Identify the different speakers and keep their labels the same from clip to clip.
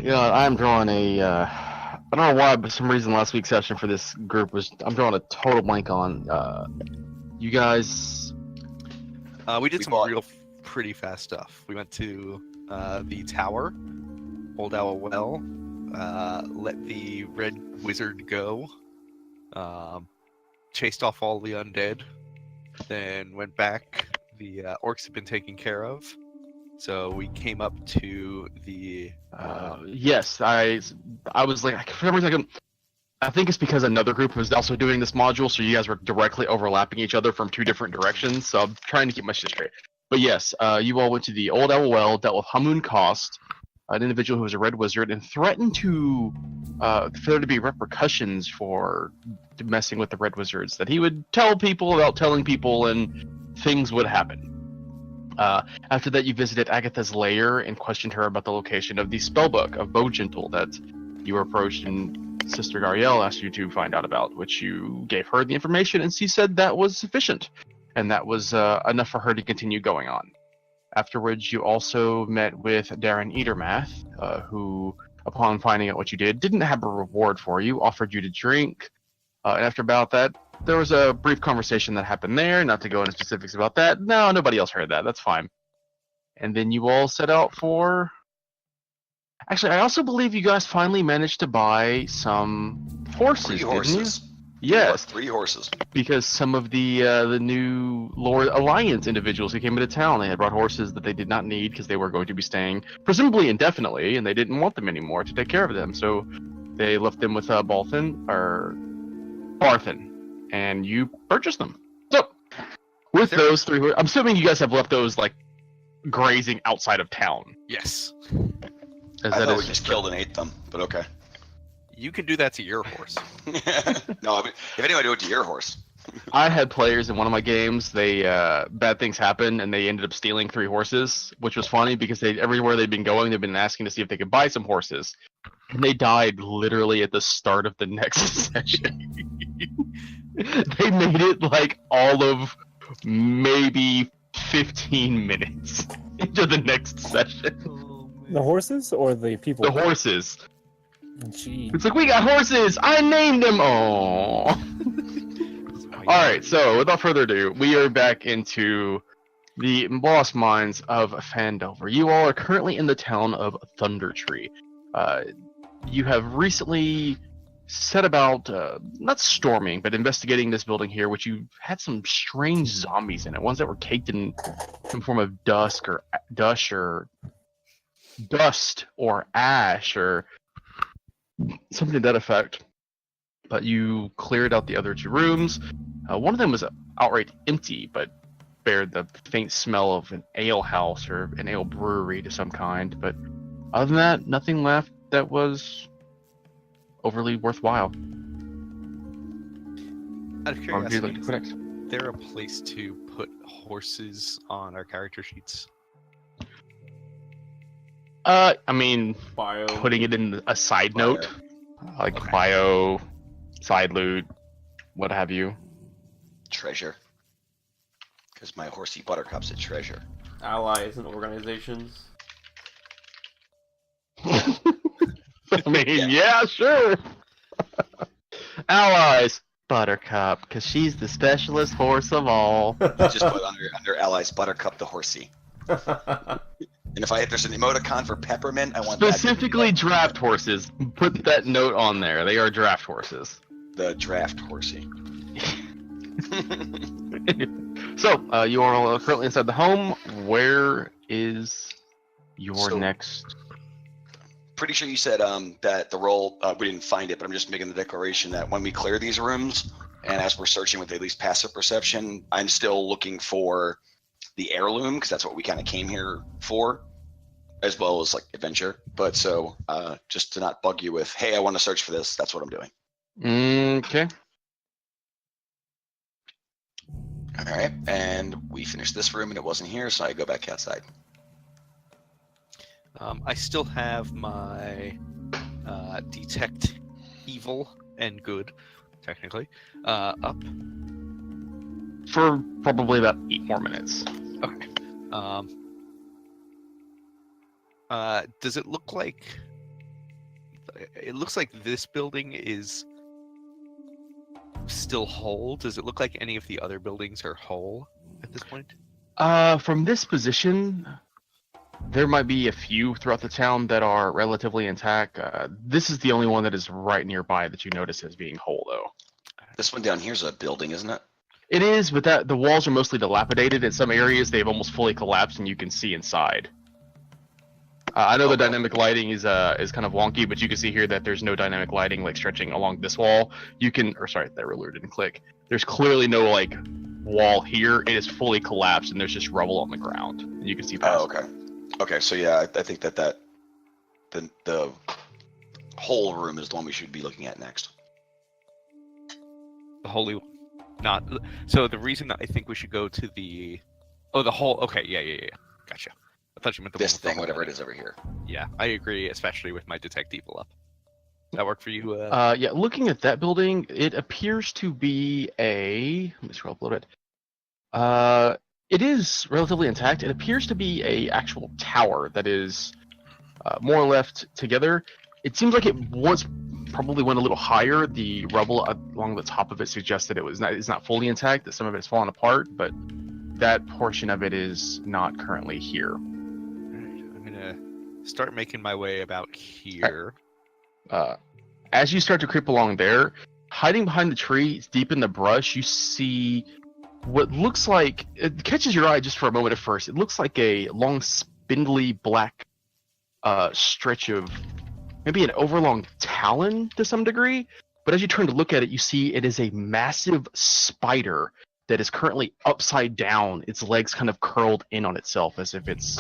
Speaker 1: Yeah, I'm drawing a. I don't know why, but for some reason last week's session for this group was I'm drawing a total blank on. You guys.
Speaker 2: We did
Speaker 3: We
Speaker 2: some
Speaker 3: bought-
Speaker 2: real pretty fast stuff. We went to the tower, Old Owl Well, let the red wizard go, chased off all the undead, then went back. The orcs had been taken care of, so we came up to the.
Speaker 1: Yes, I was like for some reason I think it's because another group was also doing this module, so you guys were directly overlapping each other from two different directions. So I'm trying to keep my shit straight. But yes, you all went to the Old Owl Well, dealt with Hamun Cost, an individual who was a red wizard, and threatened to for there to be repercussions for messing with the red wizards. That he would tell people about telling people, and things would happen. After that, you visited Agatha's lair and questioned her about the location of the spellbook of Bowgentle that you were approached and Sister Gariel asked you to find out about, which you gave her the information, and she said that was sufficient, and that was enough for her to continue going on. Afterwards, you also met with Darren Eatermath, who, upon finding out what you did, didn't have a reward for you, offered you to drink, and after about that, there was a brief conversation that happened there, not to go into specifics about that. No, nobody else heard that, that's fine. And then you all set out for... Actually, I also believe you guys finally managed to buy some horses,
Speaker 3: 3
Speaker 1: didn't
Speaker 3: horses.
Speaker 1: you? Yes,
Speaker 3: 3 horses.
Speaker 1: because some of the new Lord Alliance individuals who came into town, they had brought horses that they did not need because they were going to be staying presumably indefinitely, and they didn't want them anymore to take care of them. So they left them with Barthen, and you purchased them. So with those 3, I'm assuming you guys have left those like grazing outside of town.
Speaker 2: Yes,
Speaker 1: As
Speaker 3: I
Speaker 1: that
Speaker 3: thought
Speaker 1: is
Speaker 3: we just killed and ate them, but okay.
Speaker 2: you can do that to your horse.
Speaker 3: No, I mean, if anyone do it to your horse.
Speaker 1: I had players in one of my games. They bad things happened, and they ended up stealing 3 horses, which was funny because they everywhere they've been going, they've been asking to see if they could buy some horses, and they died literally at the start of the next session. They made it like all of maybe 15 minutes into the next session.
Speaker 4: The horses or the people?
Speaker 1: The horses.
Speaker 4: Gee.
Speaker 1: It's like, we got horses. I named them. Oh. All right, so without further ado, we are back into the lost mines of Phandelver. You all are currently in the town of Thundertree. You have recently set about, not storming, but investigating this building here, which you had some strange zombies in it, ones that were caked in some form of dust or ash or something to that effect. But you cleared out the other 2 rooms. One of them was outright empty, but bared the faint smell of an ale house or an ale brewery to some kind. But other than that, nothing left that was overly worthwhile.
Speaker 2: Out of
Speaker 1: Or would you like
Speaker 2: curiosity,
Speaker 1: to go next?
Speaker 2: is there a place to put horses on our character sheets?
Speaker 1: I mean,
Speaker 5: Bio.
Speaker 1: putting it in a side note, like
Speaker 2: Okay.
Speaker 1: bio, side loot, what have you.
Speaker 3: Treasure. Because my horsey Buttercup's a treasure.
Speaker 5: Allies and organizations.
Speaker 1: I mean, yeah, sure. Allies, Buttercup, because she's the specialist horse of all.
Speaker 3: Just put under allies Buttercup the horsey. And if there's an emoticon for peppermint, I want
Speaker 1: Specifically draft horses. Put that note on there. They are draft horses.
Speaker 3: the draft horsey.
Speaker 1: So, you are all currently inside the home. Where is your
Speaker 3: So-
Speaker 1: next...
Speaker 3: Pretty sure you said that the roll, we didn't find it, but I'm just making the declaration that when we clear these rooms, and as we're searching with at least passive perception, I'm still looking for the heirloom, because that's what we kind of came here for, as well as like adventure. But so just to not bug you with, hey, I want to search for this, that's what I'm doing.
Speaker 1: Okay.
Speaker 3: All right, and we finished this room and it wasn't here, so I go back outside.
Speaker 2: I still have my detect evil and good, technically, up.
Speaker 1: For probably about 8 more minutes.
Speaker 2: Okay. Does it look like it looks like this building is still whole. Does it look like any of the other buildings are whole at this point?
Speaker 1: From this position, there might be a few throughout the town that are relatively intact. This is the only one that is right nearby that you notice as being whole, though.
Speaker 3: This one down here's a building, isn't it?
Speaker 1: It is, but the walls are mostly dilapidated. In some areas, they've almost fully collapsed, and you can see inside. I know the
Speaker 3: Okay.
Speaker 1: dynamic lighting is kind of wonky, but you can see here that there's no dynamic lighting like stretching along this wall. You can, or sorry, that ruler didn't click. There's clearly no like wall here. It is fully collapsed, and there's just rubble on the ground, and you can see past.
Speaker 3: Oh, okay. Okay, so yeah, I think that the whole room is the one we should be looking at next.
Speaker 2: The holy, not. So the reason that I think we should go to the, the whole. Okay, yeah. Gotcha. I thought you meant the
Speaker 3: This
Speaker 2: one with the
Speaker 3: thing,
Speaker 2: hole
Speaker 3: whatever
Speaker 2: in
Speaker 3: it is over here.
Speaker 2: Yeah, I agree, especially with my detect evil up. Does that work for you?
Speaker 1: Yeah, looking at that building, it appears to be a. Let me scroll up a little bit. It is relatively intact. It appears to be a actual tower that is more or less together. It seems like it once probably went a little higher. The rubble along the top of it suggests that it's not fully intact. That some of it has fallen apart, but that portion of it is not currently here.
Speaker 2: I'm gonna start making my way about here.
Speaker 1: As you start to creep along there, hiding behind the tree, deep in the brush, you see what looks like, it catches your eye just for a moment at first. It looks like a long, spindly black stretch of maybe an overlong talon to some degree. But as you turn to look at it, you see it is a massive spider that is currently upside down, its legs kind of curled in on itself as if it's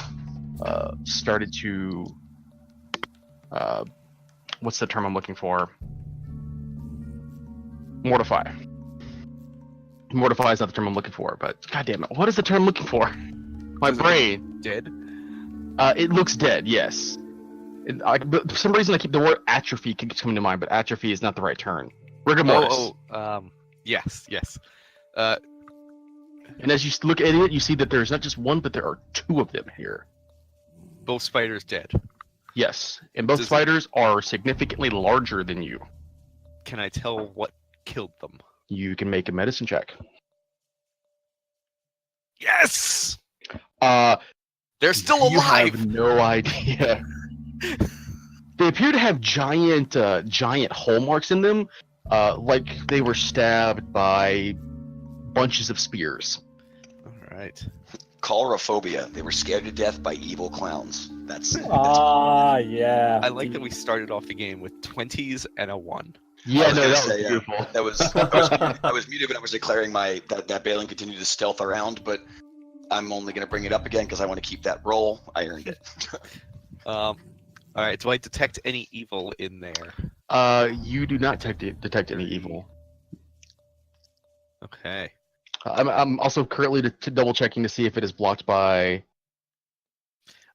Speaker 1: started to what's the term I'm looking for? Mortify. Mortify is not the term I'm looking for, but god damn it, what is the term I'm looking for? My
Speaker 2: Does it
Speaker 1: brain.
Speaker 2: Dead?
Speaker 1: It looks dead, yes. But for some reason, I keep the word atrophy keeps coming to mind, but atrophy is not the right term. Rigor mortis.
Speaker 2: Yes.
Speaker 1: And as you look at it, you see that there's not just one, but there are two of them here.
Speaker 2: Both spiders dead.
Speaker 1: Yes, and both
Speaker 2: Does it-
Speaker 1: spiders are significantly larger than you.
Speaker 2: Can I tell what killed them?
Speaker 1: You can make a medicine check.
Speaker 2: Yes!
Speaker 1: Uh,
Speaker 2: They're still
Speaker 1: you
Speaker 2: alive!
Speaker 1: have no idea. They appear to have giant hole marks in them, like they were stabbed by bunches of spears.
Speaker 2: Alright.
Speaker 3: Chlorophobia. They were scared to death by evil clowns. That's
Speaker 4: Yeah.
Speaker 2: I like that we started off the game with 20s and a 1.
Speaker 1: Yeah,
Speaker 3: was
Speaker 1: no,
Speaker 3: gonna
Speaker 1: that was
Speaker 3: say, yeah.
Speaker 1: beautiful.
Speaker 3: that was I was muted when I was declaring that Balin continued to stealth around, but I'm only gonna bring it up again because I want to keep that roll. I earned it.
Speaker 2: Alright, do I detect any evil in there?
Speaker 1: You do not detect any evil.
Speaker 2: Okay.
Speaker 1: I'm also currently double checking to see if it is blocked by.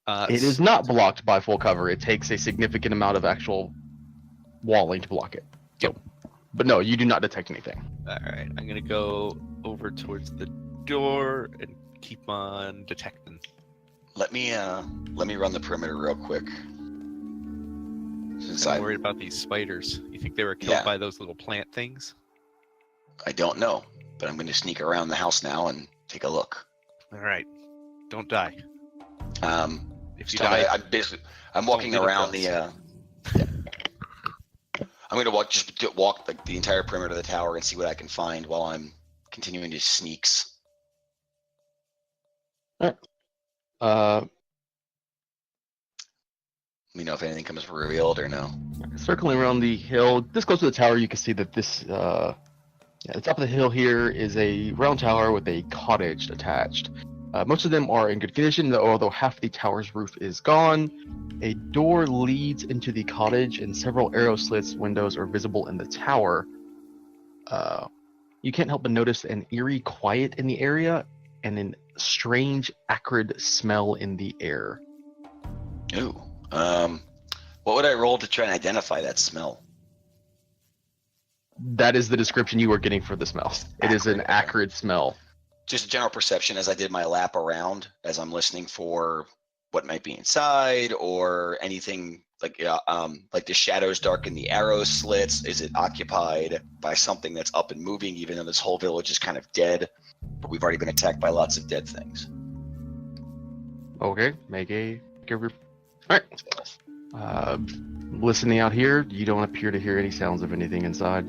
Speaker 1: It is not blocked by full cover. It takes a significant amount of actual walling to block it. So, but no, you do not detect anything.
Speaker 2: Alright, I'm gonna go over towards the door and keep on detecting.
Speaker 3: Let me run the perimeter real quick. Since
Speaker 2: I'm worried about these spiders. You think they were killed
Speaker 3: Yeah.
Speaker 2: by those little plant things?
Speaker 3: I don't know, but I'm going to sneak around the house now and take a look.
Speaker 2: Alright. Don't die. If you
Speaker 3: So
Speaker 2: die,
Speaker 3: I'm walking
Speaker 2: leave it
Speaker 3: around
Speaker 2: to
Speaker 3: the.
Speaker 2: us.
Speaker 3: I'm going to walk like the entire perimeter of the tower and see what I can find while I'm continuing to sneaks.
Speaker 1: Uh,
Speaker 3: Let me know if anything comes revealed or no.
Speaker 1: Circling around the hill, this close to the tower, you can see that this, the top of the hill here is a round tower with a cottage attached. Most of them are in good condition, although half the tower's roof is gone. A door leads into the cottage, and several arrow slits windows are visible in the tower. You can't help but notice an eerie quiet in the area and a strange, acrid smell in the air.
Speaker 3: Ooh. What would I roll to try and identify that smell?
Speaker 1: That is the description you are getting for the smell. It is an
Speaker 3: Acrid, okay.
Speaker 1: acrid smell.
Speaker 3: Just a general perception as I did my lap around as I'm listening for what might be inside or anything like the shadows darken the arrow slits? Is it occupied by something that's up and moving, even though this whole village is kind of dead? But we've already been attacked by lots of dead things.
Speaker 1: Okay, make a All right. Listening out here, you don't appear to hear any sounds of anything inside.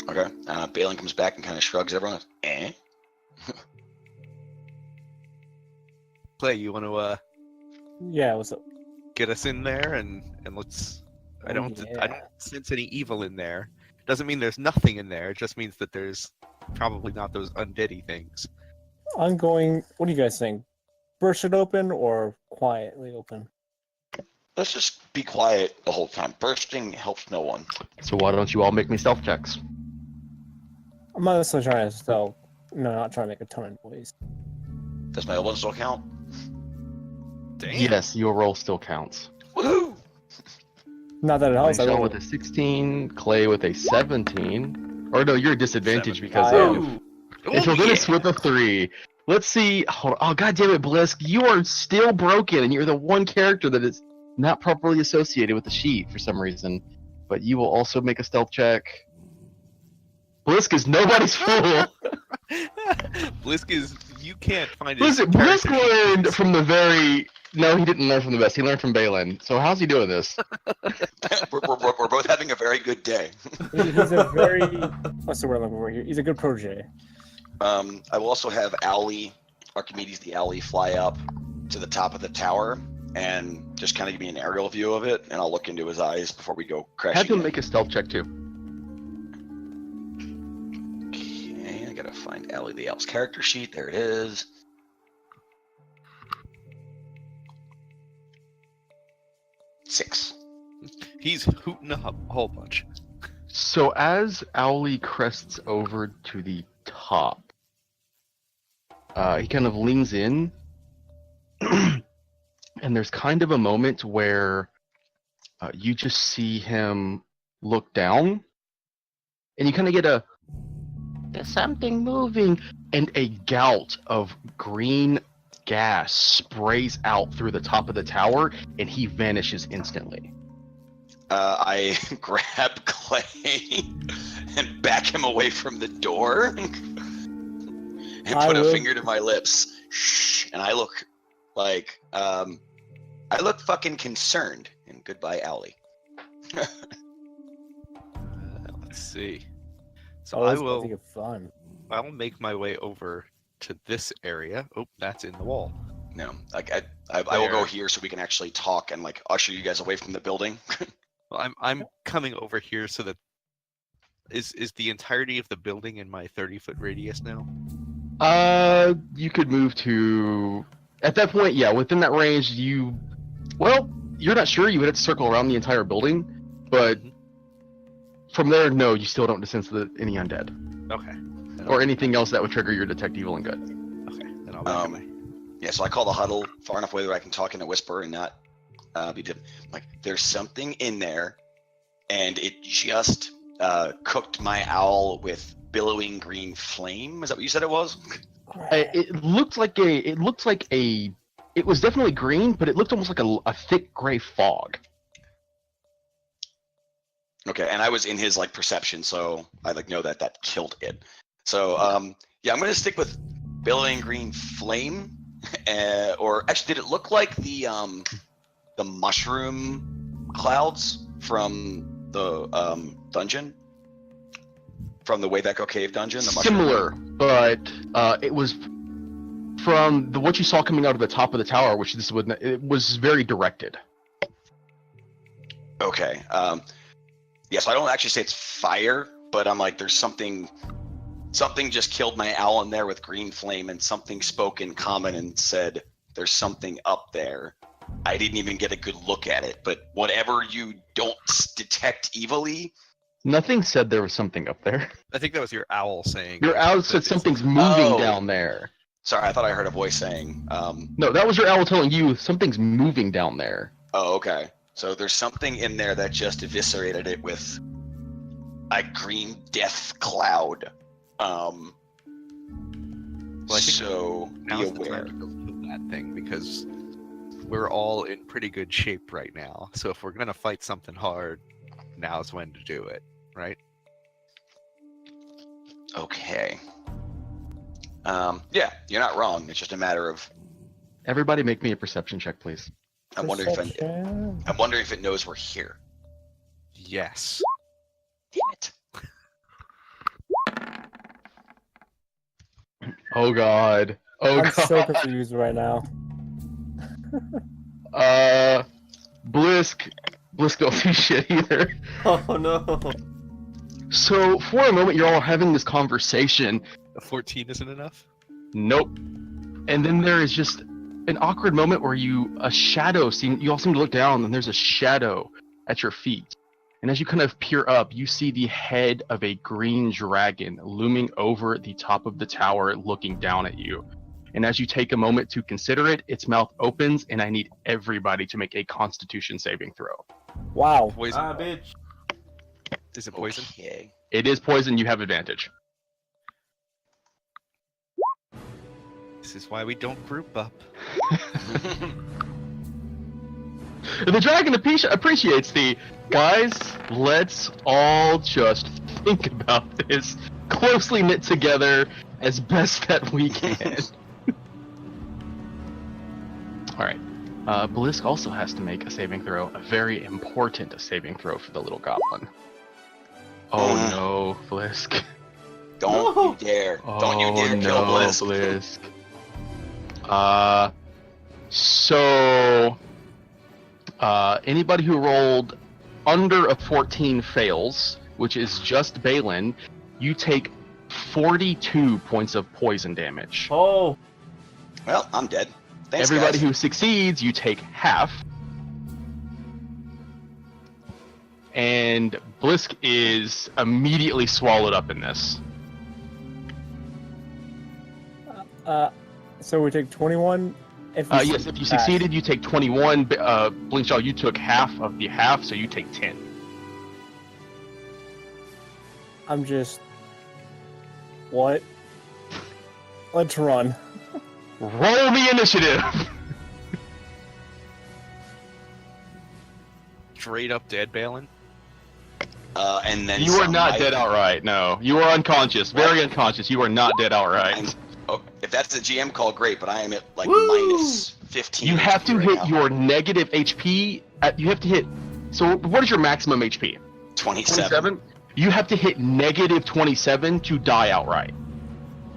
Speaker 3: Okay. Balin comes back and kind of shrugs everyone. Eh?
Speaker 2: Clay, you want to
Speaker 4: Yeah, what's up?
Speaker 2: get us in there and let's. I don't sense any evil in there. Doesn't mean there's nothing in there. It just means that there's probably not those undeady things.
Speaker 4: I'm going. What do you guys think? Burst it open or quietly open?
Speaker 3: Let's just be quiet the whole time. Bursting helps no one.
Speaker 1: So why don't you all make me stealth checks?
Speaker 4: I'm not necessarily trying to stealth. No, not trying to make a ton of noise.
Speaker 3: Does my old still count?
Speaker 2: Damn.
Speaker 1: Yes, your roll still counts.
Speaker 3: Woohoo!
Speaker 4: Not that it helps. I
Speaker 1: Michelle
Speaker 4: rolled
Speaker 1: with a 16, Clay with a 17. Or no, you're at disadvantage because
Speaker 4: Ooh.
Speaker 1: of... And Sylvanas with a 3. Let's see. Hold on. Oh, God damn it, Blisk. You are still broken, and you're the one character that is not properly associated with the sheet for some reason. But you will also make a stealth check. Blisk is nobody's fool.
Speaker 2: Blisk is. You can't find.
Speaker 1: Listen, Blisk learned from the very. No, he didn't learn from the best. He learned from Balin. So how's he doing this?
Speaker 3: we're both having a very good day.
Speaker 4: He's a very. What's the word I'm looking for here? He's a good protege.
Speaker 3: I will also have Owly, Archimedes the Owly, fly up to the top of the tower and just kind of give me an aerial view of it, and I'll look into his eyes before we go crashing.
Speaker 1: Have him
Speaker 3: in.
Speaker 1: make a stealth check too.
Speaker 3: Okay, I gotta find Owly the Owl's character sheet. There it is. Six.
Speaker 2: He's hooting a whole bunch.
Speaker 1: So as Owly crests over to the top, he kind of leans in, and there's kind of a moment where you just see him look down, and you kind of get there's something moving, and a gout of green gas sprays out through the top of the tower, and he vanishes instantly.
Speaker 3: I grab Clay and back him away from the door and put a finger to my lips. Shh. And I look like, I look fucking concerned. And goodbye, Owly.
Speaker 2: Let's see. So
Speaker 4: I think it's fun.
Speaker 2: I will make my way over to this area. Oh, that's in the wall.
Speaker 3: No, like I will go here so we can actually talk and like usher you guys away from the building.
Speaker 2: Well, I'm coming over here so that is the entirety of the building in my 30-foot radius now?
Speaker 1: You could move to at that point, yeah, within that range. You're not sure. You would have to circle around the entire building, but from there, no, you still don't sense any undead.
Speaker 2: Okay.
Speaker 1: Or anything else that would trigger your detect evil and good.
Speaker 2: Okay, then I'll back away.
Speaker 3: Yeah, so I call the huddle far enough away that I can talk in a whisper and not be like, there's something in there, and it just cooked my owl with billowing green flame. Is that what you said it was?
Speaker 1: It was definitely green, but it looked almost like a thick gray fog.
Speaker 3: Okay, and I was in his like perception, so I like know that killed it. So yeah, I'm gonna stick with billowing green flame. Or actually, did it look like the mushroom clouds from the dungeon, from the Wayback Cave dungeon? The
Speaker 1: Similar, but it was from what you saw coming out of the top of the tower, which it was very directed.
Speaker 3: Okay. Yeah, so I don't actually say it's fire, but I'm like, there's something just killed my owl in there with green flame, and something spoke in common and said, there's something up there. I didn't even get a good look at it, but whatever you don't detect evilly.
Speaker 1: Nothing said there was something up there.
Speaker 2: I think that was your owl saying.
Speaker 1: Your owl said something's moving down there.
Speaker 3: Sorry, I thought I heard a voice saying.
Speaker 1: No, that was your owl telling you something's moving down there.
Speaker 3: Oh, okay. So there's something in there that just eviscerated it with a green death cloud.
Speaker 2: Well, I think
Speaker 3: so be
Speaker 2: now's the
Speaker 3: aware.
Speaker 2: time to go kill that thing, because we're all in pretty good shape right now. So if we're gonna fight something hard, now's when to do it, right?
Speaker 3: Okay. Yeah, you're not wrong. It's just a matter of
Speaker 1: Everybody make me a perception check, please.
Speaker 3: I'm wondering
Speaker 4: Perception.
Speaker 3: if it knows we're here.
Speaker 2: Yes.
Speaker 3: Damn it.
Speaker 1: Oh god. Oh
Speaker 4: I'm
Speaker 1: god.
Speaker 4: so confused right now.
Speaker 1: Blisk don't see shit either.
Speaker 5: Oh no.
Speaker 1: So for a moment you're all having this conversation.
Speaker 2: A 14 isn't enough?
Speaker 1: Nope. And then there is just an awkward moment where you all seem to look down and there's a shadow at your feet. And as you kind of peer up, you see the head of a green dragon looming over the top of the tower looking down at you. And as you take a moment to consider it, its mouth opens and I need everybody to make a constitution saving throw.
Speaker 4: Wow.
Speaker 2: Poison.
Speaker 5: Bitch.
Speaker 2: Is it poison?
Speaker 3: Okay.
Speaker 1: It is poison, you have advantage.
Speaker 2: This is why we don't group up.
Speaker 1: The dragon appreciates the guys. Let's all just think about this, closely knit together as best that we can. All right. Blisk also has to make a saving throw, a very important saving throw for the little goblin. Oh no, Blisk!
Speaker 3: Don't you dare! Don't you dare kill Blisk!
Speaker 1: Blisk. So anybody who rolled under a 14 fails, which is just Balin, you take 42 points of poison damage.
Speaker 5: Oh.
Speaker 3: Well, I'm dead. Thanks,
Speaker 1: Everybody
Speaker 3: guys.
Speaker 1: who succeeds, you take half. And Blisk is immediately swallowed up in this.
Speaker 4: So we take 21. If
Speaker 1: Yes, if you succeeded, you take 21. Blinkshaw, you took half of the half, so you take 10.
Speaker 4: I'm just. What? Let's run.
Speaker 1: Roll the initiative!
Speaker 2: Straight up dead, Balin?
Speaker 3: And then
Speaker 1: You are
Speaker 3: some.
Speaker 1: not dead outright, no. You are unconscious, very unconscious. You are not dead outright.
Speaker 3: Oh, if that's the GM call, great, but I am at like
Speaker 5: Woo!
Speaker 3: minus 15.
Speaker 1: You have to
Speaker 3: right
Speaker 1: hit
Speaker 3: now.
Speaker 1: your negative HP. You have to hit. So, what is your maximum HP?
Speaker 3: 27.
Speaker 1: You have to hit negative 27 to die outright.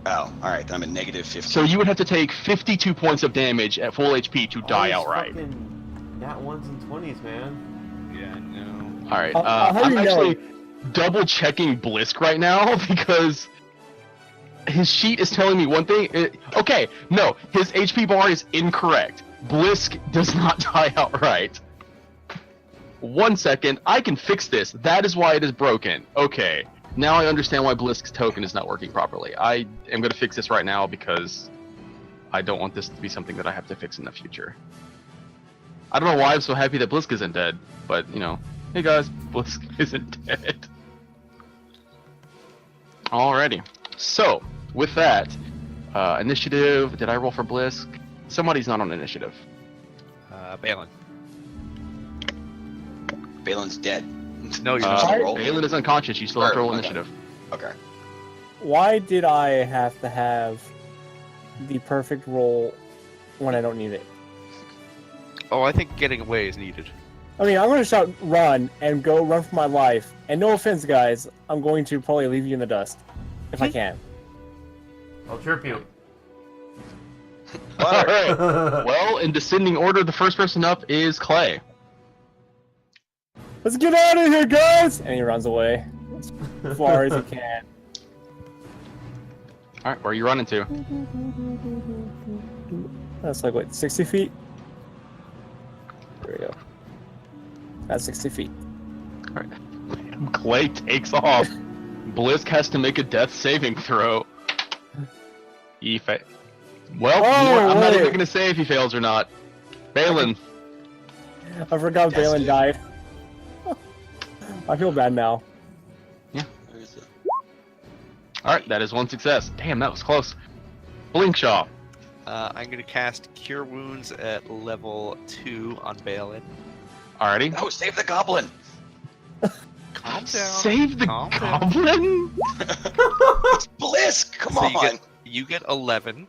Speaker 3: Oh, alright, then I'm at negative 15.
Speaker 1: So, you would have to take 52 points of damage at full HP to die
Speaker 5: All these
Speaker 1: outright.
Speaker 5: fucking Nat 1s and 20s, man.
Speaker 2: Yeah, no.
Speaker 1: Alright,
Speaker 4: how
Speaker 1: I'm
Speaker 4: do you know?
Speaker 1: actually double checking Blisk right now because his sheet is telling me one thing. Okay, no, his HP bar is incorrect. Blisk does not die outright. 1 second, I can fix this. That is why it is broken. Okay, now I understand why Blisk's token is not working properly. I am going to fix this right now because I don't want this to be something that I have to fix in the future. I don't know why I'm so happy that Blisk isn't dead, but, you know, hey guys, Blisk isn't dead. Alrighty, so, with that, initiative, did I roll for Blisk? Somebody's not on initiative.
Speaker 2: Balin.
Speaker 3: Balin's dead.
Speaker 2: No, you're
Speaker 3: Just
Speaker 2: not.
Speaker 3: roll.
Speaker 1: Balin is unconscious, you still have to roll
Speaker 3: Okay.
Speaker 1: initiative.
Speaker 3: Okay.
Speaker 4: Why did I have to have the perfect roll when I don't need it?
Speaker 2: Oh, I think getting away is needed.
Speaker 4: I mean, I'm going to shout run and go run for my life. And no offense, guys, I'm going to probably leave you in the dust. If I can.
Speaker 5: I'll chirp you.
Speaker 1: Alright, well, in descending order, the first person up is Clay.
Speaker 4: Let's get out of here, guys! And he runs away as far as he can.
Speaker 1: Alright, where are you running to?
Speaker 4: That's like, what, 60 feet? There we go. That's 60 feet.
Speaker 1: Clay takes off. Blisk has to make a death saving throw. Well,
Speaker 4: Oh,
Speaker 1: I'm not
Speaker 4: wait.
Speaker 1: even going to say if he fails or not. Balin.
Speaker 4: I forgot
Speaker 3: Yes,
Speaker 4: Balin
Speaker 3: dude.
Speaker 4: died. I feel bad now.
Speaker 3: Where's the-
Speaker 1: Alright, that is one success. Damn, that was close. Blinkshaw.
Speaker 2: I'm gonna cast Cure Wounds at level 2 on Balin.
Speaker 1: Alrighty.
Speaker 3: Oh, save the goblin!
Speaker 2: Calm down.
Speaker 1: Save the
Speaker 2: calm down.
Speaker 1: goblin?
Speaker 3: It's Blisk! Come
Speaker 2: So
Speaker 3: on!
Speaker 2: you get 11.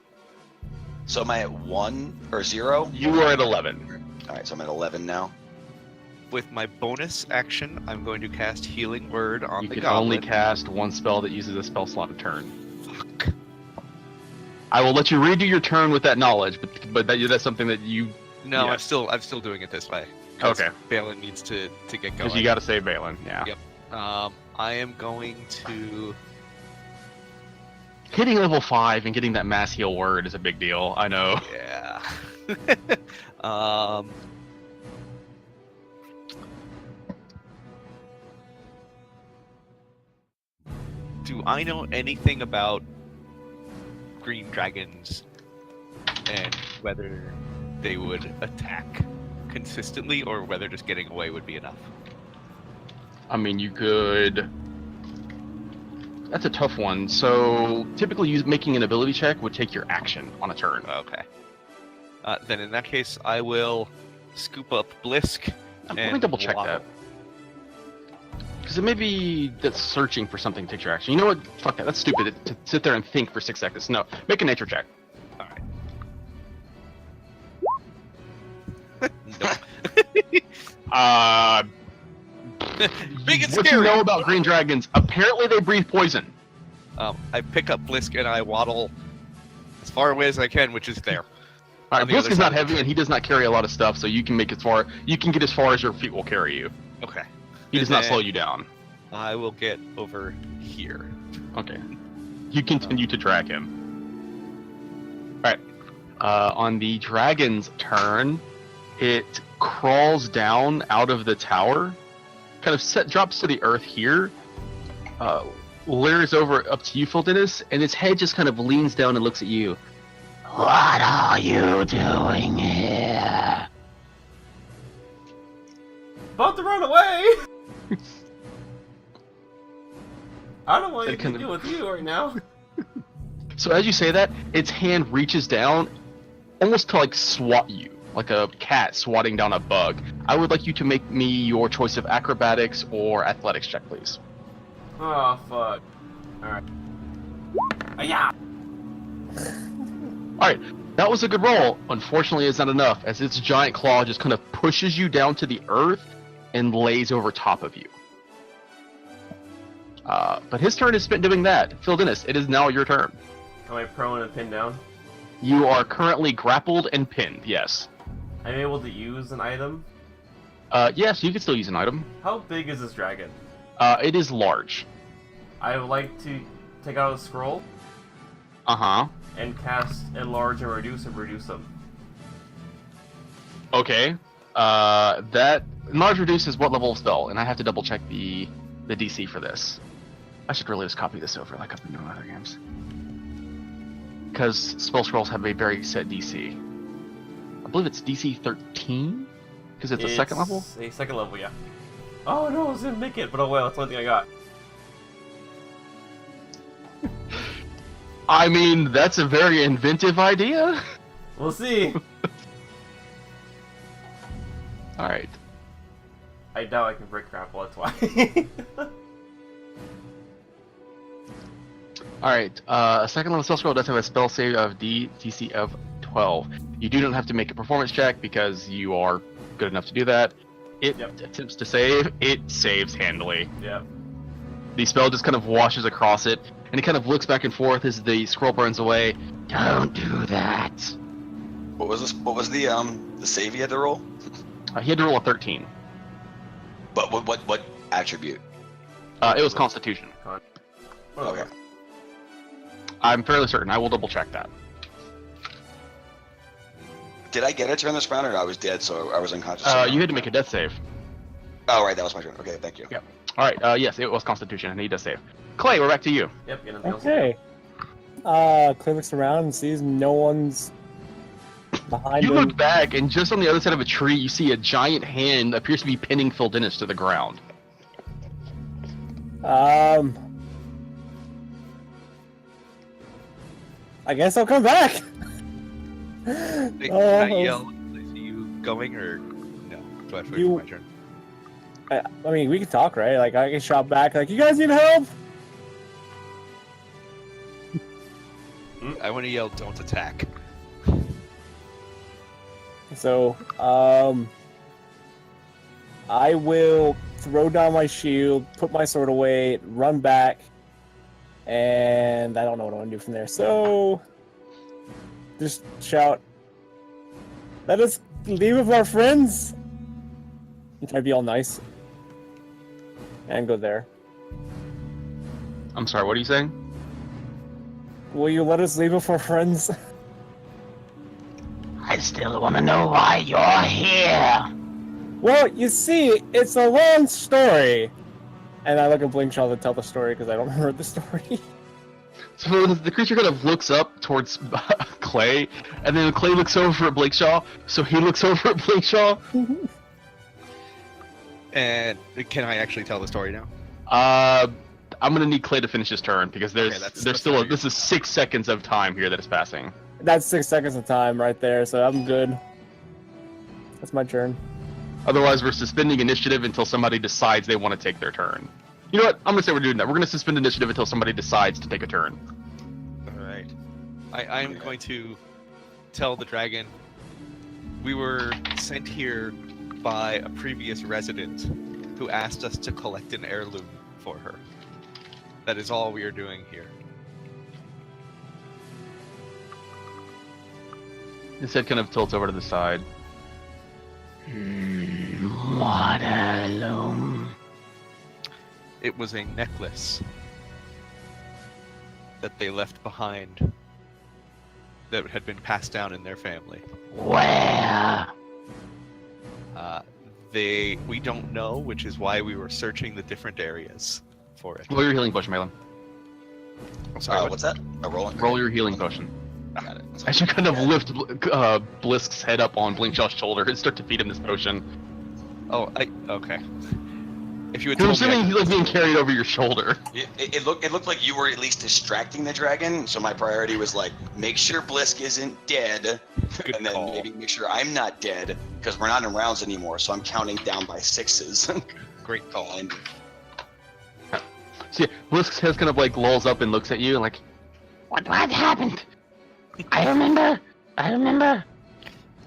Speaker 3: So am I at 1 or 0?
Speaker 1: You are at 11.
Speaker 3: Alright, so I'm at 11 now.
Speaker 2: With my bonus action, I'm going to cast Healing Word on
Speaker 1: You
Speaker 2: the
Speaker 1: can
Speaker 2: goblin.
Speaker 1: only cast one spell that uses a spell slot a turn.
Speaker 2: Fuck.
Speaker 1: I will let you redo your turn with that knowledge, but that's something that you...
Speaker 2: No,
Speaker 1: Yeah.
Speaker 2: I'm still doing it this way. 'Cause
Speaker 1: Okay.
Speaker 2: Balin needs to get going.
Speaker 1: Because you gotta save Balin, yeah.
Speaker 2: Yep. I am going to.
Speaker 1: Hitting level 5 and getting that mass heal word is a big deal, I know.
Speaker 2: Yeah. Do I know anything about green dragons and whether they would attack consistently or whether just getting away would be enough?
Speaker 1: I mean, you could... That's a tough one. So, typically making an ability check would take your action on a turn.
Speaker 2: Okay. Then in that case, I will scoop up Blisk.
Speaker 1: Let me double check that. Because it may be that searching for something takes your action. You know what? Fuck that. That's stupid to sit there and think for 6 seconds. No. Make a nature check.
Speaker 2: Alright. Nope. Big and
Speaker 1: What
Speaker 2: scary.
Speaker 1: you know about green dragons? Apparently they breathe poison.
Speaker 2: I pick up Blisk and I waddle as far away as I can, which is there.
Speaker 1: Alright,
Speaker 2: On the
Speaker 1: Blisk
Speaker 2: other
Speaker 1: is
Speaker 2: side
Speaker 1: not
Speaker 2: of the
Speaker 1: heavy and he does not carry a lot of stuff, so you can make as far as your feet will carry you.
Speaker 2: Okay.
Speaker 1: He does
Speaker 2: And
Speaker 1: not
Speaker 2: then
Speaker 1: slow you down.
Speaker 2: I will get over here.
Speaker 1: Okay. You continue to drag him. Alright. On the dragon's turn, it crawls down out of the tower, kind of drops to the earth here, leers over up to you, Fuldenus, and its head just kind of leans down and looks at you. What are you doing here?
Speaker 5: About to run away! I don't want
Speaker 1: It
Speaker 5: anything to
Speaker 1: kinda-
Speaker 5: do with you right now.
Speaker 1: So as you say that, its hand reaches down, almost to like swat you, like a cat swatting down a bug. I would like you to make me your choice of acrobatics or athletics check, please.
Speaker 5: Oh, fuck. Alright. Yeah.
Speaker 1: Alright, that was a good roll. Unfortunately, it's not enough, as its giant claw just kind of pushes you down to the earth and lays over top of you. But his turn is spent doing that. Phil Dennis, it is now your turn.
Speaker 5: Am I prone and pinned down?
Speaker 1: You are currently grappled and pinned, yes.
Speaker 5: I'm able to use an item?
Speaker 1: Yes, you can still use an item.
Speaker 5: How big is this dragon?
Speaker 1: It is large.
Speaker 5: I would like to take out a scroll
Speaker 1: Uh-huh.
Speaker 5: and cast enlarge and reduce him.
Speaker 1: Okay. That enlarge reduces what level of spell, and I have to double check the DC for this. I should really just copy this over like I've been doing other games. Because spell scrolls have a very set DC. I believe it's DC 13? Because it's a second level?
Speaker 5: A second level, yeah. Oh no, I was gonna make it, but oh well, that's the only thing I got.
Speaker 1: I mean, that's a very inventive idea.
Speaker 5: We'll see.
Speaker 1: Alright.
Speaker 5: I doubt I can break grapple, that's why.
Speaker 1: Alright, a second level spell scroll does have a spell save of DC of 12. You do not have to make a performance check because you are good enough to do that. It attempts to save, it saves handily.
Speaker 5: Yeah.
Speaker 1: The spell just kind of washes across it, and it kind of looks back and forth as the scroll burns away. Don't do that.
Speaker 3: What was this? What was the save you had to roll?
Speaker 1: He had to roll a 13.
Speaker 3: But what attribute?
Speaker 1: It was Constitution.
Speaker 3: Okay.
Speaker 1: I'm fairly certain. I will double check that.
Speaker 3: Did I get a turn this round, or I was dead, so I was unconscious?
Speaker 1: You had to make a death save.
Speaker 3: Oh, right, that was my turn. Okay, thank you.
Speaker 1: Yep. Alright, yes, it was Constitution, and he does save. Clay, we're back to you.
Speaker 5: Yep, get nothing else.
Speaker 4: Okay. Clay looks around and sees no one's behind
Speaker 1: You
Speaker 4: him.
Speaker 1: look back, and just on the other side of a tree, you see a giant hand that appears to be pinning Phil Dennis to the ground.
Speaker 4: I guess I'll come back.
Speaker 2: Hey, can
Speaker 4: Oh,
Speaker 2: I yell? I see you going or no? Do I have to wait
Speaker 4: You-
Speaker 2: for my turn?
Speaker 4: I mean, we can talk, right? Like, I can shout back, like, you guys need help?
Speaker 2: I want to yell, "Don't attack!"
Speaker 4: So, I will throw down my shield, put my sword away, run back, and I don't know what I want to do from there. So, just shout, let us leave with our friends! And try to be all nice. And go there.
Speaker 1: I'm sorry, what are you saying?
Speaker 4: Will you let us leave with our friends?
Speaker 6: I still want to know why you're here.
Speaker 4: Well, you see, it's a long story. And I look at Blinkshaw to tell the story because I don't remember the story.
Speaker 1: So the creature kind of looks up towards Clay, and then Clay looks over at Blakeshaw, so he looks over at Blakeshaw.
Speaker 2: And can I actually tell the story now?
Speaker 1: I'm gonna need Clay to finish his turn because
Speaker 2: Okay, that's
Speaker 1: still
Speaker 2: fine.
Speaker 1: this is 6 seconds of time here that is passing.
Speaker 4: That's 6 seconds of time right there, so I'm good. That's my turn.
Speaker 1: Otherwise, we're suspending initiative until somebody decides they want to take their turn. You know what? I'm gonna say we're doing that. We're gonna suspend initiative until somebody decides to take a turn.
Speaker 2: All right. I am going to tell the dragon we were sent here by a previous resident who asked us to collect an heirloom for her. That is all we are doing here.
Speaker 1: His head kind of tilts over to the side.
Speaker 6: Waterloom.
Speaker 2: It was a necklace that they left behind that had been passed down in their family.
Speaker 6: Where?
Speaker 2: We don't know, which is why we were searching the different areas for it.
Speaker 1: Roll your healing potion, Malin.
Speaker 2: I'm sorry,
Speaker 3: What's that? A rolling.
Speaker 1: Roll your healing potion.
Speaker 3: Got it.
Speaker 1: As you kind of lift Blisk's head up on Blinkshaw's shoulder and start to feed him this potion.
Speaker 2: Okay. If you had
Speaker 1: Because I'm
Speaker 2: told me,
Speaker 1: assuming he's like being carried over your shoulder.
Speaker 3: It looked like you were at least distracting the dragon. So my priority was like, make sure Blisk isn't dead,
Speaker 2: Good
Speaker 3: and then
Speaker 2: call.
Speaker 3: maybe make sure I'm not dead because we're not in rounds anymore. So I'm counting down by sixes.
Speaker 2: great call.
Speaker 3: And
Speaker 1: See, Blisk's head kind of like lolls up and looks at you and like,
Speaker 6: What happened? I remember.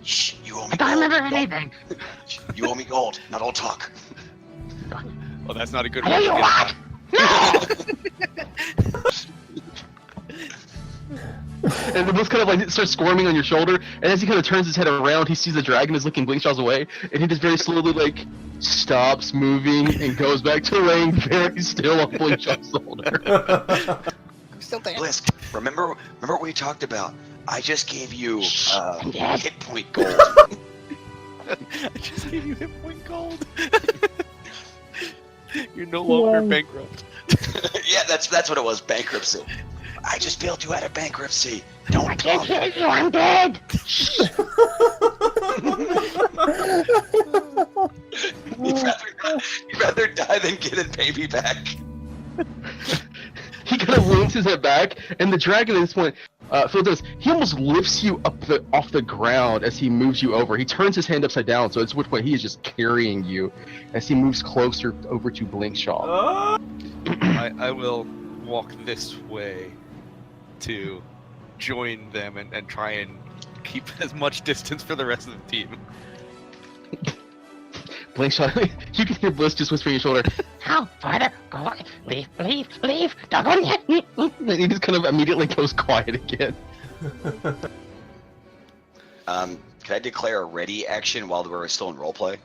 Speaker 3: shh, you owe me
Speaker 6: I don't
Speaker 3: gold.
Speaker 6: remember anything.
Speaker 3: You owe me gold, not all talk.
Speaker 2: Well, that's not a good
Speaker 6: I know
Speaker 2: way
Speaker 6: you
Speaker 2: to
Speaker 6: what? No!
Speaker 1: and Blisk kind of like starts squirming on your shoulder, and as he kind of turns his head around, he sees the dragon is looking Blinkshaw's away, and he just very slowly like stops moving and goes back to laying very still on Blinkshaw's shoulder.
Speaker 2: Still there.
Speaker 3: Blisk, remember what we talked about? I just gave you
Speaker 6: Yes.
Speaker 3: hit point gold.
Speaker 2: I just gave you hit point gold. You're no longer
Speaker 4: Wow.
Speaker 2: bankrupt.
Speaker 3: Yeah, that's what it was. Bankruptcy. I just bailed you out of bankruptcy.
Speaker 6: I
Speaker 3: Don't
Speaker 6: can't
Speaker 3: talk.
Speaker 6: hear you, I'm dead!
Speaker 3: You'd rather die than get a baby back.
Speaker 1: He kind of leans his head back, and the dragon at this point, Phil does, he almost lifts you up off the ground as he moves you over. He turns his hand upside down, so at which point he is just carrying you as he moves closer over to Blinkshaw.
Speaker 2: I will walk this way to join them and try and keep as much distance for the rest of the team.
Speaker 1: Blinkshaw, you can hear Bliss just whispering in your shoulder,
Speaker 6: How further? Go leave, don't go yet.
Speaker 1: and he just kind of immediately goes quiet again.
Speaker 3: Can I declare a ready action while we're still in roleplay?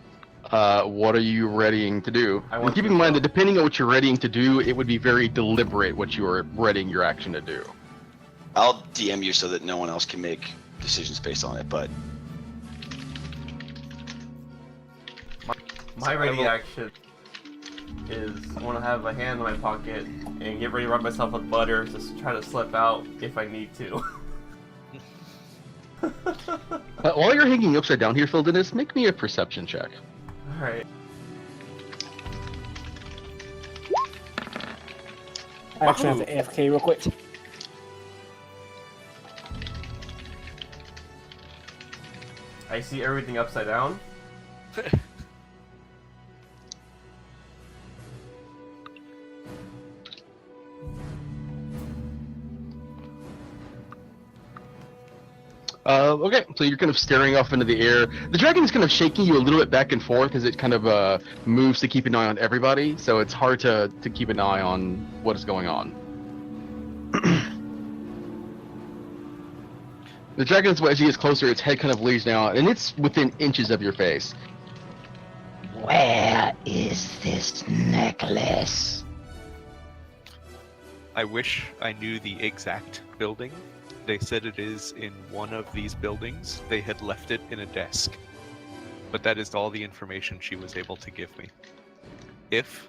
Speaker 1: What are you readying to do?
Speaker 5: I
Speaker 1: And
Speaker 5: want
Speaker 1: keep
Speaker 5: to
Speaker 1: in mind
Speaker 5: go.
Speaker 1: that depending on what you're readying to do, it would be very deliberate what you are readying your action to do.
Speaker 3: I'll DM you so that no one else can make decisions based on it. But
Speaker 5: My ready action is I want to have a hand in my pocket and get ready to rub myself with butter, just try to slip out if I need to.
Speaker 1: While you're hanging upside down here, Phil Dennis, make me a perception check.
Speaker 5: Alright.
Speaker 4: I actually have to AFK real quick.
Speaker 5: I see everything upside down.
Speaker 1: Okay, so you're kind of staring off into the air. The dragon is kind of shaking you a little bit back and forth as it kind of moves to keep an eye on everybody, so it's hard to keep an eye on what is going on. The dragon, as he gets closer, its head kind of lays down, and it's within inches of your face.
Speaker 6: Where is this necklace?
Speaker 2: I wish I knew the exact building. They said it is in one of these buildings. They had left it in a desk. But that is all the information she was able to give me. If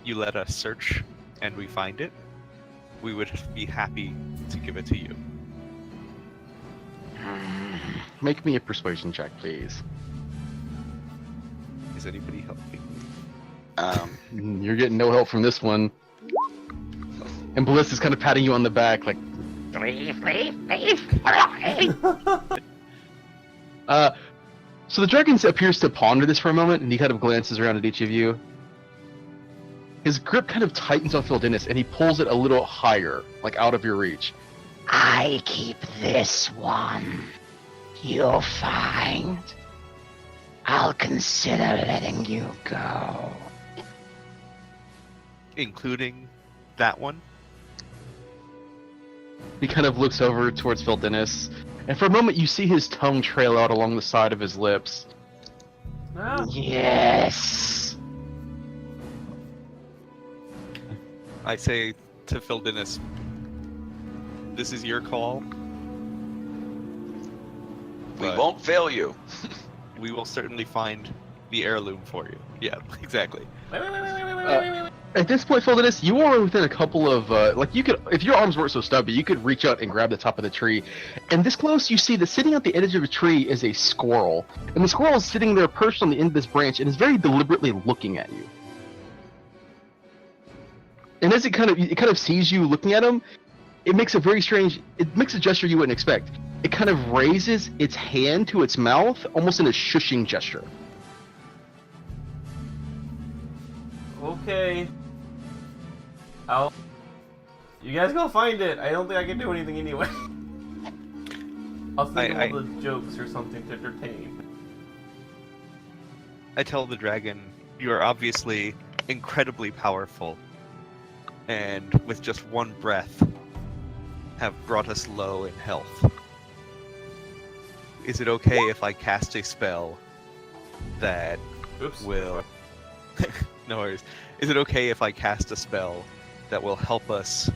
Speaker 2: you let us search and we find it, we would be happy to give it to you.
Speaker 1: Make me a persuasion check, please.
Speaker 2: Is anybody helping me?
Speaker 1: You're getting no help from this one. And Bliss is kind of patting you on the back, like,
Speaker 6: Leave.
Speaker 1: so the dragon appears to ponder this for a moment, and he kind of glances around at each of you. His grip kind of tightens on Phil Dennis, and he pulls it a little higher, like out of your reach.
Speaker 6: I keep this one. You'll find. I'll consider letting you go.
Speaker 2: Including that one?
Speaker 1: He kind of looks over towards Phil Dennis, and for a moment you see his tongue trail out along the side of his lips.
Speaker 5: Ah.
Speaker 6: Yes.
Speaker 2: I say to Phil Dennis, this is your call.
Speaker 3: We
Speaker 2: but
Speaker 3: won't fail you.
Speaker 2: we will certainly find the heirloom for you. Yeah, exactly.
Speaker 5: Wait.
Speaker 1: At this point, Phil Dennis, you are within a couple of, like you could, if your arms weren't so stubby, you could reach out and grab the top of the tree. And this close, you see that sitting at the edge of a tree is a squirrel. And the squirrel is sitting there perched on the end of this branch and is very deliberately looking at you. And as it kind of sees you looking at him, it makes a gesture you wouldn't expect. It kind of raises its hand to its mouth, almost in a shushing gesture.
Speaker 5: Okay. You guys go find it. I don't think I can do anything anyway. I'll think of all the jokes or something to entertain.
Speaker 2: I tell the dragon, you are obviously incredibly powerful, and with just one breath, have brought us low in health. Is it okay if I cast a spell that
Speaker 5: Oops.
Speaker 2: will... No worries. Is it okay if I cast a spell that will help us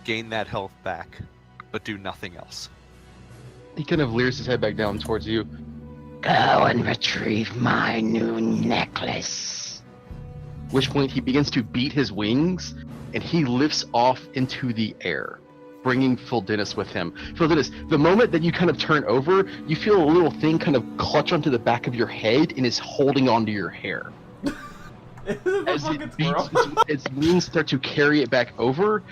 Speaker 2: gain that health back, but do nothing else?
Speaker 1: He kind of leers his head back down towards you.
Speaker 6: Go and retrieve my new necklace.
Speaker 1: At which point he begins to beat his wings, and he lifts off into the air, bringing Phil Dennis with him. Phil Dennis, the moment that you kind of turn over, you feel a little thing kind of clutch onto the back of your head and is holding onto your hair. As it beats, its wings start to carry it back over,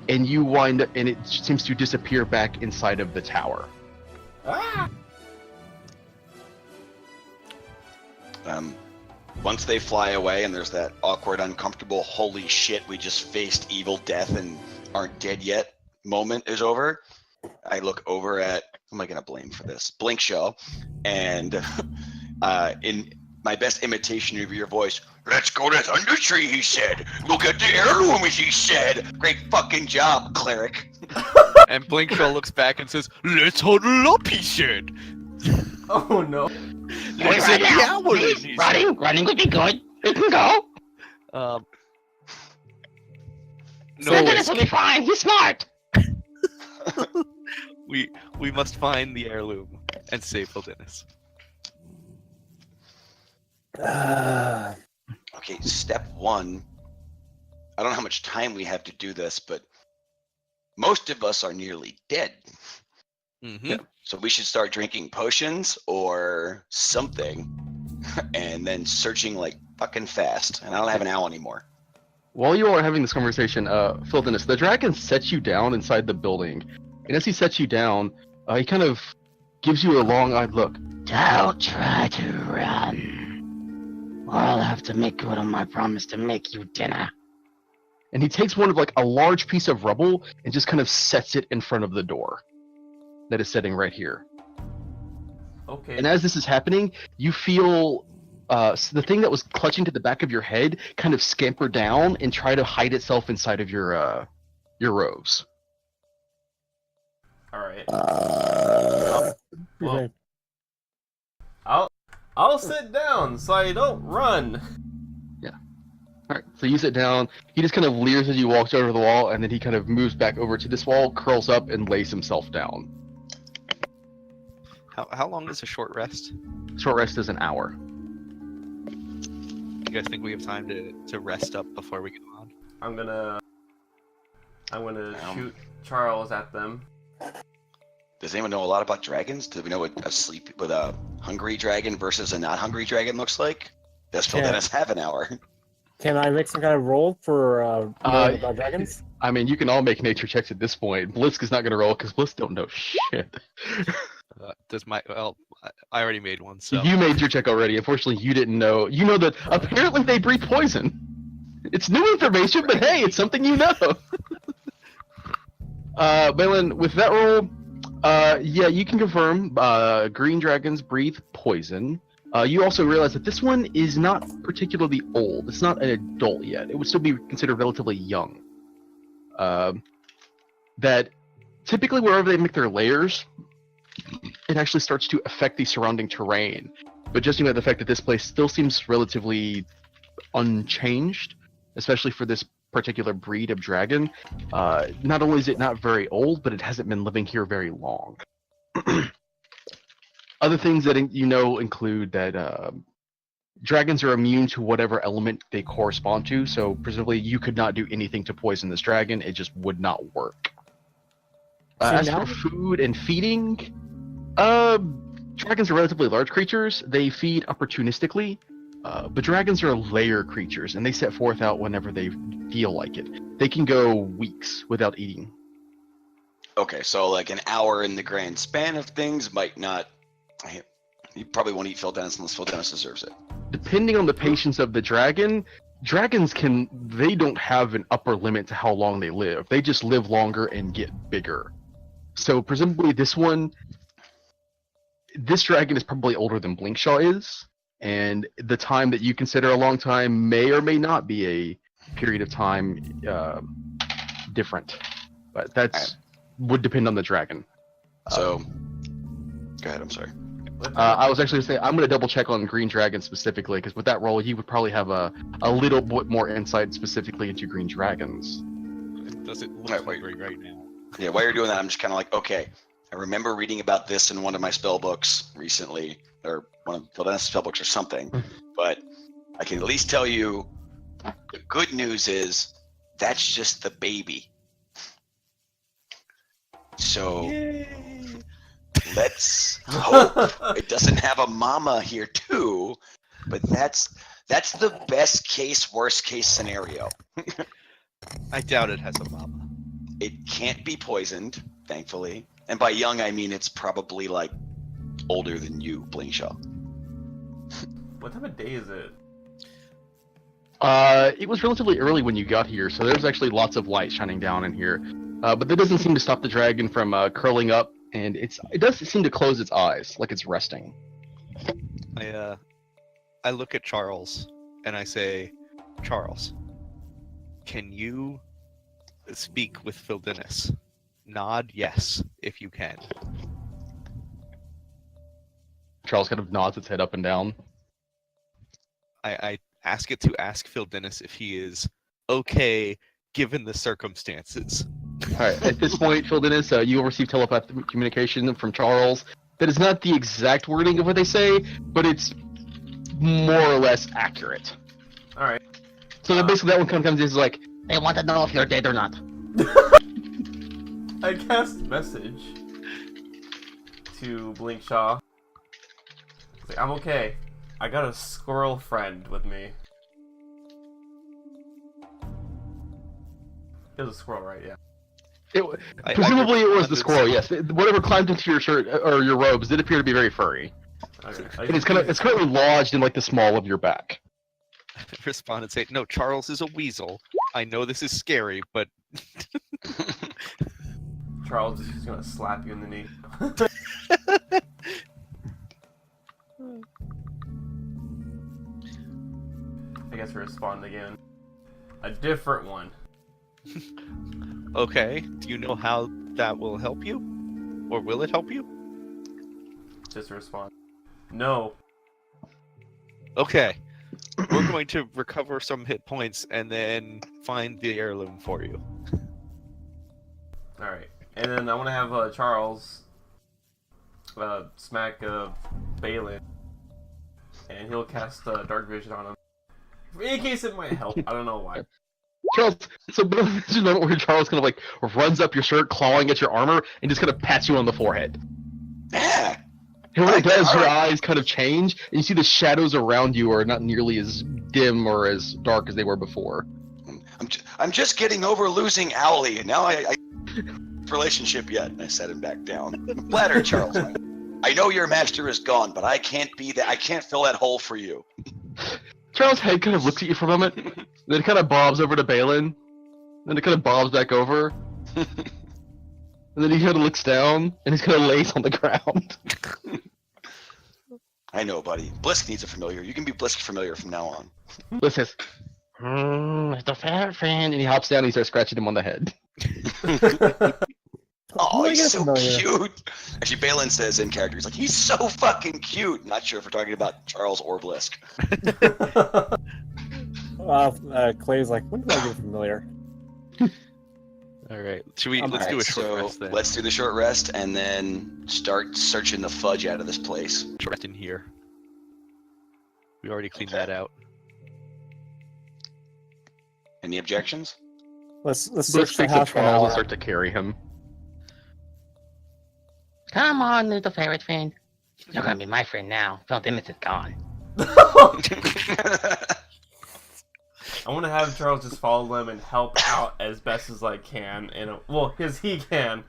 Speaker 1: and you wind up, and it seems to disappear back inside of the tower.
Speaker 5: Ah!
Speaker 3: Once they fly away and there's that awkward, uncomfortable, holy shit, we just faced evil death and aren't dead yet moment is over, I look over at, who am I going to blame for this? Blink Show, and in my best imitation of your voice, let's go to Thunder Tree, he said. Look at the heirloom, he said. Great fucking job, cleric.
Speaker 2: And Blinkshaw looks back and says, let's huddle up, he said.
Speaker 5: Oh no.
Speaker 2: Let's
Speaker 6: Right
Speaker 2: get the
Speaker 6: now,
Speaker 2: owl in, he said.
Speaker 6: running would be good. You can go.
Speaker 2: No,
Speaker 6: Phil Dennis will be fine. He's smart.
Speaker 2: we must find the heirloom and save Phil Dennis.
Speaker 3: Okay, step one. I don't know how much time we have to do this, but most of us are nearly dead.
Speaker 2: Mm-hmm.
Speaker 3: So we should start drinking potions or something and then searching like fucking fast. And I don't have an owl anymore.
Speaker 1: While you are having this conversation, Phil Dennis, the dragon sets you down inside the building. And as he sets you down, he kind of gives you a long-eyed look.
Speaker 6: Don't try to run, or I'll have to make good on my promise to make you dinner.
Speaker 1: And he takes one of like a large piece of rubble and just kind of sets it in front of the door that is sitting right here.
Speaker 5: Okay.
Speaker 1: And as this is happening, you feel the thing that was clutching to the back of your head kind of scamper down and try to hide itself inside of your robes.
Speaker 5: All right.
Speaker 4: Okay.
Speaker 5: I'll sit down so I don't run.
Speaker 1: All right, so you sit down. He just kind of leers as you walks over the wall, and then he kind of moves back over to this wall, curls up, and lays himself down.
Speaker 2: How long is a short rest?
Speaker 1: Short rest is an hour.
Speaker 2: You guys think we have time to rest up before we go on?
Speaker 5: I'm gonna shoot Charles at them.
Speaker 3: Does anyone know a lot about dragons? Do we know what a hungry dragon versus a not hungry dragon looks like? Does Phil
Speaker 4: Yeah.
Speaker 3: Dennis have an hour?
Speaker 4: Can I make some kind of roll for knowing about dragons?
Speaker 1: I mean, you can all make nature checks at this point. Blisk is not going to roll because Blisk don't know shit.
Speaker 2: I already made one, so
Speaker 1: You made your check already. Unfortunately, you didn't know. You know that apparently they breathe poison. It's new information, but hey, it's something you know. Balin, with that roll, yeah, you can confirm green dragons breathe poison. You also realize that this one is not particularly old. It's not an adult yet. It would still be considered relatively young. That typically wherever they make their layers, it actually starts to affect the surrounding terrain. But judging by the fact that this place still seems relatively unchanged, especially for this particular breed of dragon, not only is it not very old, but it hasn't been living here very long. Other things that you know include that dragons are immune to whatever element they correspond to, so presumably you could not do anything to poison this dragon, it just would not work. As for food and feeding, dragons are relatively large creatures. They feed opportunistically, but dragons are layer creatures, and they set forth out whenever they feel like it. They can go weeks without eating.
Speaker 3: Okay, so like an hour in the grand span of things might not. You probably won't eat Phil Dennis unless Phil Dennis deserves it.
Speaker 1: Depending on the patience of the dragon, dragons they don't have an upper limit to how long they live. They just live longer and get bigger. So presumably this dragon is probably older than Blinkshaw is, and the time that you consider a long time may or may not be a period of time different. But that's would depend on the dragon.
Speaker 3: So, go ahead. I'm sorry.
Speaker 1: I was actually going to say, I'm going to double check on Green Dragon specifically, because with that role, he would probably have a little bit more insight specifically into Green Dragons.
Speaker 2: Does it look like right now?
Speaker 3: Yeah, while you're doing that, I'm just kind of like, okay, I remember reading about this in one of my spell books recently, or one of Phil Dennis' spell books or something, but I can at least tell you the good news is that's just the baby. So let's hope it doesn't have a mama here too, but that's the best case, worst case scenario.
Speaker 2: I doubt it has a mama.
Speaker 3: It can't be poisoned, thankfully. And by young, I mean it's probably like older than you, Blinkshaw.
Speaker 5: What time of day is it?
Speaker 1: It was relatively early when you got here, so there's actually lots of light shining down in here. But that doesn't seem to stop the dragon from curling up, and it does seem to close its eyes, like it's resting.
Speaker 2: I look at Charles and I say, Charles, can you speak with Phil Dennis? Nod yes, if you can.
Speaker 1: Charles kind of nods its head up and down.
Speaker 2: I ask it to ask Phil Dennis if he is okay given the circumstances.
Speaker 1: Alright, at this point, Phil Dennis, you will receive telepathic communication from Charles. That is not the exact wording of what they say, but it's more or less accurate.
Speaker 5: Alright.
Speaker 1: So that basically that one comes in is like,
Speaker 6: They want to know if you're dead or not.
Speaker 5: I cast message to Blinkshaw. It's like, I'm okay. I got a squirrel friend with me. It was a squirrel, right? Yeah.
Speaker 1: Presumably, it was the
Speaker 2: responded
Speaker 1: squirrel.
Speaker 2: so-
Speaker 1: Yes, whatever climbed into your shirt or your robes did appear to be very furry,
Speaker 5: Okay.
Speaker 1: and it's currently lodged in like the small of your back.
Speaker 2: Respond and say, "No, Charles is a weasel. I know this is scary, but
Speaker 5: Charles is just gonna slap you in the knee. I guess respond again. A different one.
Speaker 2: okay. Do you know how that will help you, or will it help you?"
Speaker 5: Just respond. No.
Speaker 2: Okay. We're going to recover some hit points and then find the heirloom for you.
Speaker 5: Alright. And then I want to have Charles smack Balin. And he'll cast Dark Vision on him. In case it might help. I don't know why.
Speaker 1: Charles, so there's a moment where Charles kind of like runs up your shirt, clawing at your armor, and just kind of pats you on the forehead.
Speaker 3: Yeah.
Speaker 1: And when it does, your
Speaker 3: Alright.
Speaker 1: eyes kind of change, and you see the shadows around you are not nearly as dim or as dark as they were before.
Speaker 3: I'm just getting over losing Owly, and now I relationship yet. And I set him back down. I'm flattered, Charles. I know your master is gone, but I can't be that. I can't fill that hole for you.
Speaker 1: Charles' head kind of looks at you for a moment, then it kind of bobs over to Balin, then it kind of bobs back over, and then he kind of looks down, and he's kind of lays on the ground.
Speaker 3: I know, buddy. Blisk needs a familiar. You can be Blisk familiar from now on.
Speaker 1: Bliss says, the fat friend, and he hops down and he starts scratching him on the head.
Speaker 3: Oh,
Speaker 4: Who I
Speaker 3: he's
Speaker 4: get
Speaker 3: so
Speaker 4: familiar?
Speaker 3: cute. Actually, Balin says in character, he's like, he's so fucking cute. Not sure if we're talking about Charles or Blisk.
Speaker 4: Clay's like, when did I get familiar?
Speaker 2: All right. Should we?
Speaker 4: I'm
Speaker 2: Let's do a
Speaker 3: Alright,
Speaker 2: short
Speaker 3: so
Speaker 2: rest then.
Speaker 3: let's do the short rest and then start searching the fudge out of this place.
Speaker 2: Short rest in here. We already cleaned
Speaker 3: Okay.
Speaker 2: that out.
Speaker 3: Any objections?
Speaker 4: Let's
Speaker 1: Bliss
Speaker 4: search the
Speaker 1: picks up
Speaker 4: house for an
Speaker 1: Charles and
Speaker 4: hour.
Speaker 1: start to carry him.
Speaker 6: Come on, little ferret friend. You're gonna be my friend now. Phandelver is gone.
Speaker 5: I want to have Charles just follow them and help out as best as I can. And well, as he can.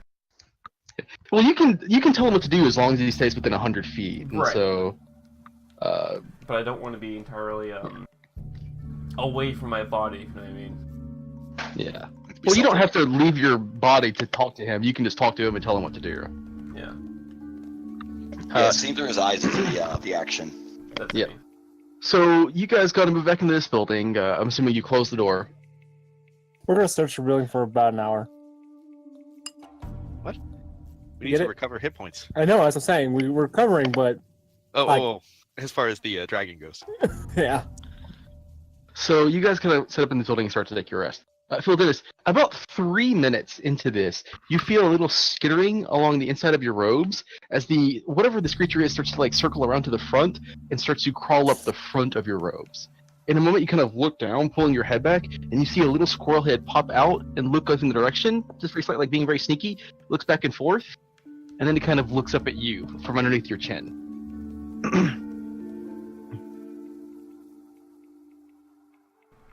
Speaker 1: Well, you can tell him what to do as long as he stays within 100 feet. And
Speaker 5: Right.
Speaker 1: so,
Speaker 5: But I don't want to be entirely away from my body. You know what I mean?
Speaker 1: yeah. Well, you don't have to leave your body to talk to him. You can just talk to him and tell him what to do.
Speaker 5: Yeah.
Speaker 3: Yeah, seeing through his eyes is the action.
Speaker 5: That's
Speaker 1: Yeah.
Speaker 5: me.
Speaker 1: So you guys got to move back into this building. I'm assuming you close the door.
Speaker 4: We're gonna search the building for about an hour.
Speaker 2: We need
Speaker 4: Get
Speaker 2: to
Speaker 4: it?
Speaker 2: recover hit points.
Speaker 4: I know, as I'm saying, we're covering, but
Speaker 2: Oh,
Speaker 4: Like-
Speaker 2: oh, as far as the dragon goes.
Speaker 4: yeah.
Speaker 1: So you guys kind of set up in the building and start to take your rest. Phil Dennis, about 3 minutes into this, you feel a little skittering along the inside of your robes as the whatever this creature is starts to like circle around to the front and starts to crawl up the front of your robes. In a moment, you kind of look down, pulling your head back, and you see a little squirrel head pop out and look in the direction, just very slightly, like being very sneaky. Looks back and forth, and then it kind of looks up at you from underneath your chin.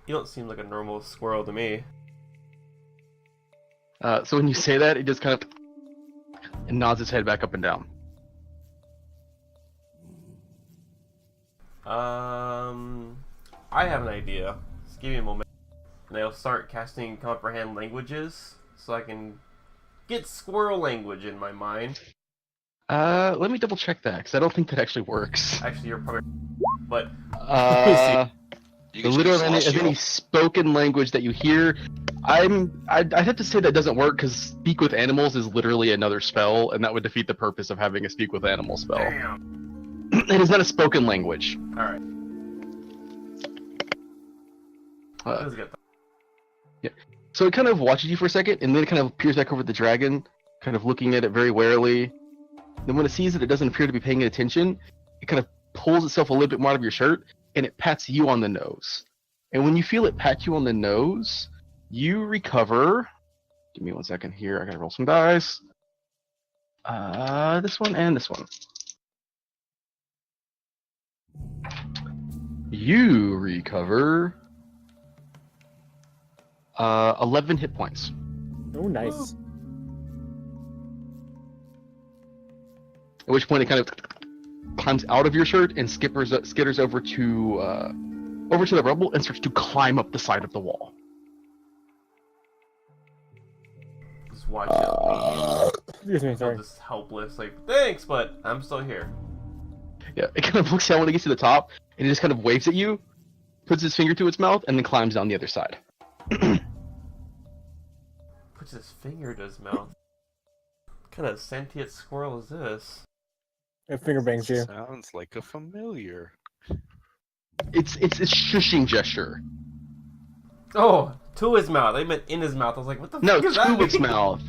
Speaker 5: You don't seem like a normal squirrel to me.
Speaker 1: So when you say that, it just kind of and nods its head back up and down.
Speaker 5: I have an idea. Just give me a moment. And I'll start casting comprehend languages so I can get squirrel language in my mind.
Speaker 1: Let me double check that because I don't think that actually works.
Speaker 5: Actually, you're probably. But
Speaker 3: You
Speaker 1: The
Speaker 3: can
Speaker 1: literal
Speaker 3: choose
Speaker 1: of any
Speaker 3: celestial.
Speaker 1: spoken language that you hear, I'd have to say that doesn't work because speak with animals is literally another spell, and that would defeat the purpose of having a speak with animal spell.
Speaker 5: damn.
Speaker 1: It is not a spoken language.
Speaker 5: All right.
Speaker 1: Uh,
Speaker 5: Let's get that.
Speaker 1: So it kind of watches you for a second, and then it kind of peers back over at the dragon, kind of looking at it very warily. Then when it sees that it doesn't appear to be paying attention, it kind of pulls itself a little bit more out of your shirt, and it pats you on the nose. And when you feel it pat you on the nose, you recover. Give me 1 second here. I gotta roll some dice. This one and this one. You recover 11 hit points.
Speaker 4: Oh, nice.
Speaker 1: At which point it kind of climbs out of your shirt and skitters over to the rubble and starts to climb up the side of the wall.
Speaker 5: Just watch it.
Speaker 4: Excuse me,
Speaker 5: I'm
Speaker 4: sorry.
Speaker 5: just helpless. Like, thanks, but I'm still here.
Speaker 1: Yeah, it kind of looks down when it gets to the top, and it just kind of waves at you, puts its finger to its mouth, and then climbs down the other side.
Speaker 5: Puts his finger to his mouth. What kind of sentient squirrel is this?
Speaker 4: It finger bangs you.
Speaker 2: Sounds like a familiar.
Speaker 1: It's a shushing gesture.
Speaker 5: Oh, to his mouth. I meant in his mouth. I was like, what the
Speaker 1: No,
Speaker 5: fuck is that?
Speaker 1: to its mouth.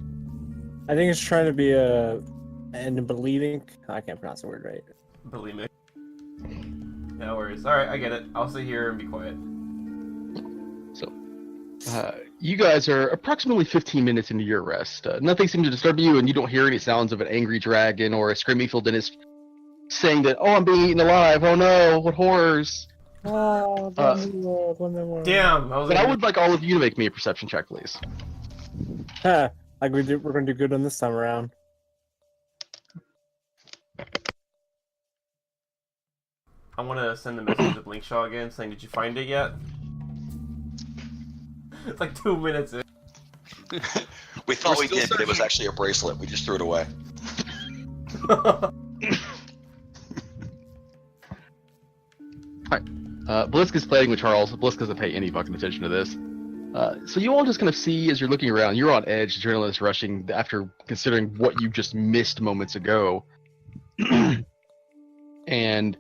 Speaker 4: I think it's trying to be and believing. I can't pronounce the word right.
Speaker 5: Believe me. No worries. Alright, I get it. I'll sit here and be quiet.
Speaker 1: You guys are approximately 15 minutes into your rest. Nothing seems to disturb you, and you don't hear any sounds of an angry dragon or a screaming field dentist saying that, "Oh, I'm being eaten alive! Oh no, what horrors!"
Speaker 4: Oh,
Speaker 5: Damn, I was
Speaker 1: But
Speaker 5: like,
Speaker 1: I would like all of you to make me a perception check, please.
Speaker 4: Huh. Like we're gonna do good on this time around.
Speaker 5: I want to send the message to Blinkshaw again saying, did you find it yet? It's like 2 minutes in.
Speaker 3: We thought
Speaker 2: We're
Speaker 3: we
Speaker 2: still
Speaker 3: did, but it was
Speaker 2: searching.
Speaker 3: actually a bracelet. We just threw it away.
Speaker 1: Blisk is playing with Charles. Blisk doesn't pay any fucking attention to this. So you all just kind of see as you're looking around, you're on edge, adrenaline is rushing after considering what you just missed moments ago. And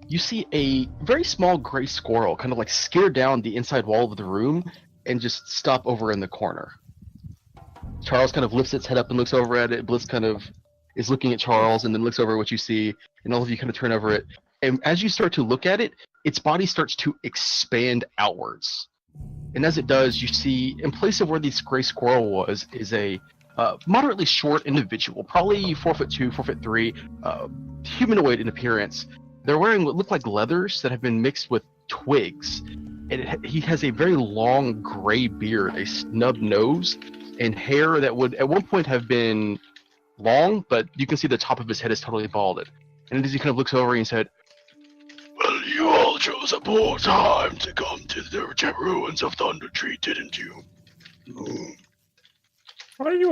Speaker 1: you see a very small gray squirrel kind of like scare down the inside wall of the room and just stop over in the corner. Charles kind of lifts its head up and looks over at it. Bliss kind of is looking at Charles and then looks over at what you see, and all of you kind of turn over it. And as you start to look at it, its body starts to expand outwards. And as it does, you see, in place of where this gray squirrel was, is a moderately short individual, probably 4'2", 4'3", humanoid in appearance. They're wearing what look like leathers that have been mixed with twigs. And he has a very long gray beard, a snub nose, and hair that would at one point have been long, but you can see the top of his head is totally balded. And as he kind of looks over and said, "Well, you all chose a poor time to come to the ruins of Thunder Tree, didn't you?"
Speaker 4: What are you,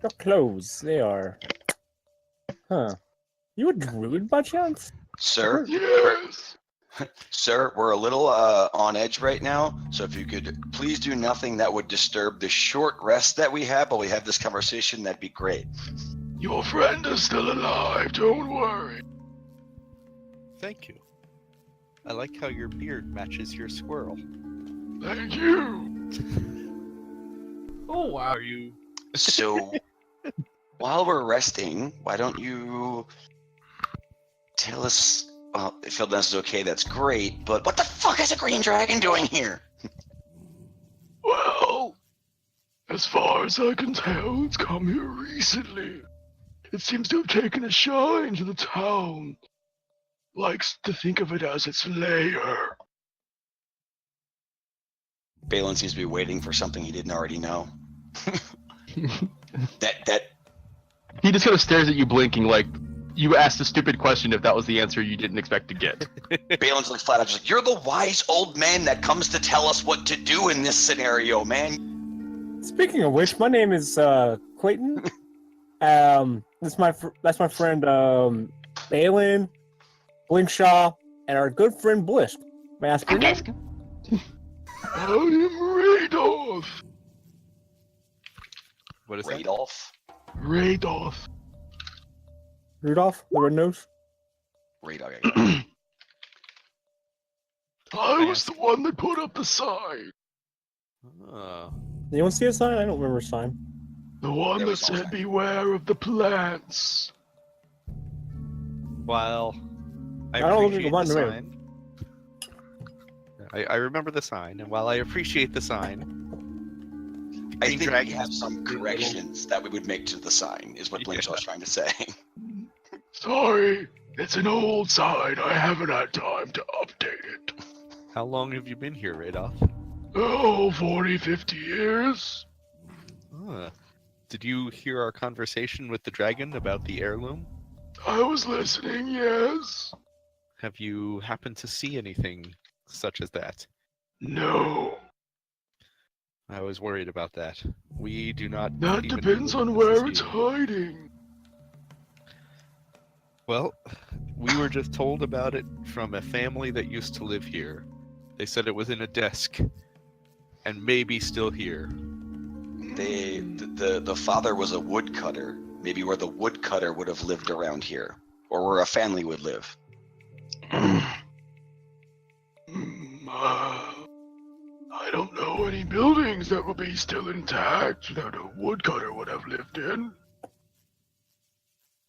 Speaker 4: your clothes, they are... Huh. You a druid by chance?
Speaker 3: Sir,
Speaker 1: Yes.
Speaker 3: sir, we're a little on edge right now. So if you could please do nothing that would disturb the short rest that we have while we have this conversation, that'd be great.
Speaker 1: Your friend is still alive, don't worry.
Speaker 2: Thank you. I like how your beard matches your squirrel.
Speaker 1: Thank you.
Speaker 5: Oh, wow.
Speaker 2: Are you?
Speaker 3: So while we're resting, why don't you tell us? Well, if this is okay, that's great. But what the fuck is a green dragon doing here?
Speaker 1: Well, as far as I can tell, it's come here recently. It seems to have taken a shine to the town. Likes to think of it as its lair.
Speaker 3: Balin seems to be waiting for something he didn't already know. that
Speaker 1: He just kind of stares at you blinking like you asked a stupid question if that was the answer you didn't expect to get.
Speaker 3: Balin's like flat out just like, you're the wise old man that comes to tell us what to do in this scenario, man.
Speaker 4: Speaking of which, my name is Clayton. That's my friend Balin, Blinkshaw, and our good friend Bliss. May I ask your name?
Speaker 1: I am Radolf.
Speaker 2: What is that?
Speaker 3: Radolf?
Speaker 1: Radolf.
Speaker 4: Rudolph, the red nose.
Speaker 3: Radolf.
Speaker 1: I was the one that put up the sign.
Speaker 2: Oh.
Speaker 4: Anyone see a sign? I don't remember a sign.
Speaker 1: The one
Speaker 3: There
Speaker 1: that
Speaker 3: was no
Speaker 1: said,
Speaker 3: sign.
Speaker 1: "Beware of the plants."
Speaker 2: While I
Speaker 4: don't look like a
Speaker 2: appreciate the
Speaker 4: button to me.
Speaker 2: sign, I remember the sign, and while I appreciate the sign,
Speaker 3: I
Speaker 2: Green
Speaker 3: think we
Speaker 2: dragons
Speaker 3: have some
Speaker 2: do little-
Speaker 3: corrections that we would make to the sign, is what Blinkshaw was trying to say.
Speaker 1: Sorry, it's an old sign. I haven't had time to update it.
Speaker 2: How long have you been here, Radolf?
Speaker 1: Oh, 40, 50 years.
Speaker 2: Huh. Did you hear our conversation with the dragon about the heirloom?
Speaker 1: I was listening, yes.
Speaker 2: Have you happened to see anything such as that?
Speaker 1: No.
Speaker 2: I was worried about that. We do not.
Speaker 1: That
Speaker 2: even
Speaker 1: depends
Speaker 2: know
Speaker 1: on
Speaker 2: if
Speaker 1: where
Speaker 2: this is
Speaker 1: it's
Speaker 2: you.
Speaker 1: hiding.
Speaker 2: Well, we were just told about it from a family that used to live here. They said it was in a desk, and maybe still here.
Speaker 3: The father was a woodcutter. Maybe where the woodcutter would have lived around here, or where a family would live.
Speaker 1: I don't know any buildings that would be still intact that a woodcutter would have lived in.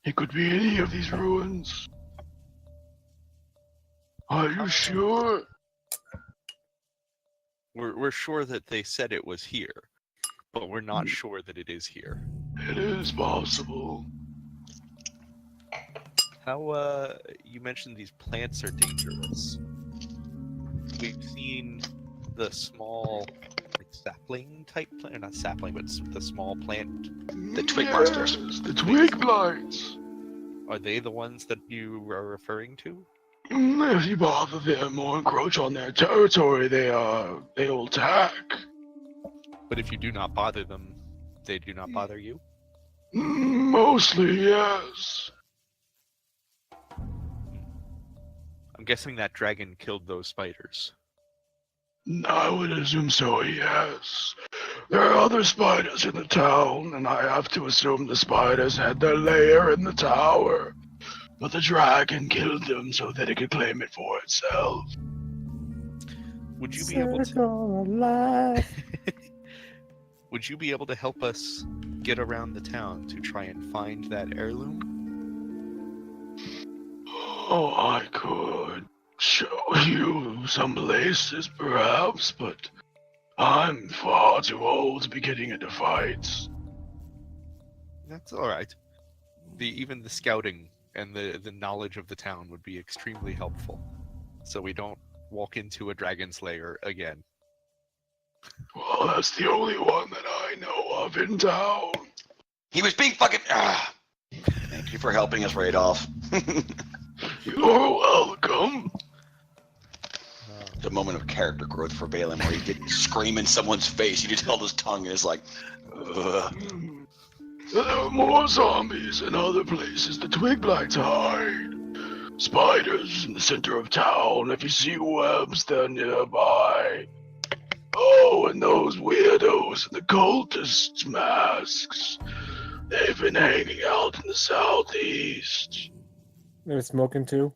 Speaker 1: It could be any of these ruins. Are you sure?
Speaker 2: We're sure that they said it was here, but we're not sure that it is here.
Speaker 1: It is possible.
Speaker 2: How, you mentioned these plants are dangerous. We've seen the small, like, sapling type plant, not sapling, but the small plant.
Speaker 3: The twig monsters.
Speaker 1: The twig blights.
Speaker 2: Are they the ones that you are referring to?
Speaker 1: If you bother them or encroach on their territory, they'll attack.
Speaker 2: But if you do not bother them, they do not bother you?
Speaker 1: Mostly, yes.
Speaker 2: I'm guessing that dragon killed those spiders.
Speaker 1: I would assume so, yes. There are other spiders in the town, and I have to assume the spiders had their lair in the tower. But the dragon killed them so that it could claim it for itself.
Speaker 2: Would you be able to?
Speaker 4: Circle of life.
Speaker 2: Would you be able to help us get around the town to try and find that heirloom?
Speaker 1: Oh, I could show you some places, perhaps, but I'm far too old to be getting into fights.
Speaker 2: That's all right. Even the scouting and the knowledge of the town would be extremely helpful, so we don't walk into a dragon's lair again.
Speaker 1: Well, that's the only one that I know of in town.
Speaker 3: He was being fucking. Thank you for helping us, Radolph.
Speaker 1: You're welcome.
Speaker 3: The moment of character growth for Balin, where he didn't scream in someone's face, he just held his tongue and is like, ugh.
Speaker 1: There are more zombies in other places the twig blights hide. Spiders in the center of town. If you see webs, they're nearby. Oh, and those weirdos in the cultists' masks. They've been hanging out in the southeast.
Speaker 4: They were smoking too.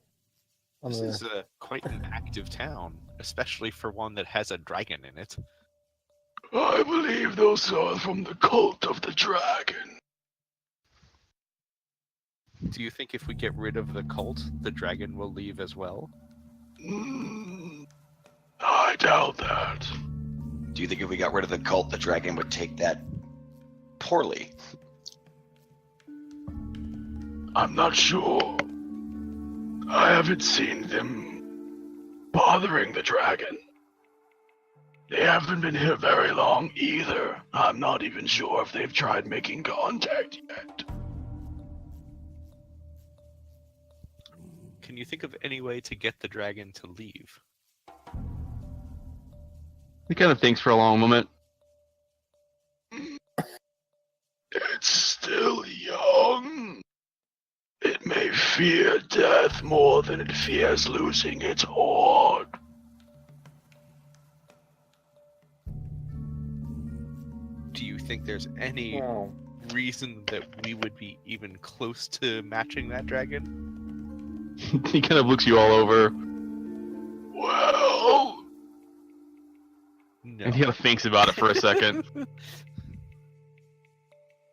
Speaker 4: On
Speaker 2: This
Speaker 4: the-
Speaker 2: is quite an active town, especially for one that has a dragon in it.
Speaker 1: I believe those are from the cult of the dragon.
Speaker 2: Do you think if we get rid of the cult, the dragon will leave as well?
Speaker 1: I doubt that.
Speaker 3: Do you think if we got rid of the cult, the dragon would take that poorly?
Speaker 1: I'm not sure. I haven't seen them bothering the dragon. They haven't been here very long either. I'm not even sure if they've tried making contact yet.
Speaker 2: Can you think of any way to get the dragon to leave?
Speaker 1: He kind of thinks for a long moment. It's still young. It may fear death more than it fears losing its horde.
Speaker 2: Do you think there's any
Speaker 4: Oh.
Speaker 2: reason that we would be even close to matching that dragon?
Speaker 1: He kind of looks you all over. Well,
Speaker 2: No.
Speaker 1: and he kind of thinks about it for a second.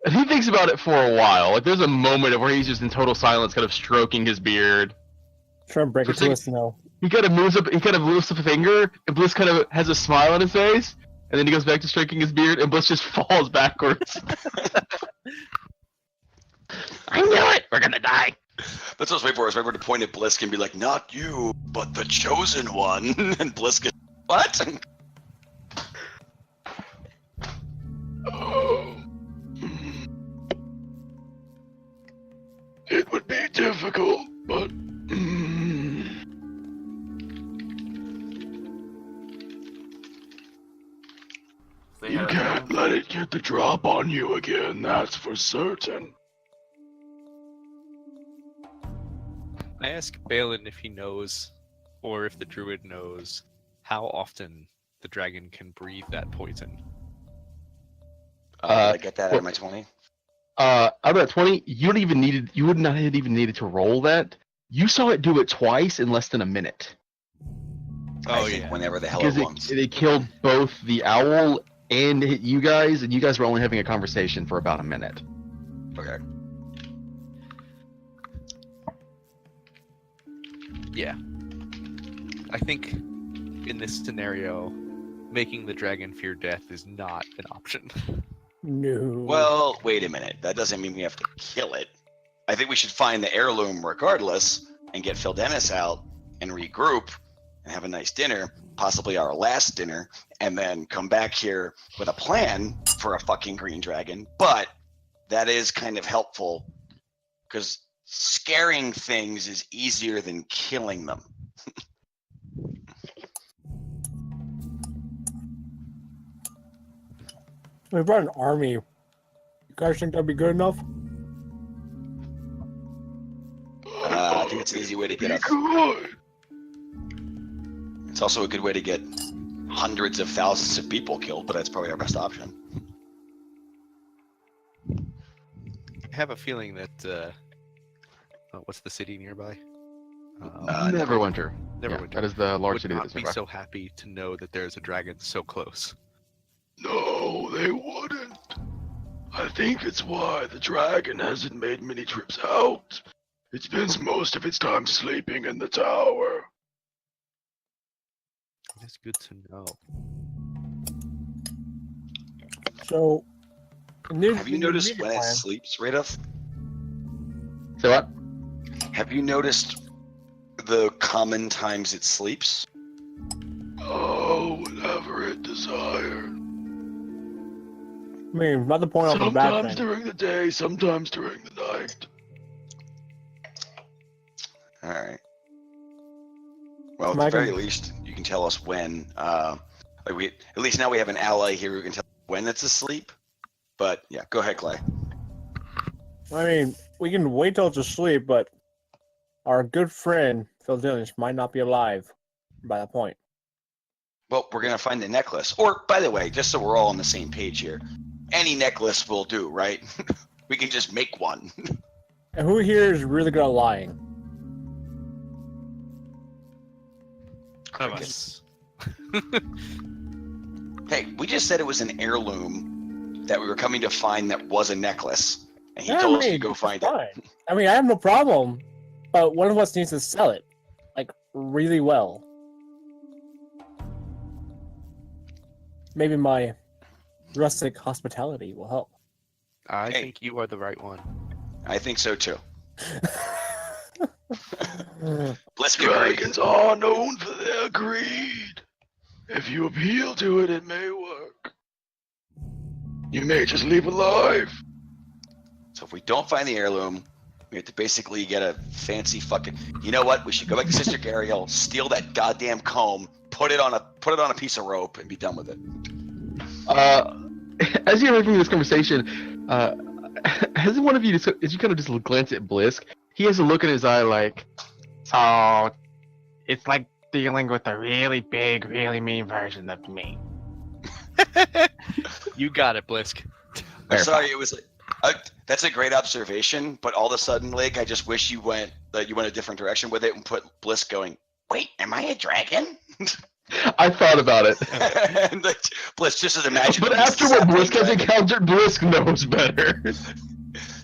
Speaker 1: And he thinks about it for a while. Like there's a moment where he's just in total silence, kind of stroking his beard.
Speaker 4: Try and break it to us, no.
Speaker 1: He kind of moves up. He kind of lifts up a finger, and Bliss kind of has a smile on his face, and then he goes back to stroking his beard, and Bliss just falls backwards. I knew it. We're gonna die.
Speaker 3: That's what I was waiting for. I was waiting to point at Blisk and be like, not you, but the chosen one. And Blisk is, what?
Speaker 1: Oh. would be difficult, but
Speaker 5: They
Speaker 1: you
Speaker 5: had a
Speaker 1: can't
Speaker 5: time.
Speaker 1: let it get the drop on you again, that's for certain.
Speaker 2: I ask Balin if he knows, or if the druid knows, how often the dragon can breathe that poison.
Speaker 3: Did I get that out of my 20?
Speaker 1: Out of that 20, you would not have even needed to roll that. You saw it do it twice in less than a minute.
Speaker 3: I think whenever the hell
Speaker 1: Because
Speaker 3: it wants.
Speaker 1: it killed both the owl and hit you guys, and you guys were only having a conversation for about a minute.
Speaker 3: Okay.
Speaker 2: Yeah. I think in this scenario, making the dragon fear death is not an option.
Speaker 4: No.
Speaker 3: Well, wait a minute. That doesn't mean we have to kill it. I think we should find the heirloom regardless and get Phil Dennis out and regroup and have a nice dinner, possibly our last dinner, and then come back here with a plan for a fucking green dragon. But that is kind of helpful because scaring things is easier than killing them.
Speaker 4: We brought an army. You guys think that'd be good enough?
Speaker 3: I think it's an easy way to get us. It's also a good way to get hundreds of thousands of people killed, but that's probably our best option.
Speaker 2: I have a feeling that what's the city nearby?
Speaker 1: Neverwinter.
Speaker 2: Neverwinter.
Speaker 1: That is the large
Speaker 2: Would
Speaker 1: city
Speaker 2: not
Speaker 1: that's
Speaker 2: be
Speaker 1: nearby.
Speaker 2: so happy to know that there's a dragon so close.
Speaker 1: No, they wouldn't. I think it's why the dragon hasn't made many trips out. It spends most of its time sleeping in the tower.
Speaker 2: That's good to know.
Speaker 4: So,
Speaker 3: Have you noticed when it sleeps, Radolf?
Speaker 1: So what?
Speaker 3: Have you noticed the common times it sleeps?
Speaker 1: Oh, whenever it desires.
Speaker 4: I mean, not the point of the bad
Speaker 1: Sometimes
Speaker 4: thing.
Speaker 1: during the day, sometimes during the night.
Speaker 3: All right. Well, at
Speaker 4: Am I
Speaker 3: the very
Speaker 4: gonna-
Speaker 3: least, you can tell us when. Like we at least now we have an ally here who can tell when it's asleep. But yeah, go ahead, Clay.
Speaker 4: I mean, we can wait till it's asleep, but our good friend Phil Dennis might not be alive by that point.
Speaker 3: Well, we're gonna find the necklace. Or, by the way, just so we're all on the same page here, any necklace will do, right? We can just make one.
Speaker 4: And who here is really good at lying?
Speaker 2: None of us.
Speaker 3: Hey, we just said it was an heirloom that we were coming to find that was a necklace, and he
Speaker 4: Yeah,
Speaker 3: told us
Speaker 4: I
Speaker 3: to
Speaker 4: mean,
Speaker 3: go
Speaker 4: it's
Speaker 3: find it.
Speaker 4: fine. I mean, I have no problem, but one of us needs to sell it, like, really well. Maybe my rustic hospitality will help.
Speaker 2: I
Speaker 3: Hey.
Speaker 2: think you are the right one.
Speaker 3: I think so too. Blisk agrees.
Speaker 1: Dragons are known for their greed. If you appeal to it, it may work. You may just leave alive.
Speaker 3: So if we don't find the heirloom, we have to basically get a fancy fucking. You know what? We should go back to Sister Gariel, steal that goddamn comb, put it on a piece of rope, and be done with it.
Speaker 1: As you're having this conversation, has one of you, as you kind of just glance at Blisk, he has a look in his eye like,
Speaker 6: So, it's like dealing with a really big, really mean version of me.
Speaker 2: You got it, Blisk.
Speaker 3: I'm sorry, it was like that's a great observation, but all of a sudden, like, I just wish you went a different direction with it and put Blisk going. Wait, am I a dragon?
Speaker 1: I thought about it.
Speaker 3: And like, Blisk just as imagine.
Speaker 1: But after what Blisk has encountered, Blisk knows better.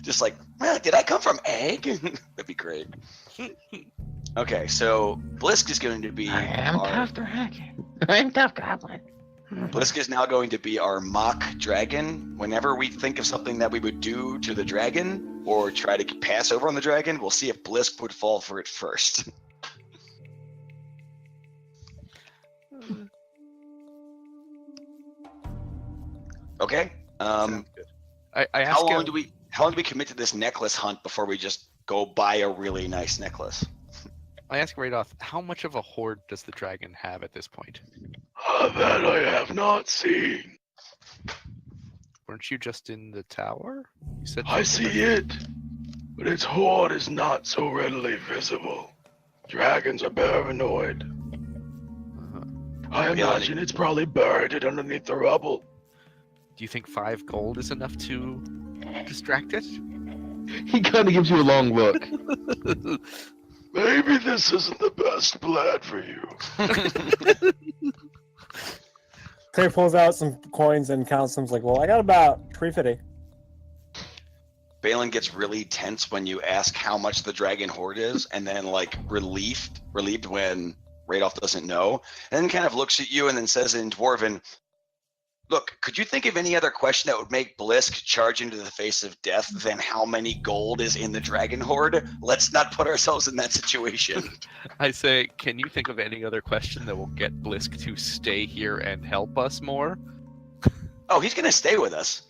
Speaker 3: Just like, well, did I come from egg? That'd be great. Okay, so Blisk is going to be
Speaker 6: I am
Speaker 3: our,
Speaker 6: tough dragon. I am tough goblin.
Speaker 3: Blisk is now going to be our mock dragon. Whenever we think of something that we would do to the dragon or try to pass over on the dragon, we'll see if Blisk would fall for it first. Okay.
Speaker 2: Sounds good. I asked
Speaker 3: How long
Speaker 2: him,
Speaker 3: do we commit to this necklace hunt before we just go buy a really nice necklace.
Speaker 2: I ask right off, how much of a hoard does the dragon have at this point?
Speaker 1: That I have not seen.
Speaker 2: Weren't you just in the tower? You said
Speaker 1: I
Speaker 2: something
Speaker 1: see it, but its hoard is not so readily visible. Dragons are paranoid.
Speaker 2: Uh-huh.
Speaker 1: I imagine it's probably buried underneath the rubble.
Speaker 2: Do you think 5 gold is enough to distract it?
Speaker 1: He kind of gives you a long look. Maybe this isn't the best plan for you.
Speaker 4: Clay pulls out some coins and counts them. He's like, well, I got about 350.
Speaker 3: Balin gets really tense when you ask how much the dragon hoard is, and then like relieved when Radolf doesn't know, and then kind of looks at you and then says in Dwarven, "Look, could you think of any other question that would make Blisk charge into the face of death than how many gold is in the dragon hoard? Let's not put ourselves in that situation."
Speaker 2: I say, can you think of any other question that will get Blisk to stay here and help us more?
Speaker 3: Oh, he's gonna stay with us.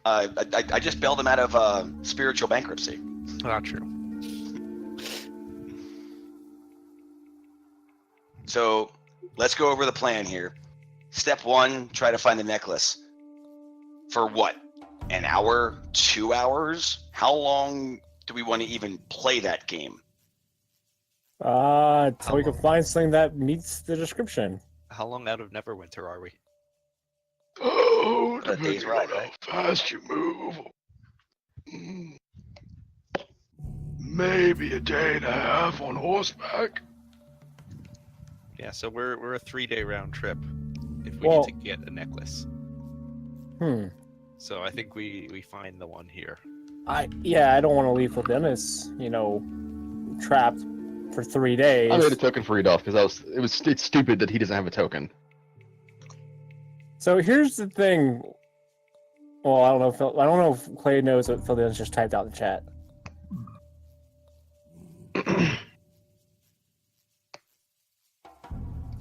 Speaker 3: I just bailed him out of spiritual bankruptcy.
Speaker 2: Not true.
Speaker 3: So let's go over the plan here. Step 1, try to find the necklace. For what? An hour? 2 hours? How long do we want to even play that game?
Speaker 4: Till we can find something that meets the description.
Speaker 2: How long out of Neverwinter are we?
Speaker 1: Oh,
Speaker 3: A day's ride,
Speaker 1: on
Speaker 3: right?
Speaker 1: how fast you move. Maybe a day and a half on horseback.
Speaker 2: Yeah, so we're a 3-day round trip if we
Speaker 4: Well-
Speaker 2: need to get a necklace. So I think we find the one here.
Speaker 4: I don't want to leave for Dennis, trapped for 3 days.
Speaker 1: I made a token for Rudolph because it's stupid that he doesn't have a token.
Speaker 4: So here's the thing. Well, I don't know if Clay knows what Phil Dennis just typed out in the chat.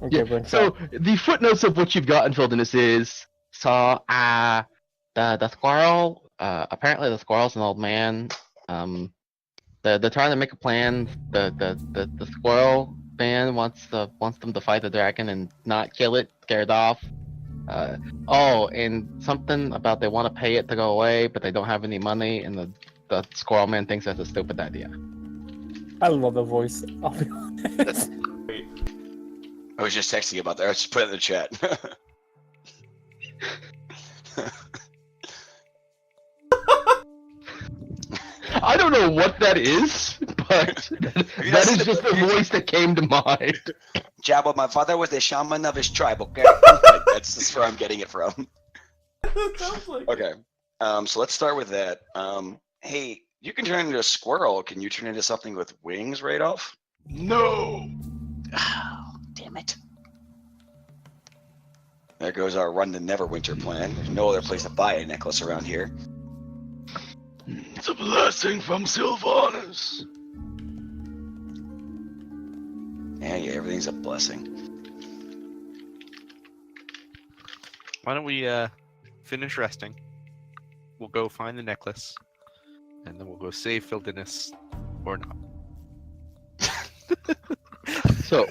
Speaker 4: Okay,
Speaker 1: Yeah, so the footnotes of what you've got in Wilderness is the squirrel. Apparently, the squirrel's an old man. They're trying to make a plan. The squirrel man wants them to fight the dragon and not kill it, scare it off. And something about they want to pay it to go away, but they don't have any money, and the squirrel man thinks that's a stupid idea.
Speaker 4: I love the voice. I'll be honest.
Speaker 3: I was just texting about that. I just put it in the chat.
Speaker 1: I don't know what that is, but that is just the voice that came to mind.
Speaker 3: Jabba, my father was the shaman of his tribe, okay? That's where I'm getting it from.
Speaker 5: Sounds like
Speaker 3: Okay. So let's start with that. Hey, you can turn into a squirrel. Can you turn into something with wings, Radolf?
Speaker 1: No.
Speaker 3: Oh, damn it. There goes our run to Neverwinter plan. There's no other place to buy a necklace around here.
Speaker 1: It's a blessing from Sylvanas.
Speaker 3: Yeah, everything's a blessing.
Speaker 2: Why don't we finish resting? We'll go find the necklace, and then we'll go save Wilderness, or not.
Speaker 1: So,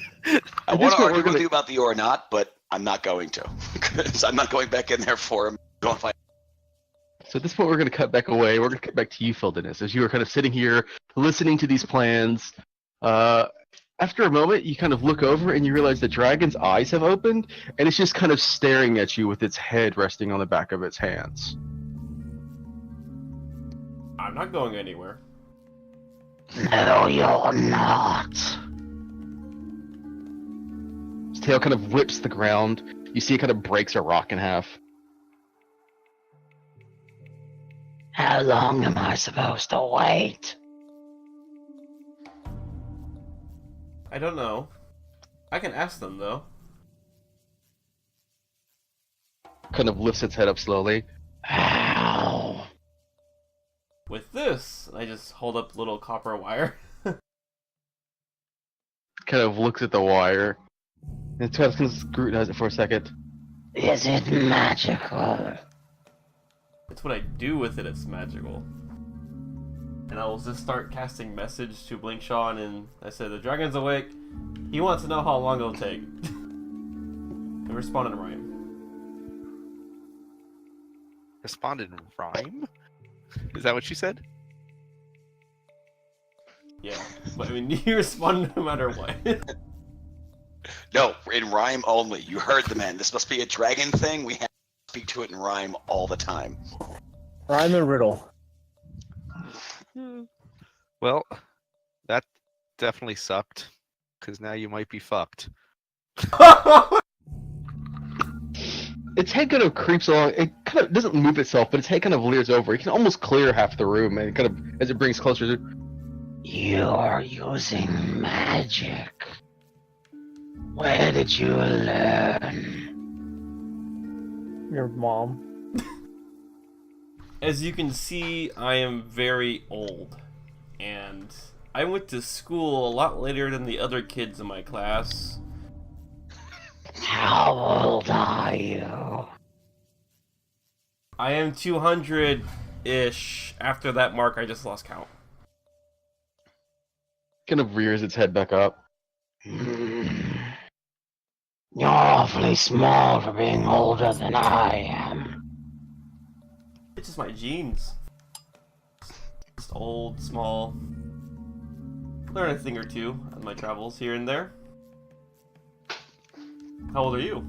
Speaker 3: I want to argue with you about the or not, but I'm not going to. Because I'm not going back in there for him. Don't fight.
Speaker 1: So at this point, we're going to cut back away. We're going to cut back to you, Wilderness, as you are kind of sitting here listening to these plans. After a moment, you kind of look over and you realize the dragon's eyes have opened, and it's just kind of staring at you with its head resting on the back of its hands.
Speaker 5: I'm not going anywhere.
Speaker 6: No, you're not.
Speaker 1: Its tail kind of whips the ground. You see it kind of breaks a rock in half.
Speaker 6: How long am I supposed to wait?
Speaker 5: I don't know. I can ask them though.
Speaker 1: Kind of lifts its head up slowly.
Speaker 6: Ow.
Speaker 5: With this, I just hold up little copper wire.
Speaker 1: Kind of looks at the wire. And it's kind of scrutinize it for a second.
Speaker 6: Is it magical?
Speaker 5: It's what I do with it, it's magical. And I will just start casting message to Blinkshaw, and I said, the dragon's awake. He wants to know how long it'll take. And respond in rhyme.
Speaker 2: Respond in rhyme? Is that what you said?
Speaker 5: Yeah, but I mean, you respond no matter what.
Speaker 3: No, in rhyme only. You heard the man. This must be a dragon thing. We have to speak to it in rhyme all the time.
Speaker 4: Rhyme and riddle.
Speaker 2: Well, that definitely sucked. Because now you might be fucked.
Speaker 1: Its head kind of creeps along. It kind of doesn't move itself, but its head kind of leers over. It can almost clear half the room, and kind of as it brings closer to.
Speaker 6: You're using magic. Where did you learn?
Speaker 4: Your mom.
Speaker 5: As you can see, I am very old. And I went to school a lot later than the other kids in my class.
Speaker 6: How old are you?
Speaker 5: I am 200-ish. After that mark, I just lost count.
Speaker 1: Kind of rears its head back up.
Speaker 6: You're awfully small for being older than I am.
Speaker 5: It's just my genes. Just old, small. Learn a thing or two on my travels here and there. How old are you?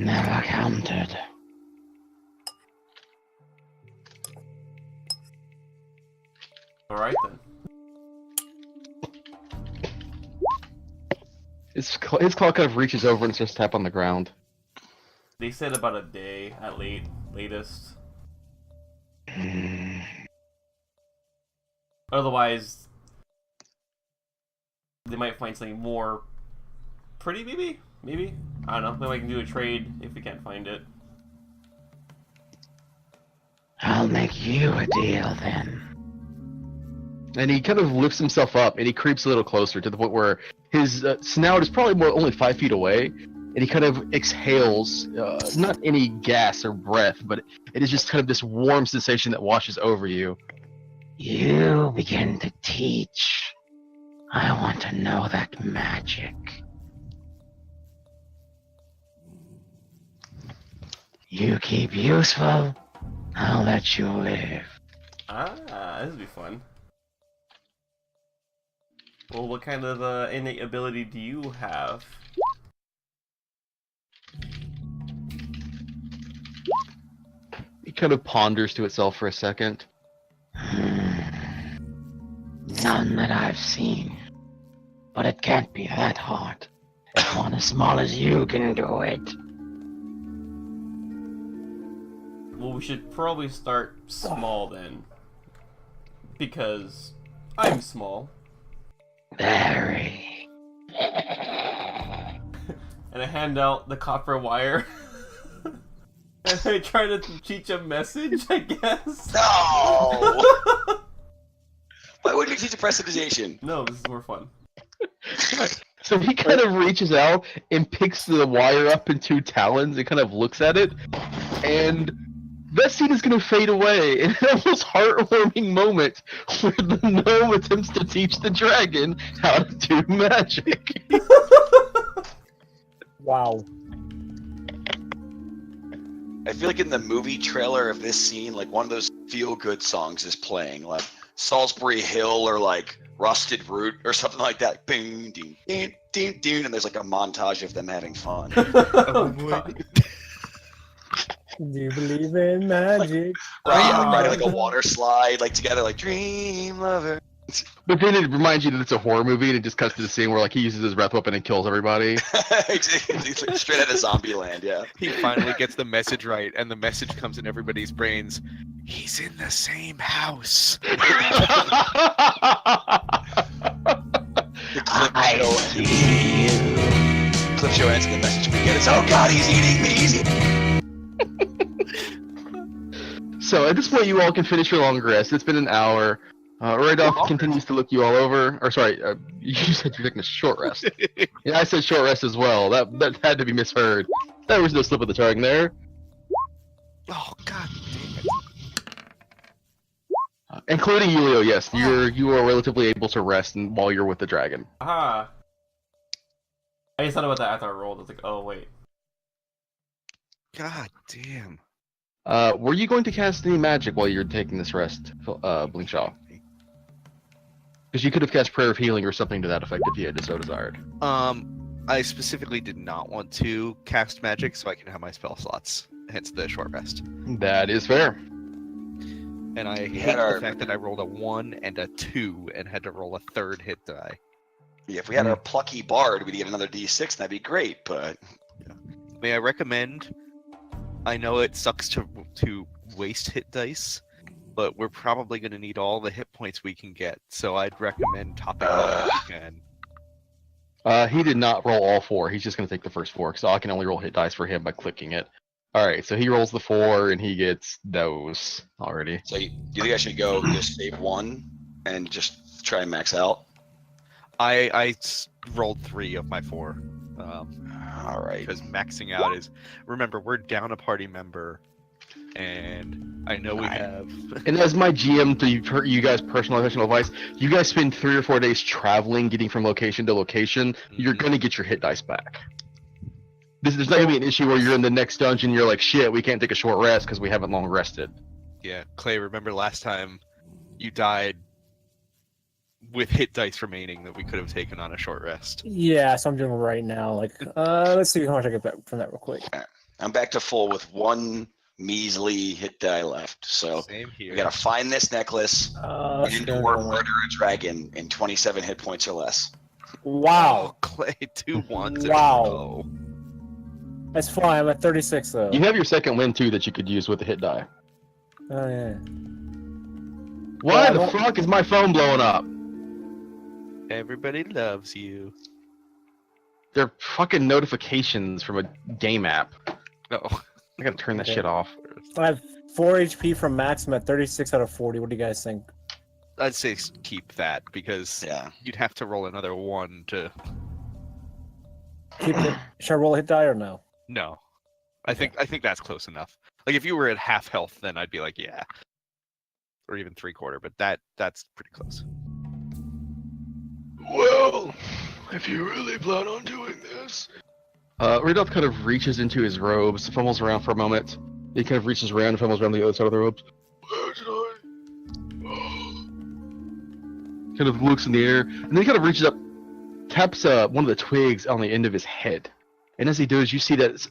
Speaker 6: Never counted.
Speaker 5: Alright then.
Speaker 1: His claw kind of reaches over and starts to tap on the ground.
Speaker 5: They said about a day at latest. Otherwise, they might find something more pretty, maybe? Maybe? I don't know. Maybe I can do a trade if we can't find it.
Speaker 6: I'll make you a deal then.
Speaker 1: And he kind of lifts himself up, and he creeps a little closer to the point where his snout is probably only 5 feet away, and he kind of exhales, not any gas or breath, but it is just kind of this warm sensation that washes over you.
Speaker 6: You begin to teach. I want to know that magic. You keep useful, I'll let you live.
Speaker 5: Ah, this would be fun. Well, what kind of innate ability do you have?
Speaker 1: It kind of ponders to itself for a second.
Speaker 6: None that I've seen. But it can't be that hard. If one as small as you can do it.
Speaker 5: Well, we should probably start small then. Because I'm small.
Speaker 6: Very.
Speaker 5: And I hand out the copper wire. And I try to teach a message, I guess.
Speaker 3: No! Why wouldn't you teach a prestidigitation?
Speaker 5: No, this is more fun.
Speaker 1: So he kind of reaches out and picks the wire up in two talons and kind of looks at it, and that scene is going to fade away in an almost heartwarming moment where the gnome attempts to teach the dragon how to do magic.
Speaker 4: Wow.
Speaker 3: I feel like in the movie trailer of this scene, like one of those feel-good songs is playing, like Salisbury Hill or like Rusted Root or something like that. Boom, ding, ding, ding, ding, and there's like a montage of them having fun.
Speaker 5: Oh, God.
Speaker 4: Do you believe in magic?
Speaker 3: Riding like a water slide, like together, like Dream Lover.
Speaker 1: But then it reminds you that it's a horror movie, and it just cuts to the scene where like he uses his breath weapon and kills everybody.
Speaker 3: It's like straight out of Zombieland, yeah.
Speaker 2: He finally gets the message right, and the message comes in everybody's brains. He's in the same house.
Speaker 3: The clip show ends and the message we get is, "Oh God, he's eating me! He's eating."
Speaker 1: So at this point, you all can finish your long rest. It's been an hour. Rudolph continues to look you all over. Or sorry, you said you're taking a short rest. Yeah, I said short rest as well. That had to be misheard. There was no slip of the tongue there.
Speaker 2: Oh God damn it.
Speaker 1: Including Yulio, yes. You are relatively able to rest while you're with the dragon.
Speaker 5: Aha. I just thought about that after I rolled. I was like, oh wait.
Speaker 2: God damn.
Speaker 1: Were you going to cast any magic while you're taking this rest, Blinkshaw? Because you could have cast Prayer of Healing or something to that effect if you had so desired.
Speaker 2: I specifically did not want to cast magic so I can have my spell slots, hence the short rest.
Speaker 1: That is fair.
Speaker 2: And I hate
Speaker 3: had
Speaker 2: the fact that I rolled a 1 and a 2 and had to roll a third hit die.
Speaker 3: Yeah, if we had our plucky bard, we'd get another D6, and that'd be great. But
Speaker 2: May I recommend? I know it sucks to waste hit dice, but we're probably going to need all the hit points we can get. So I'd recommend topping up again.
Speaker 1: He did not roll all 4. He's just going to take the first 4, so I can only roll hit dice for him by clicking it. All right, so he rolls the 4 and he gets those already.
Speaker 3: so you think I should go just save 1 and just try and max out?
Speaker 2: I rolled 3 of my 4.
Speaker 3: All right.
Speaker 2: Because maxing out is, remember, we're down a party member, and I know we have.
Speaker 1: And as my GM, to you guys' personal advice, you guys spend 3 or 4 days traveling, getting from location to location. You're going to get your hit dice back. There's not going to be an issue where you're in the next dungeon, you're like, shit, we can't take a short rest because we haven't long rested.
Speaker 2: Yeah, Clay, remember last time you died with hit dice remaining that we could have taken on a short rest.
Speaker 4: Yeah, so I'm doing right now. Like, let's see how much I get back from that real quick.
Speaker 3: I'm back to full with 1 measly hit die left. So
Speaker 2: Same here.
Speaker 3: we gotta find this necklace and or murder a dragon in 27 hit points or less.
Speaker 4: Wow,
Speaker 2: Oh, Clay, 2 ones.
Speaker 4: Wow. That's fine. I'm at 36 though.
Speaker 1: You have your second win too that you could use with the hit die.
Speaker 4: Oh yeah.
Speaker 1: Why
Speaker 4: Yeah,
Speaker 1: the fuck is my phone blowing up?
Speaker 2: Everybody loves you.
Speaker 1: They're fucking notifications from a game app.
Speaker 2: No.
Speaker 1: I gotta turn that
Speaker 4: Okay.
Speaker 1: shit off.
Speaker 4: I have 4 HP from max. I'm at 36 out of 40. What do you guys think?
Speaker 2: I'd say keep that because
Speaker 3: Yeah.
Speaker 2: you'd have to roll another 1 to.
Speaker 4: Keep it. Should I roll a hit die or no?
Speaker 2: No. I think that's close enough. Like if you were at half health, then I'd be like, yeah. Or even 3/4, but that's pretty close.
Speaker 1: Well, if you really plan on doing this. Rudolph kind of reaches into his robes, fumbles around for a moment. He kind of reaches around and fumbles around the other side of the robes. Where did I? Kind of looks in the air, and then he kind of reaches up, taps one of the twigs on the end of his head. And as he does, you see that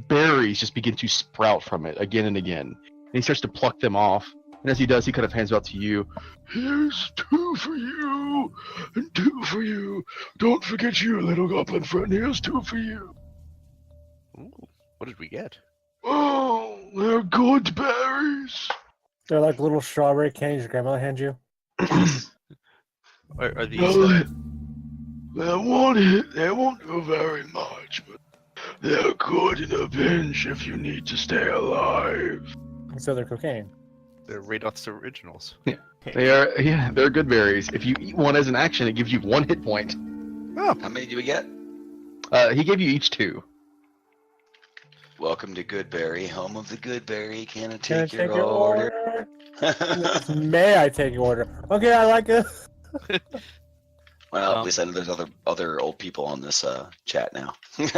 Speaker 1: berries just begin to sprout from it again and again. And he starts to pluck them off. And as he does, he kind of hands it out to you. Here's 2 for you, and 2 for you. Don't forget your little goblin friend. Here's 2 for you.
Speaker 2: Ooh, what did we get?
Speaker 1: Oh, they're good berries.
Speaker 4: They're like little strawberry candies your grandmother hands you.
Speaker 2: Are these?
Speaker 1: They won't do very much, but they're good in a pinch if you need to stay alive.
Speaker 4: So they're cocaine.
Speaker 2: They're Radoth's originals.
Speaker 1: They're good berries. If you eat one as an action, it gives you 1 hit point.
Speaker 3: How many do we get?
Speaker 1: He gave you each 2.
Speaker 3: Welcome to Goodberry, home of the Goodberry. Can I
Speaker 4: Can I
Speaker 3: take your order?
Speaker 4: May I take your order? Okay, I like it.
Speaker 3: Well, at least I know there's other old people on this chat now.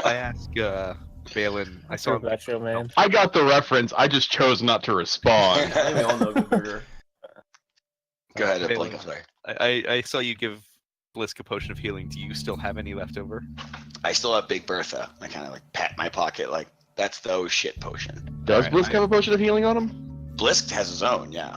Speaker 2: I asked Balin. I saw him.
Speaker 4: that show, man.
Speaker 1: I got the reference. I just chose not to respond.
Speaker 5: I think we all know Good Burger.
Speaker 3: Go ahead,
Speaker 2: Balin,
Speaker 3: Blake. I'm sorry.
Speaker 2: I saw you give Blisk a potion of healing. Do you still have any left over?
Speaker 3: I still have Big Bertha. I kind of like pat my pocket like that's the shit potion.
Speaker 1: Does
Speaker 2: Alright,
Speaker 1: Blisk have a potion of healing on him?
Speaker 3: Blisk has his own, yeah.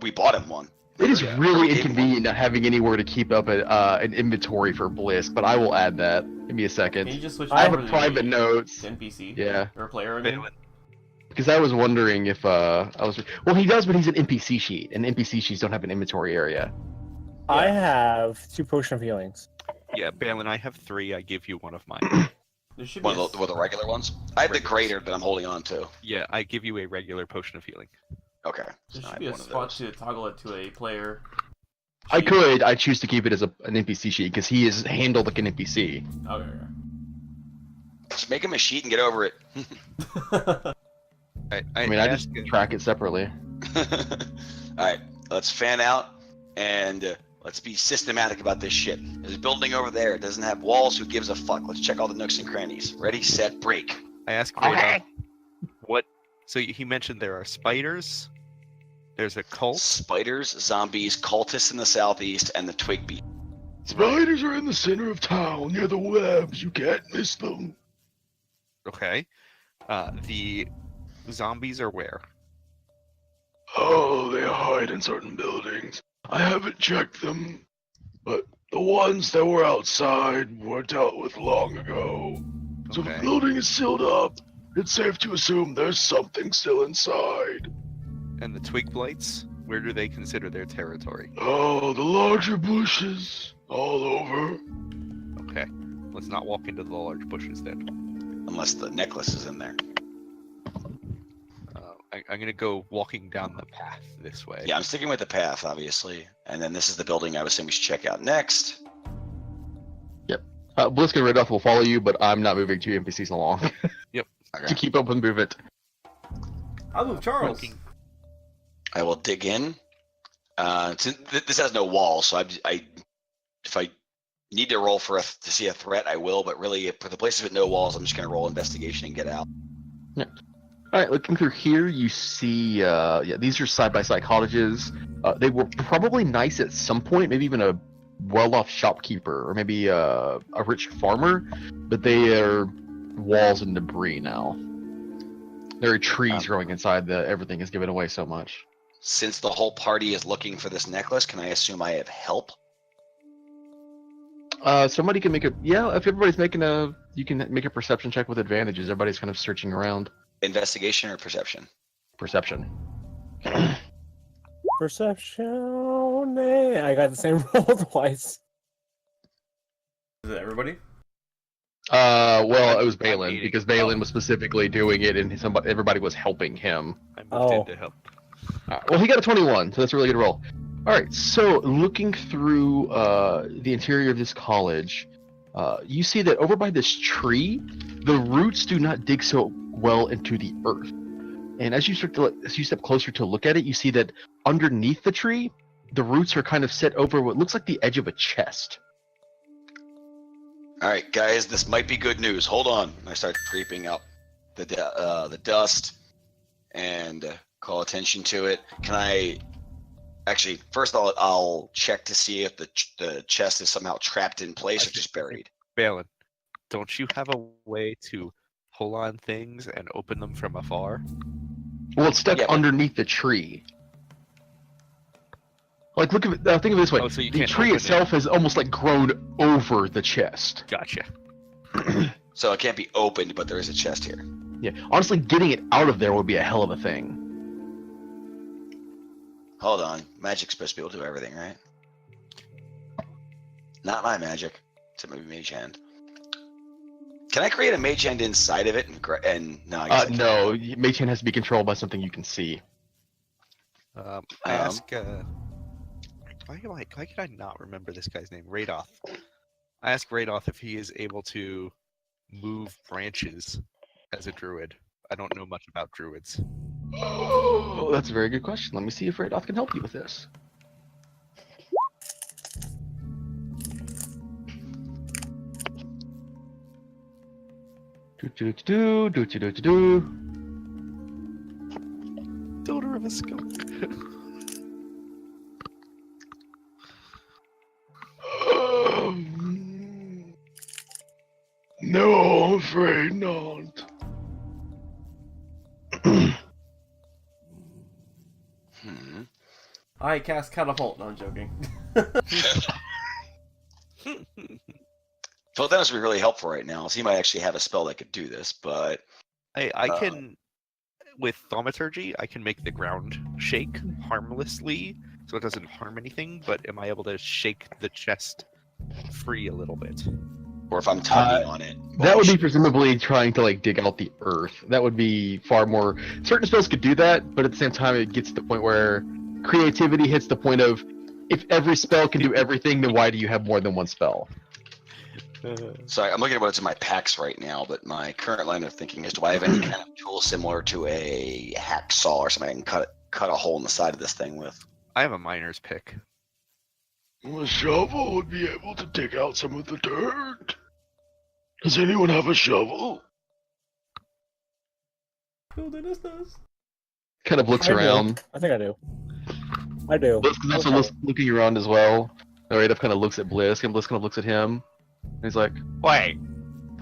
Speaker 3: We bought him one.
Speaker 1: It is
Speaker 3: Yeah.
Speaker 1: really
Speaker 3: We gave him
Speaker 1: inconvenient not having anywhere to keep up an inventory for Blisk, but I will add that. Give me a
Speaker 5: Can you
Speaker 1: second.
Speaker 5: just switch
Speaker 1: I have
Speaker 5: over
Speaker 1: a
Speaker 5: to
Speaker 1: private
Speaker 5: the
Speaker 1: notes.
Speaker 5: NPC?
Speaker 1: Yeah.
Speaker 5: Or player, I mean?
Speaker 2: Balin.
Speaker 1: Because I was wondering if I was. Well, he does, but he's an NPC sheet, and NPC sheets don't have an inventory area.
Speaker 4: I have 2 potion of healings.
Speaker 2: Yeah, Balin, I have 3. I give you one of mine.
Speaker 5: There should be
Speaker 3: One of the regular ones. I have the greater that I'm holding on to.
Speaker 2: Yeah, I give you a regular potion of healing.
Speaker 3: Okay.
Speaker 5: There
Speaker 3: so I
Speaker 5: should
Speaker 3: have
Speaker 5: be a
Speaker 3: one of
Speaker 5: spot
Speaker 3: those.
Speaker 5: to toggle it to a player.
Speaker 1: I
Speaker 5: sheet.
Speaker 1: could. I choose to keep it as an NPC sheet because he is handled like an NPC.
Speaker 5: Okay.
Speaker 3: Just make him a sheet and get over it.
Speaker 5: Okay.
Speaker 1: I mean, I just track it separately.
Speaker 3: Alright. let's fan out and let's be systematic about this shit. There's a building over there. It doesn't have walls. Who gives a fuck? Let's check all the nooks and crannies. Ready, set, break.
Speaker 2: I ask Radar, what? So he mentioned there are spiders. There's a cult.
Speaker 3: Spiders, zombies, cultists in the southeast, and the twig beat.
Speaker 1: Spiders are in the center of town near the webs. You can't miss them.
Speaker 2: Okay. The zombies are where?
Speaker 1: Oh, they hide in certain buildings. I haven't checked them, but the ones that were outside were dealt with long ago. So if the
Speaker 2: Okay.
Speaker 1: building is sealed up, it's safe to assume there's something still inside.
Speaker 2: And the twig blights? Where do they consider their territory?
Speaker 1: Oh, the larger bushes all over.
Speaker 2: Okay. Let's not walk into the large bushes then.
Speaker 3: Unless the necklace is in there.
Speaker 2: I'm gonna go walking down the path this way.
Speaker 3: Yeah, I'm sticking with the path, obviously. And then this is the building I was saying we should check out next.
Speaker 1: Blisk and Radoff will follow you, but I'm not moving two NPCs along
Speaker 3: Okay.
Speaker 1: to keep up with movement.
Speaker 5: I'll move Charles.
Speaker 2: Walking.
Speaker 3: I will dig in. This has no wall, so if I need to roll to see a threat, I will. But really, for the places with no walls, I'm just going to roll investigation and get out.
Speaker 1: All right, looking through here, you see, these are side-by-side cottages. They were probably nice at some point, maybe even a well-off shopkeeper, or maybe a rich farmer, but they are walls and debris now. There are trees growing inside. Everything is given away so much.
Speaker 3: Since the whole party is looking for this necklace, can I assume I have help?
Speaker 1: Somebody can make a if everybody's you can make a perception check with advantages. Everybody's kind of searching around.
Speaker 3: Investigation or perception?
Speaker 1: Perception.
Speaker 4: Perception. I got the same roll twice.
Speaker 5: Is it everybody?
Speaker 1: Well, it was
Speaker 2: I'm
Speaker 1: Balin
Speaker 2: eating.
Speaker 1: because Balin was specifically doing it, and everybody was helping him.
Speaker 2: I moved
Speaker 4: Oh.
Speaker 2: in to help.
Speaker 1: Well, he got a 21, so that's a really good roll. All right, so looking through the interior of this college, you see that over by this tree, the roots do not dig so well into the earth. And as you step closer to look at it, you see that underneath the tree, the roots are kind of set over what looks like the edge of a chest.
Speaker 3: All right, guys, this might be good news. Hold on. I start creeping up the dust and call attention to it. Can I actually? First, I'll check to see if the chest is somehow trapped in place or just buried.
Speaker 2: Balin, don't you have a way to pull on things and open them from afar?
Speaker 1: Well, it's stuck
Speaker 3: Yeah, but-
Speaker 1: underneath the tree. Like, think of it this way.
Speaker 2: Oh, so you
Speaker 1: The
Speaker 2: can't
Speaker 1: tree
Speaker 2: open
Speaker 1: itself has almost like grown over the chest.
Speaker 2: Gotcha.
Speaker 3: So it can't be opened, but there is a chest here.
Speaker 1: Yeah, honestly, getting it out of there would be a hell of a thing.
Speaker 3: Hold on. Magic's supposed to be able to do everything, right? Not my magic. It's maybe mage hand. Can I create a mage hand inside of it? And no, I guess I can't.
Speaker 1: No, Mage Hand has to be controlled by something you can see.
Speaker 2: I ask. Why can I not remember this guy's name? Radoth. I ask Radoth if he is able to move branches as a druid. I don't know much about druids.
Speaker 1: Oh, that's a very good question. Let me see if Radoth can help you with this. Do.
Speaker 2: Daughter of a skunk.
Speaker 1: No, I'm afraid not.
Speaker 5: I cast Catapult. No, I'm joking.
Speaker 3: Philadelphus would be really helpful right now. So he might actually have a spell that could do this, but
Speaker 2: I can, with thaumaturgy, I can make the ground shake harmlessly, so it doesn't harm anything. But am I able to shake the chest free a little bit?
Speaker 3: or if I'm tugging on it.
Speaker 1: That would be presumably trying to like dig out the earth. That would be far more. Certain spells could do that, but at the same time, it gets to the point where creativity hits the point of if every spell can do everything, then why do you have more than one spell?
Speaker 3: So I'm looking at what's in my packs right now, but my current line of thinking is: do I have any kind of tool similar to a hacksaw or something I can cut a hole in the side of this thing with?
Speaker 2: I have a miner's pick.
Speaker 1: A shovel would be able to dig out some of the dirt. Does anyone have a shovel?
Speaker 5: Phil Dennis does.
Speaker 1: Kind of looks
Speaker 4: I do.
Speaker 1: around.
Speaker 4: I think I do. I do.
Speaker 1: Blisk is also looking around as well. Radov kind of looks at Blisk, and Blisk kind of looks at him. And he's like, "Wait."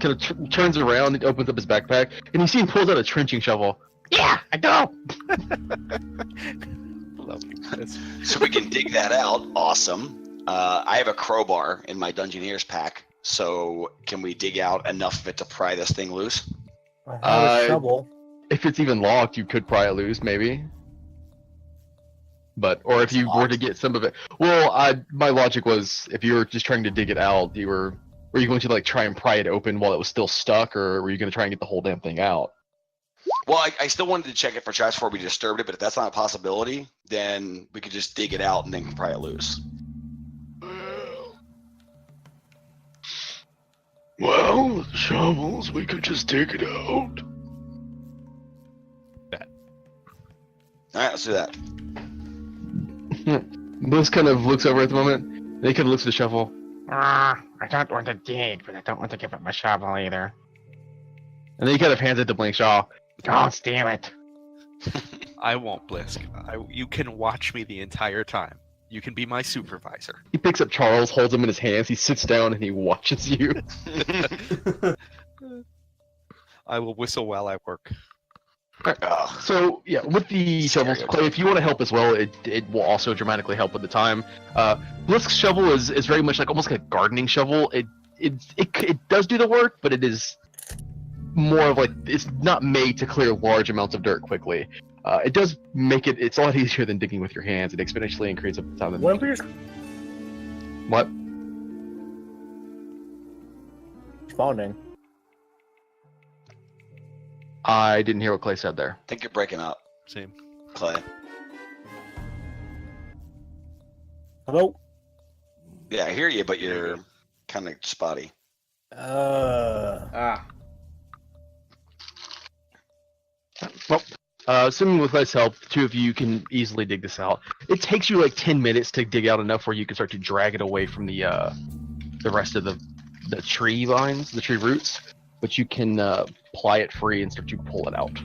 Speaker 1: Kind of turns around and opens up his backpack, and you see him pulls out a trenching shovel. Yeah, I know.
Speaker 2: Love you. That's-
Speaker 3: So we can dig that out. Awesome. I have a crowbar in my Dungeoneer's pack. So can we dig out enough of it to pry this thing loose?
Speaker 4: I have a shovel.
Speaker 1: If it's even locked, you could pry it loose, maybe. But or if
Speaker 3: It's
Speaker 1: you were
Speaker 3: locked?
Speaker 1: to get some of it. Well, my logic was if you were just trying to dig it out, were you going to like try and pry it open while it was still stuck, or were you going to try and get the whole damn thing out?
Speaker 3: Well, I still wanted to check it for traps before we disturbed it, but if that's not a possibility, then we could just dig it out and then pry it loose.
Speaker 1: Well, with shovels, we could just dig it out.
Speaker 3: All right, let's do that.
Speaker 1: Bliss kind of looks over at the moment. They kind of looks at the shovel.
Speaker 6: I don't want to dig, but I don't want to give up my shovel either.
Speaker 1: And then he kind of hands it to Blank Shaw.
Speaker 6: Don't steal it.
Speaker 2: I won't, Blisk. You can watch me the entire time. You can be my supervisor.
Speaker 1: He picks up Charles, holds him in his hands, he sits down, and he watches you.
Speaker 2: I will whistle while I work.
Speaker 3: Oh,
Speaker 1: So, yeah, with the shovels,
Speaker 3: Stereotype.
Speaker 1: Clay, if you want to help as well, it will also dramatically help with the time. Blisk's shovel is very much like almost like a gardening shovel. It does do the work, but it is more of like, it's not made to clear large amounts of dirt quickly. It does make it's a lot easier than digging with your hands. It exponentially increases the time.
Speaker 4: What for your
Speaker 1: What?
Speaker 4: responding?
Speaker 1: I didn't hear what Clay said there.
Speaker 3: I think you're breaking up,
Speaker 2: Same.
Speaker 3: Clay.
Speaker 4: Hello?
Speaker 3: Yeah, I hear you, but you're kind of spotty.
Speaker 5: Ah.
Speaker 1: Well, assuming with Clay's help, the two of you can easily dig this out. It takes you like 10 minutes to dig out enough where you can start to drag it away from the rest of the tree vines, the tree roots, but you can ply it free and start to pull it out.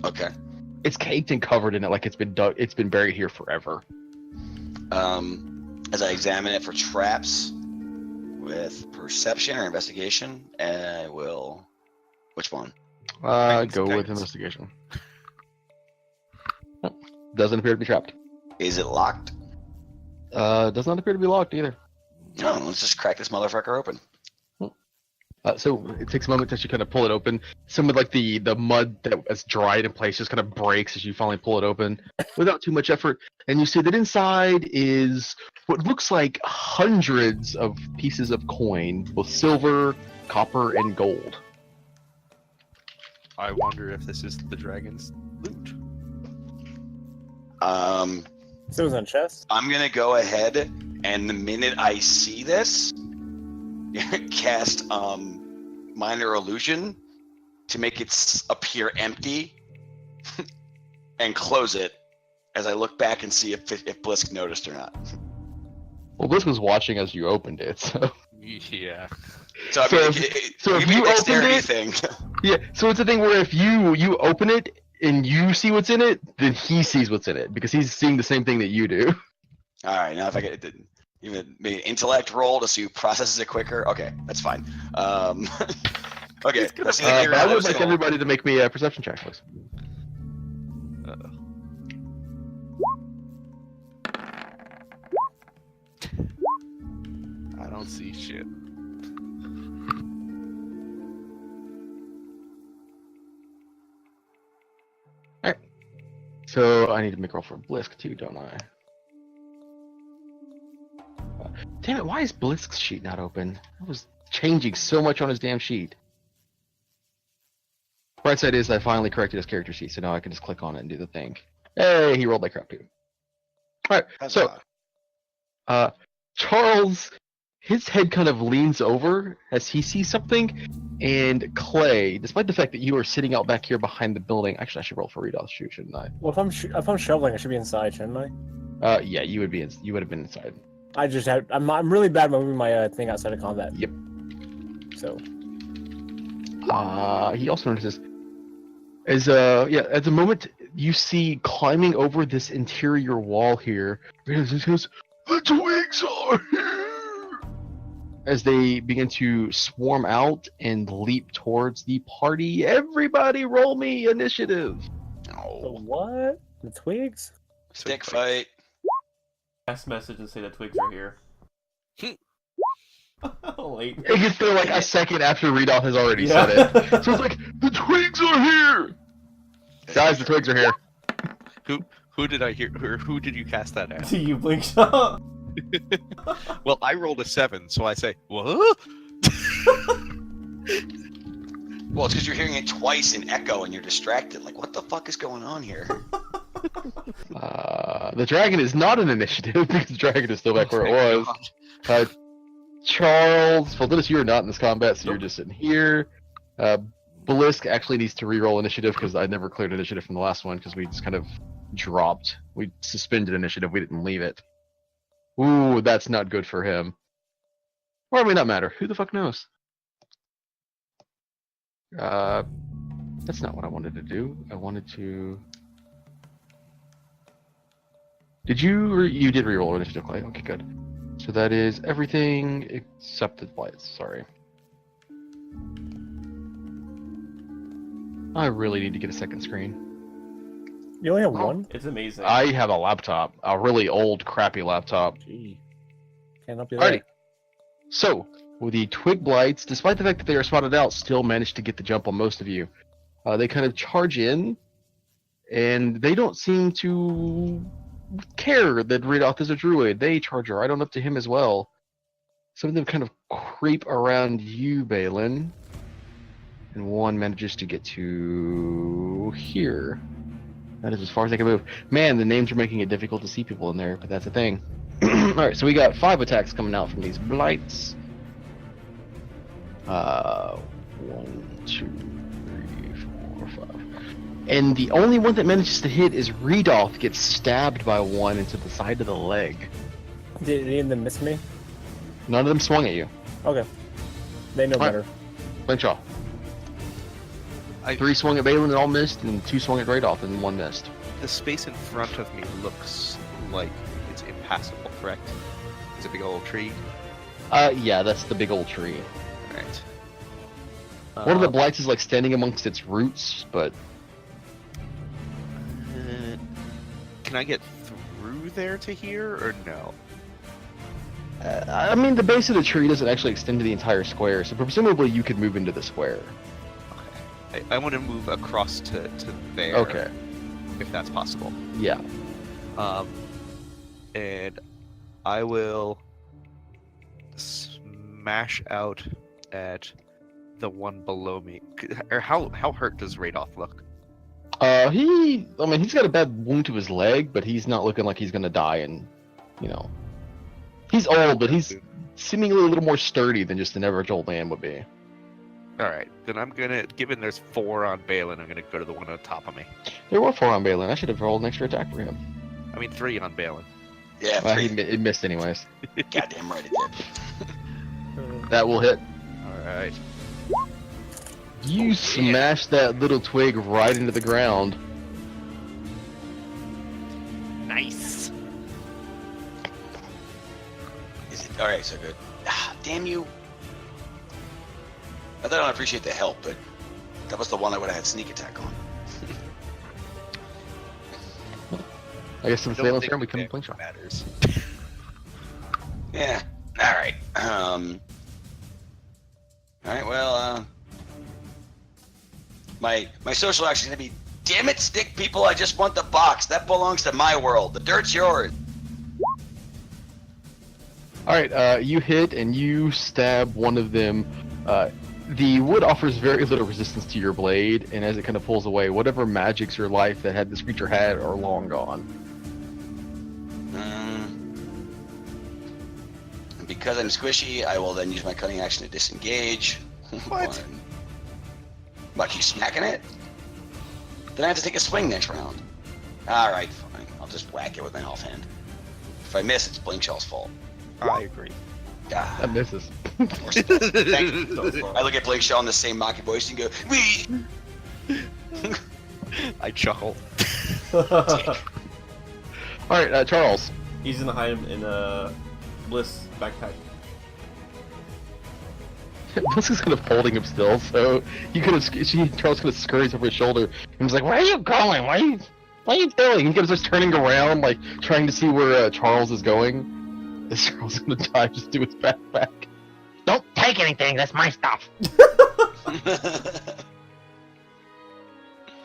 Speaker 3: Okay.
Speaker 1: It's caked and covered in it like it's been buried here forever.
Speaker 3: As I examine it for traps with perception or investigation, I will. Which one?
Speaker 1: Go with
Speaker 2: Guidance.
Speaker 1: investigation. Doesn't appear to be trapped.
Speaker 3: Is it locked?
Speaker 1: Does not appear to be locked either.
Speaker 3: No, let's just crack this motherfucker open.
Speaker 1: So it takes a moment to actually kind of pull it open. Some of like the mud that was dried in place just kind of breaks as you finally pull it open without too much effort. And you see that inside is what looks like hundreds of pieces of coin, both silver, copper, and gold.
Speaker 2: I wonder if this is the dragon's loot.
Speaker 4: So it was on chest?
Speaker 3: I'm gonna go ahead and the minute I see this, cast minor illusion to make it appear empty, and close it as I look back and see if Blisk noticed or not.
Speaker 1: Well, Blisk was watching as you opened it, so
Speaker 2: Yeah.
Speaker 3: So I
Speaker 1: So
Speaker 3: mean,
Speaker 1: if-
Speaker 3: so
Speaker 1: if you opened
Speaker 3: dexterity
Speaker 1: it-
Speaker 3: thing.
Speaker 1: yeah. So it's a thing where if you open it and you see what's in it, then he sees what's in it because he's seeing the same thing that you do.
Speaker 3: All right, now if I get it, even maybe an intellect roll to see who processes it quicker. Okay, that's fine. Okay, let's see the
Speaker 1: But
Speaker 3: hero
Speaker 1: I would
Speaker 3: knows
Speaker 1: like
Speaker 3: it.
Speaker 1: everybody to make me a perception check, please.
Speaker 2: I don't see shit.
Speaker 1: So I need to make a roll for Blisk too, don't I? Damn it! Why is Blisk's sheet not open? I was changing so much on his damn sheet. Bright side is I finally corrected his character sheet, so now I can just click on it and do the thing. Hey, he rolled like crap too. All right, so
Speaker 3: Huzzah.
Speaker 1: Charles, his head kind of leans over as he sees something, and Clay, despite the fact that you are sitting out back here behind the building, actually I should roll for read off shoot, shouldn't I?
Speaker 4: Well, if I'm shoveling, I should be inside, shouldn't I?
Speaker 1: Yeah, you would have been inside.
Speaker 4: I'm really bad about moving my thing outside of combat.
Speaker 1: Yep.
Speaker 4: So.
Speaker 1: He also notices at the moment you see climbing over this interior wall here, it goes, the twigs are here! As they begin to swarm out and leap towards the party. Everybody roll me initiative.
Speaker 4: The
Speaker 3: Oh,
Speaker 4: what? The twigs?
Speaker 3: stick fight.
Speaker 5: Last message and say the twigs are here. Late.
Speaker 1: It gets there like a second after Readoff has already
Speaker 5: Yeah.
Speaker 1: said it. So it's like, the twigs are here! Guys, the twigs are here.
Speaker 2: Who did I hear? Or who did you cast that at?
Speaker 5: Do you blink shot?
Speaker 2: Well, I rolled a 7, so I say, what?
Speaker 3: Well, it's because you're hearing it twice in echo and you're distracted. Like, what the fuck is going on here?
Speaker 1: The dragon is not an initiative because the dragon is still back where it was. Charles, well, Dennis, you are not in this combat, so you're just sitting here. Belisk actually needs to re-roll initiative because I never cleared initiative from the last one because we just kind of dropped. We suspended initiative, we didn't leave it. Ooh, that's not good for him. Or it may not matter. Who the fuck knows? That's not what I wanted to do. I wanted to... Did you... You did re-roll initiative, Clay. Okay, good. So that is everything except the blights. Sorry. I really need to get a second screen.
Speaker 4: You only have one?
Speaker 5: It's amazing.
Speaker 1: I have a laptop. A really old, crappy laptop.
Speaker 4: Gee. Can't help you
Speaker 1: Alrighty.
Speaker 4: there.
Speaker 1: So, with the twig blights, despite the fact that they are spotted out, still managed to get the jump on most of you. They kind of charge in, and they don't seem to care that Ridoth is a druid. They charge right on up to him as well. Some of them kind of creep around you, Balin. And one manages to get to here. That is as far as they can move. Man, the names are making it difficult to see people in there, but that's a thing. Alright, so we got 5 attacks coming out from these blights. 1, 2, 3, 4, 5. And the only one that manages to hit is Redolph gets stabbed by one into the side of the leg.
Speaker 4: Did any of them miss me?
Speaker 1: None of them swung at you.
Speaker 4: Okay. They know
Speaker 1: Alright.
Speaker 4: better.
Speaker 1: Blanchard. 3 swung at Balin and all missed, and 2 swung at Redolph and 1 missed.
Speaker 2: The space in front of me looks like it's impassable, correct? It's a big old tree.
Speaker 1: Yeah, that's the big old tree.
Speaker 2: Alright.
Speaker 1: One of the blights is like standing amongst its roots, but
Speaker 2: Can I get through there to here, or no?
Speaker 1: I mean, the base of the tree doesn't actually extend to the entire square, so presumably you could move into the square.
Speaker 2: Okay. I want to move across to there.
Speaker 1: Okay.
Speaker 2: If that's possible.
Speaker 1: Yeah.
Speaker 2: And I will smash out at the one below me. Or how hurt does Radolf look?
Speaker 1: He's got a bad wound to his leg, but he's not looking like he's gonna die, and, you know. He's old, but he's seemingly a little more sturdy than just an average old man would be.
Speaker 2: Alright, then I'm gonna, given there's 4 on Balin, I'm gonna go to the one on top of me.
Speaker 1: There were 4 on Balin. I should have rolled an extra attack for him.
Speaker 2: I mean 3 on Balin.
Speaker 3: Yeah,
Speaker 1: Well,
Speaker 3: three.
Speaker 1: it missed anyways.
Speaker 3: Goddamn right it did.
Speaker 1: That will hit.
Speaker 2: Alright.
Speaker 1: You smash that little twig right into the ground.
Speaker 2: Nice!
Speaker 3: Is it all right? So good. Ah, damn you! I don't appreciate the help, but that was the one I would have had sneak attack on.
Speaker 1: I guess since
Speaker 2: Don't
Speaker 1: Balin's
Speaker 2: think
Speaker 1: turn, we come
Speaker 2: damage
Speaker 1: blink shot.
Speaker 2: matters.
Speaker 3: Yeah. All right. All right. Well, my social action is gonna be, damn it, stick people! I just want the box. That belongs to my world. The dirt's yours.
Speaker 1: Alright, you hit and you stab one of them. The wood offers very little resistance to your blade, and as it kind of pulls away, whatever magics or life that had this creature had are long gone.
Speaker 3: It'd be because I'm squishy, I will then use my cutting action to disengage.
Speaker 2: What?
Speaker 3: What, you smacking it? Then I have to take a swing next round. Alright, fine. I'll just whack it with my offhand. If I miss, it's Blinkshaw's fault.
Speaker 2: I agree.
Speaker 3: Ah,
Speaker 1: That misses.
Speaker 3: of course it does. Thank you. I look at Blinkshaw in the same mocking voice and go, wee!
Speaker 2: I chuckle.
Speaker 1: Alright, Charles.
Speaker 5: He's gonna hide him in a Bliss backpack.
Speaker 1: Bliss is kind of holding him still, so Charles kind of scurries over his shoulder and was like, "Where are you going? What are you doing?" He kind of starts turning around, like trying to see where Charles is going. Is Charles gonna dive just to his backpack?
Speaker 6: Don't take anything. That's my stuff.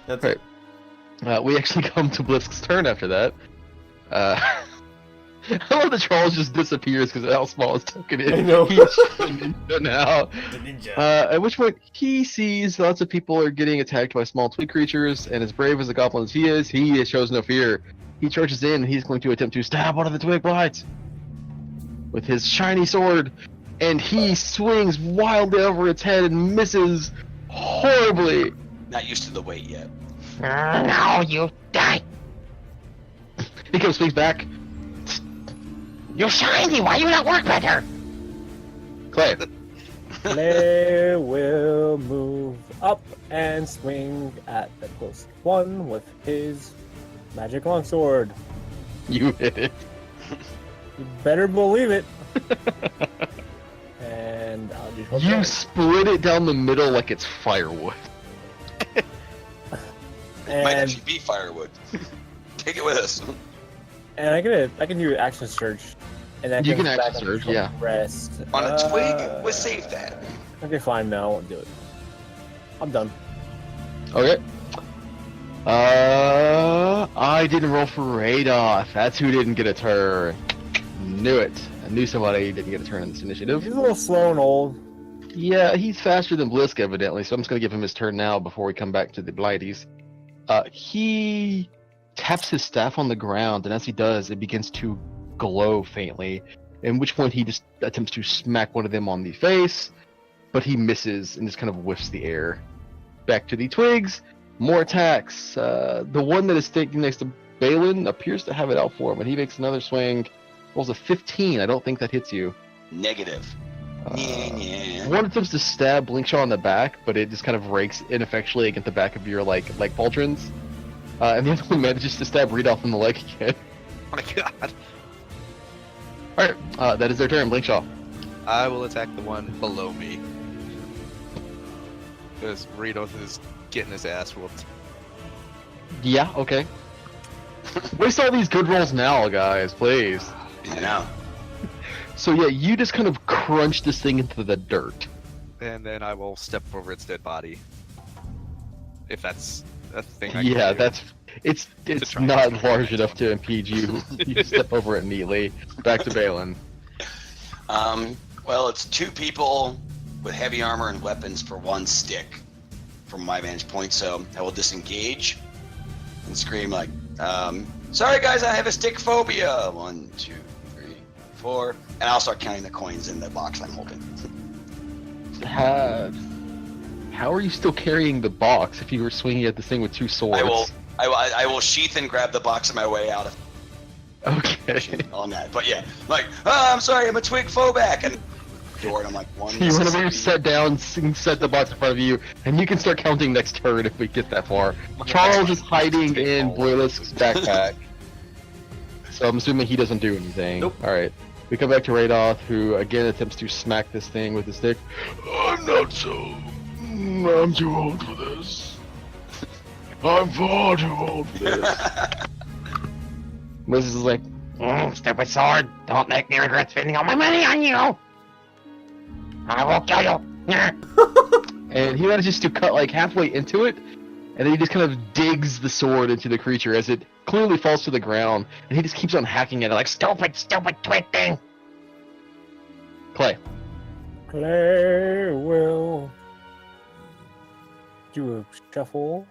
Speaker 5: That's
Speaker 1: Right. We actually come to Blisk's turn after that. I love that Charles just disappears because of how small his token is.
Speaker 5: I know.
Speaker 1: He's a ninja now.
Speaker 5: the ninja.
Speaker 1: At which point he sees lots of people are getting attacked by small twig creatures, and as brave as a goblin as he shows no fear. He charges in and he's going to attempt to stab one of the twig blights with his shiny sword, and he swings wildly over its head and misses horribly.
Speaker 3: Not used to the weight yet.
Speaker 6: Now you die.
Speaker 1: He comes swings back.
Speaker 6: You're shiny. Why you not work better?
Speaker 1: Clay.
Speaker 4: Clay will move up and swing at the closest one with his magic longsword.
Speaker 1: You hit it.
Speaker 4: You better believe it. And I'll just hope
Speaker 1: You
Speaker 4: that-
Speaker 1: split it down the middle like it's firewood.
Speaker 3: Might
Speaker 4: and,
Speaker 3: actually be firewood. Take it with us.
Speaker 4: and I can do action search. And that
Speaker 1: You
Speaker 4: comes
Speaker 1: can
Speaker 4: back
Speaker 1: action
Speaker 4: on
Speaker 1: search, yeah.
Speaker 4: Rest.
Speaker 3: On a twig? We'll save that.
Speaker 4: Okay, fine. No, I won't do it. I'm done.
Speaker 1: Okay. I didn't roll for Radoff. That's who didn't get a turn. Knew it. I knew somebody didn't get a turn in this initiative.
Speaker 4: He's a little slow and old.
Speaker 1: Yeah, he's faster than Blisk, evidently, so I'm just gonna give him his turn now before we come back to the Blighties. He taps his staff on the ground, and as he does, it begins to glow faintly, in which point he just attempts to smack one of them on the face, but he misses and just kind of whiffs the air. Back to the twigs, more attacks. The one that is standing next to Balin appears to have it out for him, and he makes another swing. Rolls a 15. I don't think that hits you.
Speaker 3: Negative. Yeah.
Speaker 1: One attempts to stab Blinkshaw in the back, but it just kind of rakes ineffectually against the back of your leg pauldrons. And the other one manages to stab Redoff in the leg again.
Speaker 2: Oh my god.
Speaker 1: Alright, that is their turn, Blinkshaw.
Speaker 2: I will attack the one below me. Because Redoth is getting his ass whooped.
Speaker 1: Yeah, okay. Waste all these good rolls now, guys, please.
Speaker 3: I know.
Speaker 1: So yeah, you just kind of crunch this thing into the dirt.
Speaker 2: And then I will step over its dead body. If that's a thing I
Speaker 1: Yeah,
Speaker 2: can do.
Speaker 1: it's
Speaker 2: try
Speaker 1: not
Speaker 2: and-
Speaker 1: large enough to impede you. You step over it neatly. Back to Balin.
Speaker 3: Well, it's two people with heavy armor and weapons for one stick from my vantage point, so I will disengage and scream like, sorry guys, I have a stick phobia. 1, 2, 3, 4. And I'll start counting the coins in the box I'm holding.
Speaker 1: How are you still carrying the box if you were swinging at this thing with two swords?
Speaker 3: I will sheath and grab the box on my way out of
Speaker 1: Okay.
Speaker 3: on that. But yeah, like, I'm sorry, I'm a twig phoback. And door, and I'm like, 1,
Speaker 1: You whenever you're
Speaker 3: 2,
Speaker 1: set down, set the box in front of you, and you can start counting next turn if we get that far. Charles is hiding in Bluelisk's backpack, so I'm assuming he doesn't do anything.
Speaker 5: Nope.
Speaker 1: Alright. We come back to Radoth, who again attempts to smack this thing with his stick. I'm not so... I'm too old for this. I'm far too old for this. Moses is like,
Speaker 6: Stupid sword. Don't make me regret spending all my money on you. I will kill you.
Speaker 1: and he manages to cut like halfway into it, and then he just kind of digs the sword into the creature as it clearly falls to the ground, and he just keeps on hacking at it like
Speaker 6: Stupid twig thing.
Speaker 1: Clay.
Speaker 4: Clay will do a shuffle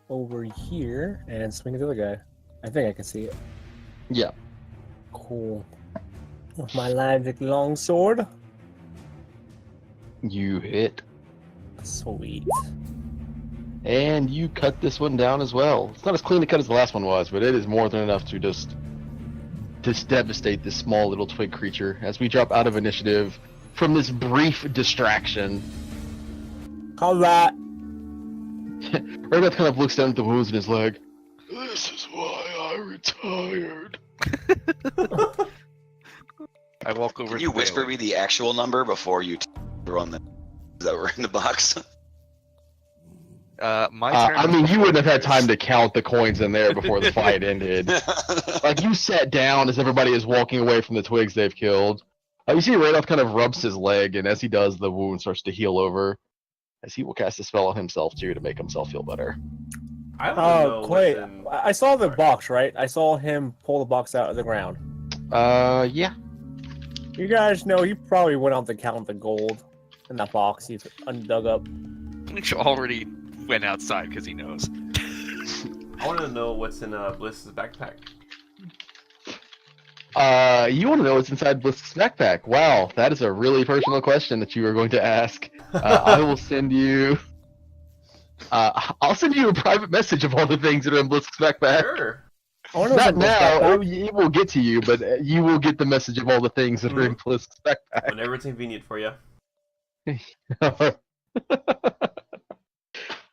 Speaker 4: over here and swing at the other guy. I think I can see it.
Speaker 1: Yeah.
Speaker 4: Cool. With my magic longsword.
Speaker 1: You hit.
Speaker 4: Sweet.
Speaker 1: And you cut this one down as well. It's not as clean a cut as the last one was, but it is more than enough to just devastate this small little twig creature as we drop out of initiative from this brief distraction.
Speaker 4: How's that?
Speaker 1: Rebeth kind of looks down at the wounds in his leg. This is why I retired.
Speaker 2: I walk over.
Speaker 3: Can you
Speaker 2: to
Speaker 3: whisper
Speaker 2: Bailey.
Speaker 3: me the actual number before you run the that were in the box?
Speaker 2: My turn.
Speaker 1: I mean, you wouldn't have had time to count the coins in there before the fight ended.
Speaker 3: Oh,
Speaker 1: Like, you sat down as everybody is walking away from the twigs they've killed. You see Radolf kind of rubs his leg, and as he does, the wound starts to heal over. As he will cast a spell on himself, too, to make himself feel better.
Speaker 5: I want to know
Speaker 4: Clay,
Speaker 5: what's in...
Speaker 4: I saw the
Speaker 5: Sorry.
Speaker 4: box, right? I saw him pull the box out of the ground.
Speaker 1: Yeah.
Speaker 4: You guys know he probably went out to count the gold in that box he's undug up.
Speaker 2: He already went outside because he knows.
Speaker 5: I want to know what's in Bliss's backpack.
Speaker 1: You want to know what's inside Blisk's backpack? Wow, that is a really personal question that you are going to ask. I will send you... I'll send you a private message of all the things that are in Blisk's backpack.
Speaker 5: Sure.
Speaker 4: I wonder what's
Speaker 1: Not
Speaker 4: in this
Speaker 1: now,
Speaker 4: backpack.
Speaker 1: it will get to you, but you will get the message of all the things that are in Blisk's backpack.
Speaker 5: Whenever it's convenient for you.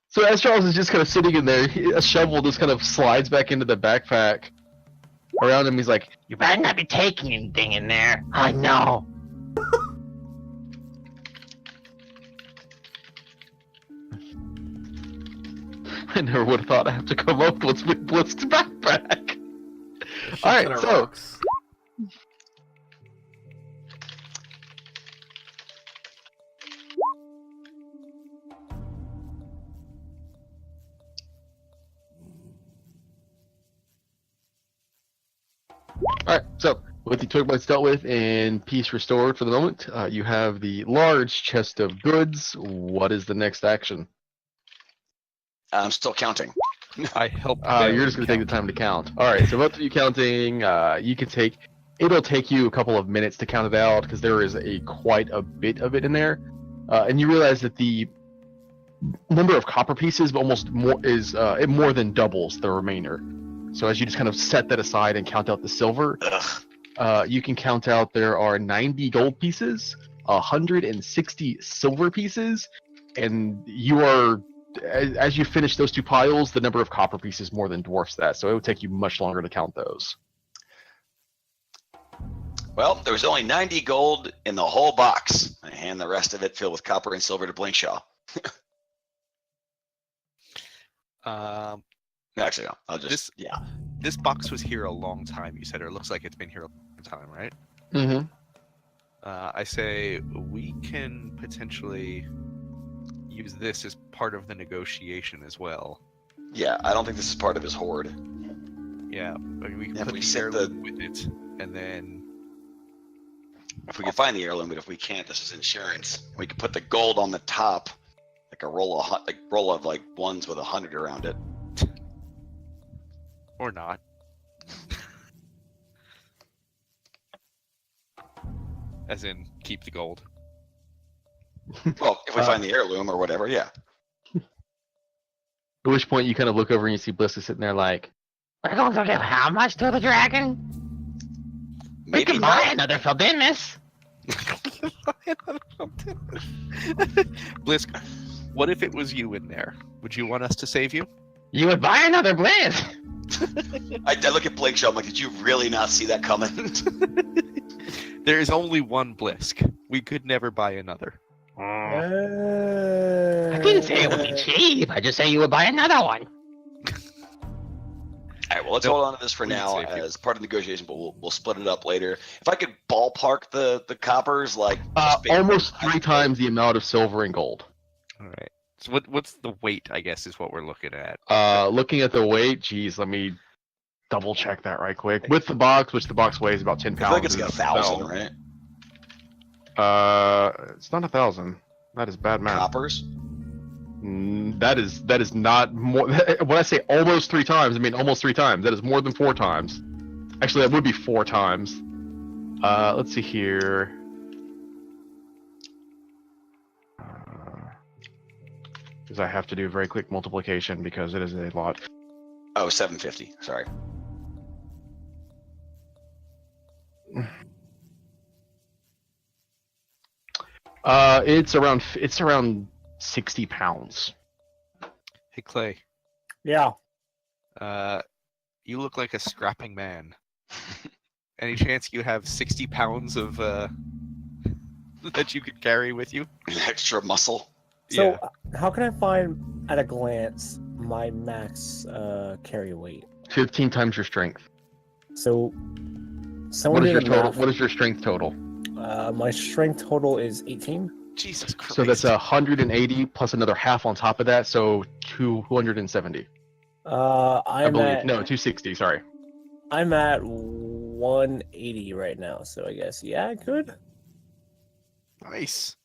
Speaker 1: So as Charles is just kind of sitting in there, a shovel just kind of slides back into the backpack. Around him, he's like,
Speaker 6: You better not be taking anything in there. I know.
Speaker 1: I never would have thought I'd have to come up with Blisk's backpack.
Speaker 5: Shit's
Speaker 1: Alright,
Speaker 5: in our
Speaker 1: so-
Speaker 5: rocks.
Speaker 1: Alright, so with the twig bites dealt with and peace restored for the moment, you have the large chest of goods. What is the next action?
Speaker 3: I'm still counting.
Speaker 2: I help.
Speaker 1: You're just going to take the time to count. Alright, so both of you counting, you can take... It'll take you a couple of minutes to count it out because there is quite a bit of it in there. And you realize that the number of copper pieces almost more is it more than doubles the remainder. So as you just kind of set that aside and count out the silver, you can count out there are 90 gold pieces, 160 silver pieces, and you are, as you finish those two piles, the number of copper pieces more than dwarfs that. So it would take you much longer to count those.
Speaker 3: Well, there was only 90 gold in the whole box. I hand the rest of it filled with copper and silver to Blinkshaw. Actually, no, I'll just, yeah.
Speaker 2: This box was here a long time. You said, or it looks like it's been here a long time, right?
Speaker 1: Mm-hmm.
Speaker 2: I say we can potentially use this as part of the negotiation as well.
Speaker 3: Yeah, I don't think this is part of his hoard.
Speaker 2: Yeah, I mean, we can
Speaker 3: Yeah, if
Speaker 2: put
Speaker 3: we
Speaker 2: the
Speaker 3: set the-
Speaker 2: heirloom with it, and then
Speaker 3: If we can find the heirloom, but if we can't, this is insurance. We could put the gold on the top, like a roll of like ones with 100 around it.
Speaker 2: or not. As in, keep the gold.
Speaker 3: Well, if we find the heirloom or whatever, yeah.
Speaker 1: At which point you kind of look over and you see Bliss is sitting there like,
Speaker 6: We're going to give how much to the dragon? We
Speaker 3: Maybe
Speaker 6: can buy
Speaker 3: not.
Speaker 6: another Feldinis.
Speaker 2: Blisk, what if it was you in there? Would you want us to save you?
Speaker 6: You would buy another Blizz.
Speaker 3: I look at Blake Shaw, I'm like, did you really not see that coming?
Speaker 2: There is only one Blisk. We could never buy another.
Speaker 6: I didn't say it would be cheap. I just say you would buy another one.
Speaker 3: All right, well, let's
Speaker 2: Nope.
Speaker 3: hold on to this for
Speaker 2: We'd
Speaker 3: now
Speaker 2: save you.
Speaker 3: as part of the negotiation, but we'll split it up later. If I could ballpark the coppers, like just based
Speaker 1: almost
Speaker 3: on-
Speaker 1: 3 times the amount of silver and gold.
Speaker 2: All right. So what's the weight? I guess is what we're looking at.
Speaker 1: Looking at the weight, geez, let me double check that right quick. With the box, which the box weighs about 10
Speaker 3: I
Speaker 1: pounds.
Speaker 3: feel like it's like
Speaker 1: and
Speaker 3: 1,000, right?
Speaker 1: It's not 1,000. That is bad math.
Speaker 3: Coppers.
Speaker 1: That is not more. When I say almost 3 times, I mean almost 3 times. That is more than 4 times. Actually, that would be 4 times. Let's see here. Because I have to do a very quick multiplication because it is a lot.
Speaker 3: Oh, 750. Sorry.
Speaker 1: It's around 60 pounds.
Speaker 2: Hey Clay,
Speaker 4: Yeah.
Speaker 2: you look like a scrapping man. Any chance you have 60 pounds of that you could carry with you?
Speaker 3: Extra muscle.
Speaker 4: So how can I find at a glance my max carry weight?
Speaker 1: 15 times your strength.
Speaker 4: So
Speaker 1: What
Speaker 4: someone
Speaker 1: is your
Speaker 4: did a
Speaker 1: total?
Speaker 4: math.
Speaker 1: What is your strength total?
Speaker 4: My strength total is 18.
Speaker 2: Jesus Christ.
Speaker 1: So that's 180 plus another half on top of that, so 270. I
Speaker 4: I'm
Speaker 1: believe.
Speaker 4: at
Speaker 1: No, 260. Sorry.
Speaker 4: I'm at 180 right now. So I guess good.
Speaker 2: nice.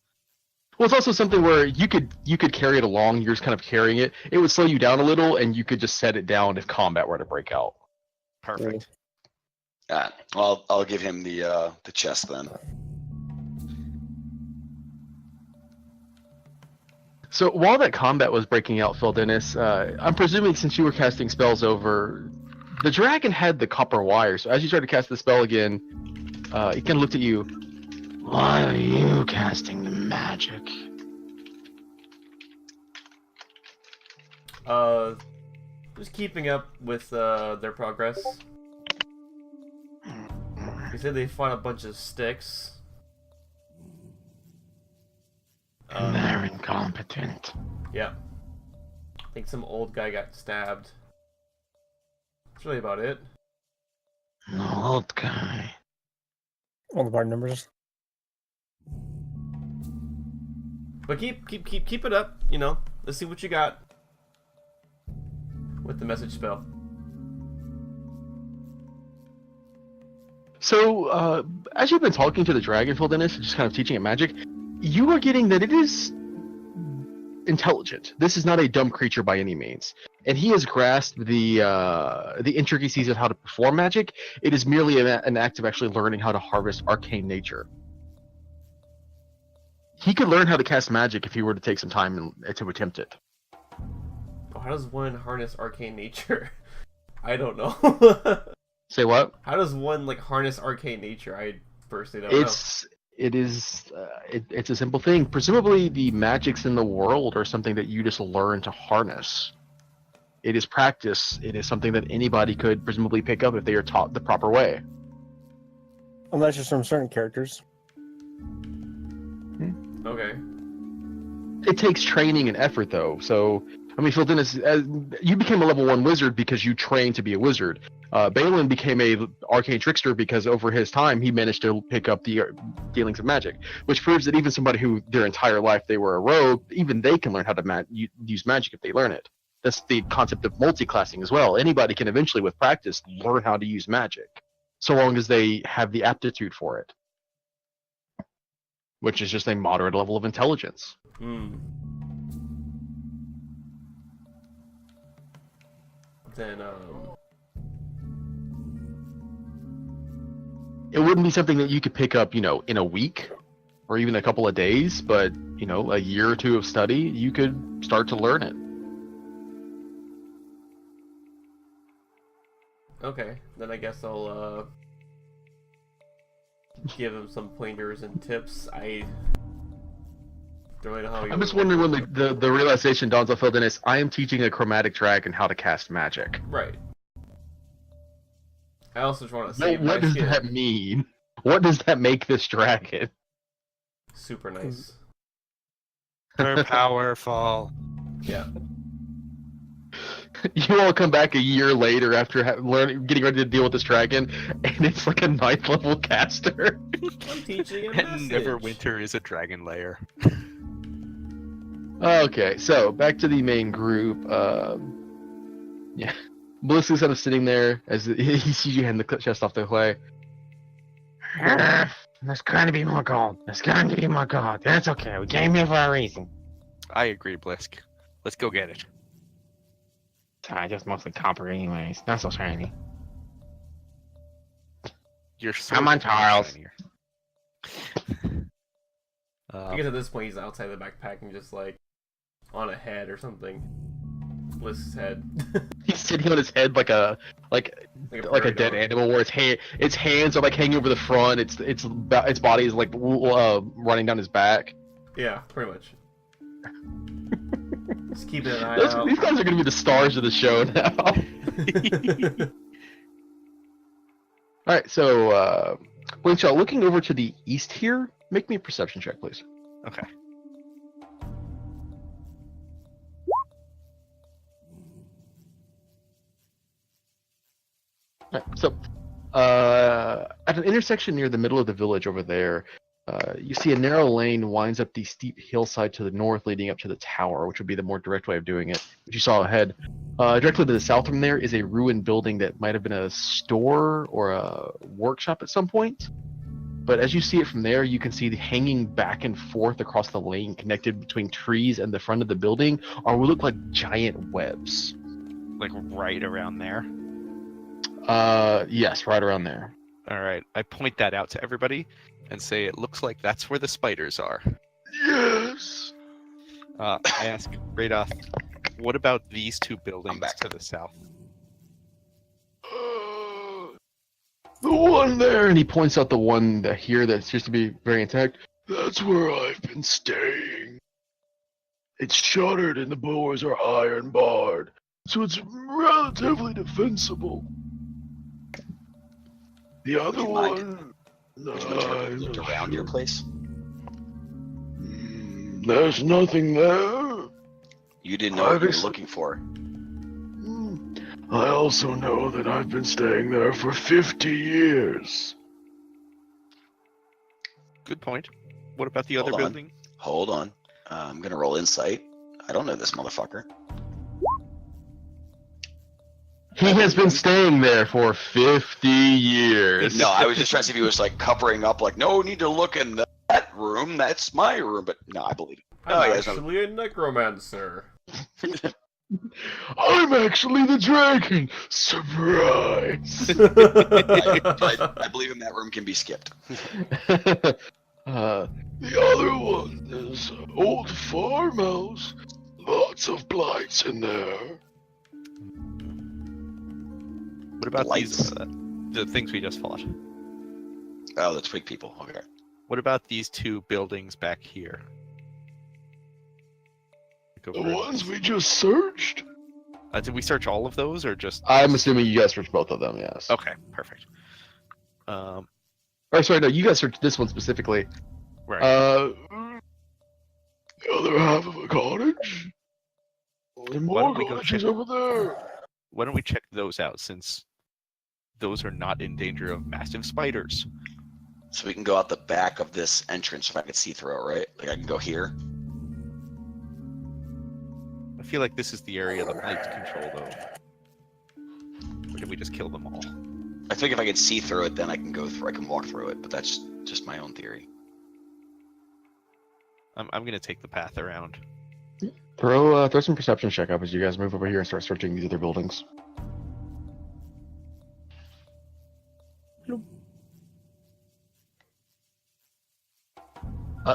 Speaker 1: Well, it's also something where you could carry it along. You're just kind of carrying it. It would slow you down a little, and you could just set it down if combat were to break out.
Speaker 2: Perfect.
Speaker 3: Well, I'll give him the chest then.
Speaker 1: So while that combat was breaking out, Phil Dennis, I'm presuming since you were casting spells over, the dragon had the copper wire. So as you started to cast the spell again, it kind of looked at you.
Speaker 6: Why are you casting the magic?
Speaker 5: Just keeping up with their progress. They said they found a bunch of sticks.
Speaker 6: And they're incompetent.
Speaker 5: Yeah. I think some old guy got stabbed. That's really about it.
Speaker 6: An old guy.
Speaker 4: All the part numbers.
Speaker 5: But keep it up, you know. Let's see what you got with the message spell.
Speaker 1: So as you've been talking to the dragon, Phil Dennis, just kind of teaching it magic, you are getting that it is intelligent. This is not a dumb creature by any means, and he has grasped the intricacies of how to perform magic. It is merely an act of actually learning how to harvest arcane nature. He could learn how to cast magic if he were to take some time to attempt it.
Speaker 5: Oh, how does one harness arcane nature? I don't know.
Speaker 1: Say what?
Speaker 5: How does one harness arcane nature? I personally don't know.
Speaker 1: It's a simple thing. Presumably, the magics in the world are something that you just learn to harness. It is practice. It is something that anybody could presumably pick up if they are taught the proper way.
Speaker 4: Unless you're from certain characters.
Speaker 5: Okay.
Speaker 1: It takes training and effort, though. So, I mean, Phil Dennis, you became a level 1 wizard because you trained to be a wizard. Balin became a arcane trickster because over his time he managed to pick up the dealings of magic, which proves that even somebody who their entire life they were a rogue, even they can learn how to use magic if they learn it. That's the concept of multi-classing as well. Anybody can eventually, with practice, learn how to use magic, so long as they have the aptitude for it, which is just a moderate level of intelligence.
Speaker 5: Then,
Speaker 1: it wouldn't be something that you could pick up, in a week or even a couple of days, but, a year or two of study, you could start to learn it.
Speaker 5: okay. Then I guess I'll, give him some pointers and tips. I don't really know how
Speaker 1: I'm just wondering when the realization dawns on Phil Dennis, I am teaching a chromatic dragon how to cast magic.
Speaker 5: Right. I also just want to
Speaker 1: Well,
Speaker 5: save
Speaker 1: what
Speaker 5: my
Speaker 1: does
Speaker 5: skin.
Speaker 1: that mean? What does that make this dragon?
Speaker 5: Super nice.
Speaker 2: They're powerful.
Speaker 5: Yeah.
Speaker 1: You all come back a year later after getting ready to deal with this dragon, and it's like a 9th level caster.
Speaker 5: I'm teaching a
Speaker 2: And
Speaker 5: message.
Speaker 2: Neverwinter is a dragon lair.
Speaker 1: Okay, so back to the main group. Yeah, Bliss is kind of sitting there as he sees you hand the chest off to Clay.
Speaker 6: There's gotta be more gold. There's gotta be more gold. That's okay. We came here for a reason.
Speaker 2: I agree, Blisk. Let's go get it.
Speaker 6: Just mostly copper anyways. Not so shiny.
Speaker 2: Your sword
Speaker 1: Come on,
Speaker 2: is much
Speaker 1: Charles.
Speaker 2: shinier.
Speaker 5: I guess at this point he's outside the backpack and just like on a head or something. Splits his head.
Speaker 1: He's sitting on his head like a
Speaker 5: prairie
Speaker 1: dead
Speaker 5: dog.
Speaker 1: animal, where its hands are like hanging over the front. Its body is like running down his back.
Speaker 5: Yeah, pretty much. Just keeping an eye
Speaker 1: These
Speaker 5: out.
Speaker 1: guys are gonna be the stars of the show now. All right, so Blinkshaw, looking over to the east here, make me a perception check, please.
Speaker 2: Okay.
Speaker 1: Right, so, at an intersection near the middle of the village over there, you see a narrow lane winds up the steep hillside to the north, leading up to the tower, which would be the more direct way of doing it, which you saw ahead. Directly to the south from there is a ruined building that might have been a store or a workshop at some point. But as you see it from there, you can see the hanging back and forth across the lane, connected between trees and the front of the building, are what look like giant webs.
Speaker 2: Like right around there.
Speaker 1: Yes, right around there.
Speaker 2: All right. I point that out to everybody and say it looks like that's where the spiders are.
Speaker 1: Yes.
Speaker 2: I ask Radoth, what about these two buildings
Speaker 3: back.
Speaker 2: to the south?
Speaker 1: The one there, and he points out the one that here that seems to be very intact. That's where I've been staying. It's shuttered and the doors are iron barred, so it's relatively defensible. The other
Speaker 3: you mind?
Speaker 1: one,
Speaker 3: Looked around your place.
Speaker 1: there's nothing there.
Speaker 3: You didn't know what you were
Speaker 1: Obviously.
Speaker 3: looking for.
Speaker 1: I also know that I've been staying there for 50 years.
Speaker 2: Good point. What about the other
Speaker 3: Hold on.
Speaker 2: building?
Speaker 3: Hold on. I'm gonna roll insight. I don't know this motherfucker.
Speaker 1: He has been staying there for 50 years.
Speaker 3: No, I was just trying to see if he was like covering up, like, no need to look in that room. That's my room. But no, I believe it. Oh,
Speaker 5: I'm
Speaker 3: yeah, it's not-
Speaker 5: actually a necromancer.
Speaker 1: I'm actually the dragon. Surprise.
Speaker 3: I believe him. That room can be skipped.
Speaker 1: The other one is old farmhouse. Lots of blights in there.
Speaker 2: What about these
Speaker 3: Lights.
Speaker 2: the things we just fought?
Speaker 3: Oh, the twig people. Okay.
Speaker 2: What about these two buildings back here? Like
Speaker 1: The
Speaker 2: over-
Speaker 1: ones we just searched?
Speaker 2: Did we search all of those or just?
Speaker 1: I'm assuming you guys searched both of them, yes.
Speaker 2: Okay, perfect.
Speaker 1: Or sorry, no, you guys searched this one specifically.
Speaker 2: Right.
Speaker 1: The other half of a cottage? And
Speaker 2: Why
Speaker 1: more
Speaker 2: don't we go
Speaker 1: cottages
Speaker 2: check-
Speaker 1: over there.
Speaker 2: Why don't we check those out since those are not in danger of massive spiders?
Speaker 3: So we can go out the back of this entrance if I could see through it, right? Like I can go here.
Speaker 2: I feel like this is the area the blights control, though. Or did we just kill them all?
Speaker 3: I think if I can see through it, then I can go through. I can walk through it. But that's just my own theory.
Speaker 2: I'm gonna take the path around.
Speaker 1: Throw some perception check up as you guys move over here and start searching these other buildings.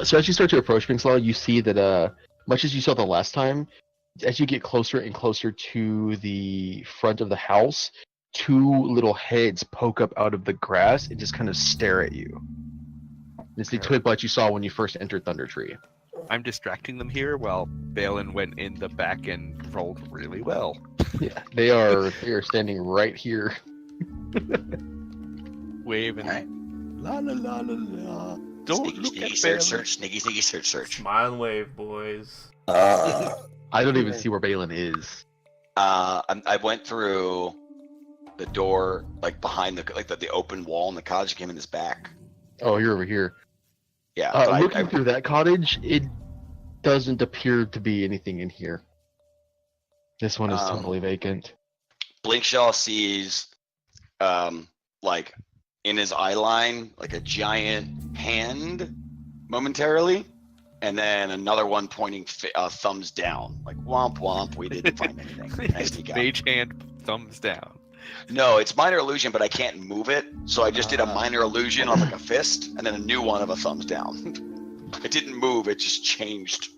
Speaker 1: So as you start to approach Pinkslaw, you see that much as you saw the last time, as you get closer and closer to the front of the house, two little heads poke up out of the grass and just kind of stare at you. It's the twig blight you saw when you first entered Thunder Tree.
Speaker 2: I'm distracting them here while Balin went in the back and rolled really well.
Speaker 1: Yeah, they are standing right here.
Speaker 2: Waving.
Speaker 3: Alright.
Speaker 2: La la la la la. Don't
Speaker 3: Sneaky,
Speaker 2: look
Speaker 3: sneaky,
Speaker 2: at
Speaker 3: search,
Speaker 2: Balin.
Speaker 3: search. Sneaky, sneaky, search, search.
Speaker 5: Smile and wave, boys.
Speaker 1: I don't even see where Balin is.
Speaker 3: I went through the door, like behind the open wall in the cottage. Came in his back.
Speaker 1: Oh, you're over here.
Speaker 3: Yeah. but
Speaker 1: Looking through that cottage, it doesn't appear to be anything in here. This one is totally vacant.
Speaker 3: Blinkshaw sees, like in his eye line, like a giant hand momentarily, and then another one pointing thumbs down, like womp womp. We didn't find anything. Nice to
Speaker 2: It's
Speaker 3: go.
Speaker 2: mage hand thumbs down.
Speaker 3: No, it's minor illusion, but I can't move it. So I just did a minor illusion of like a fist, and then a new one of a thumbs down. It didn't move. It just changed,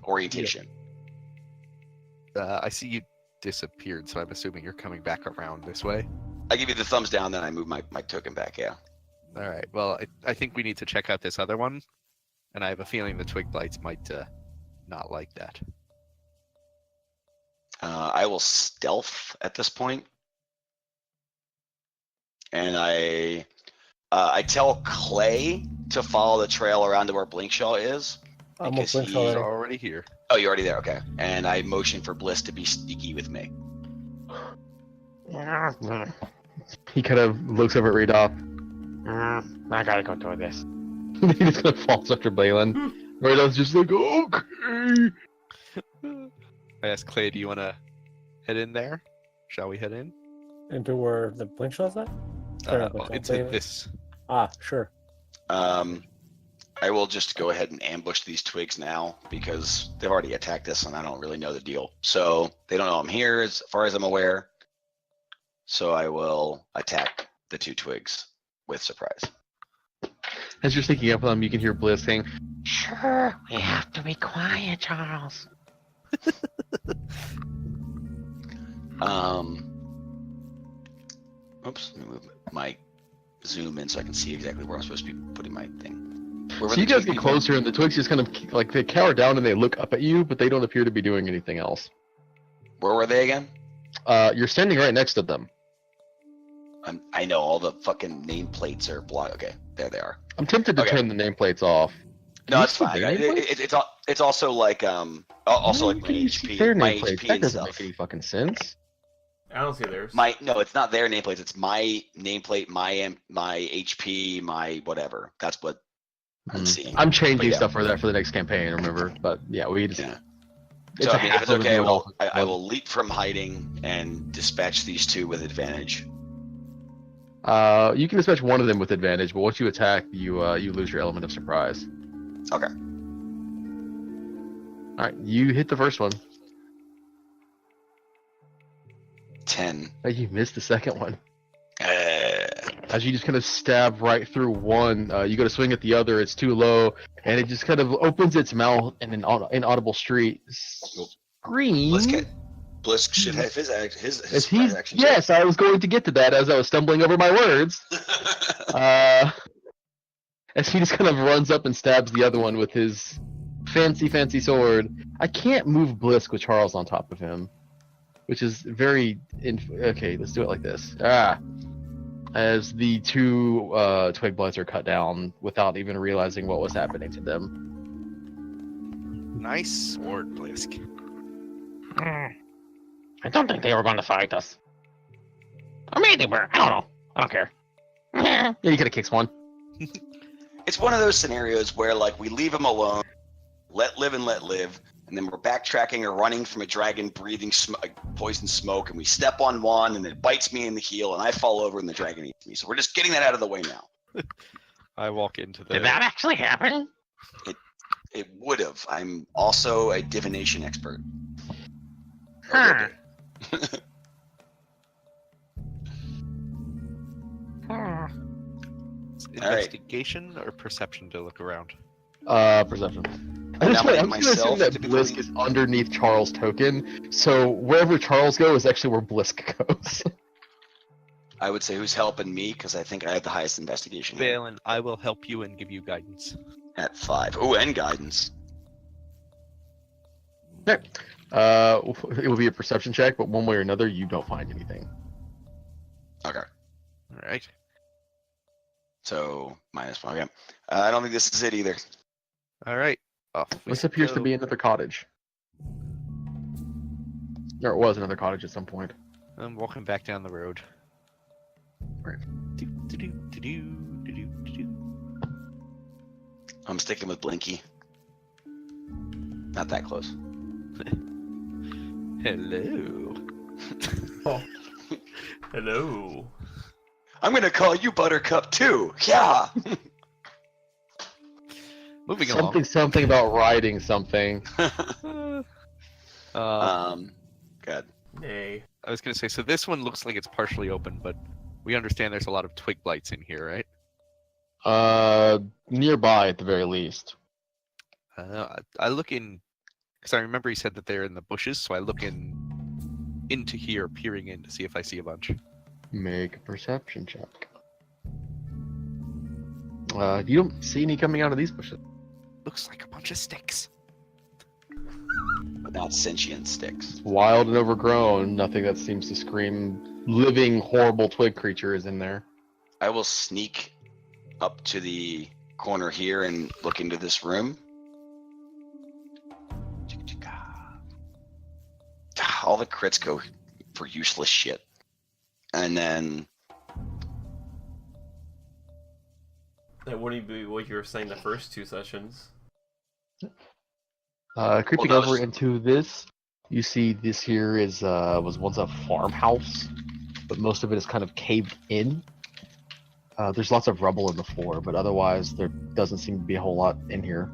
Speaker 3: orientation.
Speaker 2: I see you disappeared, so I'm assuming you're coming back around this way.
Speaker 3: I give you the thumbs down, then I move my token back. Yeah.
Speaker 2: All right. Well, I think we need to check out this other one, and I have a feeling the twig blights might not like that.
Speaker 3: I will stealth at this point, and I tell Clay to follow the trail around to where Blinkshaw is.
Speaker 4: I'm
Speaker 3: Because
Speaker 4: with
Speaker 3: he-
Speaker 4: Blinkshaw
Speaker 2: He's
Speaker 4: already.
Speaker 2: already here.
Speaker 3: Oh, you're already there. Okay. And I motion for Bliss to be sneaky with me.
Speaker 1: He kind of looks over at Radolf.
Speaker 6: I gotta go do this.
Speaker 1: He just kind of falls after Balin. Radolf's just like, okay.
Speaker 2: I asked Clay, do you want to head in there? Shall we head in?
Speaker 4: Into where the Blinkshaw's at? Sorry, not Blinkshaw,
Speaker 2: Into
Speaker 4: Balin.
Speaker 2: this.
Speaker 4: Ah, sure.
Speaker 3: I will just go ahead and ambush these twigs now because they've already attacked us and I don't really know the deal. So they don't know I'm here as far as I'm aware. So I will attack the two twigs with surprise.
Speaker 1: As you're sneaking up on them, you can hear Bliss saying,
Speaker 6: Sure, we have to be quiet, Charles.
Speaker 3: Oops, let me move my zoom in so I can see exactly where I'm supposed to be putting my thing. Where were
Speaker 1: So you
Speaker 3: the
Speaker 1: guys
Speaker 3: twig
Speaker 1: get
Speaker 3: people?
Speaker 1: closer, and the twigs just kind of like they cower down and they look up at you, but they don't appear to be doing anything else.
Speaker 3: Where were they again?
Speaker 1: You're standing right next to them.
Speaker 3: I know all the fucking nameplates are blocked. Okay, there they are.
Speaker 1: I'm tempted to
Speaker 3: Okay.
Speaker 1: turn the nameplates off. Can
Speaker 3: No,
Speaker 1: you
Speaker 3: it's
Speaker 1: see
Speaker 3: fine.
Speaker 1: their nameplates?
Speaker 3: It's also like also
Speaker 1: Why
Speaker 3: like my
Speaker 1: can you see
Speaker 3: HP,
Speaker 1: their
Speaker 3: my
Speaker 1: nameplates?
Speaker 3: HP
Speaker 1: That
Speaker 3: and
Speaker 1: doesn't
Speaker 3: stuff.
Speaker 1: make any fucking sense.
Speaker 5: I don't see theirs.
Speaker 3: No, it's not their nameplates. It's my nameplate, my HP, my whatever. That's what I'm seeing.
Speaker 1: I'm changing
Speaker 3: But yeah.
Speaker 1: stuff for that for the next campaign. Remember, but yeah, we just.
Speaker 3: Yeah.
Speaker 1: It's
Speaker 3: So
Speaker 1: a
Speaker 3: I mean, if it's
Speaker 1: hassle to
Speaker 3: okay,
Speaker 1: do it all.
Speaker 3: I will leap from hiding and dispatch these two with advantage.
Speaker 1: You can dispatch one of them with advantage, but once you attack, you lose your element of surprise.
Speaker 3: Okay.
Speaker 1: All right, you hit the first one.
Speaker 3: 10.
Speaker 1: You missed the second one.
Speaker 3: Uh,
Speaker 1: As you just kind of stab right through one, you go to swing at the other. It's too low, and it just kind of opens its mouth in an inaudible scream.
Speaker 3: Blisk should have his
Speaker 1: As
Speaker 3: surprise
Speaker 1: he's
Speaker 3: action.
Speaker 1: yes, I was going to get to that as I was stumbling over my words. As he just kind of runs up and stabs the other one with his fancy sword. I can't move Blisk with Charles on top of him, which is very okay. Let's do it like this. As the two twig blades are cut down without even realizing what was happening to them.
Speaker 2: Nice sword, Blisk.
Speaker 6: I don't think they were going to fight us. Or maybe they were. I don't know. I don't care.
Speaker 1: Yeah, you could have kicked one.
Speaker 3: It's one of those scenarios where like we leave him alone, let live and let live, and then we're backtracking or running from a dragon breathing poison smoke, and we step on one, and it bites me in the heel, and I fall over, and the dragon eats me. So we're just getting that out of the way now.
Speaker 2: I walk into the.
Speaker 6: Did that actually happen?
Speaker 3: It would have. I'm also a divination expert.
Speaker 6: Huh.
Speaker 2: Investigation or perception to look around?
Speaker 1: Perception. I'm just
Speaker 3: nominate
Speaker 1: gonna assume that
Speaker 3: myself to be
Speaker 1: Blisk
Speaker 3: clean.
Speaker 1: is underneath Charles' token, so wherever Charles goes is actually where Blisk goes.
Speaker 3: I would say who's helping me because I think I have the highest investigation here
Speaker 2: Balin, I will help you and give you guidance.
Speaker 3: at 5. Oh, and guidance.
Speaker 1: It will be a perception check, but one way or another, you don't find anything.
Speaker 3: Okay.
Speaker 2: All right.
Speaker 3: So -1. Okay. I don't think this is it either.
Speaker 2: All right. Off we
Speaker 1: This appears to
Speaker 2: go.
Speaker 1: be another cottage. Or it was another cottage at some point.
Speaker 2: I'm walking back down the road.
Speaker 1: Right.
Speaker 2: Do-do-do-do-do-do-do-do.
Speaker 3: I'm sticking with Blinky. Not that close.
Speaker 2: Hello.
Speaker 5: Hello.
Speaker 3: I'm gonna call you Buttercup too. Yeah.
Speaker 2: Moving along.
Speaker 1: Something about riding something.
Speaker 3: Good.
Speaker 5: Nay.
Speaker 2: I was gonna say, so this one looks like it's partially open, but we understand there's a lot of twig blights in here, right?
Speaker 1: Nearby at the very least.
Speaker 2: I look in, because I remember he said that they're in the bushes, so I look into here, peering in to see if I see a bunch.
Speaker 1: Make a perception check. You don't see any coming out of these bushes.
Speaker 2: Looks like a bunch of sticks.
Speaker 3: But not sentient sticks.
Speaker 1: Wild and overgrown. Nothing that seems to scream living, horrible twig creature is in there.
Speaker 3: I will sneak up to the corner here and look into this room. All the crits go for useless shit. And then
Speaker 5: That wouldn't be what you were saying the first 2 sessions.
Speaker 1: Creeping
Speaker 3: Well, that
Speaker 1: over
Speaker 3: was-
Speaker 1: into this, you see this here is was once a farmhouse, but most of it is kind of caved in. There's lots of rubble in the floor, but otherwise there doesn't seem to be a whole lot in here.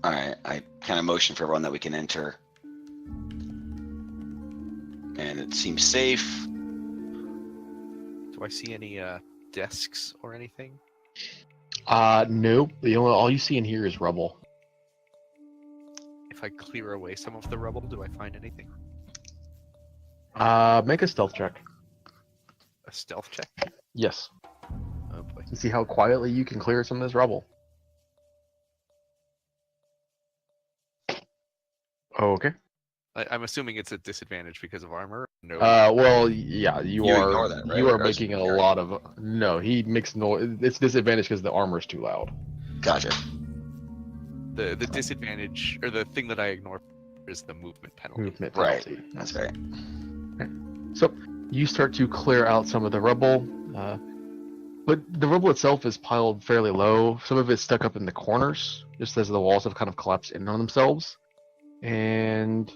Speaker 3: Alright, I kind of motion for everyone that we can enter. And it seems safe.
Speaker 2: Do I see any desks or anything?
Speaker 1: Nope. All you see in here is rubble.
Speaker 2: If I clear away some of the rubble, do I find anything?
Speaker 1: Make a stealth check.
Speaker 2: A stealth check?
Speaker 1: Yes.
Speaker 2: Oh boy.
Speaker 1: To see how quietly you can clear some of this rubble. Okay.
Speaker 2: I'm assuming it's a disadvantage because of armor. No.
Speaker 1: Well, yeah, you
Speaker 3: You
Speaker 1: are.
Speaker 3: ignore that, right?
Speaker 1: You are
Speaker 3: Or is it
Speaker 1: making a
Speaker 3: carry?
Speaker 1: lot of. No, he makes noise. It's disadvantage because the armor is too loud.
Speaker 3: Gotcha.
Speaker 2: The disadvantage or the thing that I ignore is the movement penalty.
Speaker 1: Movement
Speaker 3: Right.
Speaker 1: penalty.
Speaker 3: That's right.
Speaker 1: So you start to clear out some of the rubble, but the rubble itself is piled fairly low. Some of it's stuck up in the corners, just as the walls have kind of collapsed in on themselves. And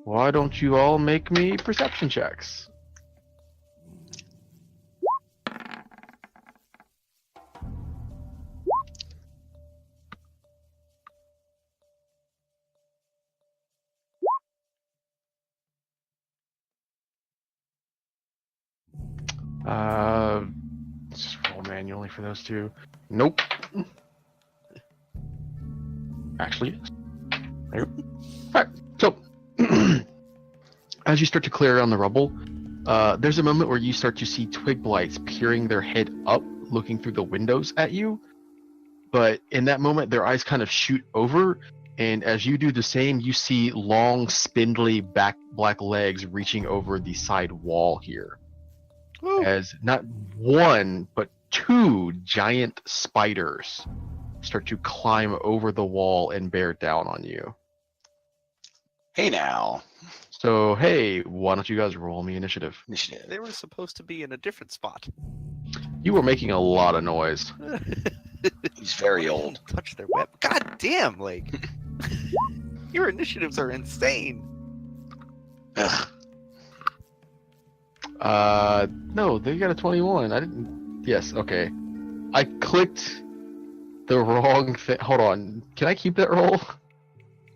Speaker 1: why don't you all make me perception checks? Just roll manually for those two. Nope. Actually, yes. There. Alright, so as you start to clear around the rubble, there's a moment where you start to see twig blights peering their head up, looking through the windows at you. But in that moment, their eyes kind of shoot over, and as you do the same, you see long, spindly black legs reaching over the side wall here. As not one, but 2 giant spiders start to climb over the wall and bear down on you.
Speaker 3: Hey now.
Speaker 1: So, hey, why don't you guys roll me initiative?
Speaker 3: Initiative.
Speaker 2: They were supposed to be in a different spot.
Speaker 1: You were making a lot of noise.
Speaker 3: He's very old.
Speaker 2: Touch their web. God damn, like your initiatives are insane.
Speaker 3: Ugh.
Speaker 1: No, they got a 21. I didn't. Yes, okay. I clicked the wrong thing. Hold on. Can I keep that roll?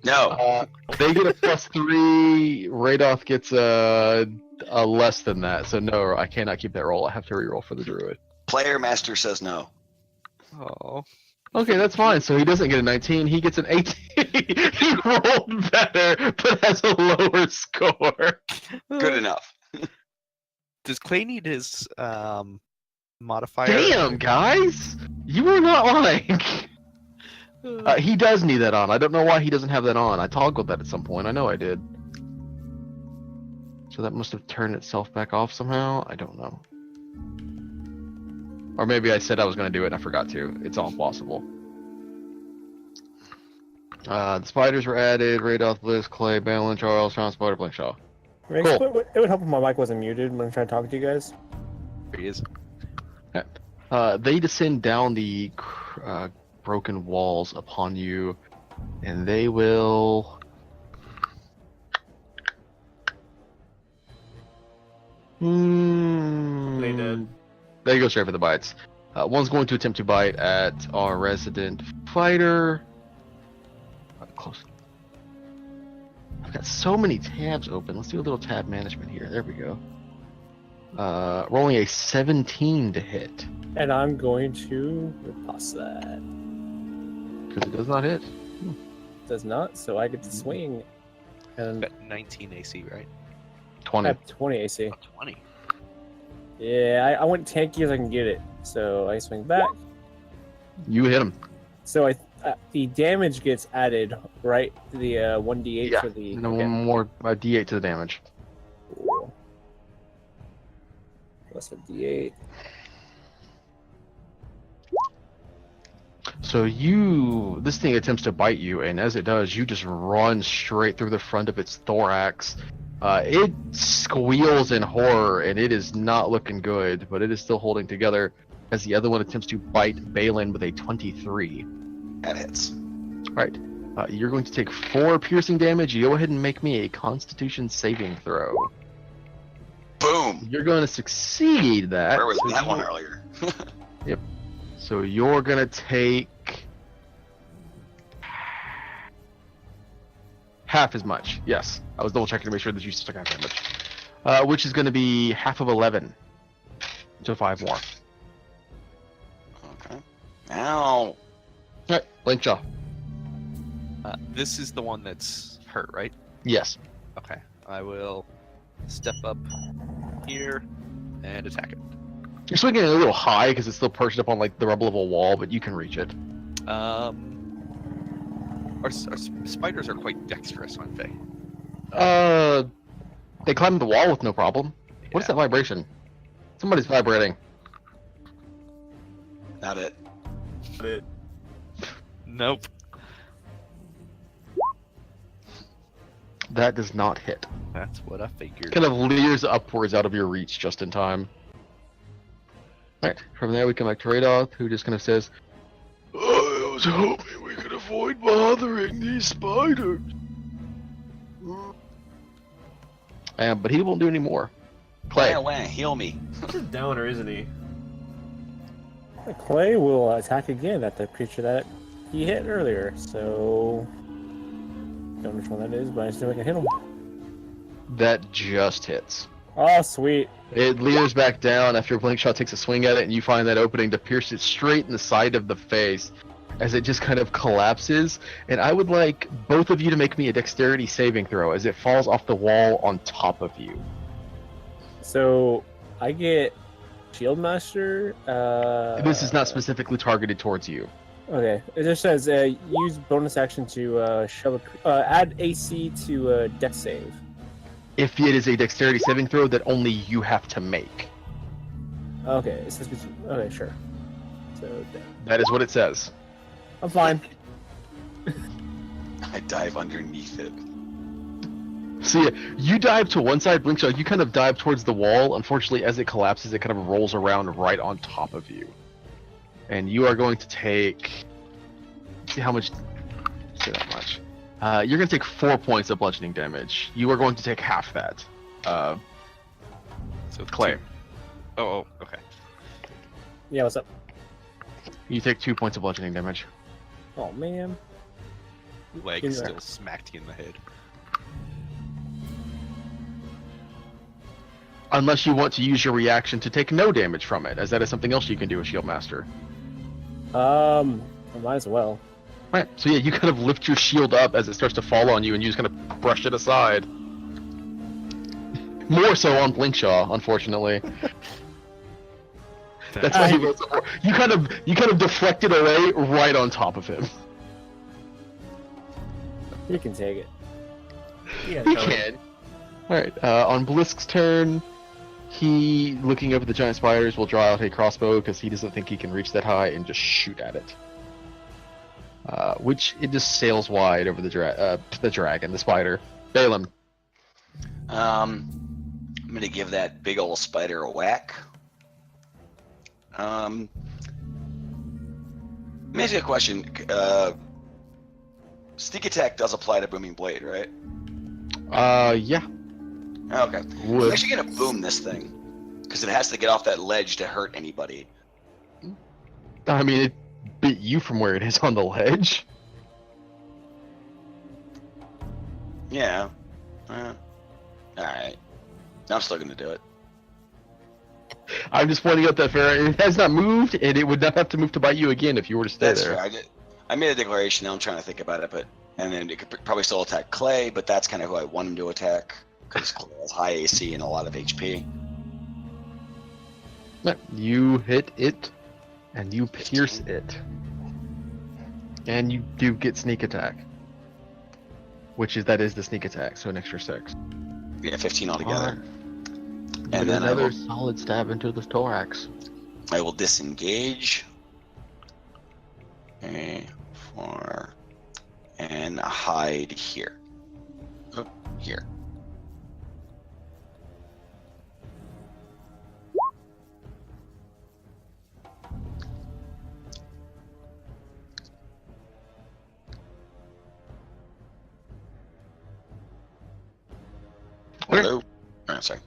Speaker 3: No.
Speaker 1: They get a +3. Radoth gets a less than that. So no, I cannot keep that roll. I have to reroll for the druid.
Speaker 3: Player master says no.
Speaker 2: Oh.
Speaker 1: Okay, that's fine. So he doesn't get a 19. He gets an 18. He rolled better, but has a lower score.
Speaker 3: Good enough.
Speaker 2: Does Clay need his modifier?
Speaker 1: Damn, guys! You were not lying. He does need that on. I don't know why he doesn't have that on. I toggled that at some point. I know I did. So that must have turned itself back off somehow. I don't know. Or maybe I said I was going to do it and I forgot to. It's all possible. The spiders were added. Radoth, Bliss, Clay, Balin, Charles, Sean, Spider, Blankshaw. Cool.
Speaker 4: It would help if my mic wasn't muted when I'm trying to talk to you guys.
Speaker 2: There he is.
Speaker 1: They descend down the broken walls upon you, and they will.
Speaker 5: They did.
Speaker 1: They go straight for the bites. One's going to attempt to bite at our resident fighter. Close. I've got so many tabs open. Let's do a little tab management here. There we go. Rolling a 17 to hit.
Speaker 4: And I'm going to riposte that.
Speaker 1: Because it does not hit.
Speaker 4: Does not, so I get to swing. And
Speaker 2: Got 19 AC, right?
Speaker 1: 20.
Speaker 4: I have 20 AC.
Speaker 2: Oh, 20.
Speaker 4: Yeah, I went tanky as I can get it. So I swing back.
Speaker 1: You hit him.
Speaker 4: So the damage gets added, right? The 1d8
Speaker 1: Yeah,
Speaker 4: for the.
Speaker 1: and then
Speaker 4: okay.
Speaker 1: one more d8 to the damage.
Speaker 4: Cool. Plus a d8.
Speaker 1: So this thing attempts to bite you, and as it does, you just run straight through the front of its thorax. It squeals in horror, and it is not looking good, but it is still holding together as the other one attempts to bite Balin with a 23.
Speaker 3: That hits.
Speaker 1: Right. You're going to take 4 piercing damage. You go ahead and make me a Constitution saving throw.
Speaker 3: Boom.
Speaker 1: You're going to succeed that.
Speaker 3: Where was
Speaker 1: so
Speaker 3: that
Speaker 1: you-
Speaker 3: one earlier?
Speaker 1: So you're gonna take half as much. Yes, I was double checking to make sure that you still took half damage, which is gonna be half of 11, so 5 more.
Speaker 3: Okay. Now,
Speaker 1: All right, Blink Jaw.
Speaker 2: This is the one that's hurt, right?
Speaker 1: Yes.
Speaker 2: Okay. I will step up here and attack it.
Speaker 1: You're swinging it a little high because it's still perched up on like the rubble of a wall, but you can reach it.
Speaker 2: Our spiders are quite dexterous, aren't they?
Speaker 1: They climbed the wall with no problem. What is that vibration? Somebody's vibrating.
Speaker 3: not it.
Speaker 5: But
Speaker 2: Nope.
Speaker 1: That does not hit.
Speaker 2: That's what I figured.
Speaker 1: Kind of leers upwards out of your reach just in time. Alright, from there we come back to Radoth, who just kind of says, I was hoping we could avoid bothering these spiders. But he won't do any more. Clay.
Speaker 3: Wah, wah, heal me.
Speaker 5: he's a downer, isn't he?
Speaker 4: Clay will attack again at the creature that he hit earlier. So don't know which one that is, but I still can hit him.
Speaker 1: That just hits.
Speaker 4: Oh, sweet.
Speaker 1: It leers back down after Blink Shot takes a swing at it, and you find that opening to pierce it straight in the side of the face as it just kind of collapses. And I would like both of you to make me a dexterity saving throw as it falls off the wall on top of you.
Speaker 4: So I get Shield Master.
Speaker 1: This is not specifically targeted towards you.
Speaker 4: Okay, it just says use bonus action to shove add AC to Dex save.
Speaker 1: If it is a dexterity saving throw that only you have to make.
Speaker 4: Okay, it says okay, sure. So
Speaker 1: That is what it says.
Speaker 4: I'm fine.
Speaker 3: I dive underneath it.
Speaker 1: So yeah, you dive to one side, Blink Shot, you kind of dive towards the wall. Unfortunately, as it collapses, it kind of rolls around right on top of you. And you are going to take... See how much... Say that much. You're going to take 4 points of bludgeoning damage. You are going to take half that.
Speaker 2: So
Speaker 1: Clay.
Speaker 2: Oh, okay.
Speaker 4: Yeah, what's up?
Speaker 1: You take 2 points of bludgeoning damage.
Speaker 4: Oh man.
Speaker 2: Leg
Speaker 4: Give me
Speaker 2: still
Speaker 4: that.
Speaker 2: smacked you in the head.
Speaker 1: Unless you want to use your reaction to take no damage from it, as that is something else you can do with Shield Master.
Speaker 4: I might as well.
Speaker 1: Right, so yeah, you kind of lift your shield up as it starts to fall on you, and you just kind of brush it aside. More so on Blinkshaw, unfortunately. That's why he rolls up more. You kind of deflect it away right on top of him.
Speaker 4: You can take it.
Speaker 5: Yeah,
Speaker 1: He can. Alright, on Blisk's turn, he, looking up at the giant spiders, will draw out a crossbow because he doesn't think he can reach that high and just shoot at it. Which it just sails wide over the dragon, the spider. Balaam.
Speaker 3: I'm gonna give that big old spider a whack. Let me ask you a question. Sneak attack does apply to booming blade, right?
Speaker 1: Yeah.
Speaker 3: Okay. I'm
Speaker 1: Would.
Speaker 3: actually gonna boom this thing because it has to get off that ledge to hurt anybody.
Speaker 1: I mean, it beat you from where it is on the ledge.
Speaker 3: Yeah. Alright. I'm still gonna do it.
Speaker 1: I'm just pointing out that it has not moved, and it would not have to move to bite you again if you were to stay
Speaker 3: That's
Speaker 1: there.
Speaker 3: fair. I made a declaration. Now I'm trying to think about it, and then it could probably still attack Clay, but that's kind of who I want him to attack because Clay has high AC and a lot of HP.
Speaker 1: No, you hit it, and you pierce it, and you do get sneak attack, that is the sneak attack, so an extra 6.
Speaker 3: Yeah, 15 altogether.
Speaker 1: And
Speaker 3: then
Speaker 1: another solid stab into the thorax.
Speaker 3: I will disengage. And hide here. Oh, here.
Speaker 1: Okay.
Speaker 3: Hello. Oh, sorry.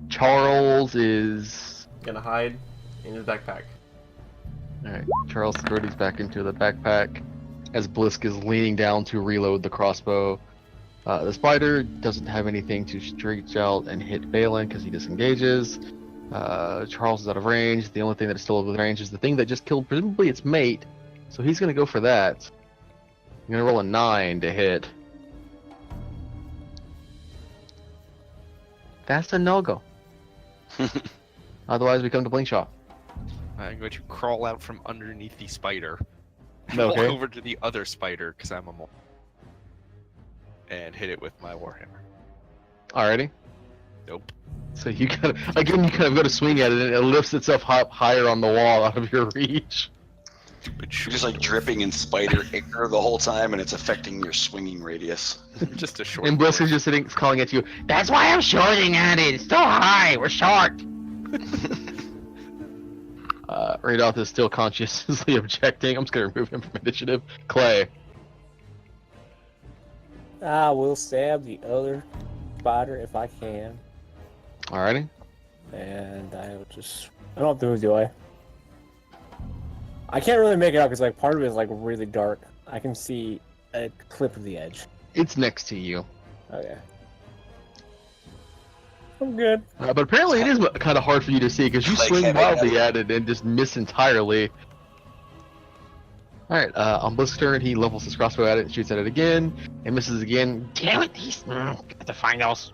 Speaker 1: Charles is...
Speaker 5: Gonna hide in his backpack.
Speaker 1: Alright, Charles throws back into the backpack as Blisk is leaning down to reload the crossbow. The spider doesn't have anything to reach out and hit Balin because he disengages. Charles is out of range. The only thing that is still within range is the thing that just killed presumably its mate, so he's going to go for that. I'm going to roll a 9 to hit. That's a no-go. Otherwise, we come to Blink Shot.
Speaker 2: I'm going to crawl out from underneath the spider.
Speaker 1: Okay.
Speaker 2: Walk over to the other spider, because I'm a mole. And hit it with my warhammer.
Speaker 1: Alrighty.
Speaker 2: Nope.
Speaker 1: So you kind of go to swing at it, and it lifts itself up higher on the wall out of your reach.
Speaker 2: Stupid
Speaker 3: You're just like dripping in spider ichor the whole time, and it's affecting your swinging radius.
Speaker 2: Just a short.
Speaker 1: And Blisk is
Speaker 2: sword.
Speaker 1: just sitting, calling at you.
Speaker 6: That's why I'm shorting at it. It's so high. We're short.
Speaker 1: Radoth is still consciously objecting. I'm just gonna remove him from initiative. Clay.
Speaker 4: I will stab the other spider if I can.
Speaker 1: Alrighty.
Speaker 4: And I don't have to move, do I? I can't really make it out because like part of it is like really dark. I can see a clip of the edge.
Speaker 1: It's next to you.
Speaker 4: Okay. I'm good.
Speaker 1: But apparently it is kind of hard for you to see because you
Speaker 3: Clay
Speaker 1: swing
Speaker 3: can't make
Speaker 1: wildly
Speaker 3: that.
Speaker 1: at it and just miss entirely. Alright, on Blisk's turn, he levels his crossbow at it, shoots at it again, and misses again.
Speaker 6: Damn it. He's got to find us.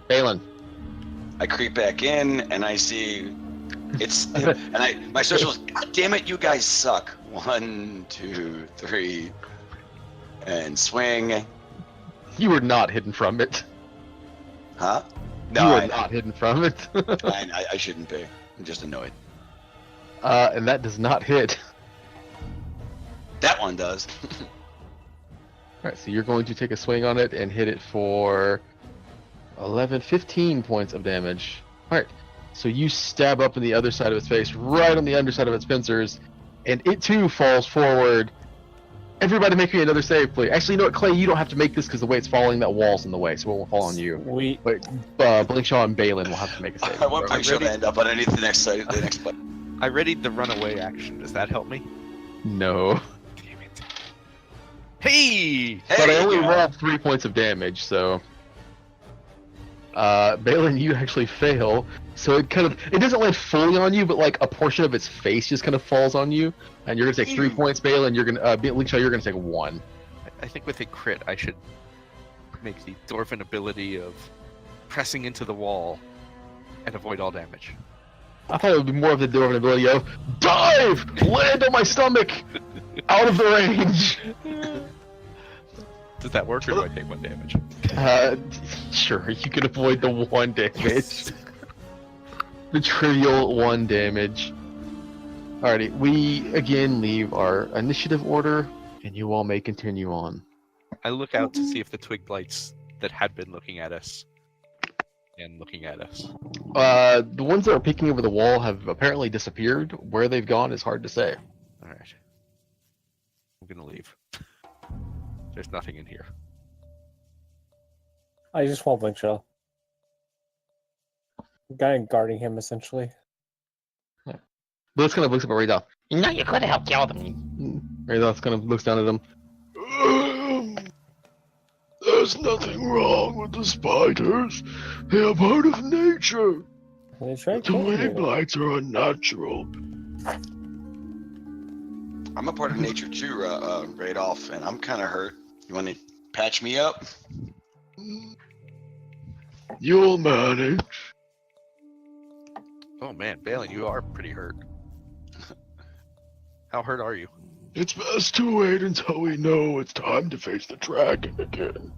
Speaker 1: Balin.
Speaker 3: I creep back in, and I see it's, and my social is, God damn it, you guys suck. 1, 2, 3, and swing.
Speaker 1: You were not hidden from it.
Speaker 3: Huh?
Speaker 1: You
Speaker 3: No,
Speaker 1: were not hidden from it.
Speaker 3: I shouldn't be. I'm just annoyed.
Speaker 1: And that does not hit.
Speaker 3: That one does.
Speaker 1: Alright, so you're going to take a swing on it and hit it for 15 points of damage. Alright, so you stab up in the other side of its face, right on the underside of its pincers, and it too falls forward. Everybody make me another save, please. Actually, you know what, Clay, you don't have to make this because the way it's falling, that wall's in the way, so it won't fall on you. But Blinkshaw and Balin will have to make a save.
Speaker 3: I want my show to end up underneath the next side, the next button.
Speaker 2: I readied the runaway action. Does that help me?
Speaker 1: No.
Speaker 2: Damn it. Hey!
Speaker 1: But I only
Speaker 3: you go.
Speaker 1: rolled 3 points of damage, so... Balin, you actually fail, so it doesn't land fully on you, but like a portion of its face just kind of falls on you, and you're gonna take 3
Speaker 3: Ew.
Speaker 1: points, Balin, you're gonna, Blinkshaw, you're gonna take 1.
Speaker 2: I think with a crit, I should make the Dwarven ability of pressing into the wall and avoid all damage.
Speaker 1: I thought it would be more of the Dwarven ability of dive, land on my stomach, out of the range.
Speaker 2: Does that work, or do I take 1 damage?
Speaker 1: Sure, you can avoid the 1 damage. The trivial 1 damage. Alrighty, we again leave our initiative order, and you all may continue on.
Speaker 2: I look out to see if the twig blights that had been looking at us and looking at us.
Speaker 1: The ones that are peeking over the wall have apparently disappeared. Where they've gone is hard to say.
Speaker 2: Alright. I'm gonna leave. There's nothing in here.
Speaker 4: I just want Blinkshaw. Guy guarding him essentially.
Speaker 1: Blitz kind of looks up at Radolf.
Speaker 6: You know you could have helped kill them.
Speaker 1: Radolf kind of looks down at him.
Speaker 7: There's nothing wrong with the spiders. They are part of nature.
Speaker 4: They try
Speaker 7: The wing blights are unnatural.
Speaker 3: I'm a part of nature too, Radolph, and I'm kind of hurt. You want to patch me up?
Speaker 7: You'll manage.
Speaker 2: Oh man, Balin, you are pretty hurt. How hurt are you?
Speaker 7: It's best to wait until we know it's time to face the dragon again.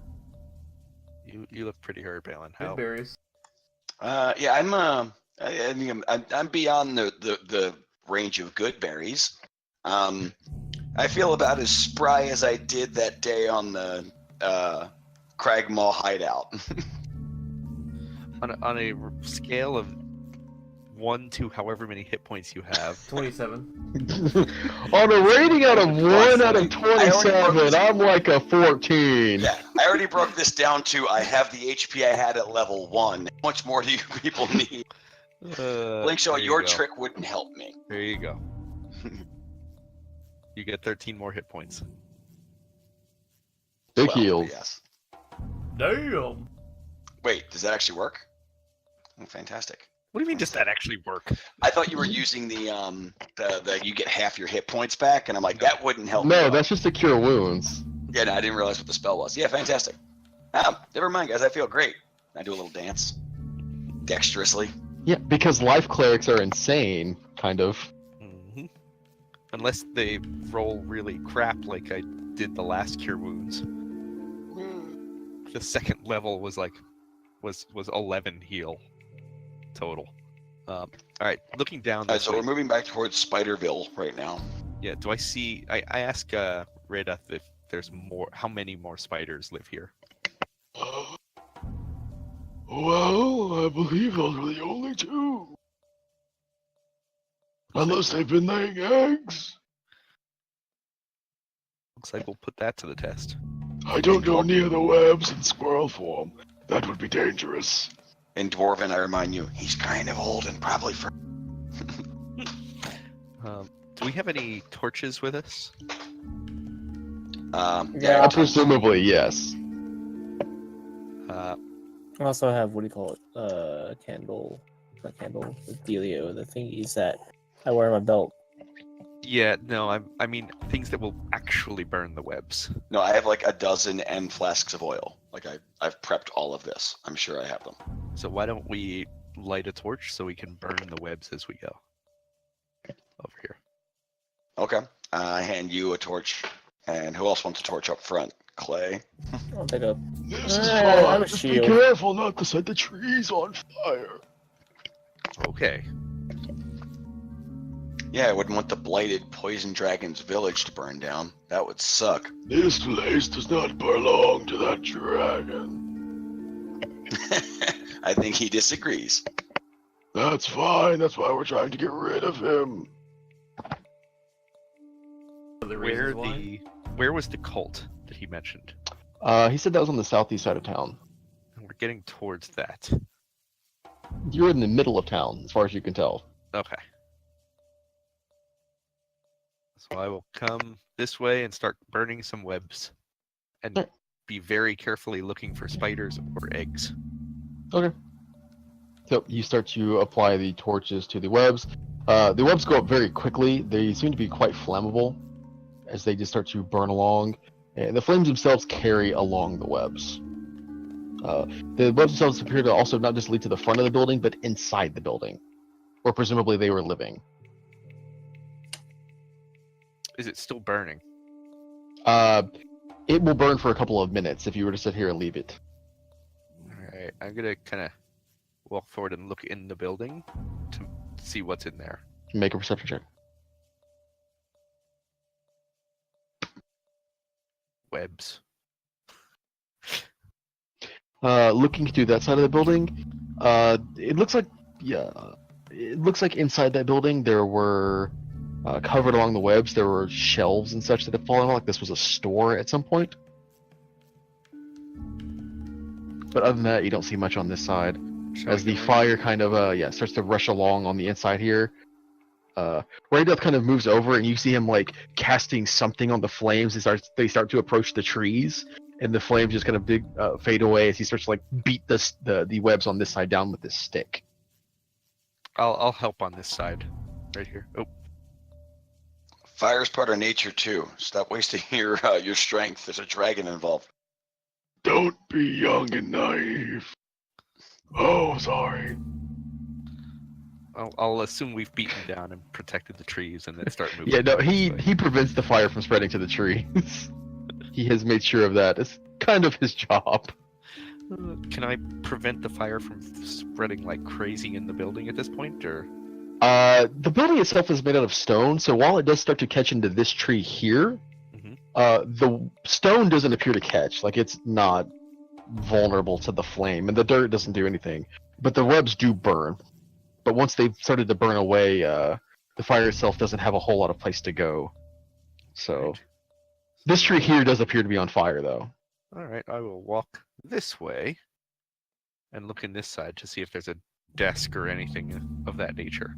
Speaker 2: You look pretty hurt, Balin.
Speaker 5: Good
Speaker 2: How?
Speaker 5: berries.
Speaker 3: Yeah, I mean, I'm beyond the range of good berries. I feel about as spry as I did that day on the Crag Maw hideout.
Speaker 2: On a scale of 1 to however many hit points you have,
Speaker 5: 27.
Speaker 1: On a rating out of 1 out of 27, I'm like a 14.
Speaker 3: Yeah, I already broke this down to I have the HP I had at level 1. How much more do you people need? Blinkshaw,
Speaker 2: there you
Speaker 3: your
Speaker 2: go.
Speaker 3: trick wouldn't help me.
Speaker 2: There you go. You get 13 more hit points.
Speaker 1: Big
Speaker 3: 12,
Speaker 1: heals.
Speaker 3: Yes.
Speaker 5: Damn.
Speaker 3: Wait, does that actually work? Oh, fantastic.
Speaker 2: What do you mean? Does that actually work?
Speaker 3: I thought you were using the you get half your hit points back, and I'm like, that wouldn't help. me
Speaker 1: No,
Speaker 3: out.
Speaker 1: that's just to cure wounds.
Speaker 3: Yeah, no, I didn't realize what the spell was. Yeah, fantastic. Never mind, guys. I feel great. I do a little dance, dexterously.
Speaker 1: Yeah, because life clerics are insane, kind of.
Speaker 2: hmm Unless they roll really crap like I did the last cure wounds. The second level was 11 heal total. All right, looking down. This
Speaker 3: So
Speaker 2: way,
Speaker 3: we're moving back towards Spiderville right now.
Speaker 2: yeah. Do I see? I ask Reda if there's more. How many more spiders live here?
Speaker 7: Well, I believe those were the only two. Unless they've been laying eggs.
Speaker 2: Looks like we'll put that to the test.
Speaker 7: I don't go near the webs in squirrel form. That would be dangerous.
Speaker 3: In Dwarven, I remind you, he's kind of old and probably for.
Speaker 2: Do we have any torches with us?
Speaker 4: Yeah.
Speaker 1: Presumably, yes.
Speaker 2: Uh,
Speaker 4: I also have, what do you call it? Candle. Not candle. The Delio. The thingies that I wear on my belt.
Speaker 2: yeah, no. I mean things that will actually burn the webs.
Speaker 3: No, I have like a dozen M flasks of oil. Like I've prepped all of this. I'm sure I have them.
Speaker 2: So why don't we light a torch so we can burn the webs as we go? Over here.
Speaker 3: Okay. I hand you a torch. And who else wants a torch up front? Clay.
Speaker 4: I'll take a.
Speaker 7: This is
Speaker 4: I'm
Speaker 7: fine.
Speaker 4: a
Speaker 7: Just
Speaker 4: shield.
Speaker 7: be careful not to set the trees on fire.
Speaker 2: Okay.
Speaker 3: Yeah, I wouldn't want the blighted poison dragon's village to burn down. That would suck.
Speaker 7: This place does not belong to that dragon.
Speaker 3: I think he disagrees.
Speaker 7: That's fine. That's why we're trying to get rid of him.
Speaker 2: Where was the cult that he mentioned?
Speaker 1: He said that was on the southeast side of town.
Speaker 2: And we're getting towards that.
Speaker 1: You're in the middle of town, as far as you can tell.
Speaker 2: Okay. So I will come this way and start burning some webs. And
Speaker 1: Sure.
Speaker 2: be very carefully looking for spiders or eggs.
Speaker 1: Okay. So you start to apply the torches to the webs. The webs go up very quickly. They seem to be quite flammable as they just start to burn along. And the flames themselves carry along the webs. The webs themselves appear to also not just lead to the front of the building, but inside the building, where presumably they were living.
Speaker 2: Is it still burning?
Speaker 1: It will burn for a couple of minutes if you were to sit here and leave it.
Speaker 2: Alright, I'm gonna kind of walk forward and look in the building to see what's in there.
Speaker 1: Make a perception check.
Speaker 2: Webs.
Speaker 1: Looking through that side of the building, it looks like inside that building there were covered along the webs. There were shelves and such that had fallen off, like this was a store at some point. But other than that, you don't see much on this side. As the fire kind of starts to rush along on the inside here. Rayduth kind of moves over and you see him like casting something on the flames. They start to approach the trees, and the flames just kind of fade away as he starts to like beat the webs on this side down with his stick.
Speaker 2: I'll help on this side, right here. Oh,
Speaker 3: Fire's part of nature too. Stop wasting your strength. There's a dragon involved.
Speaker 7: Don't be young and naive. Oh, sorry.
Speaker 2: I'll assume we've beaten down and protected the trees, and then start moving.
Speaker 1: Yeah, no,
Speaker 2: this
Speaker 1: he
Speaker 2: way.
Speaker 1: he prevents the fire from spreading to the trees. He has made sure of that. It's kind of his job.
Speaker 2: Can I prevent the fire from spreading like crazy in the building at this point, or?
Speaker 1: The building itself is made out of stone, so while it does start to catch into this tree here,
Speaker 2: Mhm.
Speaker 1: the stone doesn't appear to catch. Like it's not vulnerable to the flame, and the dirt doesn't do anything. But the webs do burn. But once they've started to burn away, the fire itself doesn't have a whole lot of place to go. So
Speaker 2: Right.
Speaker 1: this tree here does appear to be on fire, though.
Speaker 2: All right, I will walk this way and look in this side to see if there's a desk or anything of that nature.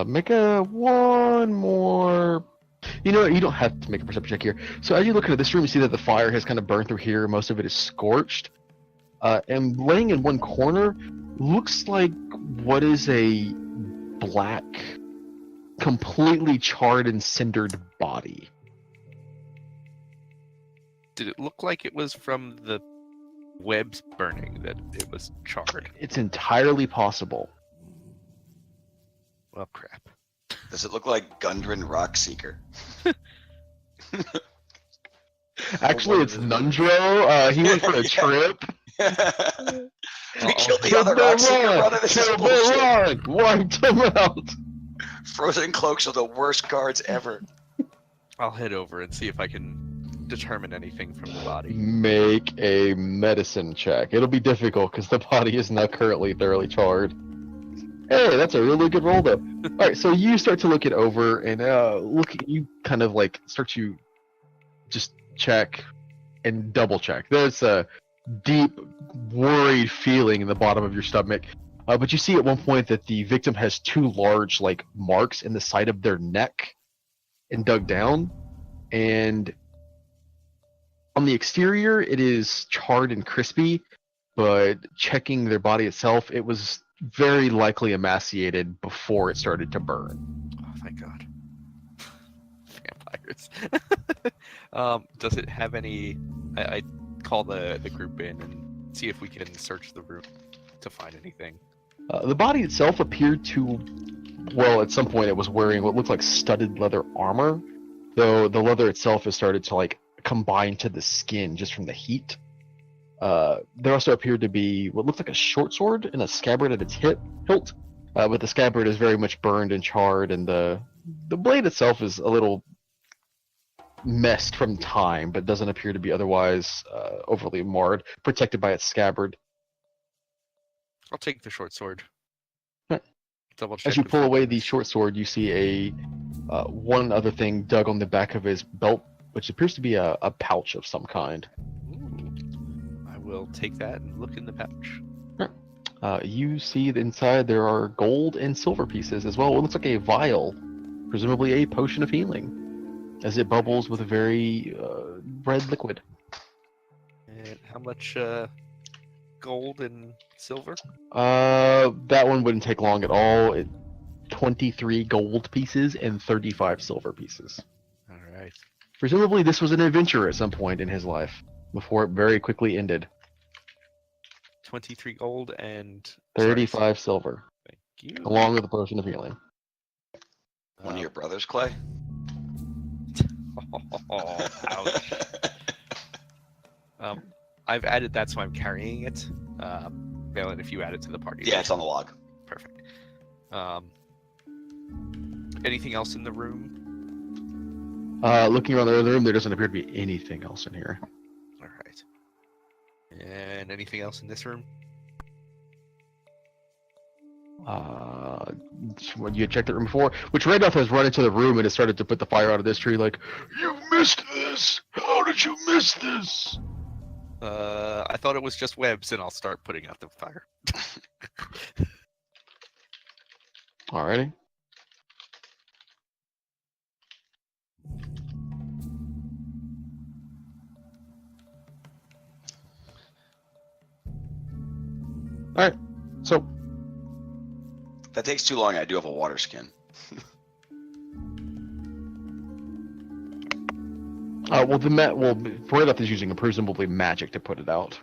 Speaker 1: Make a one more. You know what? You don't have to make a perception check here. So as you look into this room, you see that the fire has kind of burned through here. Most of it is scorched. And laying in one corner looks like what is a black, completely charred and cindered body.
Speaker 2: Did it look like it was from the webs burning that it was charred?
Speaker 1: It's entirely possible.
Speaker 2: Well, crap.
Speaker 3: Does it look like Gundren Rockseeker?
Speaker 1: Actually, it's Nundro. He went for a trip.
Speaker 3: We killed the other Rockseeker, brother. This is bullshit.
Speaker 1: Wiped him out.
Speaker 3: Frozen cloaks are the worst guards ever.
Speaker 2: I'll head over and see if I can determine anything from the body.
Speaker 1: Make a medicine check. It'll be difficult because the body is not currently thoroughly charred. Hey, that's a really good roll, though. All right, so you start to look it over, and you kind of like start to just check and double check. There's a deep, worried feeling in the bottom of your stomach, but you see at one point that the victim has two large like marks in the side of their neck, and dug down, and on the exterior it is charred and crispy, but checking their body itself, it was very likely emaciated before it started to burn.
Speaker 2: Oh, thank God. Vampires. Does it have any... I call the group in and see if we can search the room to find anything.
Speaker 1: The body itself appeared to, well, at some point it was wearing what looked like studded leather armor, though the leather itself has started to like combine to the skin just from the heat. There also appeared to be what looked like a short sword and a scabbard at its hilt, but the scabbard is very much burned and charred, and the blade itself is a little messed from time, but doesn't appear to be otherwise overly marred, protected by its scabbard.
Speaker 2: I'll take the short sword.
Speaker 1: Right.
Speaker 2: Double check.
Speaker 1: As you
Speaker 2: the
Speaker 1: pull away the
Speaker 2: fitness.
Speaker 1: short sword, you see a one other thing dug on the back of his belt, which appears to be a pouch of some kind.
Speaker 2: Ooh. I will take that and look in the pouch.
Speaker 1: You see that inside there are gold and silver pieces as well. It looks like a vial, presumably a potion of healing, as it bubbles with a very red liquid.
Speaker 2: And how much gold and silver?
Speaker 1: That one wouldn't take long at all. 23 gold pieces and 35 silver pieces.
Speaker 2: All right.
Speaker 1: Presumably this was an adventure at some point in his life, before it very quickly ended.
Speaker 2: 23 gold and
Speaker 1: 35 silver,
Speaker 2: Thank you.
Speaker 1: along with the potion of healing.
Speaker 3: One of your brothers, Clay?
Speaker 2: Oh, ouch. I've added that, so I'm carrying it. Valen, if you add it to the party.
Speaker 3: Yeah, it's on the log.
Speaker 2: Perfect. Anything else in the room?
Speaker 1: Looking around the other room, there doesn't appear to be anything else in here.
Speaker 2: All right. And anything else in this room?
Speaker 1: You had checked the room before, which Randolph has run into the room and has started to put the fire out of this tree. Like,
Speaker 7: You missed this! How did you miss this?
Speaker 2: I thought it was just webs, and I'll start putting out the fire.
Speaker 1: alrighty. So,
Speaker 3: If that takes too long, I do have a water skin.
Speaker 1: Broiloff is using a presumably magic to put it out.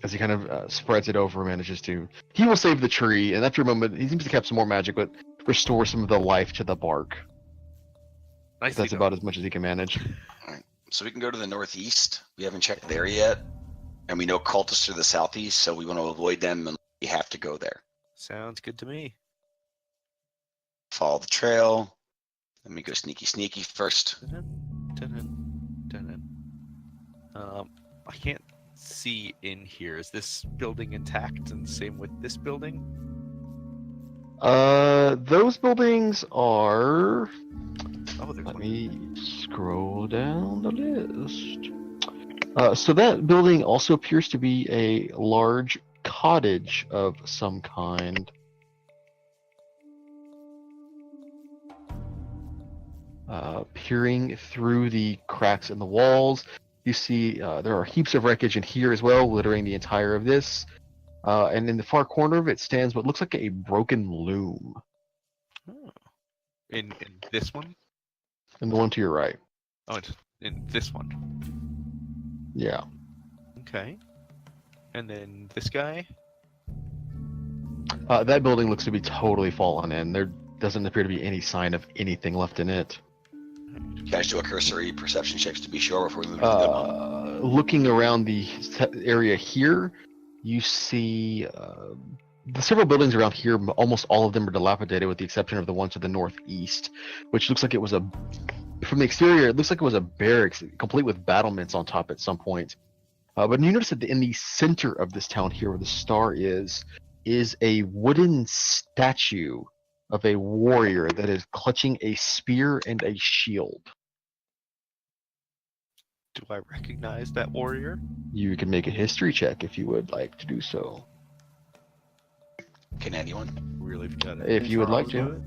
Speaker 1: As he kind of spreads it over, manages to. He will save the tree, and after a moment, he seems to have some more magic, but restore some of the life to the bark.
Speaker 2: Nicely
Speaker 1: That's
Speaker 2: done.
Speaker 1: about as much as he can manage.
Speaker 3: So we can go to the northeast. We haven't checked there yet. And we know cultists are the southeast, so we want to avoid them and we have to go there.
Speaker 2: Sounds good to me.
Speaker 3: Follow the trail. Let me go sneaky first.
Speaker 2: Dun-dun, dun-dun. I can't see in here. Is this building intact and same with this building?
Speaker 1: Those buildings are.
Speaker 2: Oh, there's
Speaker 1: Let
Speaker 2: one.
Speaker 1: me scroll down the list. So that building also appears to be a large cottage of some kind. Peering through the cracks in the walls, you see there are heaps of wreckage in here as well, littering the entire of this. And in the far corner of it stands what looks like a broken loom.
Speaker 2: Oh. In this one?
Speaker 1: And the one to your right.
Speaker 2: Oh, it's in this one.
Speaker 1: Yeah.
Speaker 2: Okay. And then this guy?
Speaker 1: That building looks to be totally fallen in. There doesn't appear to be any sign of anything left in it.
Speaker 3: Can I just do a cursory perception checks to be sure before we move to the good one?
Speaker 1: Looking around the area here, you see the several buildings around here. Almost all of them are dilapidated, with the exception of the one to the northeast, which looks like it was from the exterior, it looks like it was a barracks, complete with battlements on top at some point. But you notice that in the center of this town here, where the star is a wooden statue of a warrior that is clutching a spear and a shield.
Speaker 2: Do I recognize that warrior?
Speaker 1: You can make a history check if you would like to do so.
Speaker 3: Can anyone?
Speaker 2: Really got it.
Speaker 1: If you would like
Speaker 5: Charles
Speaker 1: to.
Speaker 5: do it?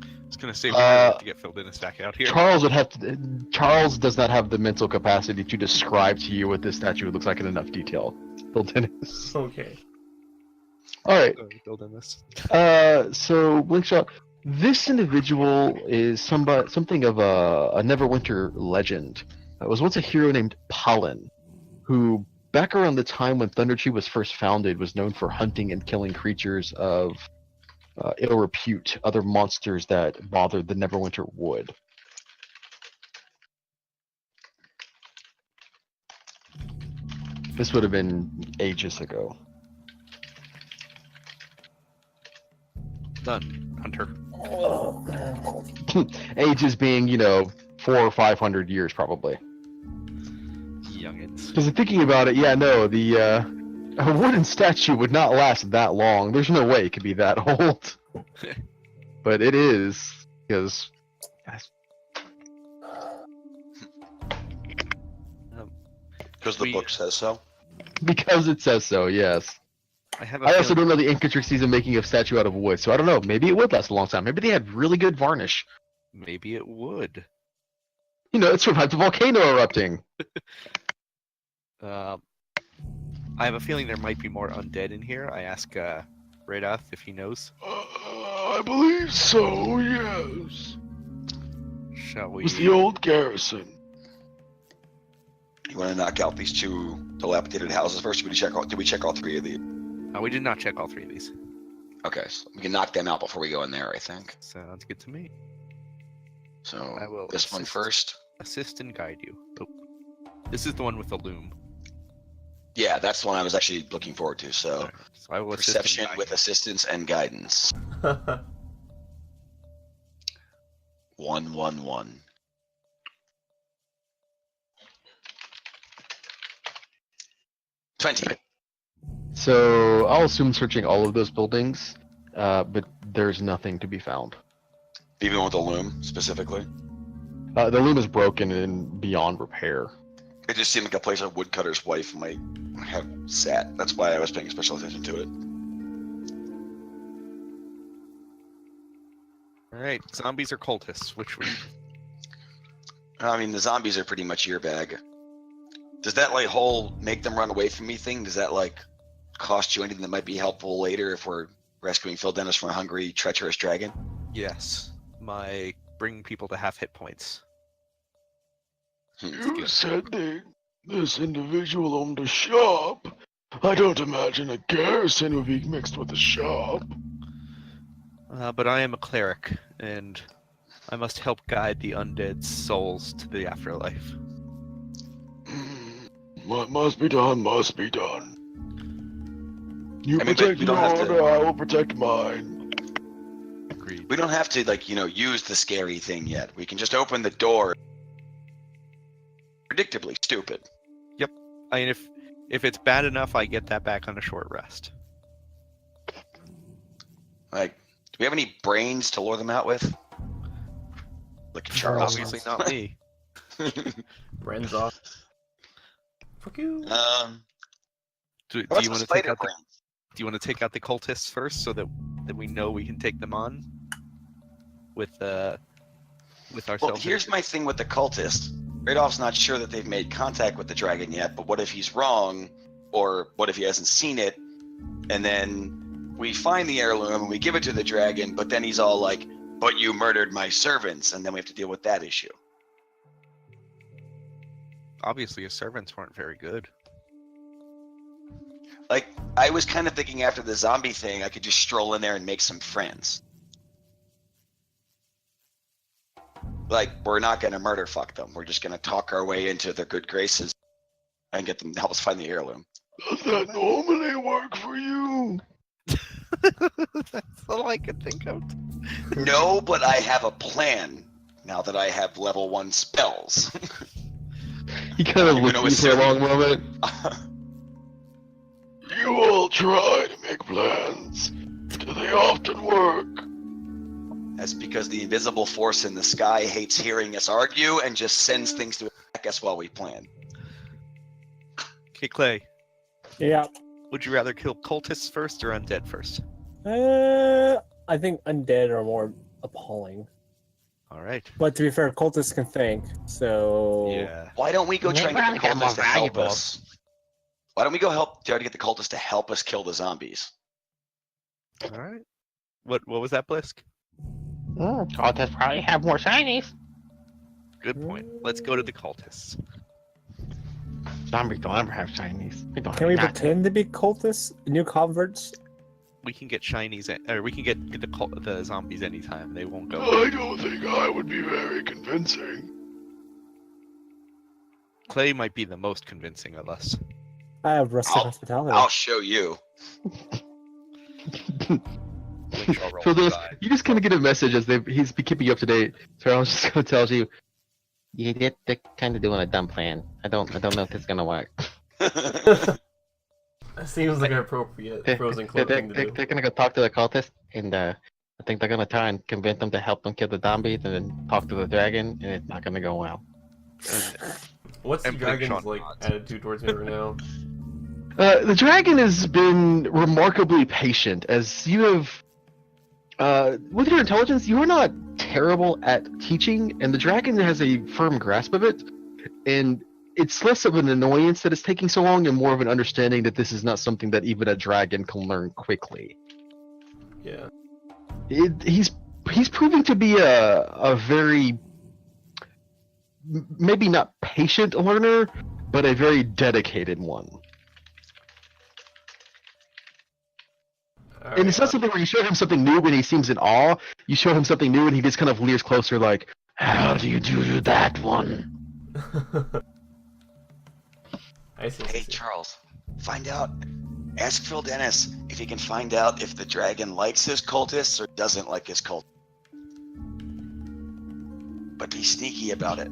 Speaker 2: I was gonna say we have to get filled in a stack out here.
Speaker 1: Charles does not have the mental capacity to describe to you what this statue looks like in enough detail. Bill Dennis.
Speaker 5: Okay.
Speaker 1: All right.
Speaker 2: Building this.
Speaker 1: So Blinkshot, this individual is something of a Neverwinter legend. It was once a hero named Pollen, who back around the time when Thundertree was first founded was known for hunting and killing creatures of ill repute, other monsters that bothered the Neverwinter wood. This would have been ages ago.
Speaker 2: Done. Hunter.
Speaker 1: Ages being, 400 or 500 years probably.
Speaker 2: Youngins.
Speaker 1: Because thinking about it, a wooden statue would not last that long. There's no way it could be that old. But it is, because
Speaker 3: Because the book says so.
Speaker 1: it says so, yes. I also don't know the intricacies of making a statue out of wood, so I don't know. Maybe it would last a long time. Maybe they had really good varnish.
Speaker 2: Maybe it would.
Speaker 1: It survived a volcano erupting.
Speaker 2: I have a feeling there might be more undead in here. I ask Radoth if he knows.
Speaker 7: I believe so, yes.
Speaker 2: Shall we?
Speaker 7: It was the old garrison.
Speaker 3: You want to knock out these two dilapidated houses first? Did we check all three of these?
Speaker 2: We did not check all three of these.
Speaker 3: Okay, so we can knock them out before we go in there, I think.
Speaker 2: Sounds good to me.
Speaker 3: So
Speaker 2: I will
Speaker 3: this one
Speaker 2: assist.
Speaker 3: first.
Speaker 2: Assist and guide you. Oh. This is the one with the loom.
Speaker 3: Yeah, that's the one I was actually looking forward to. So
Speaker 2: Alright, so I will assist and
Speaker 3: perception
Speaker 2: guide
Speaker 3: with
Speaker 2: you.
Speaker 3: assistance and guidance. 111. $20.
Speaker 1: So I'll assume searching all of those buildings, but there's nothing to be found.
Speaker 3: Even with the loom specifically.
Speaker 1: The loom is broken and beyond repair.
Speaker 3: It just seemed like a place a woodcutter's wife might have sat. That's why I was paying special attention to it.
Speaker 2: Alright, zombies or cultists? Which one?
Speaker 3: I mean, the zombies are pretty much your bag. Does that like whole make them run away from me thing? Does that like cost you anything that might be helpful later if we're rescuing Phil Dennis from a hungry, treacherous dragon?
Speaker 2: Yes, my bring people to half hit points.
Speaker 7: You said this individual owned a shop. I don't imagine a garrison would be mixed with a shop.
Speaker 2: But I am a cleric, and I must help guide the undead souls to the afterlife.
Speaker 7: What must be done, must be done. You
Speaker 3: I mean, but
Speaker 7: protect
Speaker 3: we
Speaker 7: your
Speaker 3: don't have to-
Speaker 7: order, I will protect mine.
Speaker 2: Agreed.
Speaker 3: We don't have to, like, use the scary thing yet. We can just open the door. Predictably stupid.
Speaker 2: I mean, if it's bad enough, I get that back on a short rest.
Speaker 3: Like, do we have any brains to lure them out with? Like Charles.
Speaker 2: Obviously not me.
Speaker 5: Bren's off. Fuck you.
Speaker 2: Do
Speaker 3: What's
Speaker 2: you want
Speaker 3: the
Speaker 2: to take
Speaker 3: spider
Speaker 2: out the
Speaker 3: brain?
Speaker 2: Do you want to take out the cultists first, so that we know we can take them on with ourselves?
Speaker 3: Well, here's my thing with the cultist. Radolf's not sure that they've made contact with the dragon yet, but what if he's wrong? Or what if he hasn't seen it? And then we find the heirloom and we give it to the dragon, but then he's all like, but you murdered my servants, and then we have to deal with that issue.
Speaker 2: Obviously, his servants weren't very good.
Speaker 3: Like, I was kind of thinking after the zombie thing, I could just stroll in there and make some friends. Like, we're not going to murder fuck them. We're just going to talk our way into their good graces and get them to help us find the heirloom.
Speaker 7: Does that normally work for you?
Speaker 2: That's all I could think of.
Speaker 3: No, but I have a plan now that I have level 1 spells.
Speaker 1: He kind of
Speaker 3: I'm
Speaker 1: looked
Speaker 3: gonna
Speaker 1: at me for a
Speaker 3: assume-
Speaker 1: long moment.
Speaker 7: You all try to make plans. Do they often work?
Speaker 3: That's because the invisible force in the sky hates hearing us argue and just sends things to attack us while we plan.
Speaker 2: Okay, Clay,
Speaker 4: Yeah.
Speaker 2: would you rather kill cultists first or undead first?
Speaker 4: I think undead are more appalling.
Speaker 2: All right.
Speaker 4: But to be fair, cultists can think, so...
Speaker 2: Yeah.
Speaker 3: Why don't we go
Speaker 6: They
Speaker 3: try and get the
Speaker 6: probably get more
Speaker 3: cultists to help
Speaker 6: valuable.
Speaker 3: us? Why don't we go try to get the cultists to help us kill the zombies?
Speaker 2: All right. What was that, Blisk?
Speaker 6: Cultists probably have more shinies.
Speaker 2: Good point. Let's go to the cultists.
Speaker 6: Zombies don't ever have shinies. They don't
Speaker 4: Can we
Speaker 6: have nothing.
Speaker 4: pretend to be cultists? New converts?
Speaker 2: We can get shinies, or we can get the zombies anytime. They won't go.
Speaker 7: I don't think I would be very convincing.
Speaker 2: Clay might be the most convincing of us.
Speaker 4: I have rustic
Speaker 3: I'll-
Speaker 4: hospitality.
Speaker 3: I'll show you.
Speaker 2: Which are
Speaker 1: So
Speaker 2: rolled
Speaker 1: those,
Speaker 2: by.
Speaker 1: you just kind of get a message as he's keeping you up to date. So I was just gonna tell you,
Speaker 6: They're kind of doing a dumb plan. I don't know if this is gonna work.
Speaker 5: That seems like an appropriate frozen cloak thing to do.
Speaker 6: They're gonna go talk to the cultists, and I think they're gonna try and convince them to help them kill the zombies, and then talk to the dragon, and it's not gonna go well.
Speaker 5: What's the
Speaker 2: And Blink
Speaker 5: dragon's
Speaker 2: Shot
Speaker 5: like
Speaker 2: nods.
Speaker 5: attitude towards me right now?
Speaker 1: the dragon has been remarkably patient, as you have. With your intelligence, you are not terrible at teaching, and the dragon has a firm grasp of it. And it's less of an annoyance that it's taking so long, and more of an understanding that this is not something that even a dragon can learn quickly.
Speaker 5: Yeah.
Speaker 1: He's proving to be a very maybe not patient learner, but a very dedicated one. And it's not something where you show him something new and he seems in awe. You show him something new and he just kind of leers closer, like, "How do you do that one?"
Speaker 5: I see.
Speaker 3: Hey, Charles, find out. Ask Phil Dennis if he can find out if the dragon likes his cultists or doesn't like his cult. But be sneaky about it.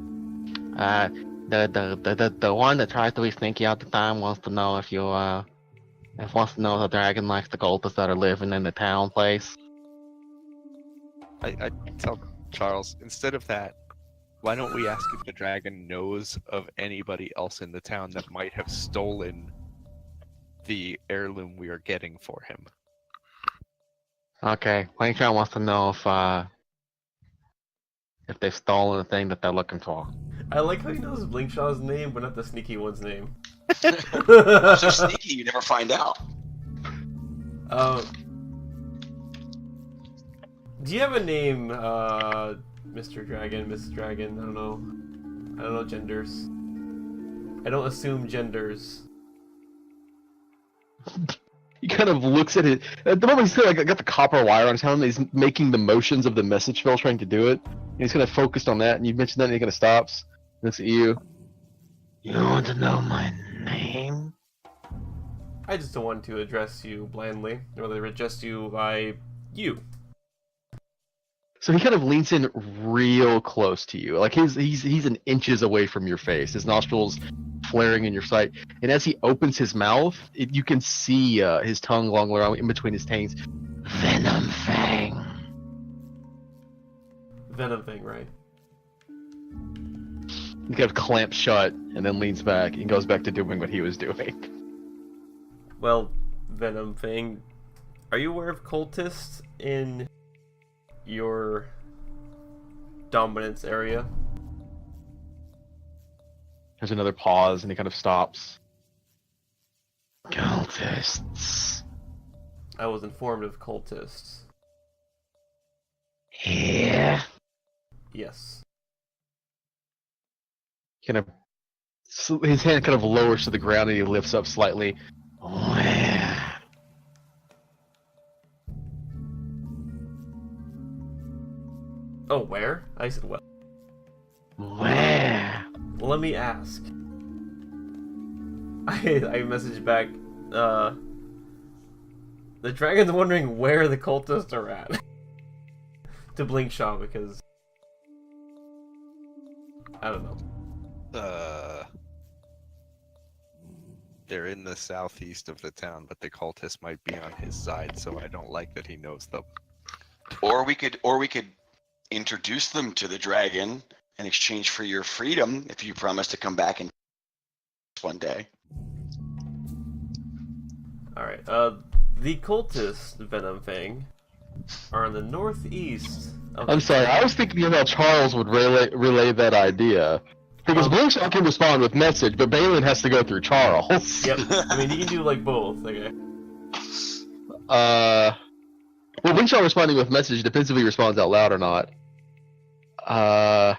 Speaker 6: The one that tries to be sneaky all the time wants to know if the dragon likes the cultists that are living in the town place.
Speaker 2: I tell Charles, instead of that, why don't we ask if the dragon knows of anybody else in the town that might have stolen the heirloom we are getting for him?
Speaker 6: Okay, Wayne wants to know if they've stolen the thing that they're looking for.
Speaker 5: I like how he knows Blinkshaw's name, but not the sneaky one's name.
Speaker 3: So sneaky, you never find out.
Speaker 5: Do you have a name, Mr. Dragon, Miss Dragon? I don't know. I don't know genders. I don't assume genders.
Speaker 1: He kind of looks at it. At the moment, he's kind of got the copper wire on his helmet. He's making the motions of the message spell, trying to do it. And he's kind of focused on that. And you mentioned that, and he kind of stops. Looks at you.
Speaker 6: You want to know my name?
Speaker 5: I just don't want to address you blandly, or rather address you by you.
Speaker 1: So he kind of leans in real close to you, like he's an inches away from your face. His nostrils flaring in your sight, and as he opens his mouth, you can see his tongue long around in between his tangs.
Speaker 6: Venom Fang.
Speaker 5: Venom thing, right?
Speaker 1: He kind of clamps shut and then leans back and goes back to doing what he was doing.
Speaker 5: Well, Venom thing, are you aware of cultists in your dominance area?
Speaker 1: There's another pause, and he kind of stops.
Speaker 6: Cultists.
Speaker 5: I was informed of cultists.
Speaker 6: Here?
Speaker 5: Yes.
Speaker 1: Kind of, his hand kind of lowers to the ground, and he lifts up slightly.
Speaker 6: Where?
Speaker 5: Oh, where? I said well.
Speaker 6: Where?
Speaker 5: Let me ask. I messaged back, the dragon's wondering where the cultists are at. To Blink Shaw, because I don't know.
Speaker 2: They're in the southeast of the town, but the cultists might be on his side, so I don't like that he knows them.
Speaker 3: Or we could introduce them to the dragon in exchange for your freedom if you promise to come back and one day.
Speaker 5: Alright, the cultist Venom thing are in the northeast of
Speaker 1: I'm
Speaker 5: the
Speaker 1: sorry, I was thinking about Charles would relay that idea. Because Blinkshot can respond with message, but Balin has to go through Charles.
Speaker 5: Yep, I mean, you can do like both, okay.
Speaker 1: Well, Blinkshot responding with message depends if he responds out loud or not.
Speaker 5: I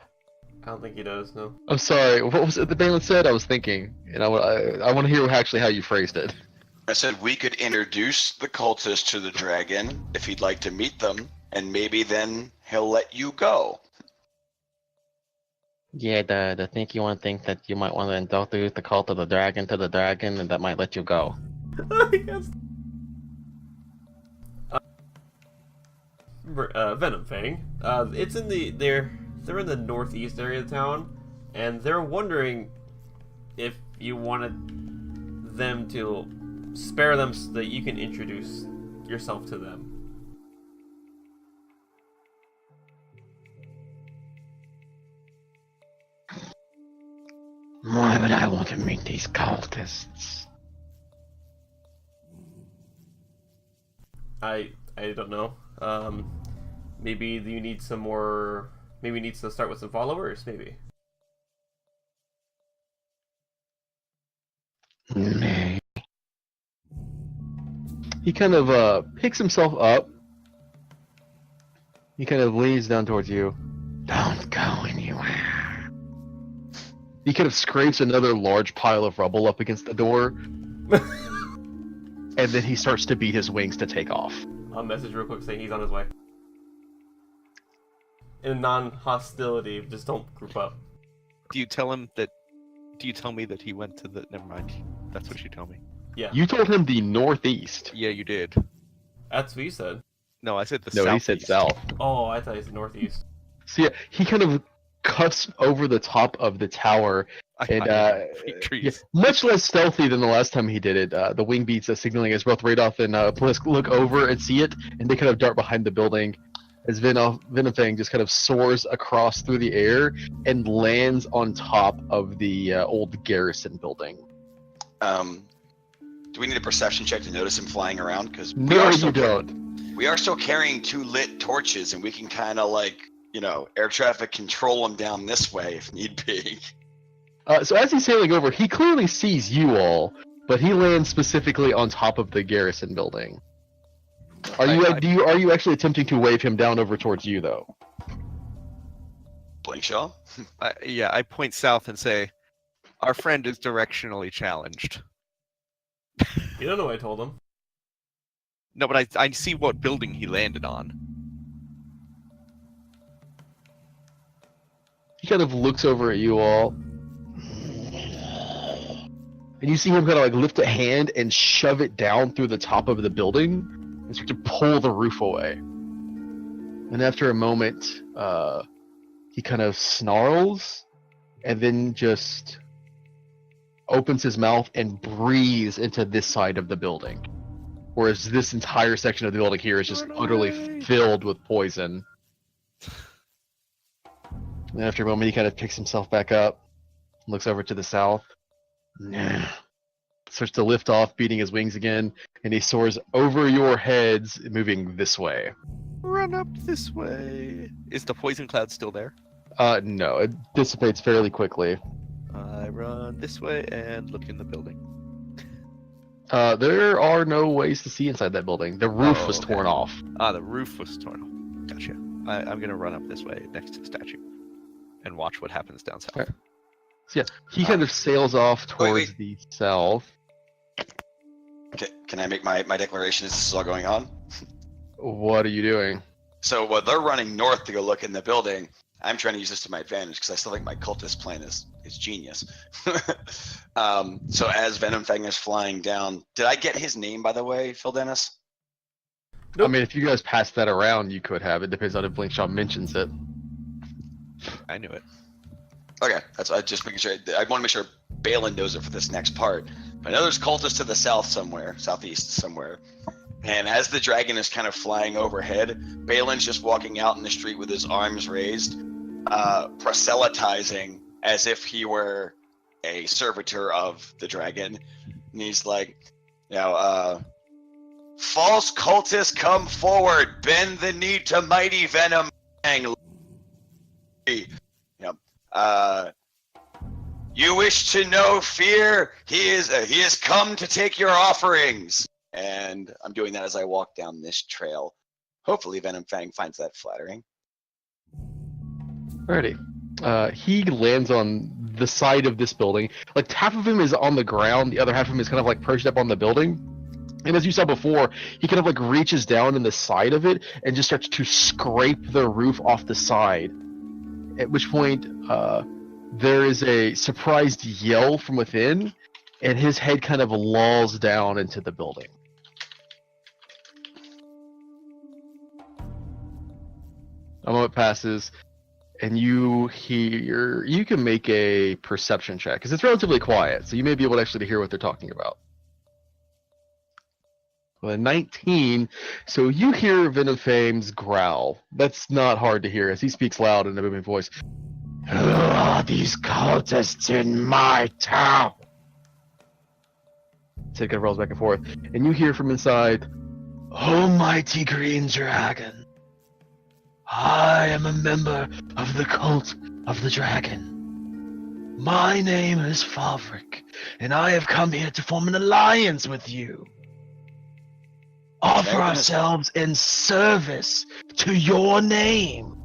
Speaker 5: don't think he does, no.
Speaker 1: I'm sorry, what was it that Balin said? I was thinking, and I want to hear actually how you phrased it.
Speaker 3: I said we could introduce the cultist to the dragon if he'd like to meet them, and maybe then he'll let you go.
Speaker 6: Yeah, the think that you might want to introduce the cult of the dragon to the dragon, and that might let you go.
Speaker 5: Yes. Venom Fang. It's in they're in the northeast area of town, and they're wondering if you wanted them to spare them so that you can introduce yourself to them.
Speaker 6: Why would I want to meet these cultists?
Speaker 5: I don't know. Maybe you need some more. Maybe you need to start with some followers. Maybe.
Speaker 6: Nay.
Speaker 1: He kind of picks himself up. He kind of leans down towards you.
Speaker 6: Don't go anywhere.
Speaker 1: He kind of scrapes another large pile of rubble up against the door. And then he starts to beat his wings to take off.
Speaker 5: I'll message real quick saying he's on his way. In non-hostility, just don't group up.
Speaker 2: Do you tell me that he went to the... Never mind. That's what you tell me.
Speaker 5: Yeah.
Speaker 1: You told him the northeast.
Speaker 2: Yeah, you did.
Speaker 5: That's what you said.
Speaker 2: No, I said the
Speaker 1: No,
Speaker 2: southeast.
Speaker 1: he said south.
Speaker 5: Oh, I thought he said northeast.
Speaker 1: So yeah, he kind of cuffs over the top of the tower, and yeah, much less stealthy than the last time he did it. The wing beats signaling as both Radoff and Blisk look over and see it, and they kind of dart behind the building as Venom Fang just kind of soars across through the air and lands on top of the old garrison building.
Speaker 3: Do we need a perception check to notice him flying around? Because
Speaker 1: No, you don't.
Speaker 3: We are still carrying 2 lit torches, and we can kind of air traffic control him down this way if need be.
Speaker 1: So as he's sailing over, he clearly sees you all, but he lands specifically on top of the garrison building. Are you
Speaker 2: I-
Speaker 1: are you actually attempting to wave him down over towards you though?
Speaker 3: Blinkshaw?
Speaker 2: I point south and say, our friend is directionally challenged.
Speaker 5: You don't know what I told him.
Speaker 2: No, but I see what building he landed on.
Speaker 1: He kind of looks over at you all, and you see him kind of like lift a hand and shove it down through the top of the building and start to pull the roof away. And after a moment, he kind of snarls and then just opens his mouth and breathes into this side of the building. Whereas this entire section of the building here is just utterly filled with poison. And after a moment, he kind of picks himself back up, looks over to the south, starts to lift off, beating his wings again, and he soars over your heads, moving this way.
Speaker 2: Run up this way. Is the poison cloud still there?
Speaker 1: No, it dissipates fairly quickly.
Speaker 2: I run this way and look in the building.
Speaker 1: There are no ways to see inside that building. The roof was
Speaker 2: okay.
Speaker 1: torn off.
Speaker 2: Ah, the roof was torn off. Gotcha. I'm gonna run up this way next to the statue and watch what happens down south.
Speaker 1: Okay. So yeah, he kind of sails off towards
Speaker 3: wait.
Speaker 1: the south.
Speaker 3: Can I make my declaration as this is all going on?
Speaker 1: What are you doing?
Speaker 3: So while they're running north to go look in the building, I'm trying to use this to my advantage because I still think my cultist plan is genius. So as Venom Fang is flying down, did I get his name, by the way, Phil Dennis?
Speaker 1: I mean, if you guys pass that around, you could have. It depends on if Blinkshaw mentions it.
Speaker 2: I knew it.
Speaker 3: Okay, that's just making sure. I want to make sure Balin knows it for this next part. But I know there's cultists to the south somewhere, southeast somewhere. And as the dragon is kind of flying overhead, Balin's just walking out in the street with his arms raised, proselytizing as if he were a servitor of the dragon. And he's like, false cultists come forward, bend the knee to mighty Venom Fang. You wish to know fear? He has come to take your offerings. And I'm doing that as I walk down this trail. Hopefully Venom Fang finds that flattering.
Speaker 1: Alrighty. He lands on the side of this building. Like half of him is on the ground, the other half of him is kind of like perched up on the building. And as you saw before, he kind of like reaches down in the side of it and just starts to scrape the roof off the side. At which point, there is a surprised yell from within, and his head kind of lolls down into the building. A moment passes, and you can make a perception check, because it's relatively quiet, so you may be able to actually hear what they're talking about. Well, 19, so you hear Venom Fang's growl. That's not hard to hear, as he speaks loud in a booming voice. Who are these cultists in my town? So it kind of rolls back and forth, and you hear from inside, Almighty Green Dragon, I am a member of the cult of the dragon. My name is Favrik, and I have come here to form an alliance with you. Offer ourselves in service to your name.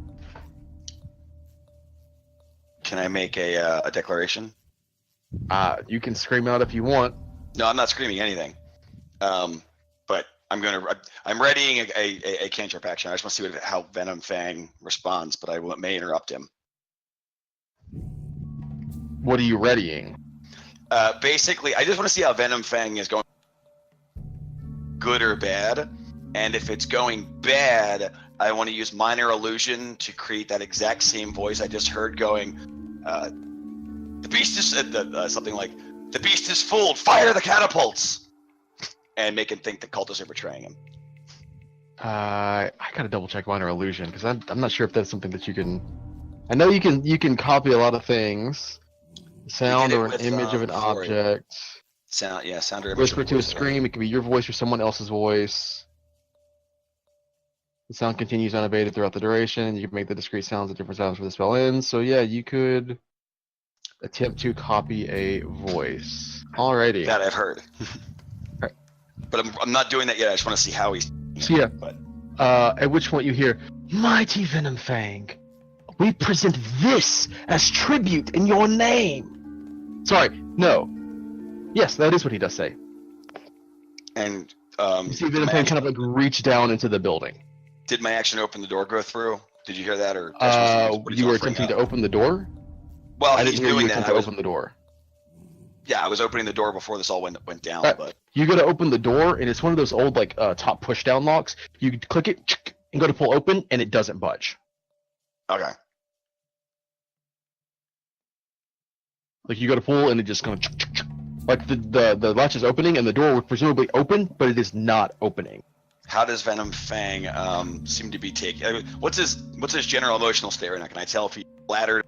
Speaker 3: Can I make a declaration?
Speaker 1: You can scream out if you want.
Speaker 3: No, I'm not screaming anything. But I'm readying a cantrip action. I just want to see how Venom Fang responds, but I may interrupt him.
Speaker 1: What are you readying?
Speaker 3: Basically, I just want to see how Venom Fang is going, good or bad. And if it's going bad, I want to use minor illusion to create that exact same voice I just heard going, the beast is something like, the beast is fooled, fire the catapults, and make him think the cultists are betraying him.
Speaker 1: I gotta double check minor illusion, because I'm not sure if that's something that you can. I know you can copy a lot of things, sound or an image of an object.
Speaker 3: Sound or image.
Speaker 1: Whisper to a scream. It could be your voice or someone else's voice. The sound continues unabated throughout the duration. You can make the discrete sounds at different times where the spell ends. So yeah, you could attempt to copy a voice. Alrighty.
Speaker 3: That I've heard.
Speaker 1: Right.
Speaker 3: But I'm not doing that yet. I just want to see how he's
Speaker 1: So yeah,
Speaker 3: But
Speaker 1: at which point you hear, "Mighty Venom Fang, we present this as tribute in your name." Sorry, no. Yes, that is what he does say.
Speaker 3: and
Speaker 1: You see Venom Fang kind of like reach down into the building.
Speaker 3: did my action open the door go through? Did you hear that, or that's what he's
Speaker 1: You were
Speaker 3: offering
Speaker 1: attempting
Speaker 3: up?
Speaker 1: to open the door?
Speaker 3: Well,
Speaker 1: I
Speaker 3: he's
Speaker 1: didn't hear you
Speaker 3: doing that.
Speaker 1: attempt to open the door.
Speaker 3: Yeah, I was opening the door before this all went down.
Speaker 1: Alright.
Speaker 3: But
Speaker 1: You go to open the door, and it's one of those old like top push down locks. You click it and go to pull open, and it doesn't budge.
Speaker 3: okay,
Speaker 1: Like you go to pull, and it just going like the latch is opening, and the door would presumably open, but it is not opening.
Speaker 3: how does Venom Fang seem to be taking? What's his general emotional state right now? Can I tell if he's flattered?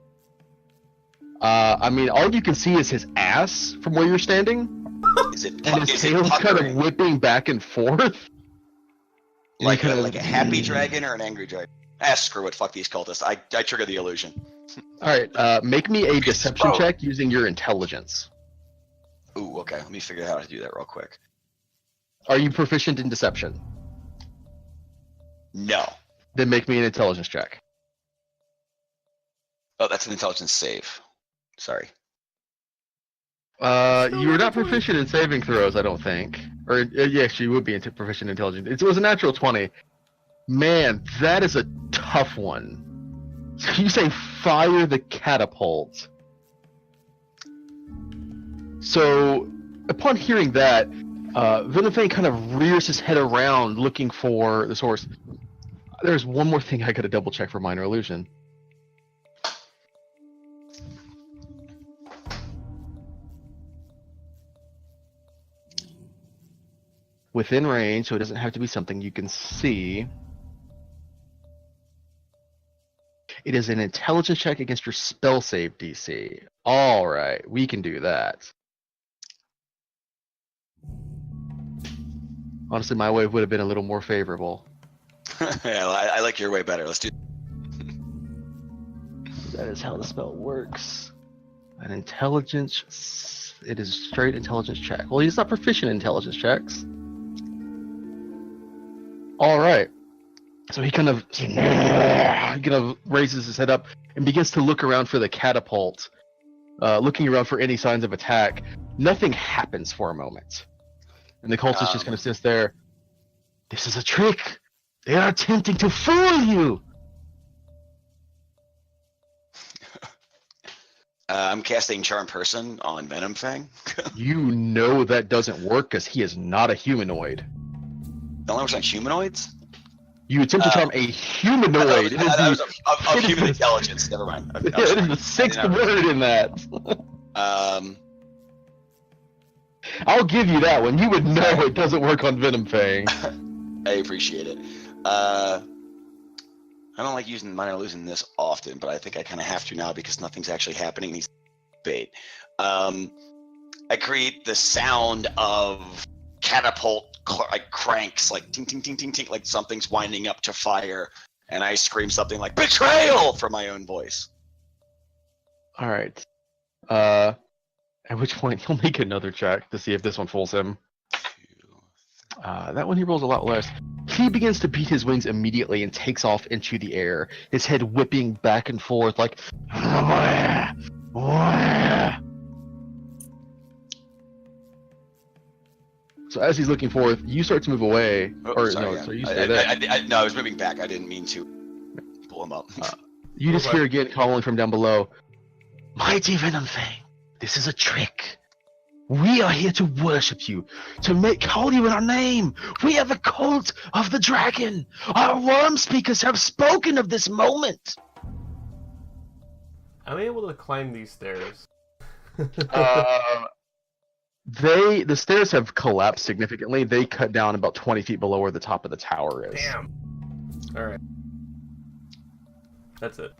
Speaker 1: I mean, all you can see is his ass from where you're standing,
Speaker 3: Is it
Speaker 1: and his
Speaker 3: is it
Speaker 1: tail's kind of
Speaker 3: puckering?
Speaker 1: whipping back and forth.
Speaker 3: like
Speaker 1: kind of
Speaker 3: like a happy dragon or an angry dragon? Ah, screw it. Fuck these cultists. I trigger the illusion.
Speaker 1: All right, make me a deception check using your intelligence.
Speaker 3: Ooh, okay. Let me figure out how to do that real quick.
Speaker 1: Are you proficient in deception?
Speaker 3: No.
Speaker 1: Then make me an intelligence check.
Speaker 3: Oh, that's an intelligence save. Sorry.
Speaker 1: You were not proficient in saving throws, I don't think. Or yes, you would be proficient in intelligence. It was a natural 20. Man, that is a tough one. So you say fire the catapult. So, upon hearing that, Venom Fang kind of rears his head around looking for the source. There's one more thing I gotta double check for minor illusion. Within range, so it doesn't have to be something you can see. It is an intelligence check against your spell save DC. Alright, we can do that. Honestly, my wave would have been a little more favorable.
Speaker 3: Yeah, I like your way better. Let's do.
Speaker 1: That is how the spell works. An intelligence. It is a straight intelligence check. Well, he's not proficient in intelligence checks. Alright. So he kind of raises his head up and begins to look around for the catapult, looking around for any signs of attack. Nothing happens for a moment, and the cultist just kind of sits there. This is a trick. They are attempting to fool you.
Speaker 3: I'm casting Charm Person on Venom Fang.
Speaker 1: You know that doesn't work because he is not a humanoid.
Speaker 3: The only works on humanoids.
Speaker 1: You attempt to charm a humanoid.
Speaker 3: I thought it was of human intelligence. Never mind.
Speaker 1: It is the sixth word in that. I'll give you that one. You would know it doesn't work on Venom Fang.
Speaker 3: I appreciate it. I don't like using minor illusion this often, but I think I kind of have to now because nothing's actually happening. He's bait. I create the sound of catapult like cranks, like ting ting ting ting ting, like something's winding up to fire, and I scream something like betrayal from my own voice.
Speaker 1: All right. At which point he'll make another check to see if this one fools him. That one he rolls a lot less. He begins to beat his wings immediately and takes off into the air, his head whipping back and forth like. So as he's looking forth, you start to move away, so you stay there.
Speaker 3: No, I was moving back. I didn't mean to pull him up.
Speaker 1: You just hear again calling from down below. Mighty Venom Fang, this is a trick. We are here to worship you, to call you in our name. We are the cult of the dragon. Our worm speakers have spoken of this moment.
Speaker 5: I'm able to climb these stairs.
Speaker 1: The stairs have collapsed significantly. They cut down about 20 feet below where the top of the tower is.
Speaker 5: Damn. Alright. That's it.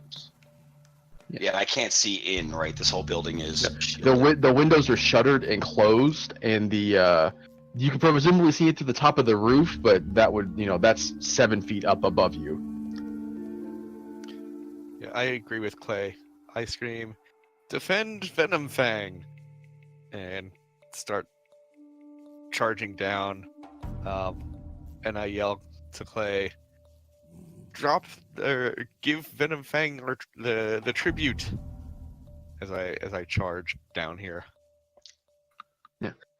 Speaker 3: Yeah, I can't see in, right? This whole building is
Speaker 1: The windows are shuttered and closed, and you can presumably see it to the top of the roof, but that would, that's 7 feet up above you.
Speaker 2: Yeah, I agree with Clay. I scream, "Defend Venom Fang!" and start charging down. And I yell, to Clay. Drop or give Venom Fang the tribute as I charge down here.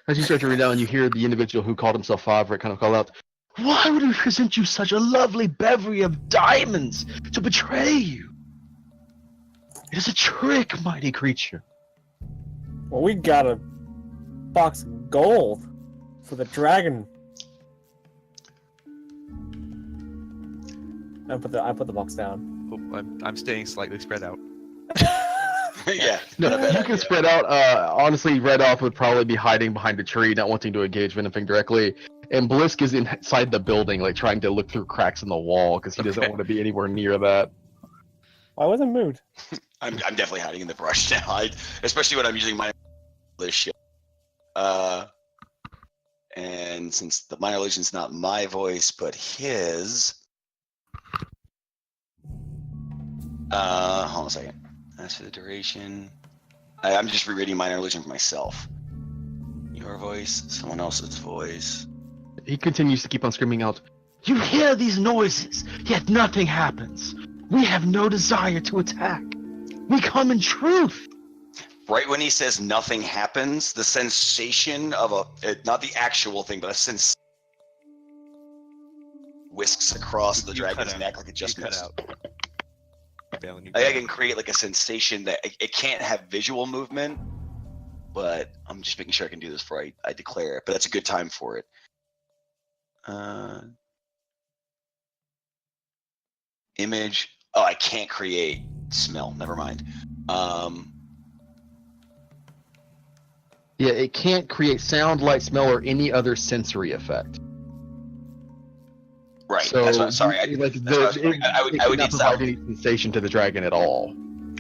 Speaker 1: As you start to read down, you hear the individual who called himself Favorite kind of call out, "Why would we present you such a lovely bevy of diamonds to betray you? It is a trick, mighty creature."
Speaker 4: Well, we got a box of gold for the dragon. I put the box down.
Speaker 2: Oh, I'm staying slightly spread out.
Speaker 3: Yeah.
Speaker 1: No,
Speaker 3: not a bad
Speaker 1: you can
Speaker 3: idea.
Speaker 1: spread out. Honestly, Red Off would probably be hiding behind a tree, not wanting to engage Venomfang directly. And Blisk is inside the building, like trying to look through cracks in the wall because he doesn't
Speaker 2: Okay.
Speaker 1: want to be anywhere near that.
Speaker 4: I wasn't moved.
Speaker 3: I'm definitely hiding in the brush now. Especially when I'm using my this shit. And since the minor illusion's not my voice but his. Hold on a second. As for the duration, I'm just rereading minor illusion for myself. Your voice, someone else's voice.
Speaker 1: He continues to keep on screaming out, "You hear these noises, yet nothing happens. We have no desire to attack. We come in truth."
Speaker 3: Right when he says nothing happens, the sensation of not the actual thing, but a sense whisks across the
Speaker 2: You cut
Speaker 3: dragon's
Speaker 2: out.
Speaker 3: neck like it just
Speaker 2: You cut
Speaker 3: missed.
Speaker 2: out. Valen, you
Speaker 3: I
Speaker 2: cut
Speaker 3: can
Speaker 2: out.
Speaker 3: create like a sensation that it can't have visual movement, but I'm just making sure I can do this before I declare it. But that's a good time for it. Image. Oh, I can't create smell. Never mind.
Speaker 1: Yeah, it can't create sound, light, smell, or any other sensory effect.
Speaker 3: Right.
Speaker 1: So,
Speaker 3: that's what. Sorry.
Speaker 1: like
Speaker 3: that's what I was wondering. I would
Speaker 1: cannot
Speaker 3: need
Speaker 1: provide
Speaker 3: sound.
Speaker 1: any sensation to the dragon at all.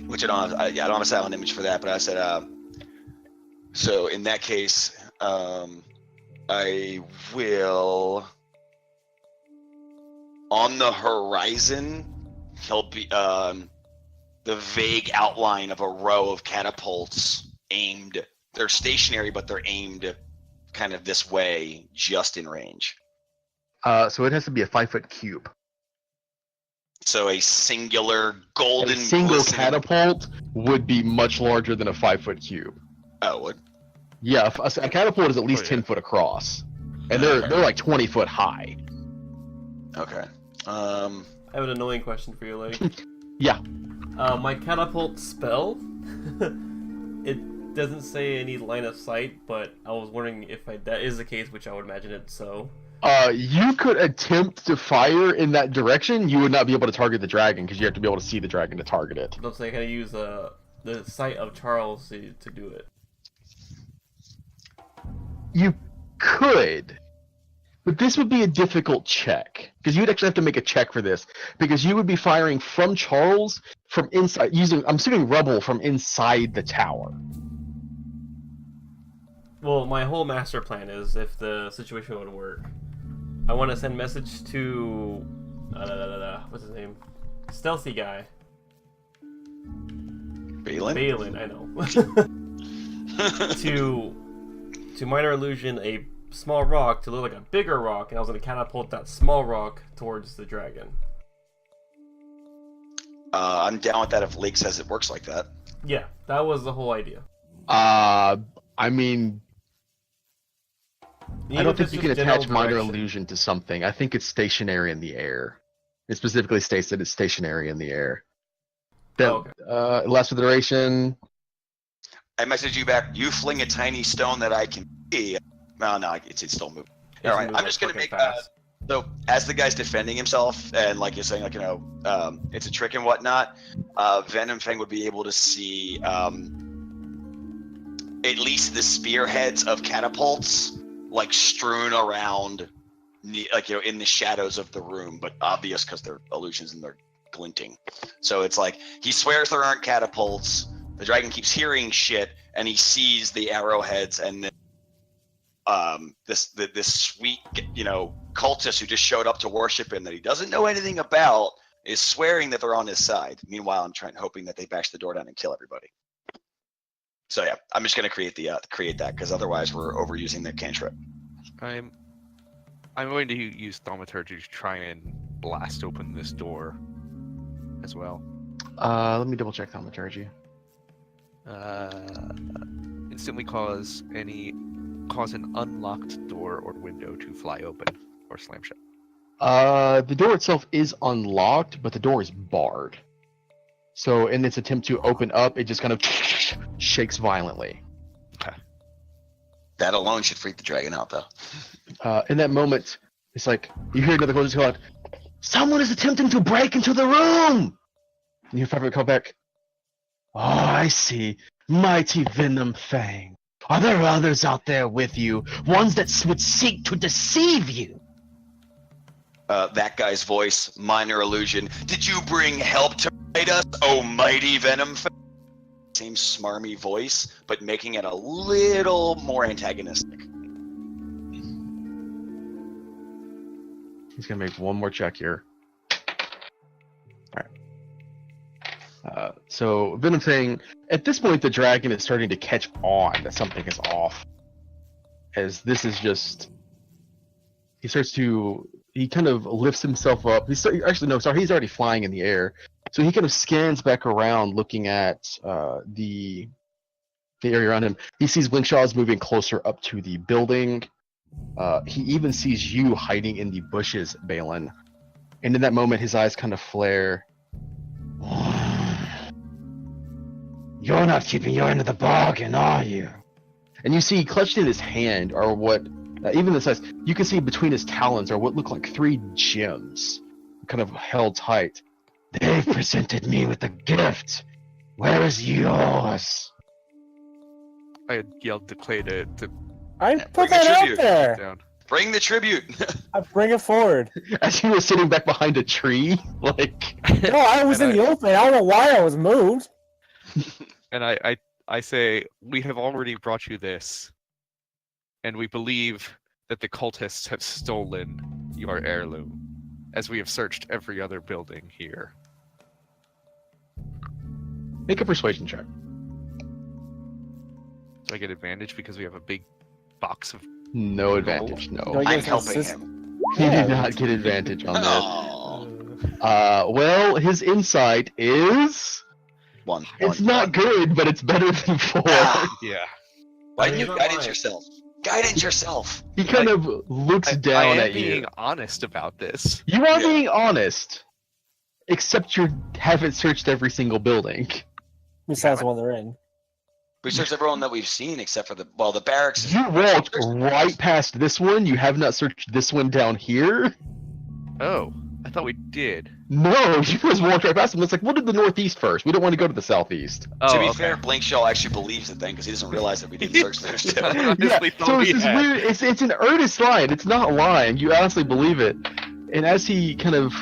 Speaker 3: Which I don't have. I don't have a silent image for that. But I said. So in that case, I will. On the horizon, he'll be the vague outline of a row of catapults aimed. They're stationary, but they're aimed kind of this way, just in range.
Speaker 1: So it has to be a 5-foot cube.
Speaker 3: So a singular golden
Speaker 1: A single
Speaker 3: glistening-
Speaker 1: catapult would be much larger than a 5-foot cube.
Speaker 3: Oh, it would.
Speaker 1: Yeah, a catapult is at least
Speaker 2: Oh, yeah.
Speaker 1: 10 foot across, and they're like 20 foot high.
Speaker 3: Okay.
Speaker 5: I have an annoying question for you, Lee.
Speaker 1: Yeah.
Speaker 5: My catapult spell, it doesn't say any line of sight, but I was wondering if that is the case, which I would imagine it's so.
Speaker 1: You could attempt to fire in that direction. You would not be able to target the dragon because you have to be able to see the dragon to target it.
Speaker 5: I'm saying, can I use the sight of Charles to do it?
Speaker 1: You could, but this would be a difficult check because you would actually have to make a check for this because you would be firing from Charles from inside using, I'm assuming, rubble from inside the tower.
Speaker 5: Well, my whole master plan is, if the situation would work, I want to send message to what's his name, stealthy guy,
Speaker 3: Balin?
Speaker 5: I know. to minor illusion a small rock to look like a bigger rock, and I was going to catapult that small rock towards the dragon.
Speaker 3: I'm down with that if Lake says it works like that.
Speaker 5: Yeah, that was the whole idea.
Speaker 1: I mean,
Speaker 5: Even
Speaker 1: I don't
Speaker 5: if
Speaker 1: think
Speaker 5: it's
Speaker 1: you can
Speaker 5: just general
Speaker 1: attach minor
Speaker 5: direction.
Speaker 1: illusion to something. I think it's stationary in the air. It specifically states that it's stationary in the air. Then,
Speaker 5: Oh, okay.
Speaker 1: Lasts for the duration.
Speaker 3: I message you back. You fling a tiny stone that I can see. No, it's still moving.
Speaker 5: It
Speaker 3: All
Speaker 5: can
Speaker 3: right,
Speaker 5: move
Speaker 3: I'm
Speaker 5: like
Speaker 3: just gonna
Speaker 5: fucking
Speaker 3: make
Speaker 5: fast.
Speaker 3: so as the guy's defending himself and like you're saying, like it's a trick and whatnot. Venom Fang would be able to see at least the spearheads of catapults like strewn around, like in the shadows of the room, but obvious because they're illusions and they're glinting. So it's like he swears there aren't catapults. The dragon keeps hearing shit, and he sees the arrowheads, and then this sweet cultist who just showed up to worship him that he doesn't know anything about is swearing that they're on his side. Meanwhile, I'm hoping that they bash the door down and kill everybody. So yeah, I'm just gonna create that because otherwise we're overusing the cantrip.
Speaker 2: I'm I'm going to use thaumaturgy to try and blast open this door as well.
Speaker 1: Let me double check thaumaturgy.
Speaker 2: Instantly cause an unlocked door or window to fly open or slam shut.
Speaker 1: The door itself is unlocked, but the door is barred. So in its attempt to open up, it just kind of shakes violently.
Speaker 3: That alone should freak the dragon out, though.
Speaker 1: In that moment, it's like you hear another voice go out, "Someone is attempting to break into the room!" And you hear come back, "Oh, I see. Mighty Venom Fang. Are there others out there with you? Ones that would seek to deceive you?"
Speaker 3: That guy's voice, minor illusion. Did you bring help to fight us, oh mighty Venom Fang? Same smarmy voice, but making it a little more antagonistic.
Speaker 1: He's gonna make one more check here. Alright. So Venom Fang, at this point the dragon is starting to catch on that something is off. As this is just he kind of lifts himself up. He's already flying in the air. So he kind of scans back around looking at the area around him. He sees Blinkshaws moving closer up to the building. He even sees you hiding in the bushes, Balin. And in that moment, his eyes kind of flare. "You're not keeping your end of the bargain, are you?" And you see, clutched in his hand are what, even the size, you can see between his talons are what look like 3 gems, kind of held tight. "They've presented me with a gift. Where is yours?"
Speaker 2: I yelled to Clay to
Speaker 4: I
Speaker 3: Bring
Speaker 4: put
Speaker 3: a
Speaker 4: that out
Speaker 3: tribute.
Speaker 4: there.
Speaker 2: down.
Speaker 3: Bring the tribute.
Speaker 4: I bring it forward.
Speaker 1: As he was sitting back behind a tree, like,
Speaker 4: No, I was in
Speaker 2: And
Speaker 4: the open. I don't know why I was moved.
Speaker 2: And I say, we have already brought you this, and we believe that the cultists have stolen your heirloom, as we have searched every other building here.
Speaker 1: make a persuasion check.
Speaker 2: Do I get advantage because we have a big box of...
Speaker 1: No advantage, no.
Speaker 4: Don't
Speaker 3: I'm
Speaker 4: get
Speaker 3: helping
Speaker 4: assist-
Speaker 3: him.
Speaker 1: He
Speaker 4: Yeah.
Speaker 1: did not get advantage on this.
Speaker 3: Oh,
Speaker 1: Well, his insight is...
Speaker 3: one.
Speaker 1: It's
Speaker 3: one,
Speaker 1: not
Speaker 3: one.
Speaker 1: good, but it's better than 4.
Speaker 3: Ah,
Speaker 2: Yeah.
Speaker 3: why
Speaker 5: I
Speaker 3: didn't
Speaker 5: mean,
Speaker 3: you
Speaker 5: it's not
Speaker 3: guidance
Speaker 5: mine.
Speaker 3: yourself? Guidance yourself.
Speaker 1: He kind of looks down
Speaker 2: I am
Speaker 1: at
Speaker 2: being
Speaker 1: you.
Speaker 2: honest about this.
Speaker 1: You are
Speaker 3: Yeah.
Speaker 1: being honest, except you haven't searched every single building.
Speaker 4: Besides the one they're in.
Speaker 3: We searched everyone that we've seen except for the barracks. is-
Speaker 1: You walked right past this one. You have not searched this one down here.
Speaker 2: Oh, I thought we did.
Speaker 1: No, you just walked right past them. It's like, we'll do the northeast first. We don't want to go to the southeast.
Speaker 2: Oh,
Speaker 3: To be
Speaker 2: okay.
Speaker 3: fair, Blinkshaw actually believes it then because he doesn't realize that we didn't search theirs too.
Speaker 2: I honestly
Speaker 1: Yeah,
Speaker 2: thought
Speaker 1: so
Speaker 2: we
Speaker 1: it's this
Speaker 2: had.
Speaker 1: weird. It's an earnest line. It's not lying. You honestly believe it. And as he kind of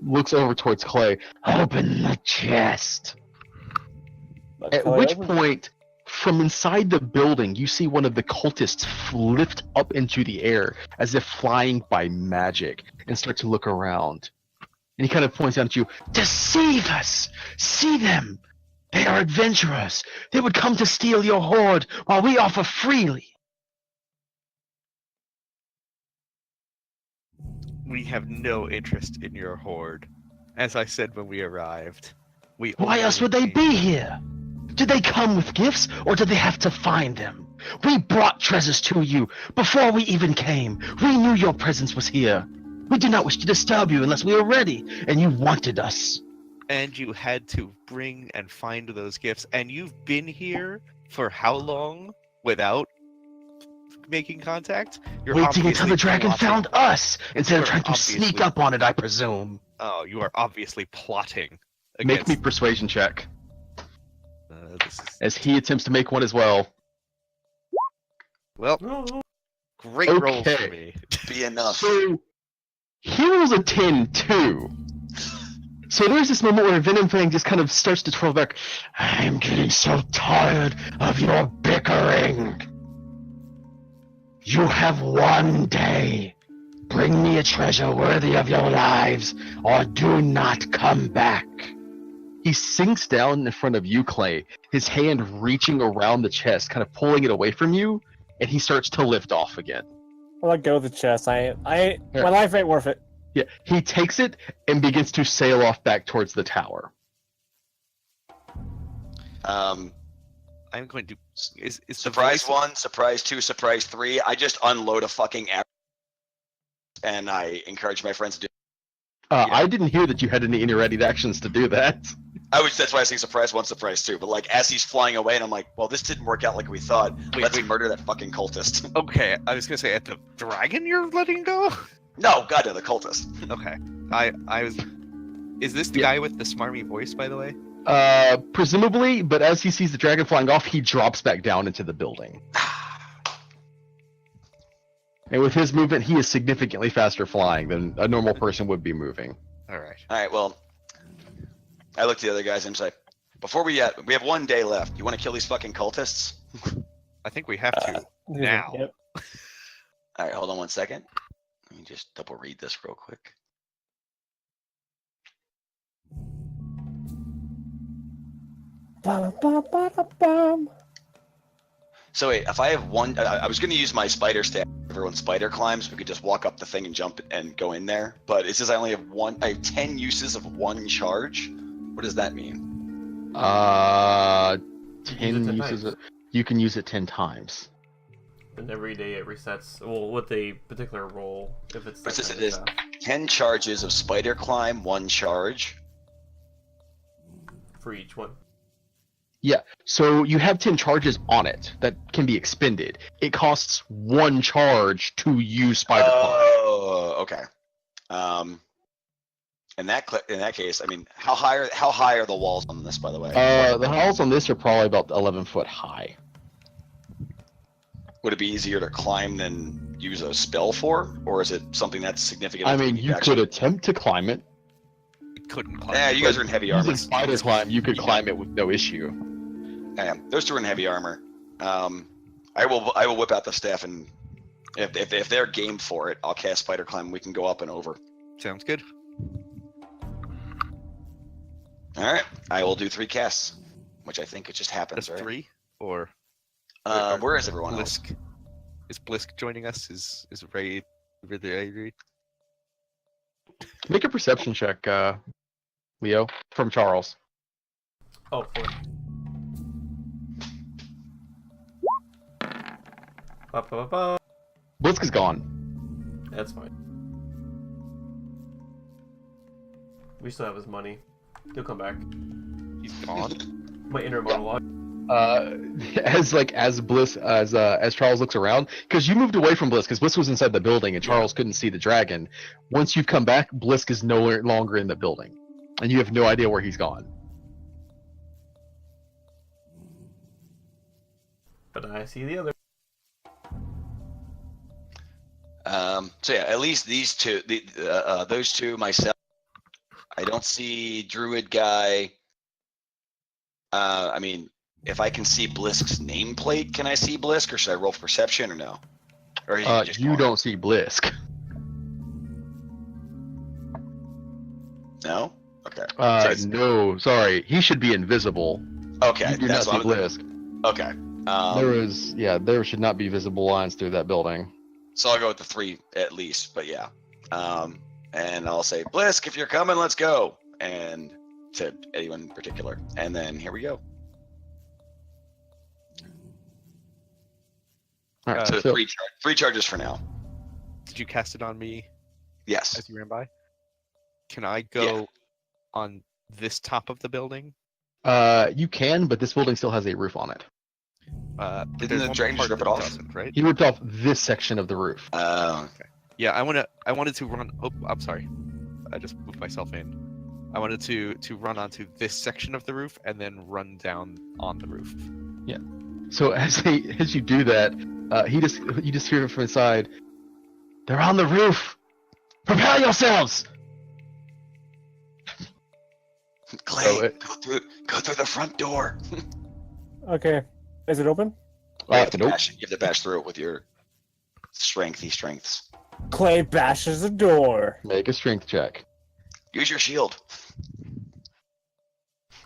Speaker 1: looks over towards Clay. Open the chest. At
Speaker 4: Clay,
Speaker 1: which
Speaker 4: open-
Speaker 1: point, from inside the building, you see one of the cultists lift up into the air as if flying by magic and start to look around. And he kind of points out at you, "Deceive us! See them! They are adventurers. They would come to steal your hoard while we offer freely."
Speaker 2: We have no interest in your hoard. As I said when we arrived, we
Speaker 1: Why
Speaker 2: only
Speaker 1: else would they
Speaker 2: came-
Speaker 1: be here? Did they come with gifts, or did they have to find them? We brought treasures to you before we even came. We knew your presence was here. We did not wish to disturb you unless we were ready, and you wanted us.
Speaker 2: And you had to bring and find those gifts, and you've been here for how long without making contact? You're
Speaker 1: Waiting until
Speaker 2: obviously
Speaker 1: the dragon
Speaker 2: plotting-
Speaker 1: found us, instead of
Speaker 2: You're
Speaker 1: trying to sneak
Speaker 2: obviously-
Speaker 1: up on it, I presume.
Speaker 2: Oh, you are obviously plotting
Speaker 1: Make
Speaker 2: against.
Speaker 1: me persuasion check,
Speaker 2: This is,
Speaker 1: as he attempts to make one as well.
Speaker 2: well,
Speaker 5: Oh,
Speaker 2: great rolls
Speaker 1: Okay.
Speaker 2: for me.
Speaker 3: Be enough.
Speaker 1: So, he rolls a 10 too. So there's this moment where Venom Fang just kind of starts to twirl back. I'm getting so tired of your bickering. You have one day. Bring me a treasure worthy of your lives, or do not come back. He sinks down in front of you, Clay, his hand reaching around the chest, kind of pulling it away from you, and he starts to lift off again.
Speaker 4: I'll let go of the chest. My life ain't worth it.
Speaker 1: Yeah, he takes it and begins to sail off back towards the tower.
Speaker 2: I'm going to. Is
Speaker 3: Surprise
Speaker 2: the voice...
Speaker 3: 1, surprise 2, surprise 3. I just unload a fucking app, and I encourage my friends to do.
Speaker 2: Yeah.
Speaker 1: I didn't hear that you had any interactive actions to do that.
Speaker 3: That's why I say surprise 1, surprise 2. But like as he's flying away, and I'm like, well, this didn't work out like we thought. Let's murder that fucking cultist.
Speaker 2: Okay, I was gonna say, at the dragon you're letting go?
Speaker 3: No, god, no, the cultist.
Speaker 2: Okay. I was... Is this the guy with the smarmy voice, by the way?
Speaker 1: Presumably, but as he sees the dragon flying off, he drops back down into the building. And with his movement, he is significantly faster flying than a normal person would be moving.
Speaker 2: Alright.
Speaker 3: All right, well, I look at the other guys and I'm like, before we have 1 day left. You want to kill these fucking cultists?
Speaker 2: I think we have to. Now.
Speaker 4: Yep.
Speaker 3: All right, hold on 1 second. Let me just double read this real quick.
Speaker 4: Bum, bum, bum, bum.
Speaker 3: So wait, if I have one, I was going to use my spider staff. Everyone spider climbs, we could just walk up the thing and jump and go in there. But it says I only have one. I have 10 uses of 1 charge. What does that mean?
Speaker 1: 10 uses. You can use it 10 times.
Speaker 5: And every day it resets. Well, with a particular roll, if it's.
Speaker 3: It says
Speaker 5: that
Speaker 3: it is 10 charges of spider climb, 1 charge.
Speaker 5: for each one.
Speaker 1: Yeah, so you have 10 charges on it that can be expended. It costs 1 charge to use Spider Climb.
Speaker 3: Oh, okay. In that case, I mean, how high are the walls on this, by the way?
Speaker 1: The walls on this are probably about 11 foot high.
Speaker 3: Would it be easier to climb than use a spell for, or is it something that's significant?
Speaker 1: I mean, you could attempt to climb it.
Speaker 2: Couldn't climb.
Speaker 3: Yeah, you guys are in heavy armor.
Speaker 1: Using Spider Climb, you could climb it with no issue.
Speaker 3: Yeah, those two are in heavy armor. I will whip out the staff, and if they're game for it, I'll cast Spider Climb. We can go up and over.
Speaker 2: Sounds good.
Speaker 3: All right, I will do 3 casts, which I think it just happens,
Speaker 2: That's
Speaker 3: right?
Speaker 2: 3, or
Speaker 3: Where is everyone else?
Speaker 2: Blisk? Is Blisk joining us? Is Ray really?
Speaker 1: Make a perception check, Leo, from Charles.
Speaker 5: Oh, 4. Ba, ba, ba, ba.
Speaker 1: Blisk is gone.
Speaker 5: That's fine. We still have his money. He'll come back.
Speaker 2: He's gone.
Speaker 5: My inner monologue.
Speaker 1: As Charles looks around, because you moved away from Blisk, because Blisk was inside the building and Charles couldn't see the dragon. Once you've come back, Blisk is no longer in the building, and you have no idea where he's gone.
Speaker 5: But I see the other.
Speaker 3: So yeah, at least these two, those two, myself. I don't see Druid guy. I mean, if I can see Blisk's nameplate, can I see Blisk, or should I roll for perception, or no? Or is he just
Speaker 1: You
Speaker 3: gone?
Speaker 1: don't see Blisk.
Speaker 3: No. Okay.
Speaker 1: No, sorry. He should be invisible.
Speaker 3: Okay.
Speaker 1: You do not
Speaker 3: that's
Speaker 1: see
Speaker 3: what
Speaker 1: Blisk.
Speaker 3: Okay.
Speaker 1: There should not be visible lines through that building.
Speaker 3: So I'll go with the 3 at least, but yeah. And I'll say, Blisk, if you're coming, let's go. And to anyone in particular. And then here we go.
Speaker 1: All right,
Speaker 3: So
Speaker 1: so
Speaker 3: 3 charges for now.
Speaker 2: Did you cast it on me
Speaker 3: Yes.
Speaker 2: as you ran by? Can I go on this top of the building?
Speaker 1: you can, but this building still has a roof on it.
Speaker 3: Didn't
Speaker 2: there's
Speaker 3: the
Speaker 2: one
Speaker 3: dragon
Speaker 2: part
Speaker 3: strip
Speaker 2: that
Speaker 3: it off?
Speaker 2: doesn't, right?
Speaker 1: He ripped off this section of the roof.
Speaker 2: Yeah, I wanted to run. Oh, I'm sorry. I just moved myself in. I wanted to run onto this section of the roof and then run down on the roof.
Speaker 1: So as you do that, you just hear from inside, "They're on the roof! Prepare yourselves!"
Speaker 3: Clay,
Speaker 1: So
Speaker 3: go through the front door.
Speaker 4: Okay. Is it open?
Speaker 3: You have to
Speaker 1: Nope.
Speaker 3: bash, you have to bash through it with your strengths.
Speaker 4: Clay bashes the door.
Speaker 1: Make a strength check.
Speaker 3: Use your shield.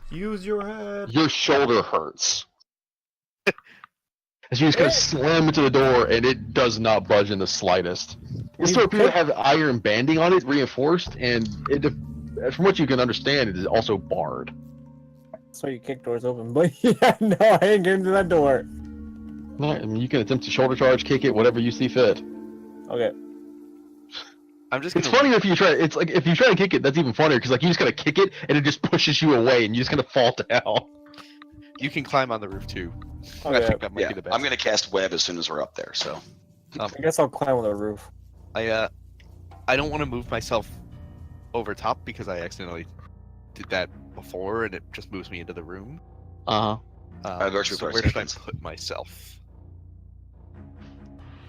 Speaker 5: Use your head.
Speaker 1: Your shoulder hurts. As you just kind of slam into the door, and it does not budge in the slightest. This door appears to have iron banding on it, reinforced, and from what you can understand, it is also barred.
Speaker 4: That's why you kick doors open. But yeah, no, I ain't getting to that door.
Speaker 1: Alright, I mean, you can attempt to shoulder charge, kick it, whatever you see fit.
Speaker 4: Okay.
Speaker 2: I'm just
Speaker 1: It's
Speaker 2: gonna.
Speaker 1: funnier if you try. It's like if you try to kick it, that's even funnier because like you just kind of kick it, and it just pushes you away, and you just kind of fall down.
Speaker 2: You can climb on the roof too. I
Speaker 4: Okay.
Speaker 2: think that might
Speaker 3: Yeah,
Speaker 2: be the best.
Speaker 3: I'm gonna cast web as soon as we're up there. So
Speaker 4: I guess I'll climb on the roof.
Speaker 2: I don't want to move myself over top because I accidentally did that before, and it just moves me into the room.
Speaker 3: virtual
Speaker 2: So where should I
Speaker 3: perceptions.
Speaker 2: put myself?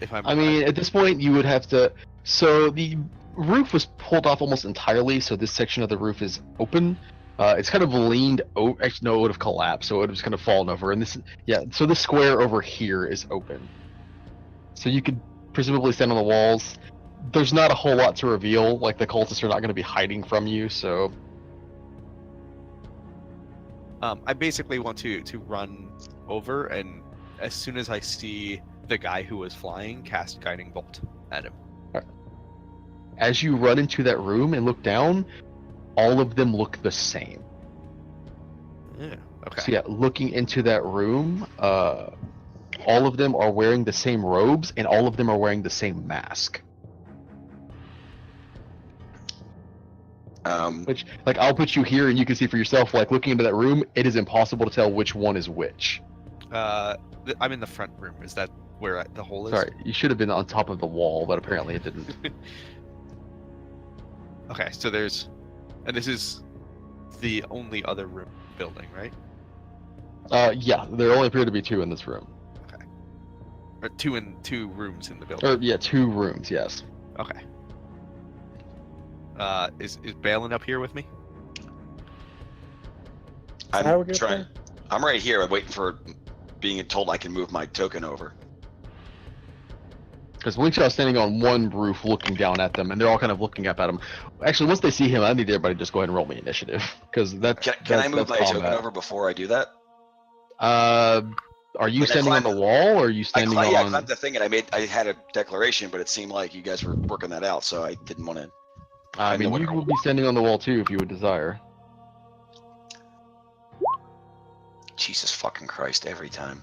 Speaker 2: If I'm.
Speaker 1: I mean, at this point, you would have to. So the roof was pulled off almost entirely, so this section of the roof is open. It's kind of leaned. Actually, no, it would have collapsed, so it would have just kind of fallen over. And this, yeah. So this square over here is open. So you could presumably stand on the walls. There's not a whole lot to reveal. Like the cultists are not going to be hiding from you, so.
Speaker 2: I basically want to run over, and as soon as I see the guy who was flying, cast Guiding Bolt at him.
Speaker 1: As you run into that room and look down, all of them look the same.
Speaker 2: Yeah. Okay.
Speaker 1: So yeah, looking into that room, all of them are wearing the same robes, and all of them are wearing the same mask. Which, like, I'll put you here, and you can see for yourself. Like, looking into that room, it is impossible to tell which one is which.
Speaker 2: I'm in the front room. Is that where the hole is?
Speaker 1: Sorry, you should have been on top of the wall, but apparently it didn't.
Speaker 2: Okay, so there's, and this is the only other room building, right?
Speaker 1: Yeah, there only appear to be two in this room.
Speaker 2: Or two rooms in the building.
Speaker 1: Or yeah, two rooms. Yes.
Speaker 2: Okay. Is Balin up here with me?
Speaker 4: How do we
Speaker 3: I'm
Speaker 4: get
Speaker 3: trying.
Speaker 4: there?
Speaker 3: I'm right here. I'm waiting for being told I can move my token over.
Speaker 1: Because Blinkshaw's standing on one roof looking down at them, and they're all kind of looking up at him. Actually, once they see him, I need everybody to just go ahead and roll me initiative. Because that
Speaker 3: Can I move my token over before I do that?
Speaker 1: Are you
Speaker 3: Like, I
Speaker 1: standing on the
Speaker 3: climbed-
Speaker 1: wall, or are you
Speaker 3: I
Speaker 1: standing
Speaker 3: climbed
Speaker 1: on...
Speaker 3: the thing, and I had a declaration, but it seemed like you guys were working that out, so I didn't want to.
Speaker 1: I mean, you will be standing on the wall too if you would desire.
Speaker 3: Jesus fucking Christ! Every time.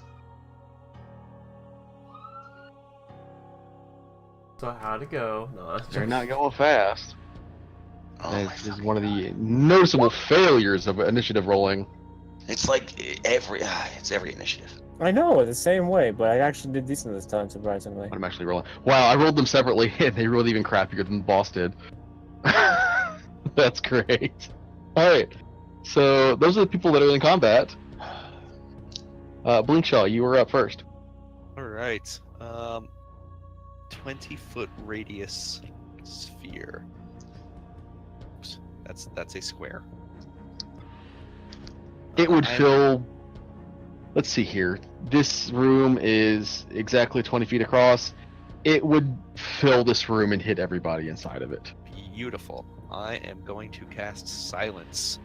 Speaker 5: So how'd it go? No,
Speaker 1: They're not going fast.
Speaker 3: Oh my
Speaker 1: This is
Speaker 3: fucking-
Speaker 1: one of the noticeable failures of initiative rolling.
Speaker 3: It's like it's every initiative.
Speaker 4: I know, the same way, but I actually did decent this time, surprisingly.
Speaker 1: I'm actually rolling. Wow, I rolled them separately, and they rolled even crappier than the boss did. That's great. Alright, so those are the people that are in combat. Blinkshaw, you were up first.
Speaker 2: All right. 20-foot radius sphere. Oops, that's a square.
Speaker 1: It would
Speaker 2: I'm-
Speaker 1: fill... Let's see here. This room is exactly 20 feet across. It would fill this room and hit everybody inside of it.
Speaker 2: Beautiful. I am going to cast silence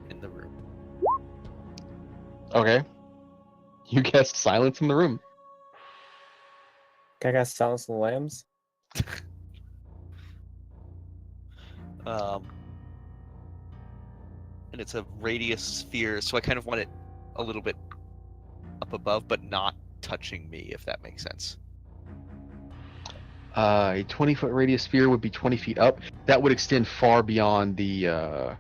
Speaker 2: in the room.
Speaker 1: Okay. You cast silence in the room.
Speaker 4: Can I cast Silence of the Lambs?
Speaker 2: And it's a radius sphere, so I kind of want it a little bit up above, but not touching me, if that makes sense.
Speaker 1: A 20-foot radius sphere would be 20 feet up. That would extend far beyond the...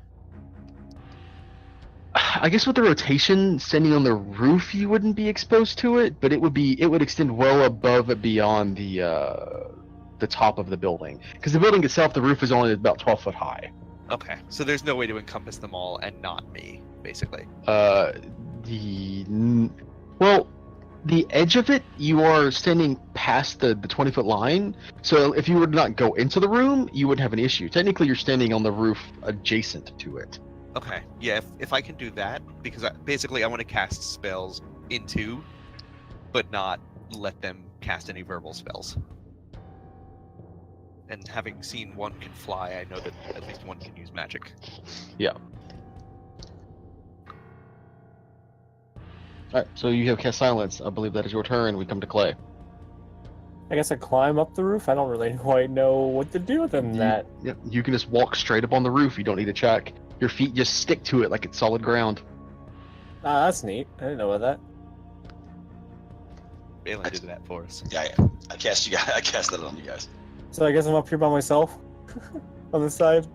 Speaker 1: I guess with the rotation, standing on the roof, you wouldn't be exposed to it, but it would extend well above and beyond the top of the building. Because the building itself, the roof is only about 12 foot high.
Speaker 2: Okay, so there's no way to encompass them all and not me, basically.
Speaker 1: Well, the edge of it, you are standing past the 20-foot line, so if you were to not go into the room, you wouldn't have an issue. Technically, you're standing on the roof adjacent to it.
Speaker 2: Okay, yeah, if I can do that, because basically I want to cast spells into, but not let them cast any verbal spells. And having seen one can fly, I know that at least one can use magic.
Speaker 1: Yeah. Alright, so you have cast silence. I believe that is your turn. We come to Clay.
Speaker 4: I guess I climb up the roof. I don't really quite know what to do other than that.
Speaker 1: Yep, you can just walk straight up on the roof. You don't need to check. Your feet just stick to it like it's solid ground.
Speaker 4: Ah, that's neat. I didn't know about that.
Speaker 2: Balin did that for us.
Speaker 3: Yeah, I cast you guys. I cast that on you guys.
Speaker 4: So I guess I'm up here by myself on the side.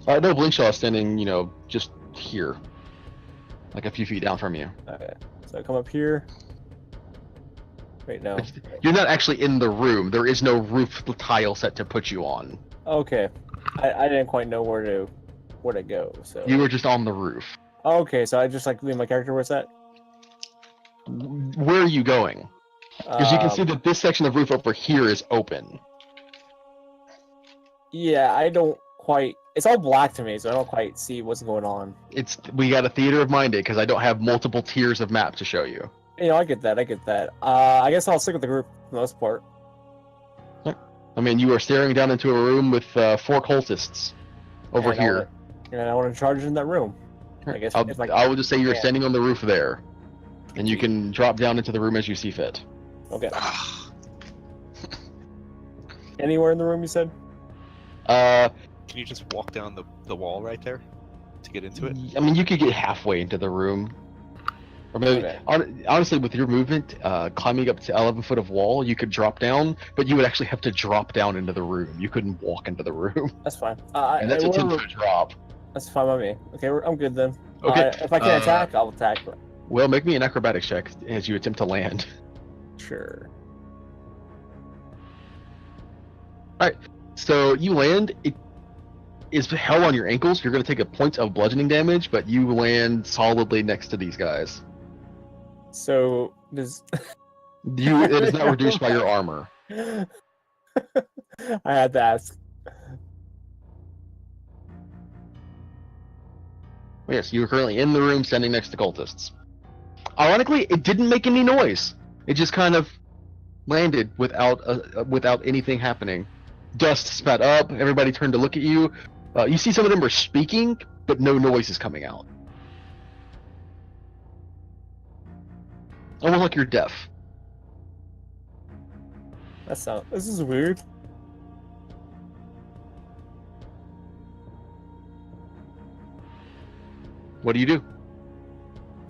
Speaker 1: No, Blinkshaw is standing, just here. Like a few feet down from you.
Speaker 4: Okay. So I come up here. Wait, no.
Speaker 1: You're not actually in the room. There is no roof tile set to put you on.
Speaker 4: Okay. I didn't quite know where to go. So
Speaker 1: You were just on the roof.
Speaker 4: okay, so I just like leave my character where it's at.
Speaker 1: Where are you going? Because you can see that this section of roof over here is open.
Speaker 4: Yeah, I don't quite. It's all black to me, so I don't quite see what's going on.
Speaker 1: We got a theater of mind because I don't have multiple tiers of map to show you.
Speaker 4: I get that. I guess I'll stick with the group for the most part.
Speaker 1: I mean, you are staring down into a room with 4 cultists over
Speaker 4: And
Speaker 1: here.
Speaker 4: I want to charge in that room. I guess
Speaker 1: I will just say you're
Speaker 4: Yeah.
Speaker 1: standing on the roof there, and you can drop down into the room as you see fit.
Speaker 4: Okay. Anywhere in the room, you said?
Speaker 1: Uh,
Speaker 2: Can you just walk down the wall right there to get into it?
Speaker 1: I mean, you could get halfway into the room. Or maybe,
Speaker 4: Okay.
Speaker 1: honestly, with your movement, climbing up to 11 foot of wall, you could drop down, but you would actually have to drop down into the room. You couldn't walk into the room.
Speaker 4: That's fine.
Speaker 1: And that's a 10-foot drop.
Speaker 4: That's fine by me. Okay, I'm good then.
Speaker 1: Okay,
Speaker 4: If I can attack, I'll attack. But
Speaker 1: Well, make me an acrobatics check as you attempt to land.
Speaker 4: sure.
Speaker 1: So you land, it is hell on your ankles. You're going to take a point of bludgeoning damage, but you land solidly next to these guys.
Speaker 4: So does
Speaker 1: It is not reduced by your armor.
Speaker 4: I had to ask.
Speaker 1: Yes, you are currently in the room standing next to cultists. Ironically, it didn't make any noise. It just kind of landed without anything happening. Dust spat up. Everybody turned to look at you. You see some of them are speaking, but no noise is coming out. Almost like you're deaf.
Speaker 4: This is weird.
Speaker 1: What do you do?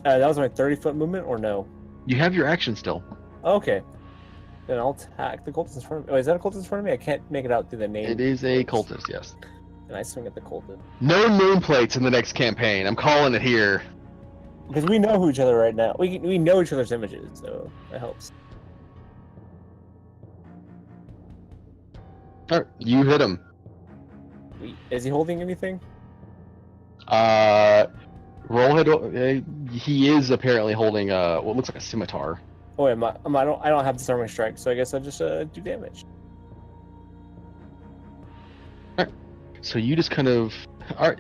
Speaker 4: That was my 30-foot movement, or no?
Speaker 1: You have your action still.
Speaker 4: Okay. Then I'll attack the cultist in front of me. Oh, is that a cultist in front of me? I can't make it out through the name.
Speaker 1: It is a cultist, yes.
Speaker 4: And I swing at the cultist.
Speaker 1: No nameplates in the next campaign. I'm calling it here.
Speaker 4: Because we know who each other right now. We know each other's images, so that helps.
Speaker 1: Alright, you hit him.
Speaker 4: Is he holding anything?
Speaker 1: Roll hit. He is apparently holding what looks like a scimitar.
Speaker 4: Oh wait, I don't have disarming strike, so I guess I just do damage.
Speaker 1: So you just kind of, alright,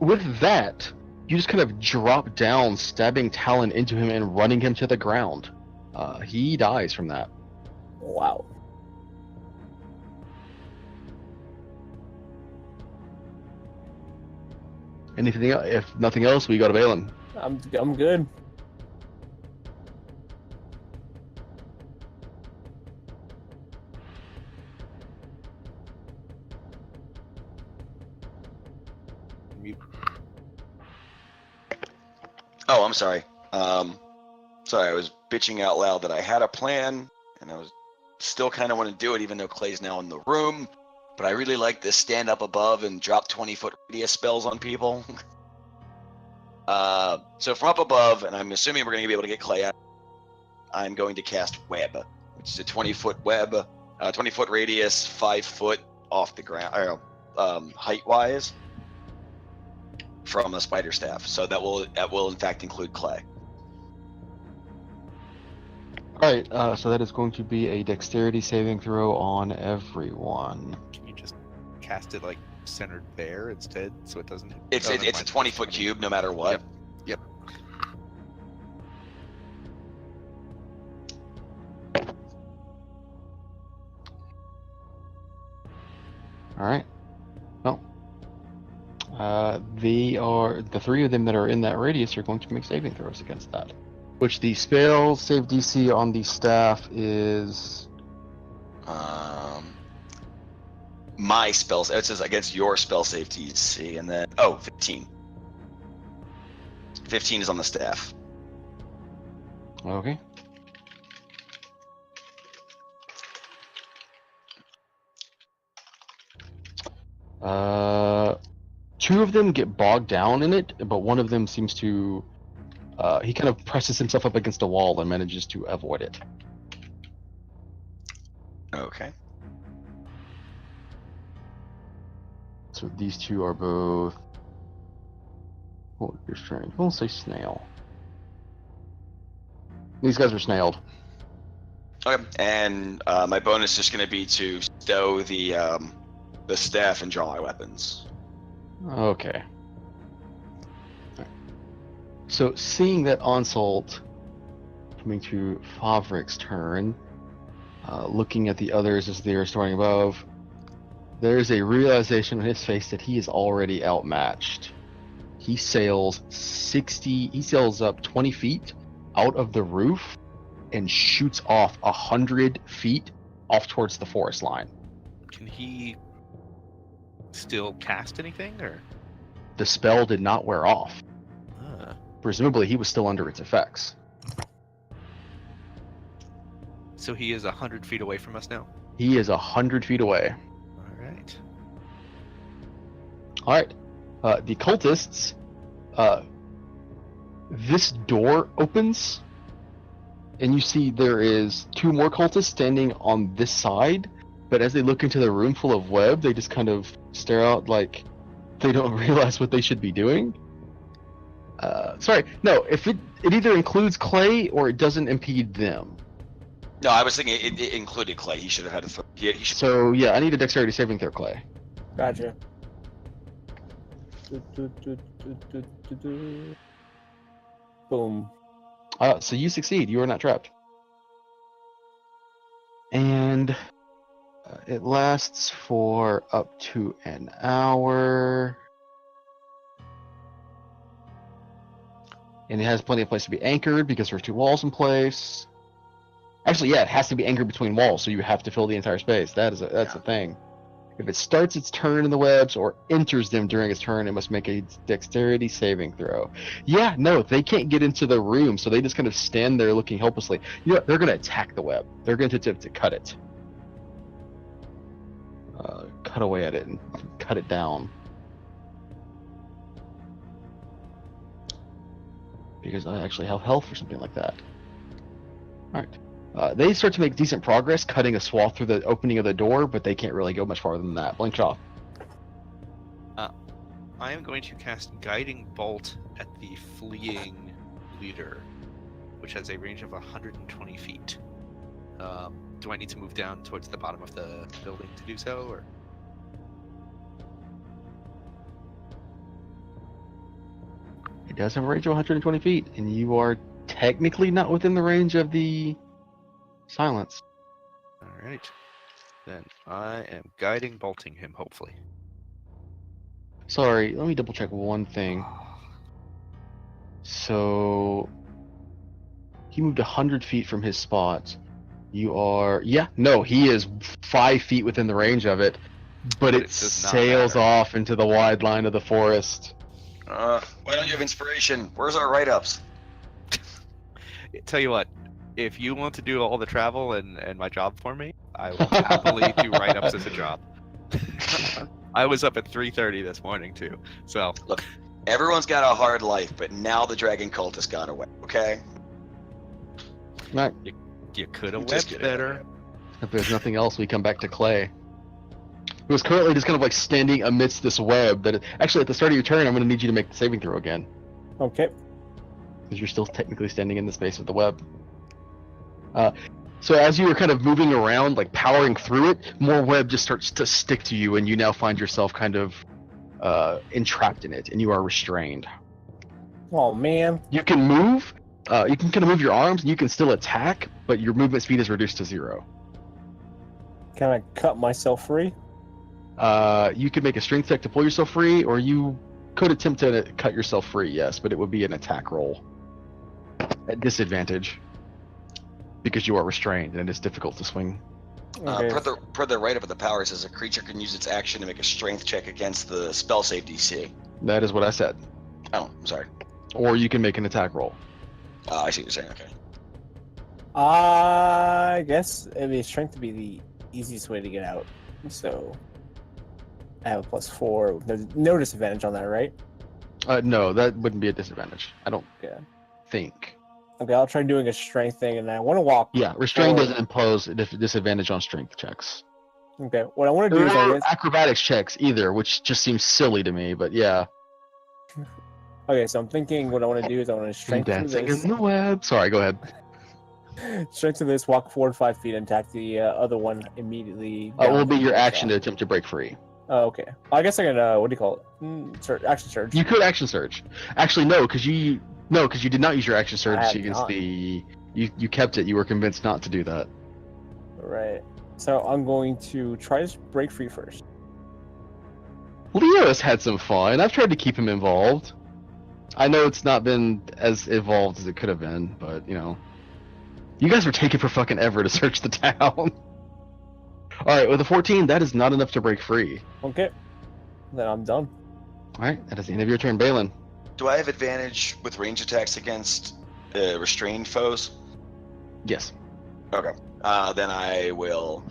Speaker 1: with that, you just kind of drop down, stabbing Talon into him and running him to the ground. He dies from that.
Speaker 4: Wow.
Speaker 1: Anything else? If nothing else, we go to Balin.
Speaker 4: I'm good.
Speaker 3: Oh, I'm sorry. Sorry, I was bitching out loud that I had a plan, and I was still kind of want to do it, even though Clay's now in the room. But I really like this stand up above and drop 20-foot radius spells on people. So from up above, and I'm assuming we're going to be able to get Clay out, I'm going to cast Web, which is a 20-foot web, 20-foot radius, 5 foot off the ground, height-wise, from a spider staff. So that will in fact include Clay.
Speaker 1: Alright, so that is going to be a dexterity saving throw on everyone.
Speaker 2: Can you just cast it like centered there instead, so it doesn't?
Speaker 3: It's
Speaker 2: Oh,
Speaker 3: a
Speaker 2: never mind.
Speaker 3: 20-foot cube, no matter what.
Speaker 2: Yep.
Speaker 1: Alright. Well, the 3 of them that are in that radius are going to make saving throws against that. Which the spell save DC on the staff is.
Speaker 3: My spells. It says against your spell save DC, and then 15. 15 is on the staff.
Speaker 1: Okay. Two of them get bogged down in it, but one of them seems to. He kind of presses himself up against a wall and manages to avoid it.
Speaker 3: Okay.
Speaker 1: So these two are both. Oh, you're strange. We'll say snail. These guys are snailed.
Speaker 3: Okay. And my bonus is just going to be to stow the staff and draw my weapons.
Speaker 1: Okay. Alright. So seeing that onslaught coming to Favrik's turn, looking at the others as they are starting above, there's a realization on his face that he is already outmatched. He sails up 20 feet out of the roof and shoots off 100 feet off towards the forest line.
Speaker 2: Can he still cast anything, or?
Speaker 1: The spell did not wear off.
Speaker 2: Ah.
Speaker 1: Presumably he was still under its effects.
Speaker 2: So he is 100 feet away from us now?
Speaker 1: He is 100 feet away.
Speaker 2: Alright.
Speaker 1: Alright. The cultists, this door opens, and you see there is two more cultists standing on this side, but as they look into the room full of web, they just kind of stare out like they don't realize what they should be doing. Sorry, no, if it either includes Clay or it doesn't impede them.
Speaker 3: No, I was thinking it included Clay. He should have had a he should...
Speaker 1: So, yeah, I need a dexterity saving throw, Clay.
Speaker 4: Gotcha. Boom.
Speaker 1: So you succeed. You are not trapped. And it lasts for up to an hour. And it has plenty of place to be anchored because there's two walls in place. Actually, yeah, it has to be anchored between walls, so you have to fill the entire space. That's a thing. If it starts its turn in the webs or enters them during its turn, it must make a dexterity saving throw. Yeah, no, they can't get into the room, so they just kind of stand there looking helplessly. You know, they're going to attack the web. They're going to attempt to cut it. Cut away at it and cut it down. Because I actually have health or something like that. Alright. They start to make decent progress, cutting a swath through the opening of the door, but they can't really go much farther than that. Blink off.
Speaker 2: I am going to cast Guiding Bolt at the fleeing leader, which has a range of 120 feet. Do I need to move down towards the bottom of the building to do so, or?
Speaker 1: It does have a range of 120 feet, and you are technically not within the range of the silence.
Speaker 2: Alright. Then I am Guiding Bolting him, hopefully.
Speaker 1: Sorry, let me double check one thing. So, he moved 100 feet from his spot. You are... Yeah, no, he is 5 feet within the range of it, but it
Speaker 2: does not
Speaker 1: sails
Speaker 2: matter.
Speaker 1: off into the wide line of the forest.
Speaker 3: Why don't you have inspiration? Where's our write-ups?
Speaker 2: Tell you what, if you want to do all the travel and my job for me, I will happily do write-ups as a job. I was up at 3:30 this morning too, so
Speaker 3: Look, everyone's got a hard life, but now the dragon cultist got away. Okay.
Speaker 1: Right.
Speaker 2: you could have
Speaker 3: Just
Speaker 2: webbed
Speaker 3: get it.
Speaker 2: better.
Speaker 1: If there's nothing else, we come back to Clay. Who is currently just kind of like standing amidst this web that... Actually, at the start of your turn, I'm going to need you to make the saving throw again.
Speaker 4: Okay.
Speaker 1: Because you're still technically standing in the space with the web. So as you were kind of moving around, like powering through it, more web just starts to stick to you, and you now find yourself kind of entrapped in it, and you are restrained.
Speaker 4: Oh man.
Speaker 1: You can move, you can kind of move your arms, and you can still attack, but your movement speed is reduced to 0.
Speaker 4: Can I cut myself free?
Speaker 1: You could make a strength check to pull yourself free, or you could attempt to cut yourself free, yes, but it would be an attack roll. at disadvantage because you are restrained and it is difficult to swing.
Speaker 4: Okay.
Speaker 3: Per the right of the power, it says a creature can use its action to make a strength check against the spell save DC.
Speaker 1: That is what I said.
Speaker 3: Oh, I'm sorry.
Speaker 1: Or you can make an attack roll.
Speaker 3: I see what you're saying. Okay.
Speaker 4: I guess it'd be strength to be the easiest way to get out. So I have a +4. There's no disadvantage on that, right?
Speaker 1: No, that wouldn't be a disadvantage. I don't think.
Speaker 4: Okay, I'll try doing a strength thing, and I want to walk.
Speaker 1: Yeah, restraint
Speaker 4: forward.
Speaker 1: doesn't impose a disadvantage on strength checks.
Speaker 4: Okay, what I want to do is I
Speaker 1: Or
Speaker 4: guess.
Speaker 1: acrobatics checks either, which just seems silly to me, but yeah.
Speaker 4: Okay, so I'm thinking what I want to do is I want to strength to
Speaker 1: Dancing
Speaker 4: this.
Speaker 1: in the web. Sorry, go ahead.
Speaker 4: Strength to this, walk forward 5 feet, and attack the other one immediately.
Speaker 1: It will be
Speaker 4: down.
Speaker 1: your action to attempt to break free.
Speaker 4: Oh, okay. I guess I can. What do you call it? Action surge.
Speaker 1: You could action surge. Actually, no, because you did not use your action surge
Speaker 4: have
Speaker 1: against
Speaker 4: not.
Speaker 1: the. You kept it. You were convinced not to do that.
Speaker 4: Right. So I'm going to try to break free first.
Speaker 1: Leo has had some fun. I've tried to keep him involved. I know it's not been as evolved as it could have been, but you guys were taking for fucking ever to search the town. All right, with a 14, that is not enough to break free.
Speaker 4: Okay. Then I'm done.
Speaker 1: All right, that is the end of your turn, Balin.
Speaker 3: Do I have advantage with range attacks against restrained foes?
Speaker 1: Yes.
Speaker 3: Okay. Then I will.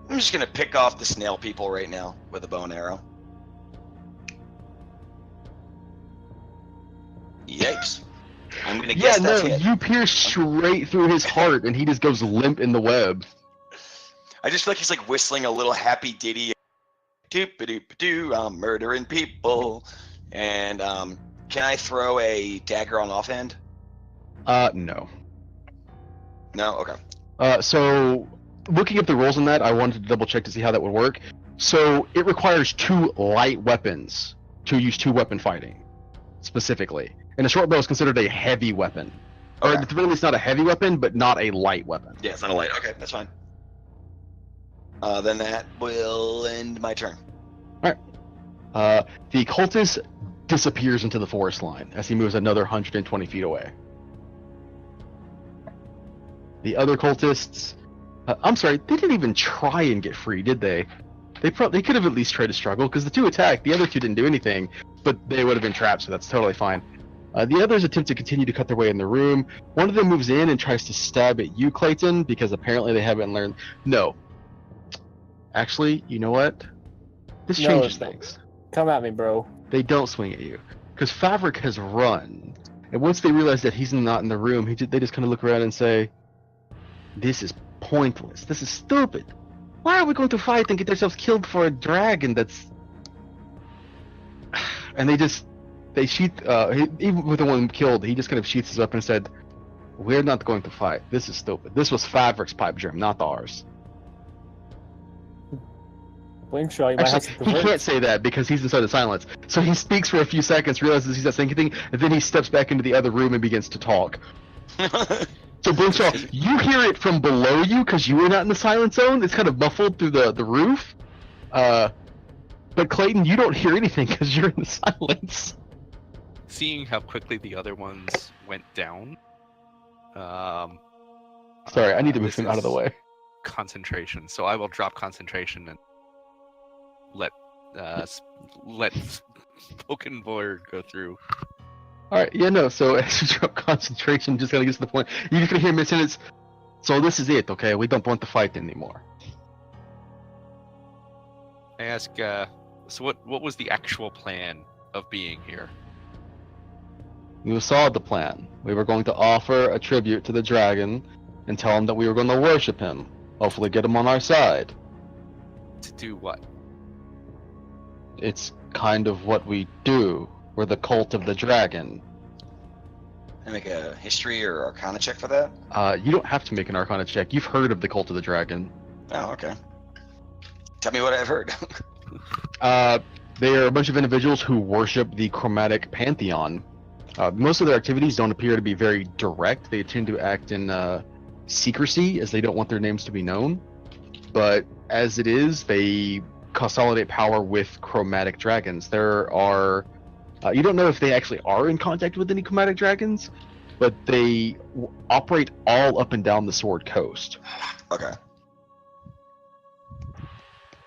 Speaker 3: I'm just gonna pick off the snail people right now with a bow and arrow. Yikes! I'm gonna guess that's hit.
Speaker 1: You pierce straight through his heart, and he just goes limp in the web.
Speaker 3: I just feel like he's like whistling a little happy ditty. Doop-a-doop-a-doo, I'm murdering people. And can I throw a dagger on offhand?
Speaker 1: No.
Speaker 3: No. Okay.
Speaker 1: So looking at the rules on that, I wanted to double check to see how that would work. So it requires 2 light weapons to use 2-weapon fighting, specifically. And a short bow is considered a heavy weapon. Or
Speaker 3: Okay.
Speaker 1: at the very least, not a heavy weapon, but not a light weapon.
Speaker 3: Yeah, it's not a light. Okay, that's fine. Then that will end my turn.
Speaker 1: The cultist disappears into the forest line as he moves another 120 feet away. The other cultists, I'm sorry, they didn't even try and get free, did they? They could have at least tried to struggle, because the 2 attacked, the other 2 didn't do anything, but they would have been trapped, so that's totally fine. The others attempt to continue to cut their way in the room. One of them moves in and tries to stab at you, Clayton, because apparently they haven't learned. No. Actually, you know what? This
Speaker 4: No,
Speaker 1: changes
Speaker 4: it's not.
Speaker 1: things.
Speaker 4: Come at me, bro.
Speaker 1: They don't swing at you, because Favrik has run, and once they realize that he's not in the room, they just kind of look around and say, "This is pointless. This is stupid. Why are we going to fight and get ourselves killed for a dragon that's..." And they sheath, even with the one killed, he just kind of sheaths his weapon and said, "We're not going to fight. This is stupid. This was Favrik's pipe dream, not ours."
Speaker 4: Blink shot. You might have
Speaker 1: Actually,
Speaker 4: to
Speaker 1: he can't say that because he's inside the silence. So he speaks for a few seconds, realizes he's not saying anything, and then he steps back into the other room and begins to talk. So Blinkshaw, you hear it from below you because you were not in the silent zone. It's kind of muffled through the roof. But Clayton, you don't hear anything because you're in the silence.
Speaker 2: Seeing how quickly the other ones went down.
Speaker 1: Sorry, I need to move
Speaker 2: this
Speaker 1: him out of the
Speaker 2: is
Speaker 1: way.
Speaker 2: Concentration. So I will drop concentration and let spoken word go through.
Speaker 1: Alright, yeah, no, so as you drop concentration, just gotta get to the point. You're just gonna hear mid-sentence, "So this is it, okay? We don't want to fight anymore."
Speaker 2: I ask, so what was the actual plan of being here?
Speaker 1: You saw the plan. We were going to offer a tribute to the dragon and tell him that we were going to worship him. Hopefully get him on our side.
Speaker 2: To do what?
Speaker 1: It's kind of what we do. We're the cult of the dragon.
Speaker 3: Can I make a history or arcana check for that?
Speaker 1: You don't have to make an arcana check. You've heard of the cult of the dragon.
Speaker 3: Oh, okay. Tell me what I've heard.
Speaker 1: They are a bunch of individuals who worship the chromatic pantheon. Most of their activities don't appear to be very direct. They tend to act in secrecy, as they don't want their names to be known. But as it is, they consolidate power with chromatic dragons. There are... you don't know if they actually are in contact with any chromatic dragons, but they operate all up and down the Sword Coast.
Speaker 3: Okay.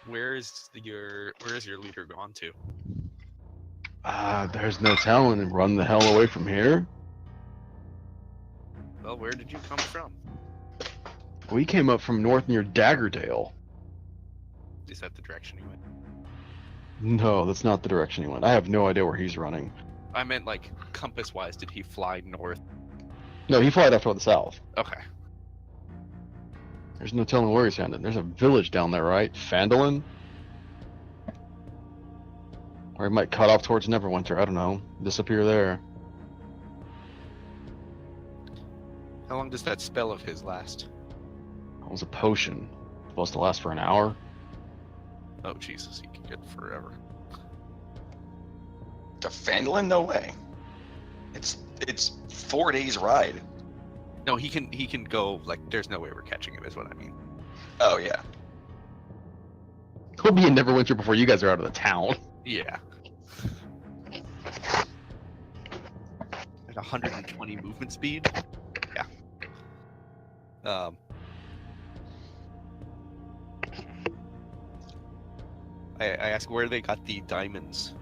Speaker 2: Where is your leader gone to?
Speaker 1: There's no telling. Run the hell away from here.
Speaker 2: Well, where did you come from?
Speaker 1: We came up from north near Daggerdale.
Speaker 2: Is that the direction you went?
Speaker 1: No, that's not the direction he went. I have no idea where he's running.
Speaker 2: I meant like compass-wise. Did he fly north?
Speaker 1: No, he flied off toward the south.
Speaker 2: Okay.
Speaker 1: There's no telling where he's headed. There's a village down there, right? Phandelver? Or he might cut off towards Neverwinter. I don't know. Disappear there.
Speaker 2: How long does that spell of his last?
Speaker 1: That was a potion. Supposed to last for an hour.
Speaker 2: Oh Jesus, he can get forever.
Speaker 3: To Phandalin? No way. It's 4 days ride.
Speaker 2: No, he can go like. There's no way we're catching him. Is what I mean.
Speaker 3: Oh yeah.
Speaker 1: He'll be in Neverwinter before you guys are out of the town.
Speaker 2: Yeah. At 120 movement speed. Yeah. I asked where they got the diamonds.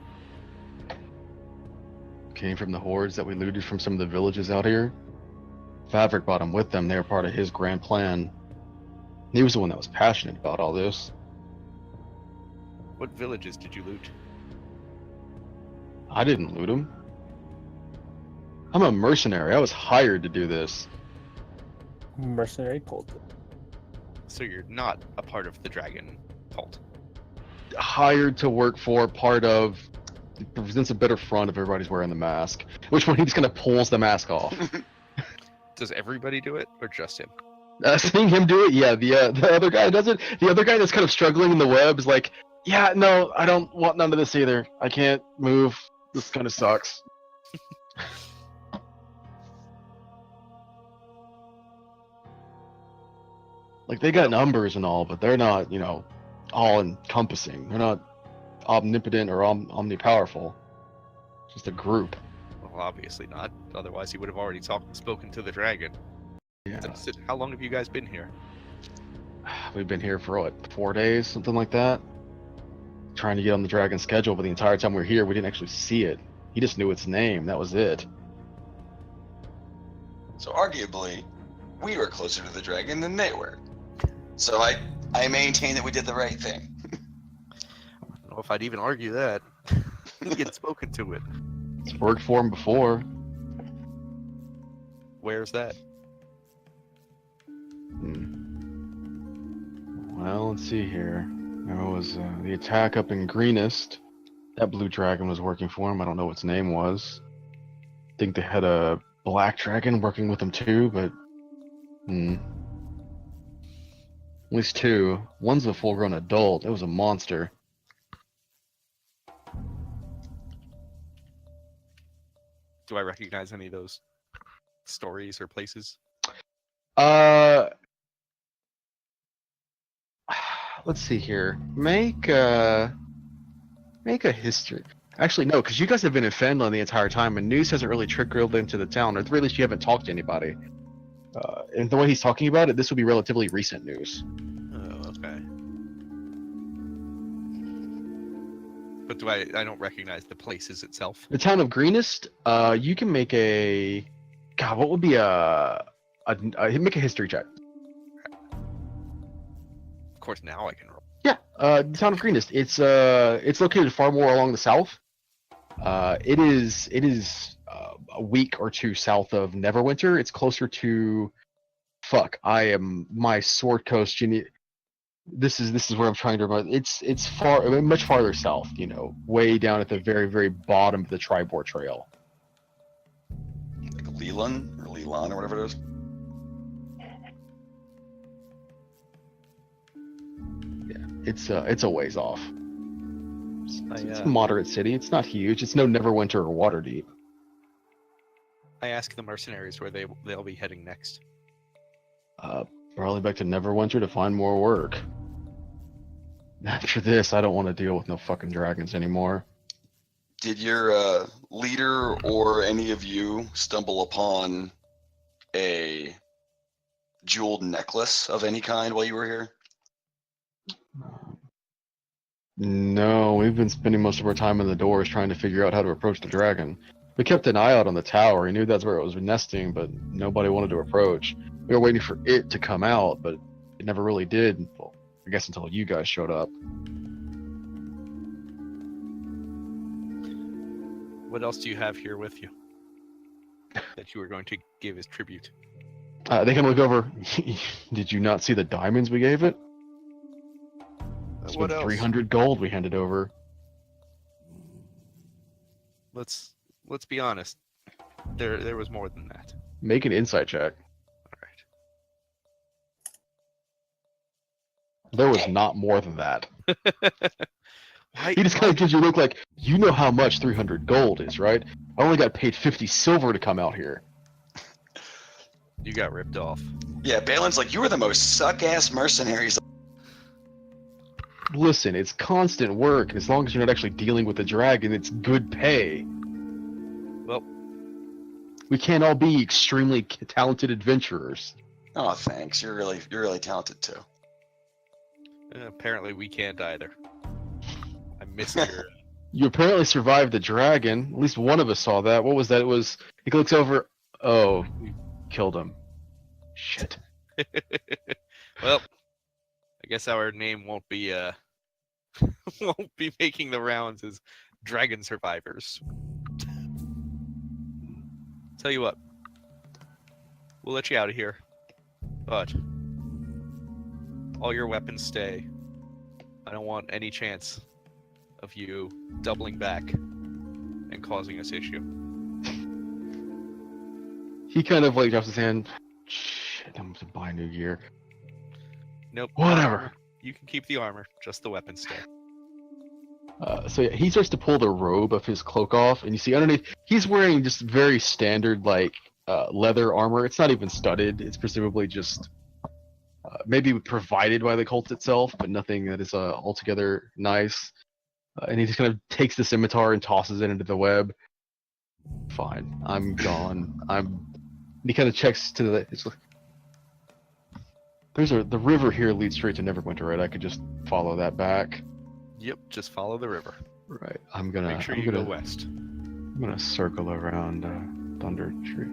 Speaker 1: Came from the hordes that we looted from some of the villages out here. Favric brought them with them. They were part of his grand plan. He was the one that was passionate about all this.
Speaker 2: What villages did you loot?
Speaker 1: I didn't loot them. I'm a mercenary. I was hired to do this.
Speaker 4: Mercenary cult.
Speaker 2: So you're not a part of the dragon cult.
Speaker 1: Hired to work for part of. It presents a better front if everybody's wearing the mask. Which one he just kind of pulls the mask off.
Speaker 2: Does everybody do it, or just him?
Speaker 1: Seeing him do it, yeah. The other guy does it. The other guy that's kind of struggling in the web is like, yeah, no, I don't want none of this either. I can't move. This kind of sucks. Like, they got numbers and all, but they're not, all encompassing. They're not omnipotent or omnipowerful. Just a group.
Speaker 2: Well, obviously not. Otherwise, he would have already spoken to the dragon.
Speaker 1: Yeah.
Speaker 2: How long have you guys been here?
Speaker 1: We've been here for, 4 days? Something like that? Trying to get on the dragon schedule, but the entire time we were here, we didn't actually see it. He just knew its name. That was it.
Speaker 3: So arguably, we were closer to the dragon than they were. So I maintain that we did the right thing.
Speaker 2: I don't know if I'd even argue that. He had spoken to it.
Speaker 1: It's worked for him before.
Speaker 2: Where's that?
Speaker 1: Well, let's see here. There was the attack up in Greenest. That blue dragon was working for him. I don't know what its name was. I think they had a black dragon working with them too, but... At least two. One's a full-grown adult. It was a monster.
Speaker 2: Do I recognize any of those stories or places?
Speaker 1: Let's see here. Make a history. Actually, no, because you guys have been in Phandalver the entire time, and news hasn't really trickled into the town, or at the very least, you haven't talked to anybody. And the way he's talking about it, this would be relatively recent news.
Speaker 2: Oh, okay. But I don't recognize the places itself.
Speaker 1: The town of Greenest, you can make a... God, what would be make a history check.
Speaker 2: Of course, now I can roll.
Speaker 1: Yeah, the town of Greenest. It's located far more along the south. It is a week or two south of Neverwinter. It's closer to... Fuck, my Sword Coast. This is where I'm trying to remember. It's much farther south. Way down at the very, very bottom of the Tribor Trail.
Speaker 3: Like Leland or whatever it is.
Speaker 1: Yeah, it's a ways off. It's a moderate city. It's not huge. It's no Neverwinter or Waterdeep.
Speaker 2: I ask the mercenaries where they'll be heading next.
Speaker 1: Probably back to Neverwinter to find more work. After this, I don't want to deal with no fucking dragons anymore.
Speaker 3: Did your leader or any of you stumble upon a jeweled necklace of any kind while you were here?
Speaker 1: No, we've been spending most of our time in the doors trying to figure out how to approach the dragon. We kept an eye out on the tower. We knew that's where it was nesting, but nobody wanted to approach. We were waiting for it to come out, but it never really did. Well, I guess until you guys showed up.
Speaker 2: What else do you have here with you that you were going to give as tribute?
Speaker 1: They can look over. Did you not see the diamonds we gave it? That's
Speaker 2: What
Speaker 1: what
Speaker 2: else?
Speaker 1: 300 gold we handed over.
Speaker 2: Let's be honest. There was more than that.
Speaker 1: Make an insight check.
Speaker 2: All right.
Speaker 1: There was not more than that.
Speaker 2: Why,
Speaker 1: He just kind of gives you a look like, you know how much 300 gold is, right? I only got paid 50 silver to come out here.
Speaker 2: you got ripped off.
Speaker 3: Yeah, Balin's like, you were the most suck-ass mercenaries.
Speaker 1: Listen, it's constant work, and as long as you're not actually dealing with the dragon, it's good pay.
Speaker 2: Well,
Speaker 1: We can't all be extremely talented adventurers.
Speaker 3: Oh, thanks. You're really talented too.
Speaker 2: apparently we can't either. I missed your.
Speaker 1: You apparently survived the dragon. At least one of us saw that. What was that? It was. He looks over. Oh, we killed him. Shit.
Speaker 2: Well, I guess our name won't be won't be making the rounds as dragon survivors. Tell you what, we'll let you out of here, but all your weapons stay. I don't want any chance of you doubling back and causing us issue.
Speaker 1: He kind of like drops his hand. Shit, I'm gonna buy new gear.
Speaker 2: Nope.
Speaker 1: Whatever.
Speaker 2: You can keep the armor, just the weapons stay.
Speaker 1: So yeah, he starts to pull the robe of his cloak off, and you see underneath he's wearing just very standard like leather armor. It's not even studded. It's presumably just maybe provided by the cult itself, but nothing that is altogether nice. And he just kind of takes the scimitar and tosses it into the web. Fine, I'm gone. He kind of checks to the. It's like, the river here leads straight to Neverwinter, right? I could just follow that back.
Speaker 2: Yep, just follow the river.
Speaker 1: Right. I'm gonna.
Speaker 2: Make sure
Speaker 1: I'm
Speaker 2: you
Speaker 1: gonna,
Speaker 2: go west.
Speaker 1: I'm gonna circle around Thunder Tree.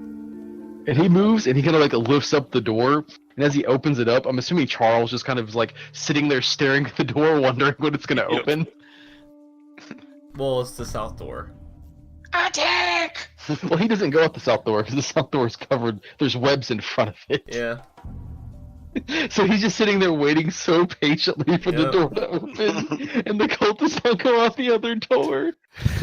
Speaker 1: And he moves, and he kind of like lifts up the door. And as he opens it up, I'm assuming Charles just kind of like sitting there staring at the door, wondering when it's gonna
Speaker 2: Yep.
Speaker 1: open.
Speaker 5: Well, it's the south door.
Speaker 3: Attack!
Speaker 1: Well, he doesn't go out the south door because the south door is covered. There's webs in front of it.
Speaker 5: Yeah.
Speaker 1: So he's just sitting there waiting so patiently for the
Speaker 5: Yep.
Speaker 1: door to open, and the cultists don't go out the other door.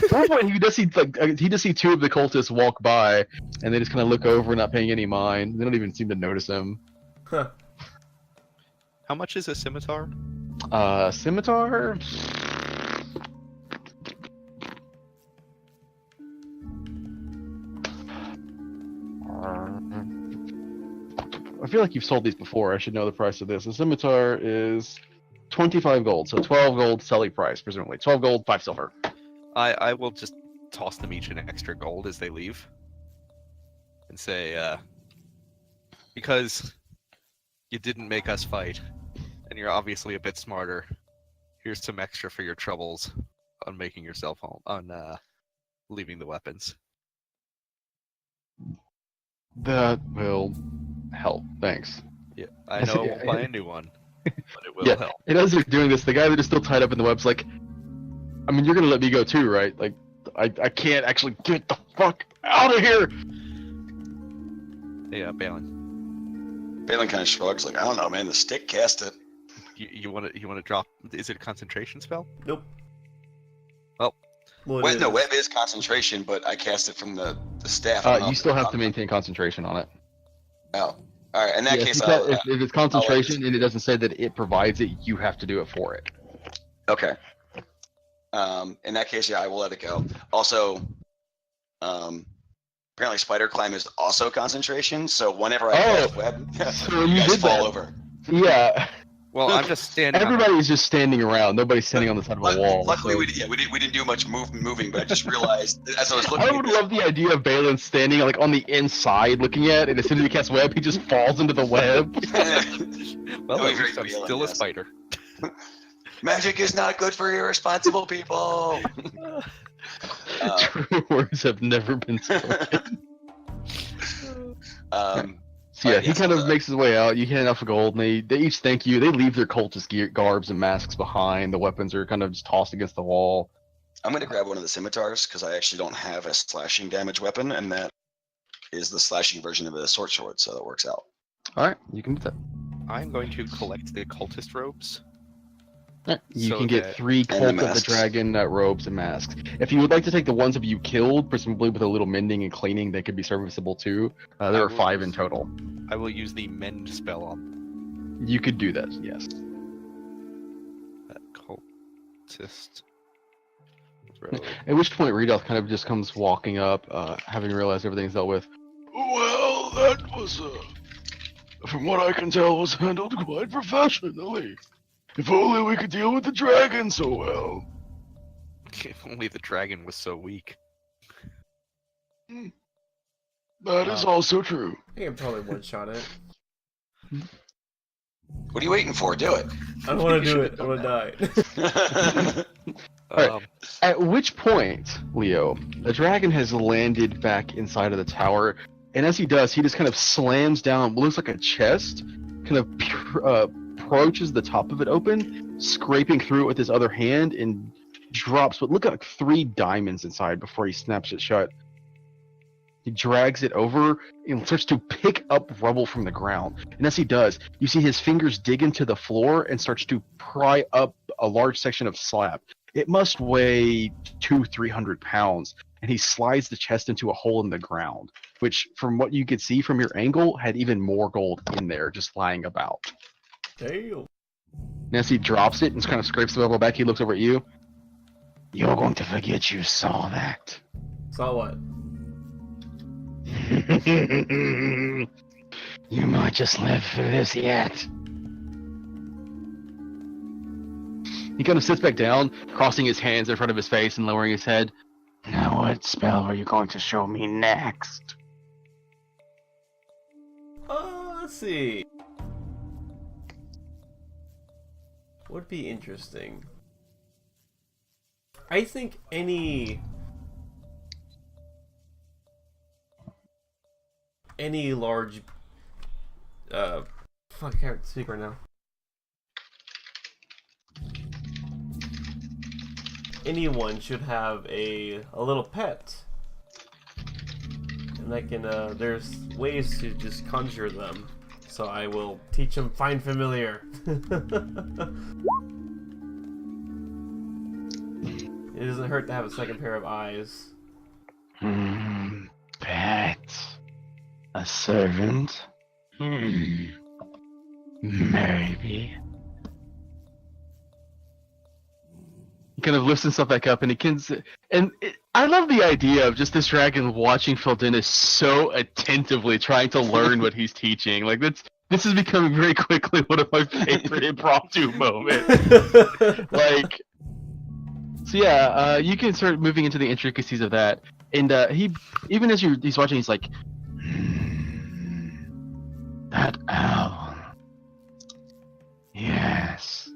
Speaker 1: At one point, he does see two of the cultists walk by, and they just kind of look over, not paying any mind. They don't even seem to notice him.
Speaker 5: Huh.
Speaker 2: How much is a scimitar?
Speaker 1: Scimitar. I feel like you've sold these before. I should know the price of this. A scimitar is 25 gold, so 12 gold selling price, presumably. 12 gold, 5 silver.
Speaker 2: I will just toss them each an extra gold as they leave, and say, because you didn't make us fight, and you're obviously a bit smarter. Here's some extra for your troubles on making yourself home, on leaving the weapons.
Speaker 1: That will help. Thanks.
Speaker 2: Yeah, I know
Speaker 1: Yeah,
Speaker 2: we'll buy a new one, but it will
Speaker 1: Yeah.
Speaker 2: help.
Speaker 1: And as they're doing this, the guy that is still tied up in the web's like, I mean, you're gonna let me go too, right? Like, I can't actually get the fuck out of here.
Speaker 2: Yeah, Balin,
Speaker 3: Balin kind of shrugs, like, I don't know, man. The stick cast it.
Speaker 2: you want to drop? Is it a concentration spell?
Speaker 5: Nope.
Speaker 2: Well,
Speaker 5: Well,
Speaker 3: Web, no, web is concentration, but I cast it from the staff.
Speaker 1: You still have to maintain concentration on it.
Speaker 3: Oh, all right. In that
Speaker 1: Yeah,
Speaker 3: case,
Speaker 1: if it's concentration and it doesn't say that it provides it, you have to do it for it.
Speaker 3: okay. In that case, yeah, I will let it go. Also, apparently, spider climb is also concentration. So whenever I cast web,
Speaker 1: so
Speaker 3: you
Speaker 1: you
Speaker 3: guys
Speaker 1: did
Speaker 3: fall
Speaker 1: that.
Speaker 3: over.
Speaker 1: Yeah.
Speaker 2: Well, I'm just standing.
Speaker 1: Everybody's just standing around. Nobody's standing on the side of a wall.
Speaker 3: Luckily,
Speaker 1: so-
Speaker 3: we didn't do much moving. But I just realized as I was looking.
Speaker 1: I would love the idea of Balin standing like on the inside, looking at, and as soon as he casts web, he just falls into the web.
Speaker 2: Well,
Speaker 3: That would
Speaker 2: at
Speaker 3: be
Speaker 2: least I'm
Speaker 3: very
Speaker 2: still a
Speaker 3: yes.
Speaker 2: spider.
Speaker 3: Magic is not good for irresponsible people.
Speaker 1: True words have never been spoken. So yeah,
Speaker 3: Alright,
Speaker 1: he
Speaker 3: yes,
Speaker 1: kind of makes his way out. You hand enough gold, and they each thank you. They leave their cultist garbs and masks behind. The weapons are kind of just tossed against the wall.
Speaker 3: I'm gonna grab one of the scimitars because I actually don't have a slashing damage weapon, and that is the slashing version of a sword, so that works out.
Speaker 1: All right, you can do that.
Speaker 2: I'm going to collect the cultist robes.
Speaker 1: You
Speaker 2: So
Speaker 1: can get
Speaker 2: that-
Speaker 1: 3
Speaker 3: And the
Speaker 1: Cult of the
Speaker 3: masks.
Speaker 1: Dragon robes and masks. If you would like to take the ones of you killed, presumably with a little mending and cleaning, they could be serviceable too. There
Speaker 2: I
Speaker 1: are
Speaker 2: will
Speaker 1: 5 in
Speaker 2: use-
Speaker 1: total.
Speaker 2: I will use the mend spell on
Speaker 1: You could do that, yes.
Speaker 2: that cultist robe.
Speaker 1: At which point, Rudolph kind of just comes walking up, having realized everything's dealt with.
Speaker 7: Well, that was, from what I can tell, was handled quite professionally. If only we could deal with the dragon so well.
Speaker 2: If only the dragon was so weak.
Speaker 7: That is also true.
Speaker 5: I can probably one-shot it.
Speaker 3: What are you waiting for? Do it.
Speaker 5: I don't want to do it. I want to die.
Speaker 1: Alright. At which point, Leo, the dragon has landed back inside of the tower, and as he does, he just kind of slams down what looks like a chest, kind of approaches the top of it open, scraping through it with his other hand, and drops what look like 3 diamonds inside before he snaps it shut. He drags it over and starts to pick up rubble from the ground. And as he does, you see his fingers dig into the floor and starts to pry up a large section of slab. It must weigh 200-300 pounds, and he slides the chest into a hole in the ground, which, from what you could see from your angle, had even more gold in there just lying about.
Speaker 5: Damn.
Speaker 1: And as he drops it and kind of scrapes the rubble back, he looks over at you.
Speaker 6: You're going to forget you saw that.
Speaker 5: Saw what?
Speaker 6: You might just live for this yet.
Speaker 1: He kind of sits back down, crossing his hands in front of his face and lowering his head.
Speaker 6: Now what spell are you going to show me next?
Speaker 5: Let's see. Would be interesting. I think any large fuck, I can't speak right now. Anyone should have a little pet. And I can there's ways to just conjure them. So I will teach them find familiar. It doesn't hurt to have a second pair of eyes.
Speaker 6: Pet. A servant? Maybe.
Speaker 1: He kind of lifts himself back up, and I love the idea of just this dragon watching Feldenis so attentively, trying to learn what he's teaching. Like this is becoming very quickly one of my favorite impromptu moments. Like, so yeah, you can start moving into the intricacies of that, and he, even as he's watching, he's like,
Speaker 6: That owl. Yes.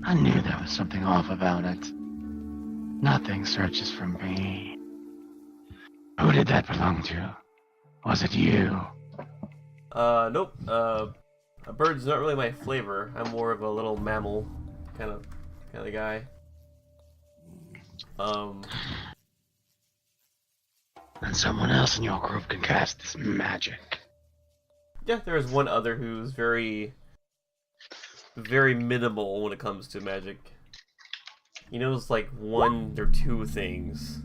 Speaker 6: I knew there was something off about it. Nothing searches for me. Who did that belong to? Was it you?
Speaker 5: Nope. A bird's not really my flavor. I'm more of a little mammal kind of guy.
Speaker 6: And someone else in your group can cast this magic.
Speaker 5: Yeah, there's one other who's very minimal when it comes to magic. He knows like 1 or 2 things.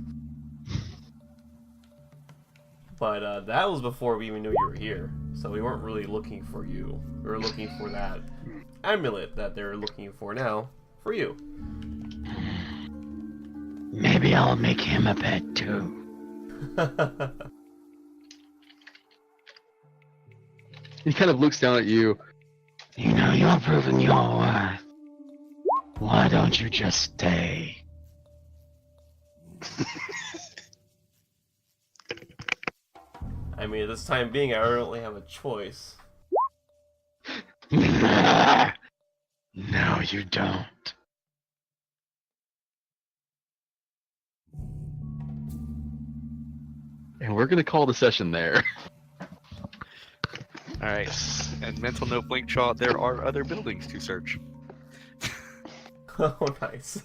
Speaker 5: But that was before we even knew you were here. So we weren't really looking for you. We were looking for that amulet that they're looking for now for you.
Speaker 6: Maybe I'll make him a pet too.
Speaker 1: he kind of looks down at you,
Speaker 6: You know you're proving your worth. Why don't you just stay?
Speaker 5: I mean, at this time being, I don't really have a choice.
Speaker 6: No, you don't.
Speaker 1: And we're gonna call the session there.
Speaker 2: All right. And mental note, Blinkchaw, there are other buildings to search.
Speaker 5: Oh, nice.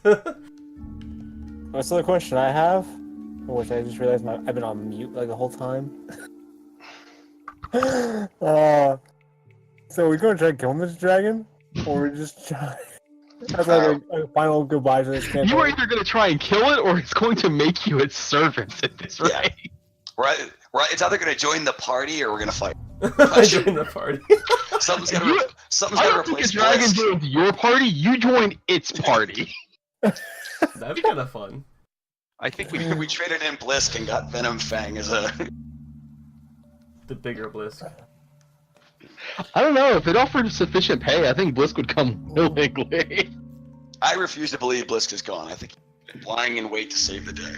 Speaker 4: What's the other question I have? Which I just realized I've been on mute like the whole time. So we're going to try killing this dragon? Or we're just trying... That's like a final goodbye to this campaign.
Speaker 1: You are either gonna try and kill it, or it's going to make you its servant at this
Speaker 3: Yeah.
Speaker 1: rate.
Speaker 3: Right. It's either going to join the party or we're going to fight.
Speaker 5: I joined the party.
Speaker 3: Something's
Speaker 1: If
Speaker 3: got
Speaker 1: you-
Speaker 3: to
Speaker 1: I don't think a
Speaker 3: replace
Speaker 1: dragon
Speaker 3: Blisk.
Speaker 1: joins your party, you join its party.
Speaker 5: That'd be kind of fun.
Speaker 2: I think
Speaker 3: We traded in Blisk and got Venom Fang as a.
Speaker 5: The bigger Blisk.
Speaker 1: I don't know, if it offered sufficient pay, I think Blisk would come willingly.
Speaker 3: I refuse to believe Blisk is gone. I think he's lying in wait to save the day.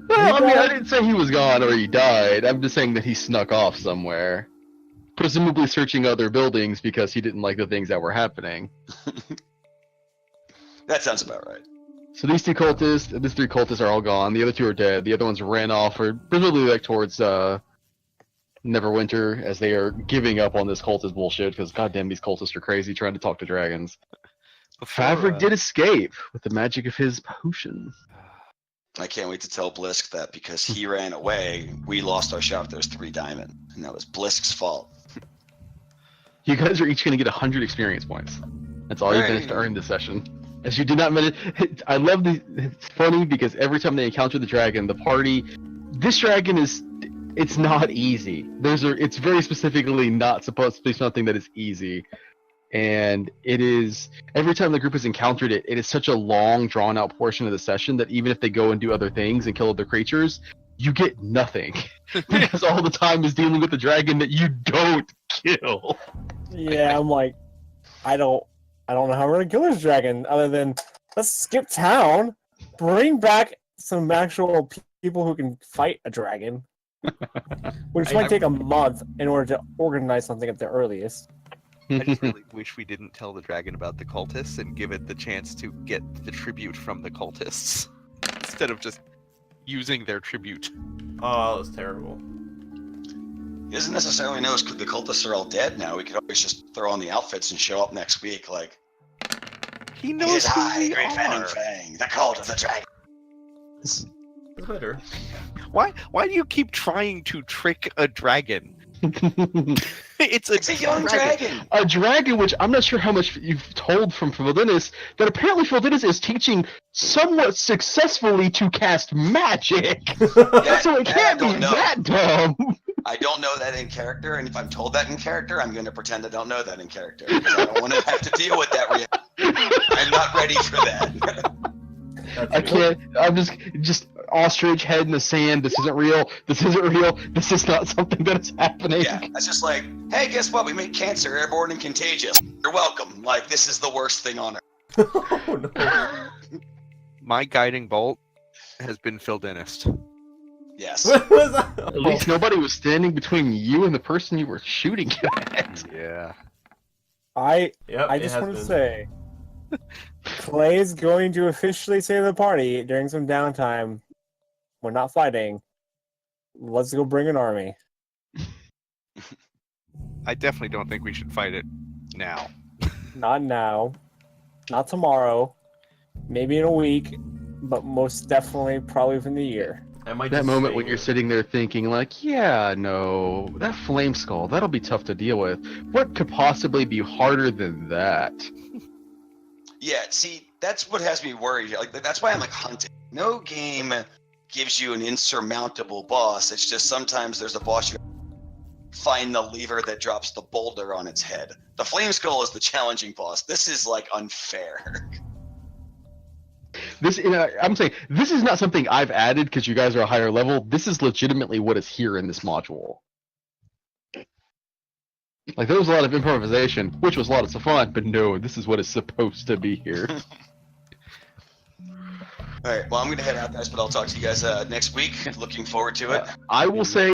Speaker 1: No, I mean, I didn't say he was gone or he died. I'm just saying that he snuck off somewhere. Presumably searching other buildings because he didn't like the things that were happening.
Speaker 3: That sounds about right.
Speaker 1: So these three cultists are all gone. The other two are dead. The other ones ran off, or presumably like towards Neverwinter, as they are giving up on this cultist bullshit. Because goddamn, these cultists are crazy trying to talk to dragons. Favrik did escape with the magic of his potion.
Speaker 3: I can't wait to tell Blisk that because he ran away, we lost our shot. There's 3 diamond, and that was Blisk's fault.
Speaker 1: You guys are each going to get 100 experience points. That's all you
Speaker 3: Alright.
Speaker 1: managed to earn this session. As you did not manage. I love the. It's funny because every time they encounter the dragon, the party. This dragon is. It's not easy. It's very specifically not supposed to be something that is easy. And it is. Every time the group has encountered it, it is such a long, drawn out portion of the session that even if they go and do other things and kill other creatures, you get nothing. Because all the time is dealing with the dragon that you don't kill.
Speaker 4: Yeah, I'm like, I don't know how we're gonna kill this dragon other than let's skip town, bring back some actual people who can fight a dragon, which might take a month in order to organize something at the earliest.
Speaker 2: I just really wish we didn't tell the dragon about the cultists and give it the chance to get the tribute from the cultists instead of just using their tribute.
Speaker 5: Oh, that was terrible.
Speaker 3: He doesn't necessarily know the cultists are all dead now. We could always just throw on the outfits and show up next week, like.
Speaker 2: He
Speaker 3: It
Speaker 2: knows
Speaker 3: is
Speaker 2: who
Speaker 3: I,
Speaker 2: we
Speaker 3: Great Venom
Speaker 2: are.
Speaker 3: Fang, the cult of the dragon.
Speaker 5: That's better.
Speaker 2: Why do you keep trying to trick a dragon? It's
Speaker 3: It's a young dragon.
Speaker 1: A dragon, which I'm not sure how much you've told from Philodinus, that apparently Philodinus is teaching somewhat successfully to cast magic. So it can't be that dumb.
Speaker 3: I don't know that in character, and if I'm told that in character, I'm going to pretend I don't know that in character because I don't want to have to deal with that reality. I'm not ready for that.
Speaker 1: I can't. I'm just ostrich head in the sand. This isn't real. This isn't real. This is not something that is happening.
Speaker 3: Yeah, that's just like, hey, guess what? We make cancer airborne and contagious. You're welcome. Like, this is the worst thing on earth.
Speaker 5: Oh, no.
Speaker 2: My guiding bolt has been Philodinist.
Speaker 3: Yes.
Speaker 5: What was that?
Speaker 1: At least nobody was standing between you and the person you were shooting at.
Speaker 2: Yeah.
Speaker 4: I
Speaker 5: Yep, it
Speaker 4: just
Speaker 5: has
Speaker 4: want to
Speaker 5: been.
Speaker 4: say, Clay is going to officially save the party during some downtime. We're not fighting. Let's go bring an army.
Speaker 2: I definitely don't think we should fight it now.
Speaker 4: Not now, not tomorrow, maybe in a week, but most definitely probably within the year.
Speaker 5: I might
Speaker 1: That
Speaker 5: just
Speaker 1: moment
Speaker 5: stay
Speaker 1: when you're
Speaker 5: here.
Speaker 1: sitting there thinking, like, yeah, no, that flame skull, that'll be tough to deal with. What could possibly be harder than that?
Speaker 3: Yeah, see, that's what has me worried. Like, that's why I'm like hunting. No game gives you an insurmountable boss. It's just sometimes there's a boss you find the lever that drops the boulder on its head. The flame skull is the challenging boss. This is like unfair.
Speaker 1: This, I'm saying, this is not something I've added because you guys are a higher level. This is legitimately what is here in this module. Like there was a lot of improvisation, which was lots of fun, but no, this is what is supposed to be here.
Speaker 3: All right. Well, I'm gonna head out, guys, but I'll talk to you guys next week. Looking forward to it.
Speaker 1: I will say